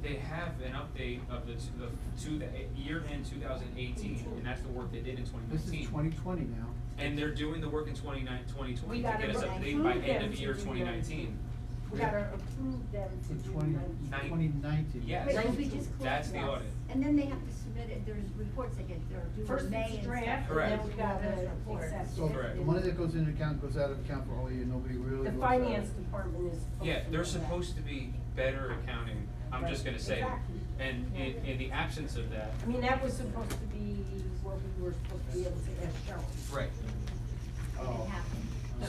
They have an update of the year end 2018, and that's the work they did in 2019. This is 2020 now. And they're doing the work in 2020 to We get gotta us up to date by end of year 2019. We gotta approve them to do 2019. Yes. But if we just close That's the this, audit. And then they have to submit it, there's reports that get, they're due First in May it's and draft, stuff. and Correct. then we gotta report. accept So it. the money that goes in the account goes out of account for all year, nobody really The looks at it. finance department is. Yeah, supposed to there's know that. supposed to be better accounting. I'm just gonna say. Exactly. And in the absence of that. I mean, that was supposed to be what we were supposed to be able to ask Cheryl. Right. Oh.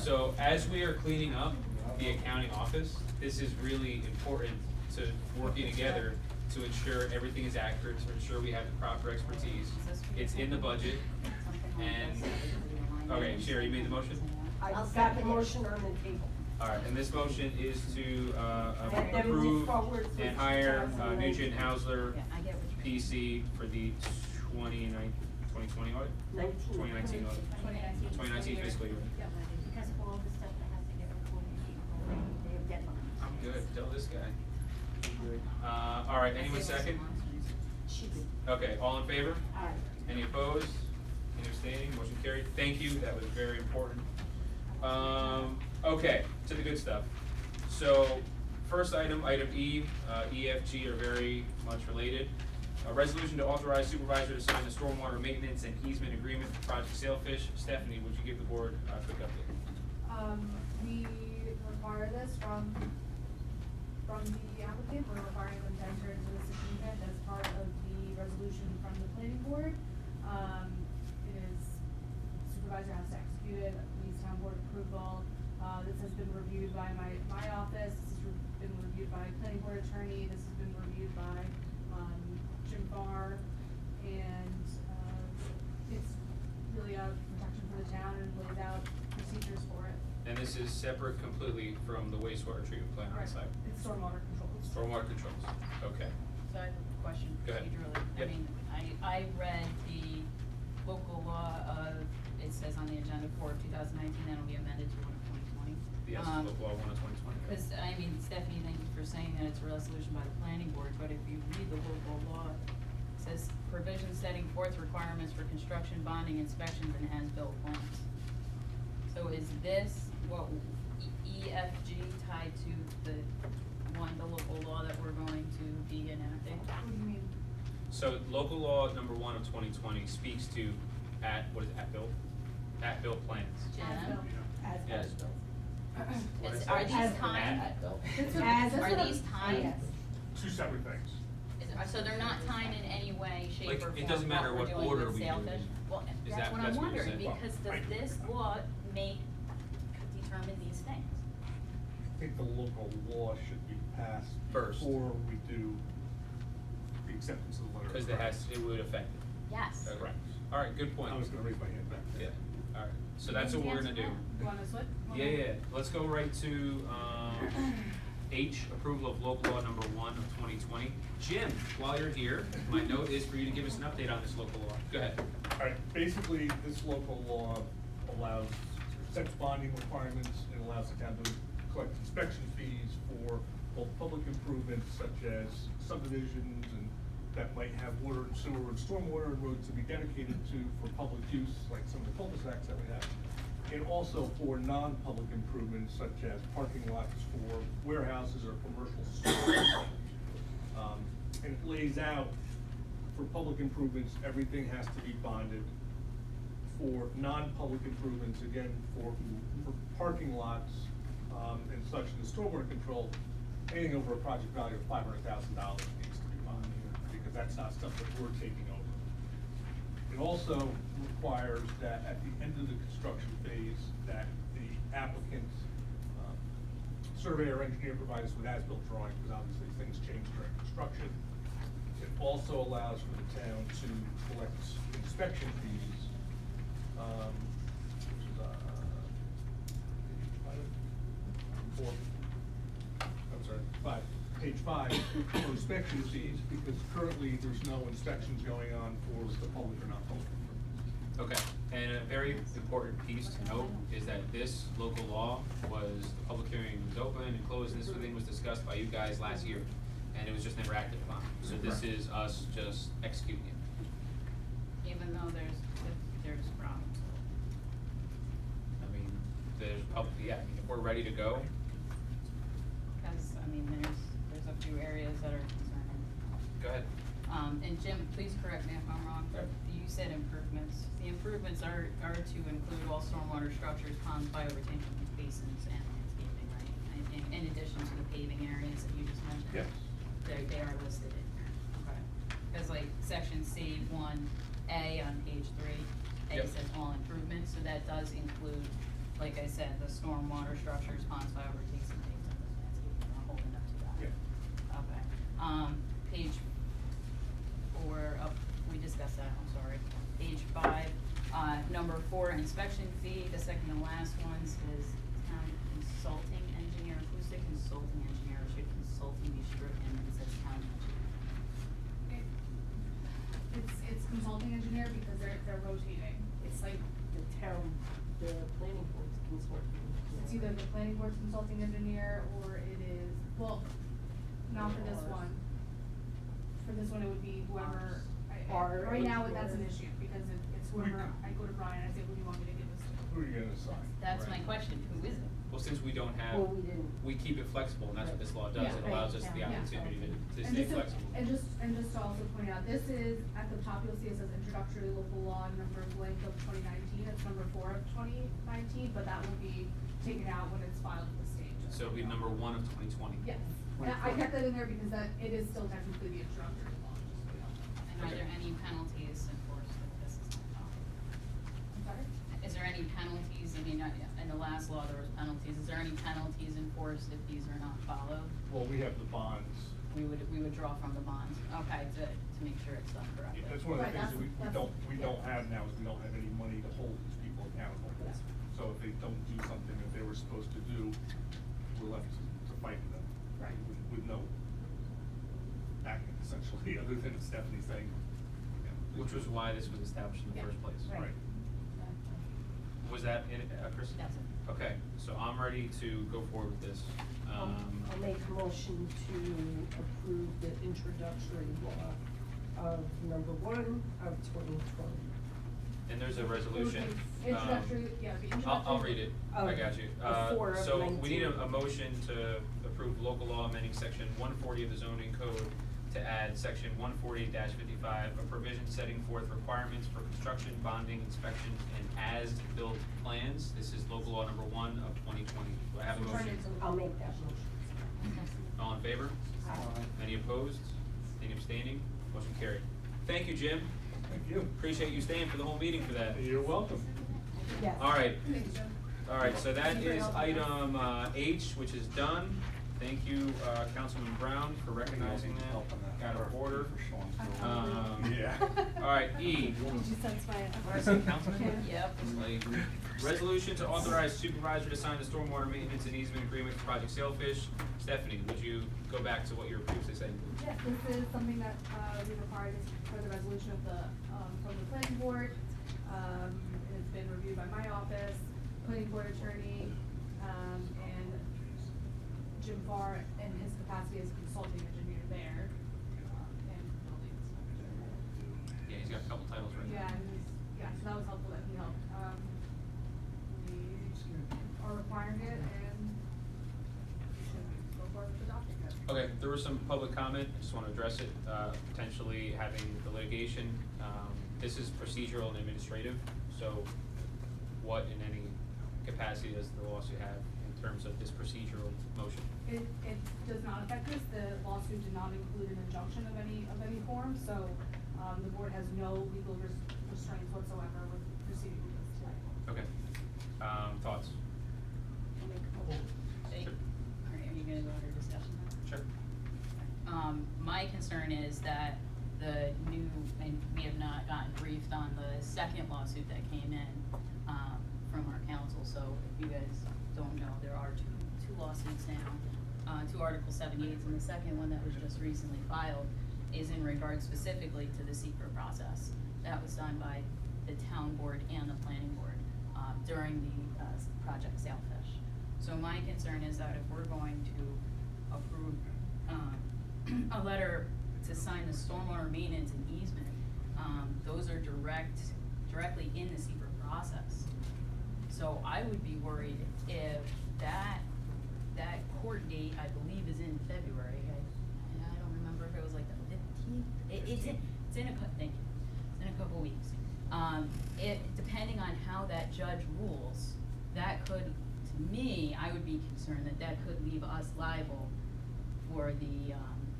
So as we are cleaning up the accounting office, this is really important to working together to ensure everything is accurate, to ensure we have the proper expertise. It's in the budget, and, okay, Sherry, you made the motion? I I'll got second the it. motion on the table. All right, and this motion is to Let them move approve forward for and hire 2019. Nugent Hausler Yeah, I get what you're PC for the 2020 audit? 2019 audit. 2019 fiscal year. Because of all the stuff that has to get reported in April, they have deadlines. I'm good, tell this guy. All right, anyone second? Okay, all in favor? Aye. Any opposed? Any abstaining? Motion carried. Thank you, that was very important. Okay, to the good stuff. So, first item, item E, E, F, G are very much related. A resolution to authorize supervisor to sign the stormwater maintenance and easement agreement for Project Sailfish. Stephanie, would you give the board a quick update? We require this from the applicant, we're requiring them to enter into this agreement as part of the resolution from the planning board. It is, supervisor has to execute it, needs town board approval. This has been reviewed by my office, this has been reviewed by planning board attorney, this has been reviewed by, Jim Farr, and, it's really a protection for the town and lays out procedures for it. And this is separate completely from the wastewater treatment plant on the site? It's stormwater controls. Stormwater controls, okay. So I have a question Go ahead. procedurally. Yep. I mean, I read the local law of, it says on the agenda for 2019, that'll be amended to 2020. Yes, local law 1 of 2020. Because, I mean, Stephanie, thank you for saying that it's a resolution by the planning board, but if you read the local law, it says provisions setting forth requirements for construction, bonding, inspections, and as-built plans. So is this, what, EFG tied to the local law that we're going to be enacting? What do you mean? So local law number 1 of 2020 speaks to at-built plans. Jen? Yes. What is Are that? these timed? Are these timed? Two separate things. So they're not timed in any way, shape, Like, or form? it doesn't matter what we're doing order with we do it Sailfish? in. Well, Is that's that- what that's I'm what you're wondering, saying? because does this law determine these things? I think the local law should be passed First. before we do the acceptance of the letter. Because it would affect it. Yes. Correct. All right, good point. I was gonna raise my hand back there. Yeah, all right, so that's what we're gonna do. You wanna switch? Yeah, let's go right to, H, approval of local law number 1 of 2020. Jim, while you're here, my note is for you to give us an update on this local law. Go ahead. All right, basically, this local law allows, sets bonding requirements, and allows the town to collect inspection fees for both public improvements such as subdivisions and that might have water and sewer and stormwater and roads to be dedicated to for public use, like some of the cul-de-sacs that we have. and also for non-public improvements such as parking lots for warehouses or commercial stores. And it lays out, for public improvements, everything has to be bonded. For non-public improvements, again, for parking lots, and such, in the stormwater control, anything over a project value of $500,000 needs to be bonded, because that's not stuff that we're taking over. It also requires that at the end of the construction phase, that the applicant, surveyor, engineer provide us with as-built drawings, because obviously things change during construction. It also allows for the town to collect inspection fees, which is, page 5, for inspection fees, because currently there's no inspections going on for the public or non-public. Okay, and a very important piece to note is that this local law was, the public hearing was open and closed, and this thing was discussed by you guys last year, and it was just never acted upon. So this is us just executing it. Even though there's problems. I mean, there's probably, yeah, I mean, if we're ready to go, Because, I mean, there's a few areas that are concerning. go ahead. And Jim, please correct me if I'm wrong, but you said improvements. The improvements are to include all stormwater structures, ponds, bioretention basins, and landscaping, right? In addition to the paving areas that you just mentioned? Yes. They are listed in here, okay. Because like section C1A on page 3, A Yep. says all improvements, so that does include, like I said, the stormwater structures, ponds, bioretention basins, and landscaping. I'm holding up to that. Yeah. Okay. Page 4, we discussed that, I'm sorry. Page 5, number 4, inspection fee, the second to last one says town consulting engineer. Who's the consulting engineer? Should consulting be stricken and it says town engineer? It's consulting engineer because they're rotating. It's like, The planning board's consulting. it's either the planning board's consulting engineer or it is, well, not for this one. For this one, it would be whoever, Our right now, that's an engineer. issue, because it's whoever, I go to Brian, I say, who do you want me to give this to? Who are you gonna assign? That's my Right. question, who is it? Well, since we don't have, Well, we didn't. we keep it flexible, and that's what this law does, Yeah. it allows us the Yeah. opportunity to And stay just to- flexible. And just to also point out, this is, at the top, you'll see it says introductory local law number blank of 2019, it's number 4 of 2019, but that will be taken out when it's filed with the state. So it'll be number 1 of 2020. Yes, and I kept that in there because that, it is still technically the introductory law, just so you know. And are there any penalties enforced if this is not followed? I'm sorry? Is there any penalties, I mean, in the last law, there was penalties, is there any penalties enforced if these are not followed? Well, we have the bonds. We would draw from the bonds, okay, to make sure it's done correctly. That's one of the Right, things that we that's- don't have now, is we don't have any money to hold these people accountable. Yeah. So if they don't do something that they were supposed to do, we're left to fight with them. Right. With no backing essentially, other than Stephanie saying, you know. Which was why this was established in the Yeah. first place. Right. Was that it, Chris? That's it. Okay, so I'm ready to go forward with this. I'll make a motion to approve the introductory law of number 1 of 2020. And there's a resolution. Introductory, yeah, the introductory. I'll read it, I got you. Of 4 of So we need 19. a motion to approve local law amending section 140 of the zoning code to add section 140-55, a provision setting forth requirements for construction, bonding, inspections, and as-built plans. This is local law number 1 of 2020. Do I have a motion? I'll make that motion. All in favor? Aye. Any opposed? Any abstaining? Motion carried. Thank you, Jim. Thank you. Appreciate you staying for the whole meeting for that. You're welcome. Yes. All right. Thanks, Jim. All right, so that Thank you for is helping item H, which is done. Thank you, Councilman Brown, for recognizing that. Out of order. Yeah. All right, E. Did you sense my? Is it Councilman? Yep. It's like, resolution to authorize supervisor to sign the stormwater maintenance and easement agreement for Project Sailfish. Stephanie, would you go back to what you were previously saying? Yes, this is something that, we required for the resolution of the, from the planning board. It's been reviewed by my office, planning board attorney, and Jim Farr in his capacity as consulting engineer there, and building inspector. Yeah, he's got a couple titles right now. Yeah, and so that was helpful that he helped. We Okay, there was some public comment, I just wanna address it, potentially having the litigation. This is procedural and administrative, so what in any capacity does the lawsuit have in terms of this procedural motion? It does not affect us. The lawsuit did not include an injunction of any form, so, the board has no legal restraints whatsoever with proceeding with this tonight. Okay, thoughts? Sure. Are you gonna go under discussion now? Sure. My concern is that the new, and we have not gotten briefed on the second lawsuit that came in, from our council, so if you guys don't know, there are two lawsuits now, two Article 78s, and the second one that was just recently filed is in regard specifically to the secret process. That was done by the town board and the planning board, during the, project Sailfish. So my concern is that if we're going to approve, a letter to sign the stormwater maintenance and easement, those are directly in the secret process. So I would be worried if that court date, I believe, is in February. I don't remember if it was like the 15th. It's in a couple weeks. Depending on how that judge rules, that could, to me, I would be concerned that could leave us liable for the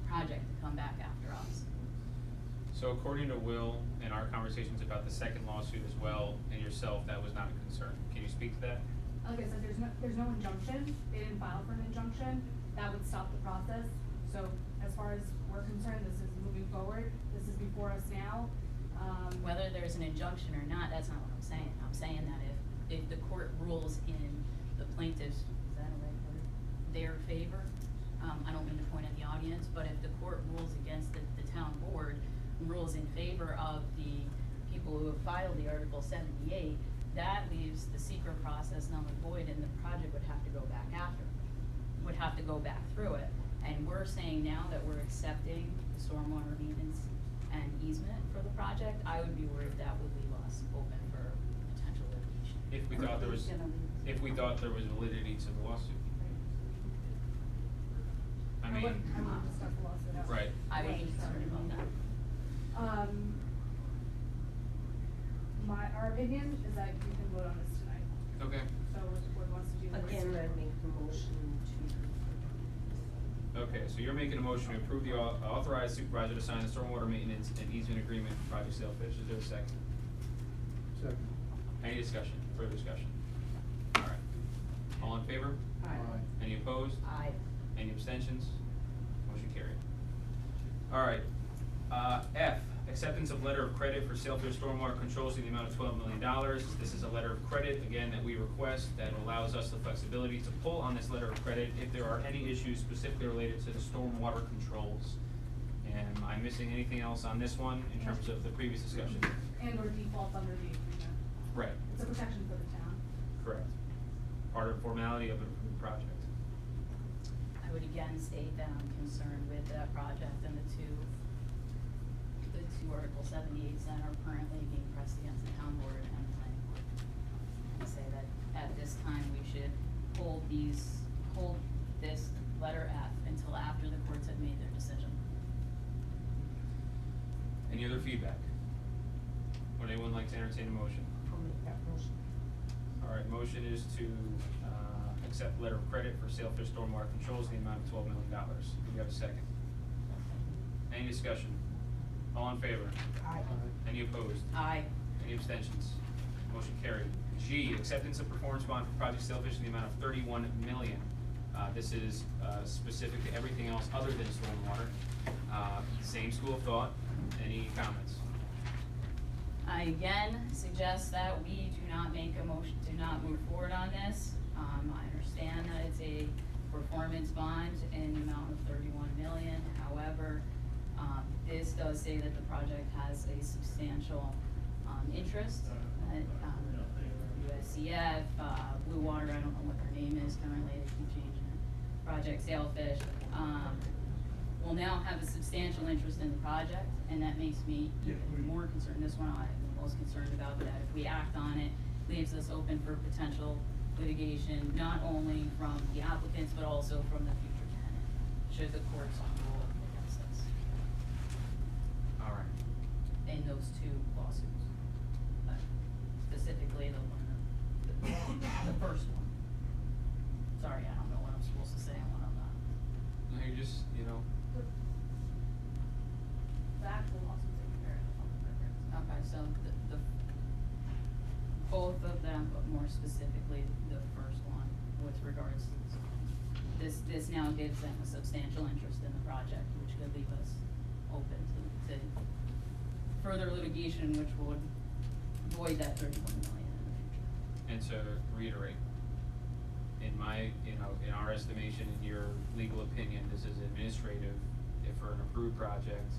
project to come back after us. So according to Will and our conversations about the second lawsuit as well, and yourself, that was not a concern. Can you speak to that? Like I said, there's no injunction. They didn't file for an injunction. That would stop the process. So as far as we're concerned, this is moving forward. This is before us now. Whether there's an injunction or not, that's not what I'm saying. I'm saying that if the court rules in the plaintiff's, is that a right word? Their favor, I don't mean to point at the audience, but if the court rules against the town board, rules in favor of the people who have filed the Article 78, that leaves the secret process null and void, and the project would have to go back through it. And we're saying now that we're accepting the stormwater maintenance and easement for the project, I would be worried that would leave us open for potential litigation. If we thought there was validity to the lawsuit. I mean, I wouldn't discuss the lawsuit out. right. I would be concerned about that. Our opinion is that you can vote on this tonight. Okay. So what the board wants to do. Again, I make the motion to. Okay, so you're making a motion to approve the authorized supervisor to sign the stormwater maintenance and easement agreement for Project Sailfish. Is there a second? Second. Any discussion, further discussion? All right. All in favor? Aye. Any opposed? Aye. Any abstentions? Motion carried. All right, F, acceptance of letter of credit for Sailfish Stormwater Controls in the amount of $12 million. This is a letter of credit, again, that we request that allows us the flexibility to pull on this letter of credit if there are any issues specifically related to the stormwater controls. Am I missing anything else on this one in terms of the previous discussion? And or default under the agreement. Right. It's a protection for the town. Correct. Part of formality of an approved project. I would again state that I'm concerned with that project and the two Article 78s that are currently being pressed against the town board and the planning board. And say that at this time, we should hold this letter F until after the courts have made their decision. Any other feedback? Would anyone like to entertain a motion? I'll make that motion. All right, motion is to accept letter of credit for Sailfish Stormwater Controls in the amount of $12 million. Do we have a second? Any discussion? All in favor? Aye. Any opposed? Aye. Any abstentions? Motion carried. G, acceptance of performance bond for Project Sailfish in the amount of $31 million. This is specific to everything else other than stormwater. Same school of thought. Any comments? I again suggest that we do not make a motion, do not move forward on this. I understand that it's a performance bond in the amount of $31 million. However, this does say that the project has a substantial interest. USCF, Blue Water, I don't know what their name is currently, they keep changing it. Project Sailfish, will now have a substantial interest in the project, and that makes me even more concerned. This one I'm the most concerned about, that if we act on it, leaves us open for potential litigation, not only from the applicants, but also from the future tenant, should the courts rule against us All right. in those two lawsuits. Specifically the one, the first one. Sorry, I don't know what I'm supposed to say and what I'm not. No, you just, you know, The actual lawsuit taken care of the public records. Okay, so the, both of them, but more specifically the first one with regards to this now gives them a substantial interest in the project, which could leave us open to further litigation, which would void that $31 million in the future. and to reiterate, in my, you know, in our estimation, in your legal opinion, this is administrative. If for an approved project,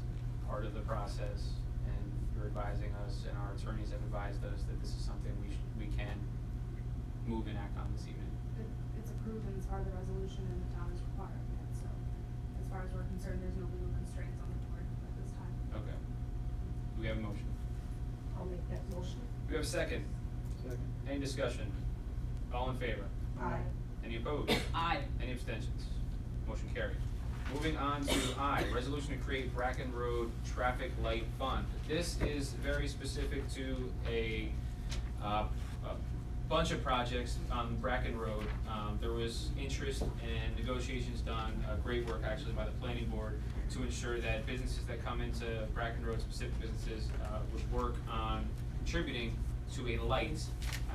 part of the process, and you're advising us, and our attorneys have advised us that this is something we can move and act on this evening. It's approved and it's part of the resolution and the town is requiring it, so as far as we're concerned, there's no legal constraints on the board at this time. Okay. Do we have a motion? I'll make that motion. Do we have a second? Second. Any discussion? All in favor? Aye. Any opposed? Aye. Any abstentions? Motion carried. Moving on to I, resolution to create Bracken Road Traffic Light Fund. This is very specific to a bunch of projects on Bracken Road. There was interest and negotiations done, great work actually by the planning board to ensure that businesses that come into Bracken Road, specific businesses, would work on contributing to a light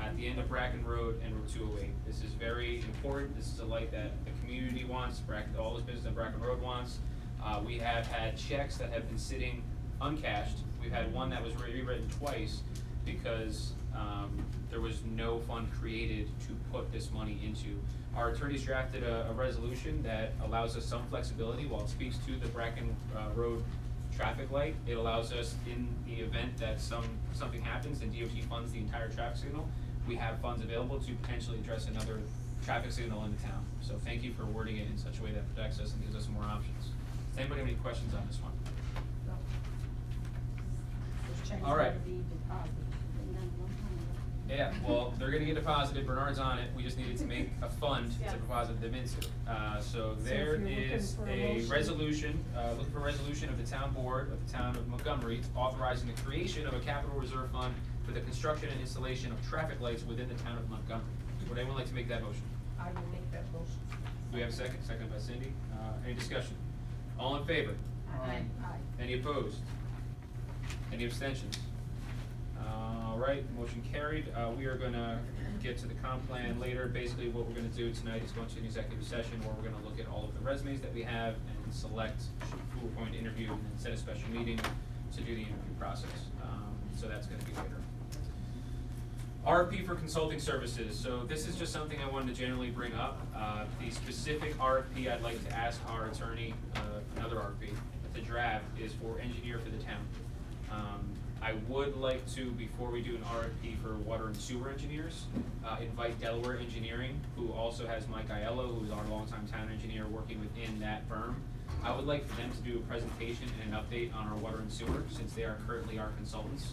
at the end of Bracken Road and Route 208. This is very important. This is a light that the community wants, all this business that Bracken Road wants. We have had checks that have been sitting uncashed. We've had one that was rewritten twice because there was no fund created to put this money into. Our attorneys drafted a resolution that allows us some flexibility while it speaks to the Bracken Road traffic light. It allows us, in the event that something happens and DOT funds the entire traffic signal, we have funds available to potentially address another traffic signal in the town. So thank you for wording it in such a way that protects us and gives us more options. Does anybody have any questions on this one? Those checks All right. gotta be deposited. Yeah, well, they're gonna get deposited, Bernard's on it, we just needed to make a fund to deposit them into. So there if you're looking is for a a motion. resolution, looking for a resolution of the town board of the town of Montgomery authorizing the creation of a capital reserve fund for the construction and installation of traffic lights within the town of Montgomery. Would anyone like to make that motion? I will make that motion. Do we have a second? Second by Cindy. Any discussion? All in favor? Aye. Aye. Any opposed? Any abstentions? All right, motion carried. We are gonna get to the comp plan later. Basically, what we're gonna do tonight is go into an executive session where we're gonna look at all of the resumes that we have and select who we're going to interview and then set a special meeting to do the interview process. So that's gonna be later. RFP for consulting services. So this is just something I wanted to generally bring up. The specific RFP I'd like to ask our attorney, another RFP, to draft is for engineer for the town. I would like to, before we do an RFP for water and sewer engineers, invite Delaware Engineering, who also has Mike Aiello, who is our longtime town engineer working within that firm. I would like for them to do a presentation and an update on our water and sewer, since they are currently our consultants.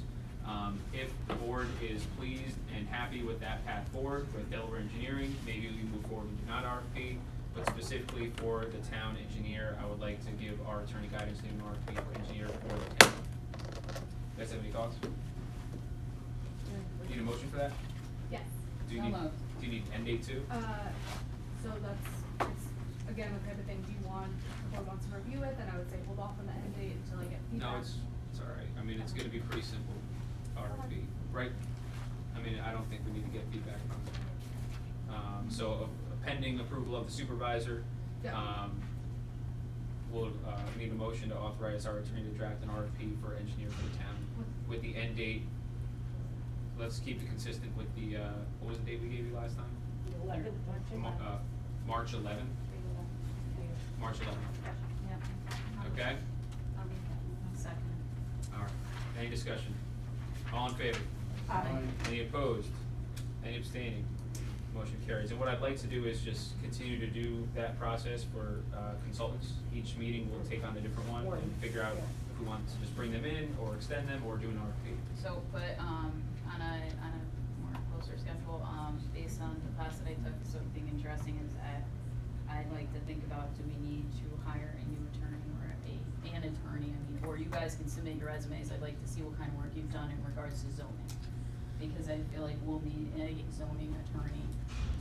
If the board is pleased and happy with that path forward with Delaware Engineering, maybe we move forward and do not RFP, but specifically for the town engineer, I would like to give our attorney guidance to an RFP for engineer for the town. You guys have any thoughts? Need a motion for that? Yes. Do you need end date too? So it's, again, the type of thing, do you want, the board wants to review it, then I would say hold off on the end date until I get feedback. No, it's all right. I mean, it's gonna be pretty simple RFP, right? I mean, I don't think we need to get feedback from them. So pending approval of the supervisor, we'll need a motion to authorize our attorney to draft an RFP for engineer for the town with the end date. Let's keep it consistent with the, what was the date we gave you last time? March 11th? March 11th. Yep. Okay? I'll make that. Second. All right. Any discussion? All in favor? Aye. Any opposed? Any abstaining? Motion carries. And what I'd like to do is just continue to do that process for consultants. Each meeting we'll take on a different one and figure out if we want to just bring them in or extend them or do an RFP. So, but, on a more closer schedule, based on the class that I took, so being interesting is that I like to think about, do we need to hire a new attorney or an attorney? I mean, or you guys can submit your resumes, I'd like to see what kind of work you've done in regards to zoning. Because I feel like we'll need a zoning attorney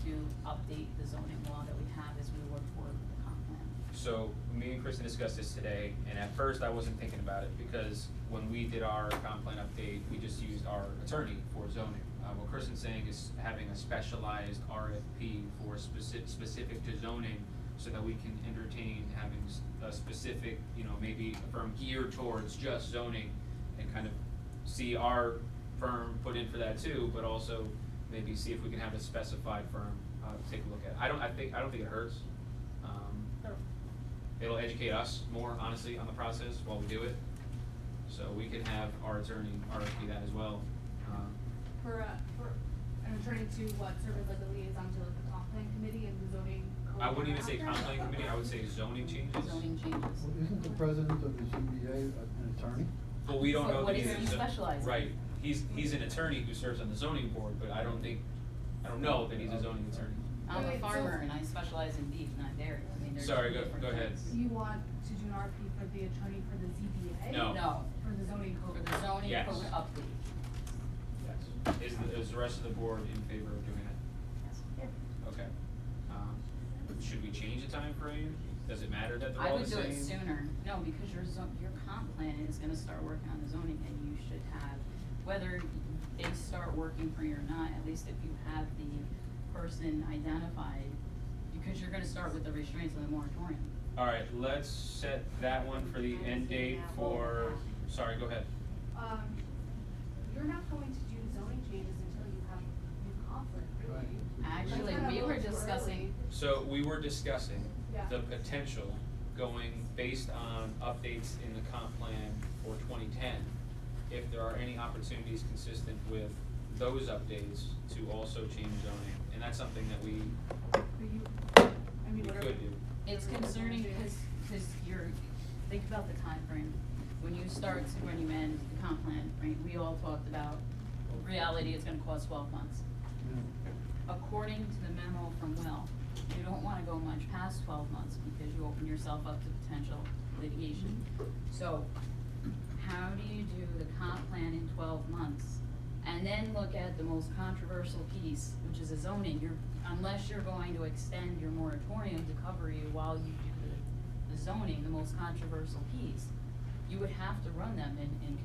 to update the zoning law that we have as we work for the comp plan. So, me and Kristen discussed this today, and at first I wasn't thinking about it, because when we did our comp plan update, we just used our attorney for zoning. What Kristen's saying is having a specialized RFP for specific to zoning, so that we can entertain having a specific, you know, maybe a firm geared towards just zoning, and kind of see our firm put in for that too, but also maybe see if we can have a specified firm take a look at it. I don't think it hurts. It'll educate us more, honestly, on the process while we do it. So we can have our attorney RFP that as well. For an attorney to what, serve as like a liaison to like the comp plan committee and the zoning code? I wouldn't even say comp plan committee, I would say zoning changes. Zoning changes. Well, isn't the president of the ZBA an attorney? But we don't So know what that does he he's specialize in? right. He's an attorney who serves on the zoning board, but I don't know that he's a zoning attorney. I'm a Wait, farmer so- and I specialize in beef, not dairy. I mean, there's Sorry, two go different ahead. things. Do you want to do an RFP for the attorney for the ZBA? No. No, For the zoning code? for the zoning Yes. code update. Yes. Is the rest of the board in favor of doing it? Yes. Okay. Should we change the time frame? Does it matter that they're I all would the do same? it sooner. No, because your comp plan is gonna start working on the zoning, and you should have, whether they start working for you or not, at least if you have the person identified, because you're gonna start with the restraints of the moratorium. All right, let's set that one for the end date for, sorry, go ahead. You're not going to do zoning changes until you have new conflict, really. Actually, That's we kinda were a little too discussing, So we were discussing Yeah. the potential going based on updates in the comp plan for 2010, if there are any opportunities consistent with those updates to also change zoning. And that's something that we could do. it's concerning because think about the time frame. When you start to, when you end the comp plan, right, we all talked about, reality, it's gonna cost 12 months. According to the memo from Will, you don't wanna go much past 12 months because you open yourself up to potential litigation. So, how do you do the comp plan in 12 months? And then look at the most controversial piece, which is a zoning. Unless you're going to extend your moratorium to cover you while you do the zoning, the most controversial piece, you would have to run them in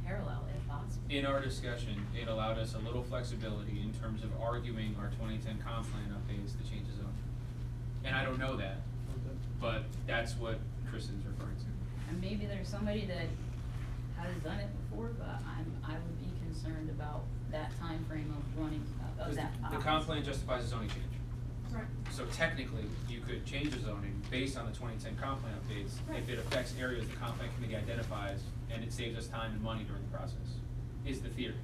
parallel if possible. In our discussion, it allowed us a little flexibility in terms of arguing our 2010 comp plan updates to change the zoning. And I don't know that, but that's what Kristen's referring to. And maybe there's somebody that has done it before, but I would be concerned about that time frame of running, of that. The comp plan justifies a zoning change. Right. So technically, you could change the zoning based on the 2010 comp plan updates if it affects areas the comp plan committee identifies and it saves us time and money during the process, is the theory.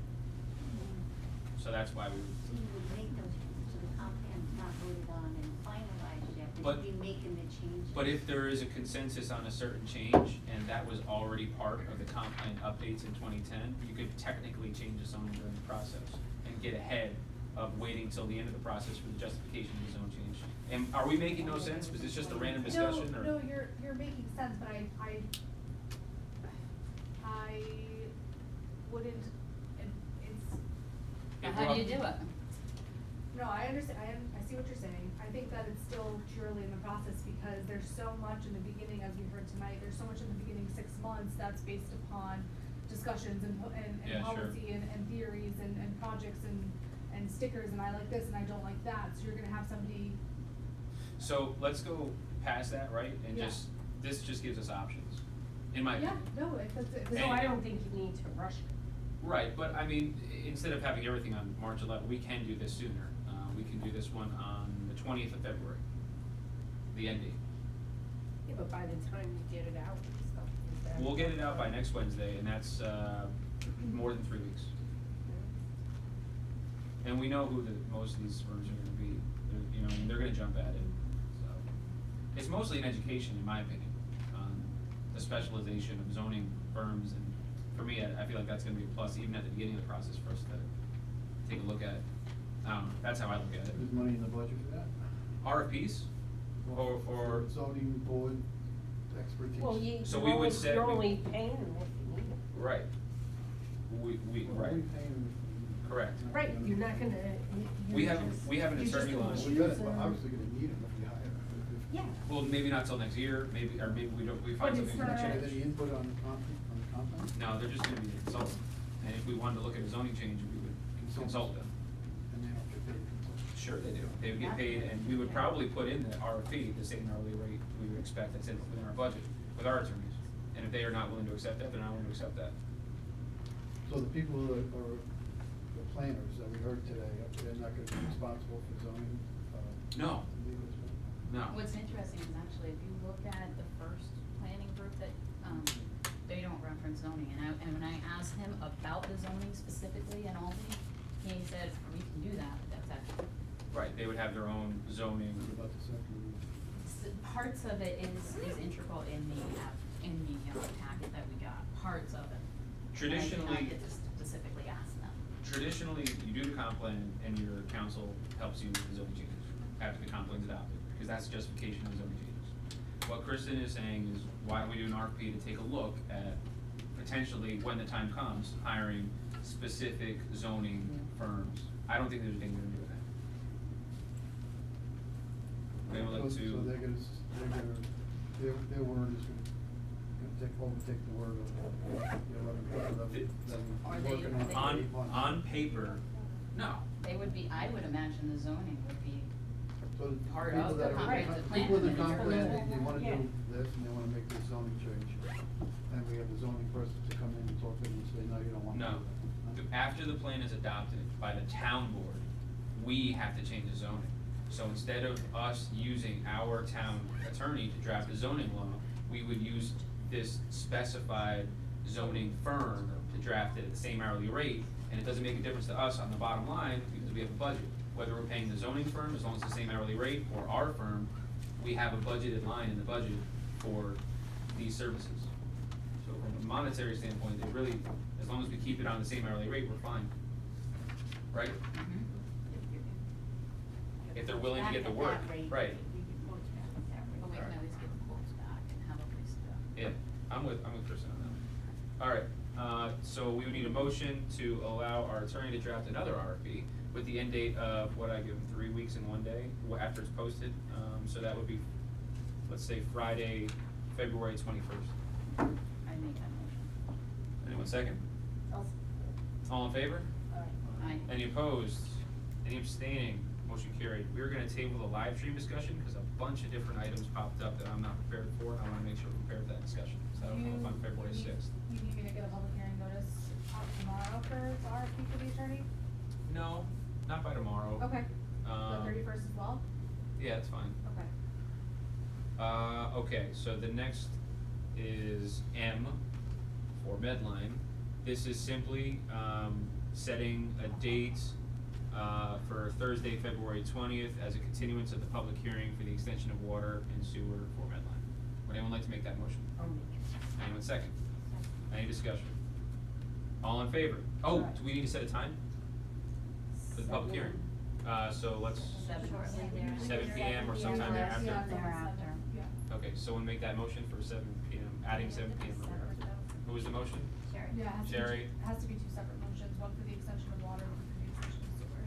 So that's why we. So you would make those changes, so the comp plan's not voted on and finalized yet, But- but you'd be making the changes. But if there is a consensus on a certain change, and that was already part of the comp plan updates in 2010, you could technically change the zoning during the process and get ahead of waiting till the end of the process for the justification of the zone change. And are we making no sense? Was this just a random discussion, or? No, you're making sense, but I wouldn't, it's. How do you do it? No, I understand, I see what you're saying. I think that it's still too early in the process because there's so much in the beginning, as we heard tonight, there's so much in the beginning, 6 months, that's based upon discussions and Yeah, sure. policy and theories and projects and stickers, and I like this and I don't like that, so you're gonna have somebody. So let's go past that, right, and Yeah. this just gives us options, in my opinion. Yeah, no, if that's it. So I don't think you need to rush it. Right, but I mean, instead of having everything on March 11th, we can do this sooner. We can do this one on the 20th of February, the end date. Yeah, but by the time you get it out and stuff. is that- We'll get it out by next Wednesday, and that's more than 3 weeks. And we know who most of these firms are gonna be. They're gonna jump at it, so. It's mostly an education, in my opinion, on the specialization of zoning firms, and for me, I feel like that's gonna be a plus even at the beginning of the process for us to take a look at. That's how I look at it. There's money in the budget for that? RFPs? or. Zoning board expertise. Well, you, So you're we would only, set- you're we- only paying them if you need it. Right. Right. Correct. Right, you're not gonna, We you're have, just- we have an you're just attorney gonna line. choose We're obviously gonna need them if we hire them. Yeah. Well, maybe not till next year, maybe, or maybe we don't, we find But it's something for not- change. Any input on the content? No, they're just gonna be a consultant, and if we wanted to look at a zoning change, we would consult them. And they don't get paid. Sure they do, they would get paid, and we would probably put in the RFP, the same hourly rate we would expect that's in within our budget, with our attorneys. And if they are not willing to accept that, they're not willing to accept that. So the people that are the planners that we heard today, they're not gonna be responsible for zoning? No. No. What's interesting is actually, if you look at the first planning group that, they don't reference zoning, and when I asked him about the zoning specifically in Albany, he said, we can do that, but that's actually, Right, they would have their own zoning. What about the second? parts of it is integral in the packet that we got, parts of it. Traditionally- I did not get to specifically ask them. Traditionally, you do the comp plan and your council helps you with the zoning changes after the comp plan's adopted, because that's justification of zoning changes. What Kristen is saying is, why don't we do an RFP to take a look at potentially, when the time comes, hiring specific zoning firms? I don't think there's anything we're gonna do with that. They would like So to, their word is gonna overtake the word of the 11 people that Are we're they- working on. on paper, no. They would be, I would imagine the zoning would be So the part people of the that are- comprehensive plan. People with the committee. comp plan, they wanna Yeah. do this and they wanna make this zoning change. And we have the zoning person to come in and talk to them and say, no, you don't want to do No. that. After the plan is adopted by the town board, we have to change the zoning. So instead of us using our town attorney to draft a zoning law, we would use this specified zoning firm to draft it at the same hourly rate. And it doesn't make a difference to us on the bottom line, because we have a budget. Whether we're paying the zoning firm, as long as it's the same hourly rate, or our firm, we have a budgeted line in the budget for these services. So from a monetary standpoint, it really, as long as we keep it on the same hourly rate, we're fine. Right? Mhm. If they're willing to get the Back at work, that rate, right. we can quote back at that rate. But we can always get the quotes back and have a place to. Yeah, I'm with Kristen on that. All right, so we would need a motion to allow our attorney to draft another RFP with the end date of, what I give them, 3 weeks and 1 day, after it's posted. So that would be, let's say, Friday, February 21st. I make that motion. Anyone second? All in favor? Aye. Any opposed? Any abstaining? Motion carried. We were gonna table the live stream discussion, because a bunch of different items popped up that I'm not prepared for, and I wanna make sure we're prepared for that discussion. So that'll come up on February 6th. You need me to get a public hearing notice out tomorrow for the RFP for the attorney? No, not by tomorrow. Okay. The Um, 31st as well? Yeah, it's fine. Okay. Okay, so the next is M for Medline. This is simply, setting a date, for Thursday, February 20th as a continuance of the public hearing for the extension of water and sewer for Medline. Would anyone like to make that motion? I'll make it. Anyone second? Any discussion? All in favor? Oh, do we need to set a time for the public hearing? So let's, Shortly there. 7 p.m. or sometime thereafter? Yeah, Thereafter. Yeah. Okay, someone make that motion for 7 p.m., adding 7 p.m. thereafter. Who was the motion? Sure. Yeah, it has to be, Sherry? it has to be 2 separate motions, one for the extension of water, one for the extension of sewer.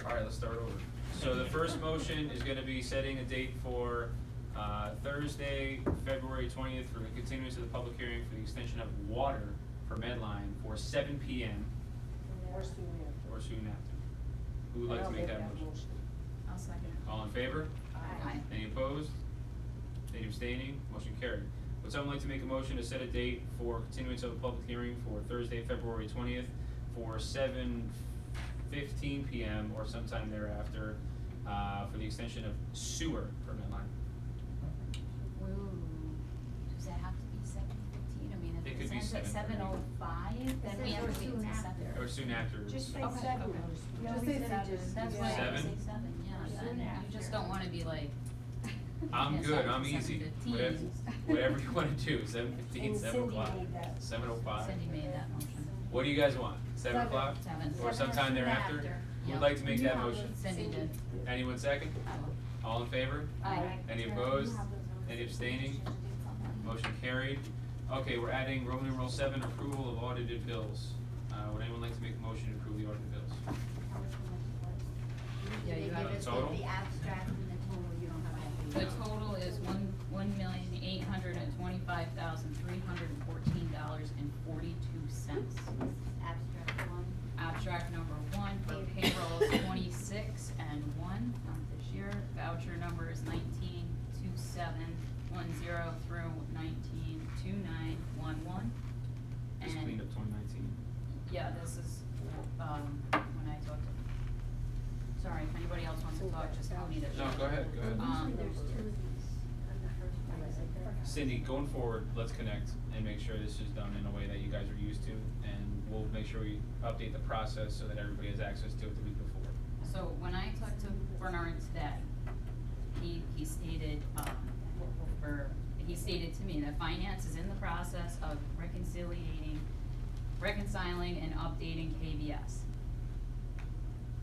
All right, let's start over. So the first motion is gonna be setting a date for, Thursday, February 20th for the continuance of the public hearing for the extension of water for Medline for 7 p.m. Or soon after. or soon after. Who would like to I'll make that motion? I'll second it. All in favor? Aye. Any opposed? Any abstaining? Motion carried. Would someone like to make a motion to set a date for continuance of the public hearing for Thursday, February 20th for 7:15 p.m. or sometime thereafter, for the extension of sewer for Medline? Ooh, does that have to be 7:15? I mean, It if could it be says at 7:30. 7:05, then we have to wait Soon until after. 7. Or soon after? Just say Okay, 7. okay. You Just always say said 7. just- That's yeah. why I would Seven? say 7, yeah, Soon then you just after. don't wanna be like. I'm yeah, good, 7 I'm to easy. 7:15. Whatever you wanna do, 7:15, And 7 Cindy o'clock, made that. 7:05. Cindy made that motion. What do you guys want? 7 o'clock? 7. Or sometime soon thereafter? after. Who would Yep. like to make that Yeah, motion? Cindy did. Anyone second? I will. All in favor? Aye. Any opposed? Any abstaining? Motion carried. Okay, we're adding Roman numeral 7, approval of audited bills. Would anyone like to make a motion to approve the audited bills? Yeah, you have They give us total? the abstract and the total, you don't have to. The total is $1,825,314.42. Abstract one. Abstract number 1 for payroll is 26 and 1 this year. Voucher number is 192710 through 192911. Just And cleaned up 2019. yeah, this is, when I talked to, sorry, if anybody else wants to talk, just tell me that. No, go ahead, go ahead. Usually there's two of these on the first place, I think. Cindy, going forward, let's connect and make sure this is done in a way that you guys are used to, and we'll make sure we update the process so that everybody has access to it the week before. So when I talked to Bernard today, he stated, he stated to me that finance is in the process of reconciling and updating KBS.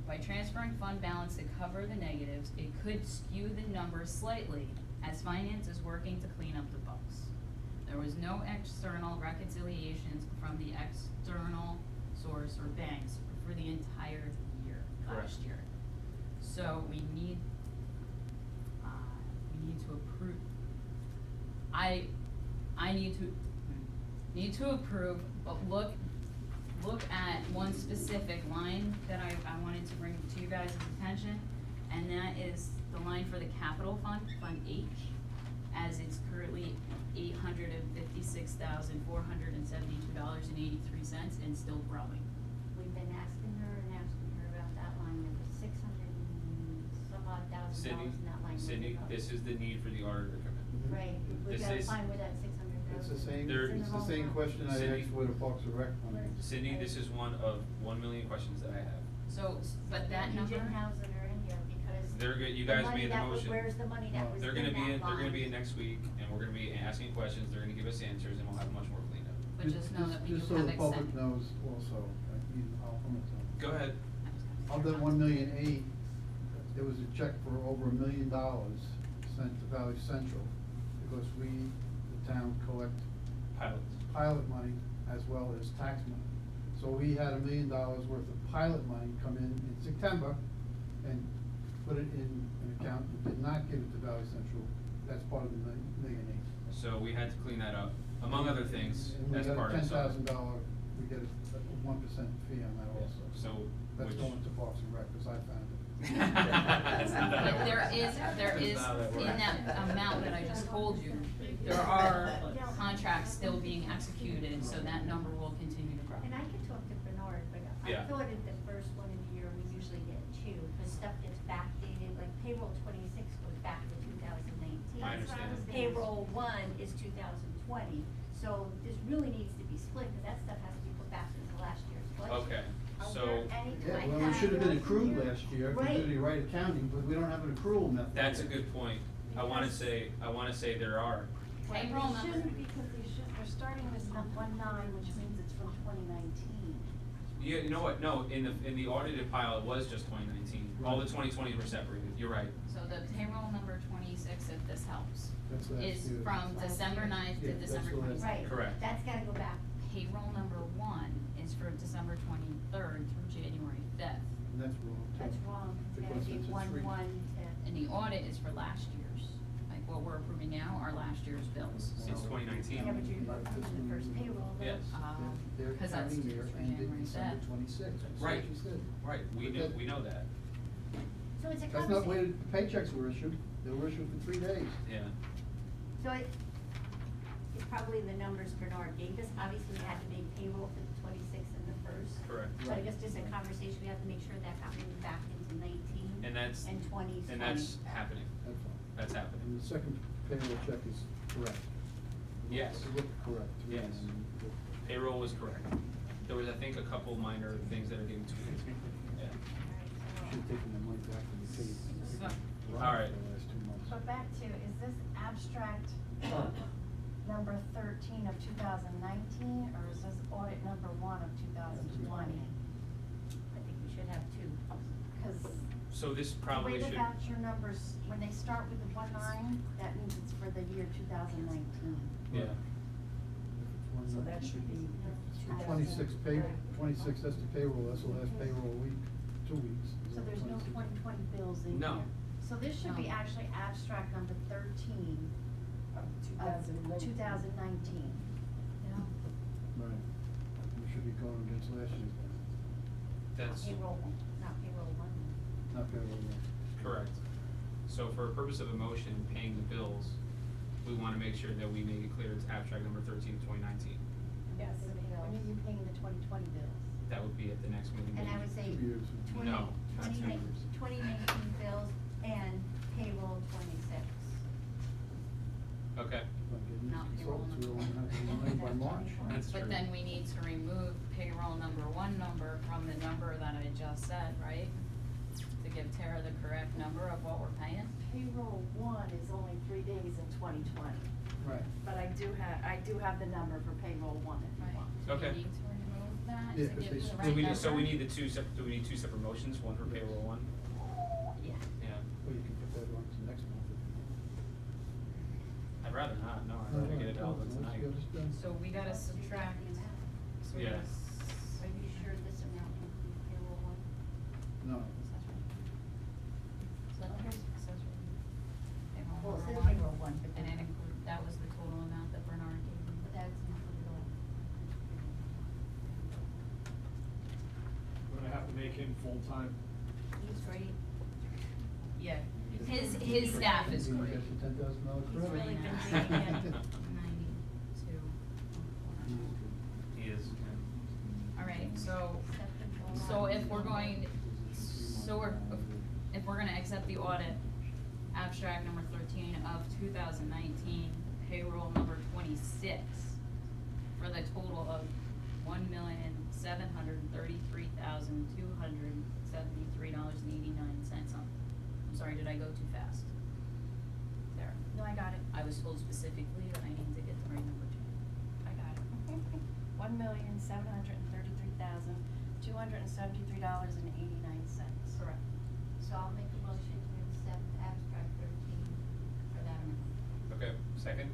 By transferring fund balance to cover the negatives, it could skew the numbers slightly as finance is working to clean up the books. There was no external reconciliations from the external source or banks for the entire year, last year. So we need to approve, I need to approve, but look at one specific line that I wanted to bring to you guys' attention, and that is the line for the capital fund, Fund H, as it's currently $856,472.83 and still growing. We've been asking her about that line, there was 600 and some odd thousand Cindy, dollars in that line. Cindy, this is the need for the auditor to come in. Right, we This gotta is- find where that 600,000. It's the same, There- it's the same question I Cindy. asked where the Parks and Rec money is. Cindy, this is one of 1 million questions that I have. So, but that And number. Housing are in here because. They're good, you the guys money made the that was- motion. Where's the money that was They're in gonna be that in, they're gonna be line? in next week, and we're gonna be asking questions, they're gonna give us answers, and we'll have much more cleaned up. But just know that we do Just so have the public extended. knows also, I'll comment on it. Go ahead. Of that 1,000,008, there was a check for over $1 million sent to Valley Central because we, the town, collect pilot money as well as tax money. So we had $1 million worth of pilot money come in September and put it in an account and did not give it to Valley Central. That's part of the $1,000,008. So we had to clean that up, among other things, And we as got part a of the. $10,000, we get a 1% fee on that also. So, That's which- going to Parks and Rec, because I found it. That's not how that But there works. is, That's not how that in works. that amount that I just told you, there are contracts still being executed, so that number will continue to grow. And I could talk to Bernard, but Yeah. I thought at the first one of the year, we usually get two, because stuff gets backdated, like payroll 26 goes back to 2019. I understand. Payroll 1 is 2020, so this really needs to be split, because that stuff has to be put back into last year's budget. Okay, Are so. there any Yeah, kind well, it of- should have been accrued last year, if we Right. did the right accounting, but we don't have an accrual method. That's a good point. I wanna say there are. Right, Payroll they number. shouldn't, because they're starting with 1.9, which means it's from 2019. Yeah, you know what, no, in the audited pile, it was just 2019. All the 2020s were separated, you're right. So the payroll number 26, if this helps, That's last is year. from Last December year. 9th Yeah, to that's December the last- 22nd. Right, Correct. that's gotta go back. Payroll number 1 is for December 23rd through January 5th. And that's wrong, too. That's wrong, it's gotta Because be it's a 1.1 to. And the audit is for last year's, like what we're approving now are last year's bills, so. It's 2019. Yeah, but you're approving the first payroll, though. Yes. Their Cause that's accounting year for ended January December 5th. 26th. That's what Right, she said. right, we But know that, So it's a That's not where conversation. the paychecks were issued, they were issued for 3 days. yeah. So it's probably the numbers Bernard gave us, obviously we had to make payroll for the 26th and the 1st. Correct. So I guess just a conversation, we have to make sure that got moved back into 19 And that's. and 20. And that's happening, That's all. that's happening. And the second payroll check is correct. Yes. It looked correct. to me, Yes. and Payroll was correct. There was, I think, a couple minor things that are getting tweaked, yeah. Should have taken the money back and paid. All right. For the last 2 months. But back to, is this abstract number 13 of 2019, or is this audit number 1 of 2020? I think we should have two. Because So this The probably way the should, voucher numbers, when they start with the 19, that means it's for the year 2019. yeah. So that should be. 26 that's the payroll, that's the last payroll week, 2 weeks. So there's no 2020 bills in here. No. So this should be No. actually abstract number 13 Of of 2019. 2019. Yeah. Right. We should be going against last year's, That's Payroll, not payroll one. not payroll. correct. So for a purpose of a motion, paying the bills, we wanna make sure that we make it clear it's abstract number 13 of 2019. Yes. When are you paying the 2020 bills? That would be at the next meeting. And I would say 2 years. No, not 2 years. 2019 bills and payroll 26. Okay, Not payroll So number we'll have to do it by March. that's true. But then we need to remove payroll number one number from the number that I just said, right? To give Tara the correct number of what we're paying? Payroll one is only 3 days in 2020. Right. But I do have the number for payroll one if you want. Do Okay. we need to remove that Yeah, to 'cause give they the split- right Do we, number? so we need the do we need two separate motions, one for payroll one? Yeah. Yeah, Well, you can put that on to next month. I'd rather not, no, I'd rather get it all done tonight. So we gotta subtract. So we Yeah. gotta Are you sure this amount includes payroll one? No. Well, it says Payroll payroll one, but And it included, that was the total amount that Bernard gave me. That's included all. We're gonna have to make him full-time. He's great. Yeah, his staff is You great. get the $10,000 He's credit. really been great, yeah. 92. He is. All right, so if we're going, if we're gonna accept the audit, abstract number 13 of 2019, payroll number 26, for the total of $1,733,273.89. I'm sorry, did I go too fast? There. No, I got it. I was told specifically that I need to get the right number too. I got it. $1,733,273.89. Correct. So I'll make a motion to accept abstract 13 for that amount. Okay, second?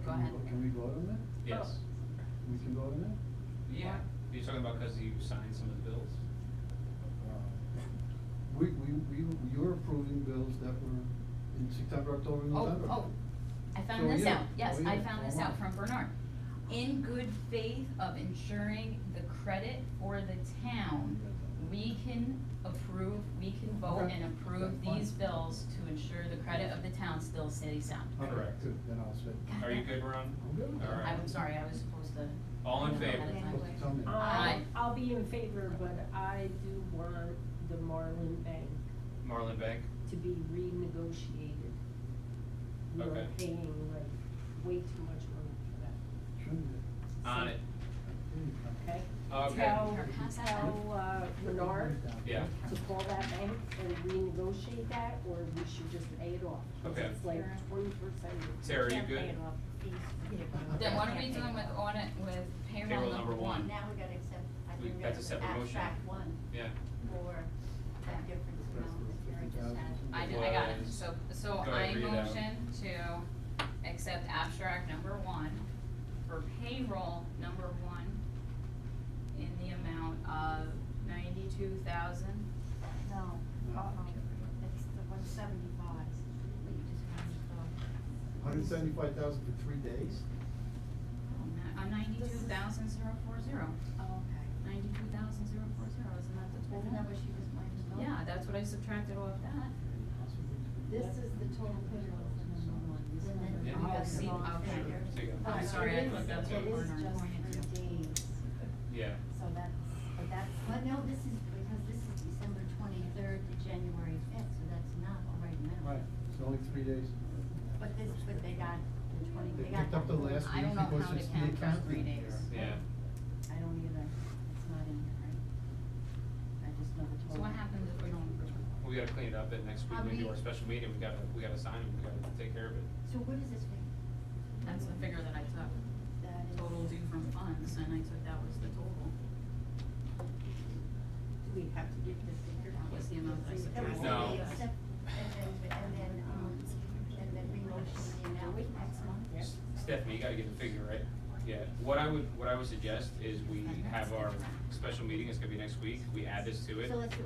Go ahead. Can we vote on that? Yes. We can vote on that? Yeah, you're talking about because you signed some of the bills? You're approving bills that were in September, October, November. Oh, I So, found this yeah. out, yes, Oh, I yeah. found this Oh, out wow. from Bernard. In good faith of ensuring the credit for the town, we can vote Okay. and approve That's fine. these bills to ensure the credit of the town still stays sound. Okay, Correct. good, then I'll say. Are you good, Ron? I'm good. All right. I'm sorry, I was supposed to. All in favor? Tell me. Aye. I'll be in favor, but I do want the Marlin Bank Marlin Bank? to be renegotiated. We are Okay. paying like way too much money for that, Shouldn't it? On it. okay? Okay. Tell Bernard Yeah. to call that bank and renegotiate that, or we should just pay it off. 'Cause Okay. It's like 20%. Sarah, you Can't pay good? it off. Then what are we doing with audit, with payroll number one? Now we gotta accept, I We- think we that's a have separate motion. abstract one Yeah. for that difference amount that Karen just had. I got it, Was- so Go ahead, I read it out. motion to accept abstract number one for payroll number one in the amount of $92,000. No, it's the 175. $175,000 for 3 days? 92,040. Oh, okay. 92,040, isn't that the total? Isn't that what she just wanted to know? Yeah, that's what I subtracted off that. This is the total payroll for number one. And then Yeah. we got See, the long okay. figure. So you got- I'm But sorry, I it is- thought that's what It is Bernard just pointed 3 to. days, Yeah. so but that's. Well, no, this is, because this is December 23rd to January 5th, so that's not the right amount. Right, it's only 3 days. But they got the 20, They they got. picked up the last I don't week know because how to it's the count those accountant. 3 days. Yeah. I don't either, it's not in here, right? I just know the total. So what happens if we don't approve it? We gotta clean it up at next week, when we do our special meeting, we gotta sign it, we gotta take care of it. So what is this figure? That's the figure that I took, That is. total due from funds, and I took that was the total. Do we have to give this figure? That was the amount that No. And then remotion the amount next month. Stephanie, you gotta get the figure, right? Yeah, what I would suggest is we have our special meeting, it's gonna be next week, we add this to it. So let's do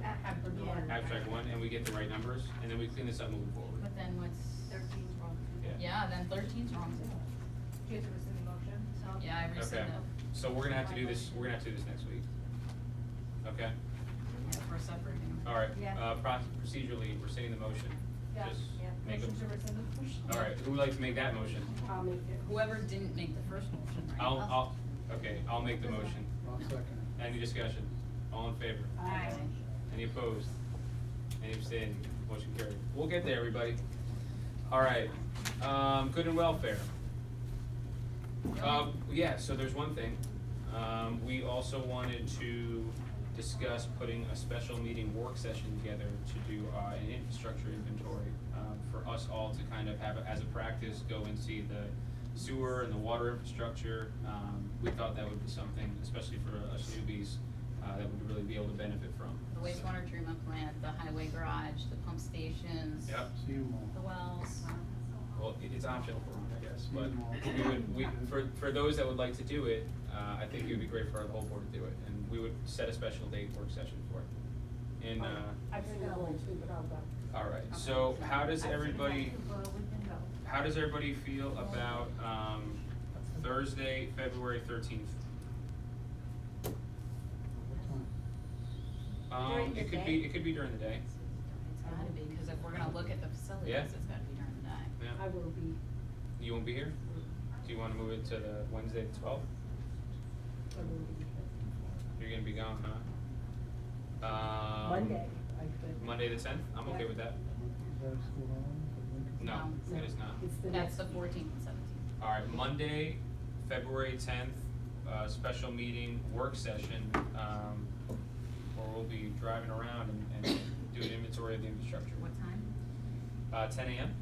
Abstract one, and we get the right numbers, and then we clean this up moving forward. But then what's? 13's wrong. Yeah, then 13's wrong too. Do you have to rescind the motion? So. Yeah, I rescind Okay, it. so we're gonna have to do this, next week. Okay? Yeah, for separating them. Alright, Yeah. Procedurally, we're setting the motion. Yeah. Just Yeah. make a. Motion to rescind the motion. Alright, who would like to make that motion? I'll make it. Whoever didn't make the first motion, right? I'll make the motion. I'll second it. Any discussion? All in favor? Aye. Any opposed? Any abstaining? Motion carried. We'll get there, everybody. Alright, good and welfare. Yeah, so there's one thing. We also wanted to discuss putting a special meeting work session together to do an infrastructure inventory, for us all to kind of have, as a practice, go and see the sewer and the water infrastructure. We thought that would be something, especially for us newbies, that would really be able to benefit from. The wastewater treatment plant, the highway garage, the pump stations. Yep. See you all. The wells. Well, it's optional for them, I guess, but for those that would like to do it, I think it would be great for the whole board to do it, and we would set a special date work session for it. And, I've been going to, but I'll go. all right, so how does everybody feel about, Thursday, February 13th? During the It could day? be during the day. It's gotta be, because if we're gonna look at the facilities, Yeah. it's gotta be during the day. Yeah. I will be. You won't be here? Do you wanna move it to the Wednesday the 12th? I will be. You're gonna be gone, huh? Monday, I could. Monday the 10th? I'm okay with that. Is that a school holiday? No, it is not. It's the That's next. the 14th and 17th. All right, Monday, February 10th, special meeting, work session, where we'll be driving around and do an inventory of the infrastructure. What time? 10 a.m.?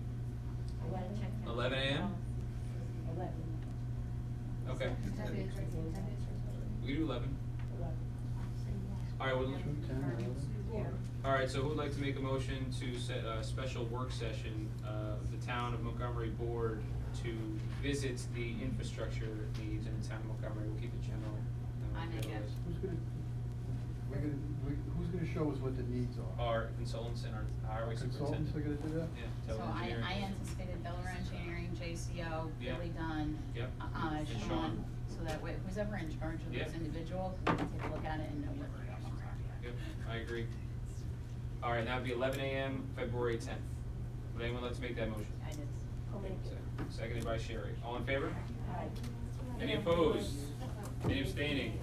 11. 11 a.m.? 11. Okay. 10 days, right? 10 days, right? We can do 11. 11. All right, well, 10, Yeah. all right, so who'd like to make a motion to set a special work session of the Town of Montgomery Board to visit the infrastructure needs in the Town of Montgomery? We'll keep it general. I make it. Who's gonna show us what the needs are? Our consultants and our highway Consultants superintendent. are gonna do that? Yeah, So Tele engineering. I anticipated Beller Engineering, JCO, Yeah. Billy Dunn, Yep. And Sean, Sean. so that way, who's ever in charge of Yeah. those individuals, we can take a look at it and know what they're going on. Yep, I agree. All right, that would be 11 a.m., February 10th. Would anyone like to make that motion? I did. I'll make it. Seconded by Sherry. All in favor? Aye. Any opposed? Any abstaining?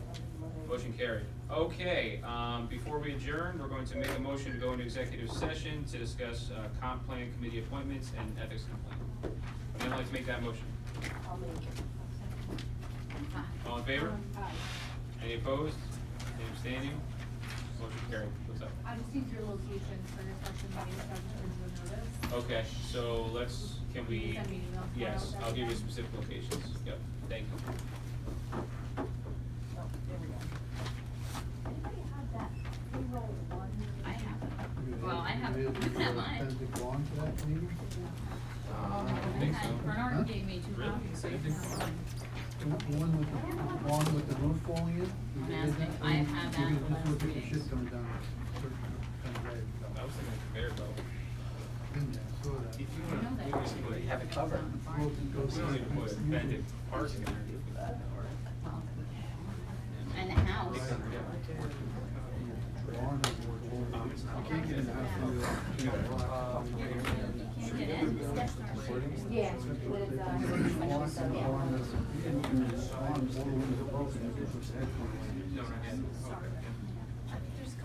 Motion carried. Okay, before we adjourn, we're going to make a motion to go into executive session to discuss comp plan committee appointments and ethics complaint. Would anyone like to make that motion? I'll make it. All in favor? Aye. Any opposed? Any abstaining? Motion carried. What's up? I just need your locations for your special meeting, so I'm going to notice. Okay, so can Can you we, send me an email tomorrow? yes, Is that I'll give you okay? specific locations. Yep, thank you. Oh, there we go. Anybody have that payroll one? I have it. Well, I have, You I have mine. intend to go on to that meeting? I think so. Bernard gave me 2 Really? copies, so you can have one. The one with the roof falling in? I'm Is asking, that- I have that You're for gonna just look last at the meeting. shit going down. Kind of ready to go. I was thinking of conveyor belt. Been there, saw that. If you You know want that. to, we can have it covered. Well, it goes- We don't need to put Benedict Park in there for that. Well, and the house. Barn is more tall. You can't get in the house. You can't get in. Yeah, but it's, Barn is- barn is- barn is broken. No, not yet. Okay.